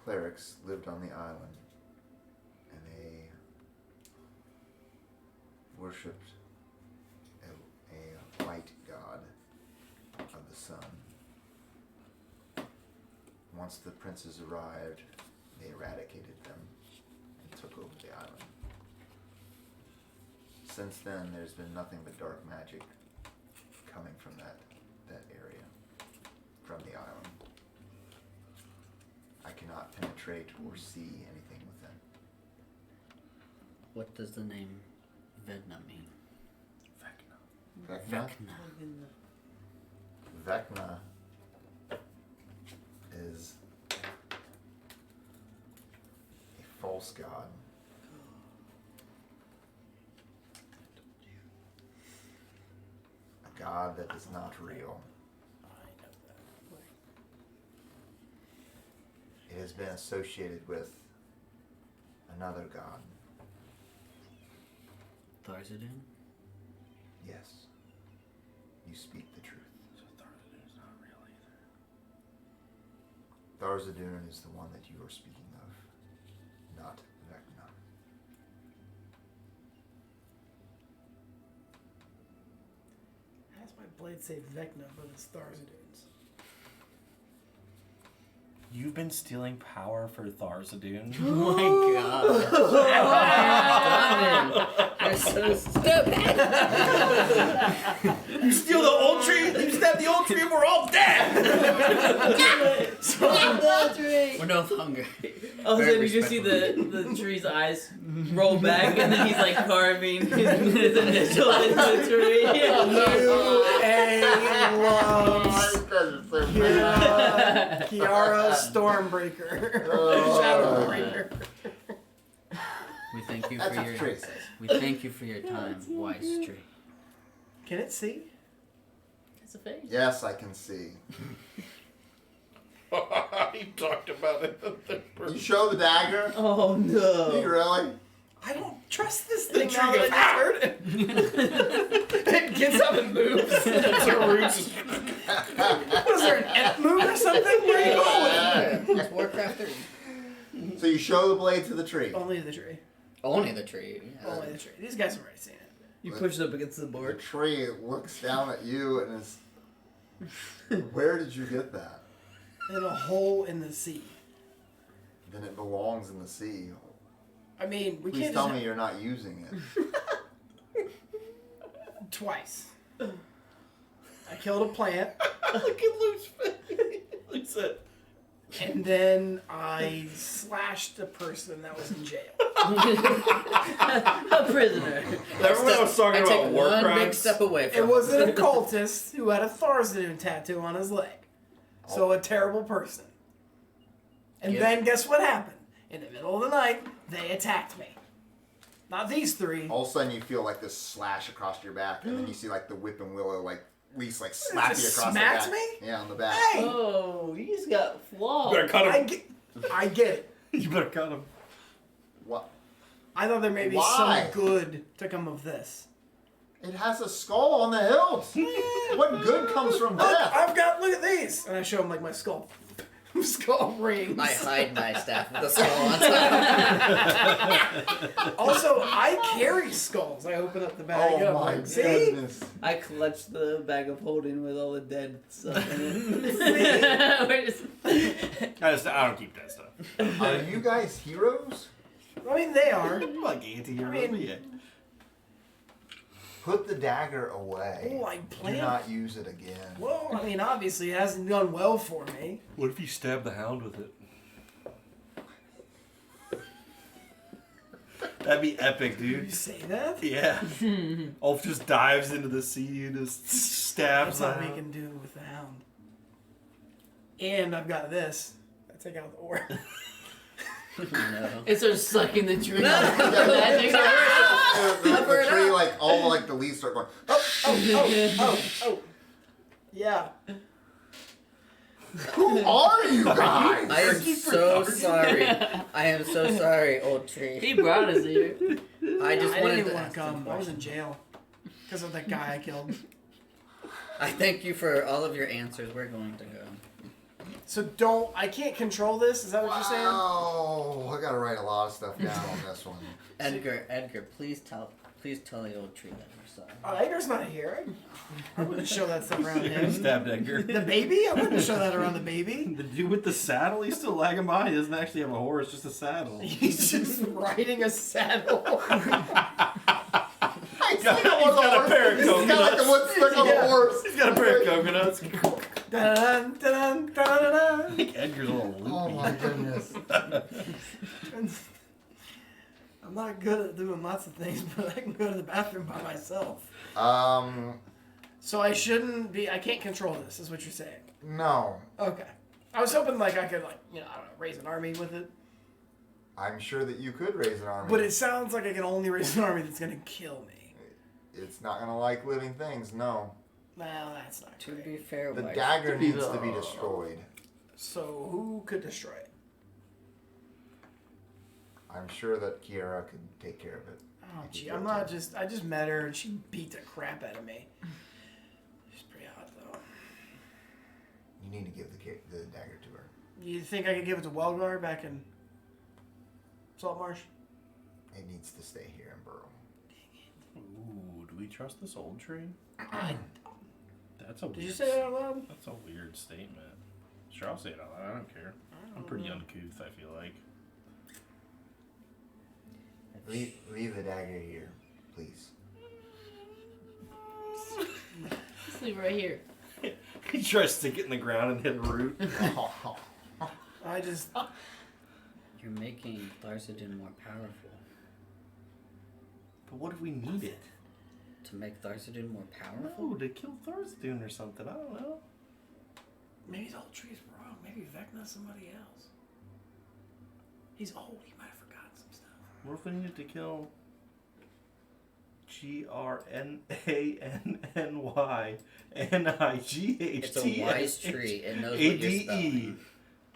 clerics lived on the island and they worshipped a white god of the sun. Once the princes arrived, they eradicated them and took over the island. Since then, there's been nothing but dark magic coming from that area, from the island. I cannot penetrate or see anything within. What does the name Vecna mean? Vecna? Vecna is a false god. A god that is not real. It has been associated with another god. Tharzadun? Yes. You speak the truth. So Tharzadun's not real either. Tharzadun is the one that you are speaking of, not Vecna. How does my blade say Vecna, but it's Tharzadun's? You've been stealing power for Tharzadun? Oh my god. You're so stupid. You steal the old tree, you stab the old tree, and we're all dead! We're no hungry. All of a Very sudden, you just see the tree's eyes roll back, and then he's like carving his initial into the tree. Kiara Stormbreaker. Oh. Shadowbreaker. We thank you That's for what your the tree says. we thank you for your time, wise tree. Can it see? It's a face. Yes, I can see. He talked about it in the third You person. show the dagger? Oh You no. really? I don't trust this thing The now tree that I just heard it. It gets up and moves. It's a roots. What is there, an ant moon or something? show the blade to the tree. Only the tree. Only the tree. Yeah. Only the tree. These guys have already seen it. You push it up against the The board. tree looks down at you and is. Where did you get that? In a hole in the sea. Then it belongs in the sea. I mean, we Please can't tell just me you're not using it. twice. I killed a plant, Look at Luke's face. Luke said, and then I slashed a person that was in jail. A prisoner. everyone was talking I about take war one big crimes. step away from It was an occultist who had a Tharsadun tattoo on his leg. So a terrible person. And Yeah. then guess what happened? In the middle of the night, they attacked me. Not these three. All of a sudden, you feel like this slash across your back, and then you see like the whip and willow like at least like slap you Just across smacks the back. me? Yeah, on the back. Hey! Oh, he's got flaws. You better cut him. I get it. You better cut him. What? I thought there may be Why? some good to come of this. It has a skull on the hilt. What good comes from Look, that? look at these! And I show him like my skull. Skull rings. I hide my staff with the skull on top. Also, I carry skulls. I open up the bag. Oh and I'm my like, see? goodness. I clutch the bag of holding with all the dead stuff in it. I don't keep that stuff. Are you guys heroes? I mean, they are. Like anti-hero, I mean- but yeah. Put the dagger away. Oh, I Do plan. not use it again. Well, I mean, obviously, it hasn't gone well for me. What if you stab the hound with it? That'd be epic, You dude. say that? Yeah. Ulf just dives into the sea and just stabs That's the what we hound. can do with the hound. And I've got this. I take out the ore. No. It starts sucking the tree. The tree, like all like the leaves start going. Oh. Yeah. Who are you guys? I am so sorry. I am so sorry, old tree. He brought us here. I just I wanted didn't even to want ask to some come. I was in questions. jail because of that guy I killed. I thank you for all of your answers. We're going to go. So I can't control this? Is that what you're saying? Oh, I gotta write a lot of stuff down on this one. Edgar, please tell the old tree that you're sorry. Edgar's not here. I wouldn't show that stuff around him. Stabbed Edgar. The baby? I wouldn't show that around the baby. The dude with the saddle, he's still lagging by. He doesn't actually have a horse, just a saddle. He's just riding a saddle. He's got a pair of He's got like the wood stuck on the Yeah. horse. He's got a pair of coconuts. Dun, dun, dun, dun, I dun. think Edgar's a little loopy. Oh my goodness. I'm not good at doing lots of things, but I can go to the bathroom by myself. So I shouldn't be. I can't control this. Is what you're saying? No. Okay. I was hoping like I could I don't know, raise an army with it. I'm sure that you could raise an army. But it sounds like I can only raise an army that's gonna kill me. It's not gonna like living things. No. Well, that's not To great. be fair, The wife, dagger needs to be destroyed. So who could destroy it? I'm sure that Kiara could take care of it. Oh gee, I'm not just. I just met her and she beat the crap out of me. She's pretty hot though. You need to give the dagger to her. You think I could give it to Welgar back in Saltmarsh? It needs to stay here in Burrow. Ooh, do we trust this old tree? That's a Did weird you say that out loud? That's a weird statement. Sure, I'll say it out loud. I don't care. I'm pretty uncouth, I feel like. Leave the dagger here, please. Just leave it right here. He tries to stick it in the ground and hit a root. I just. you're making Tharsadun more powerful. But what if we need it? To make Tharsadun more powerful? No, to kill Thorstein or something. I don't know. Maybe the whole tree's wrong. Maybe Vecna's somebody else. He's old. He might have forgotten some stuff. What if we needed to kill GRNANNYNIGHT? It's a wise tree. It knows what you're ADE. spelling.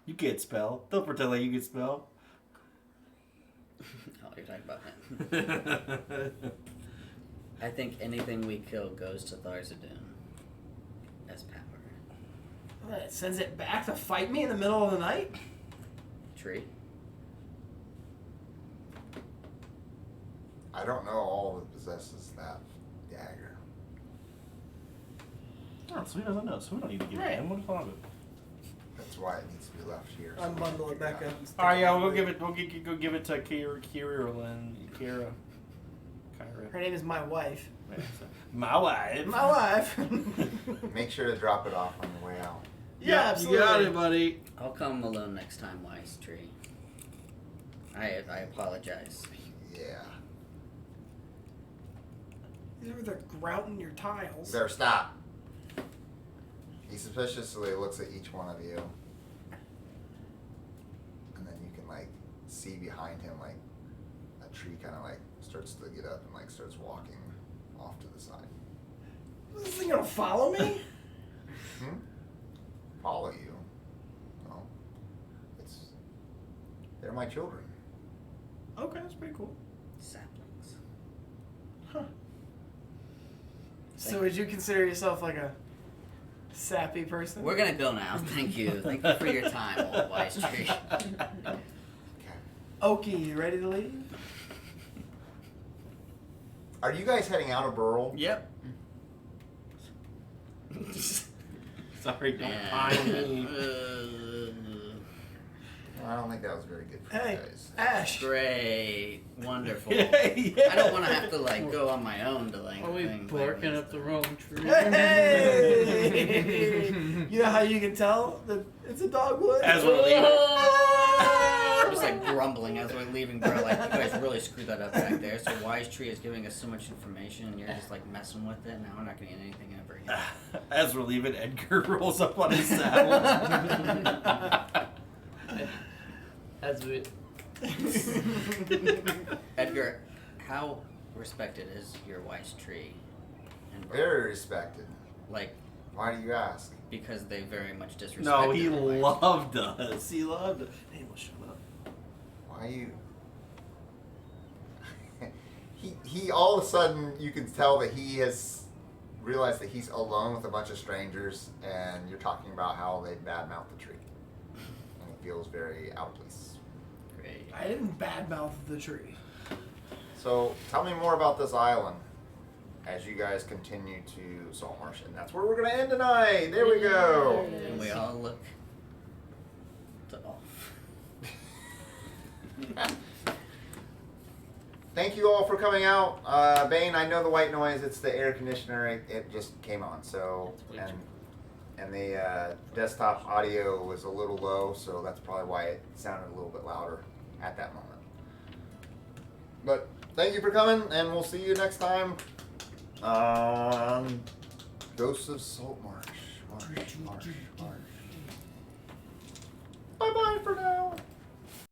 You can't spell. Don't pretend like you can spell. Oh, you're talking about him. I think anything we kill goes to Tharsadun as power. What, it sends it back to fight me in the middle of the night? Tree? I don't know all that possesses that dagger. Oh, so he doesn't know. So we don't need to give it Right. to him. What's wrong with it? That's why it needs to be left here. so we can Unbundle it figure back out. up. and stick All right, yeah, it we'll in. give it. We'll go give it to Kira or Lynn. Kira. Kyra. Her name is my wife. Yeah, so- My wife. My wife. Make sure to drop it off on the way out. Yeah, absolutely. You got it, buddy. I'll come alone next time, Wise Tree. I apologize. Yeah. He's over there grouting your tiles. There, stop. He suspiciously looks at each one of you. And then you can, like, see behind him, like, a tree kind of, like, starts to get up and, like, starts walking off to the side. Is this thing gonna follow me? Follow you. Well, they're my children. Okay, that's pretty cool. Saplings. Huh. So would you consider yourself like a sappy person? We're gonna go now. Thank you. Thank you for your time, old Wise Tree. Okay. Okie, you ready to leave? Are you guys heading out of Burl? Yep. Sorry, don't And, pine me. I don't think that was very good for Hey, you guys. Ash. Great. Wonderful. Yeah. I don't want to have to like go on my own to like. Are we things barking like up the wrong tree? Hey! You know how you can tell that it's a dogwood? As we're leaving. Just like grumbling as we're leaving, bro. Like, you guys really screwed that up back there. So Wise Tree is giving us so much information, and you're just like messing with it. Now we're not gonna get anything ever again. As we're leaving, Edgar rolls up on his saddle. As we. Edgar, how respected is your Wise Tree? And Very respected. like, Why do you ask? because they very much disrespect. No, he our Wise loved us. He loved us. Hey, well, shut up. Why you? he all of a sudden you can tell that he has realized that he's alone with a bunch of strangers, and you're talking about how they badmouth the tree, and he feels very out of place. Great. I didn't badmouth the tree. So tell me more about this island as you guys continue to Saltmarsh, and that's where we're gonna end tonight. There we go. And we all look to off. Thank you all for coming out. Bane, I know the white noise. It's the air conditioner. It just came on. So and the desktop audio was a little low, so that's probably why it sounded a little bit louder at that moment. But thank you for coming, and we'll see you next time on Ghosts of Saltmarsh. Marsh. Bye bye for now.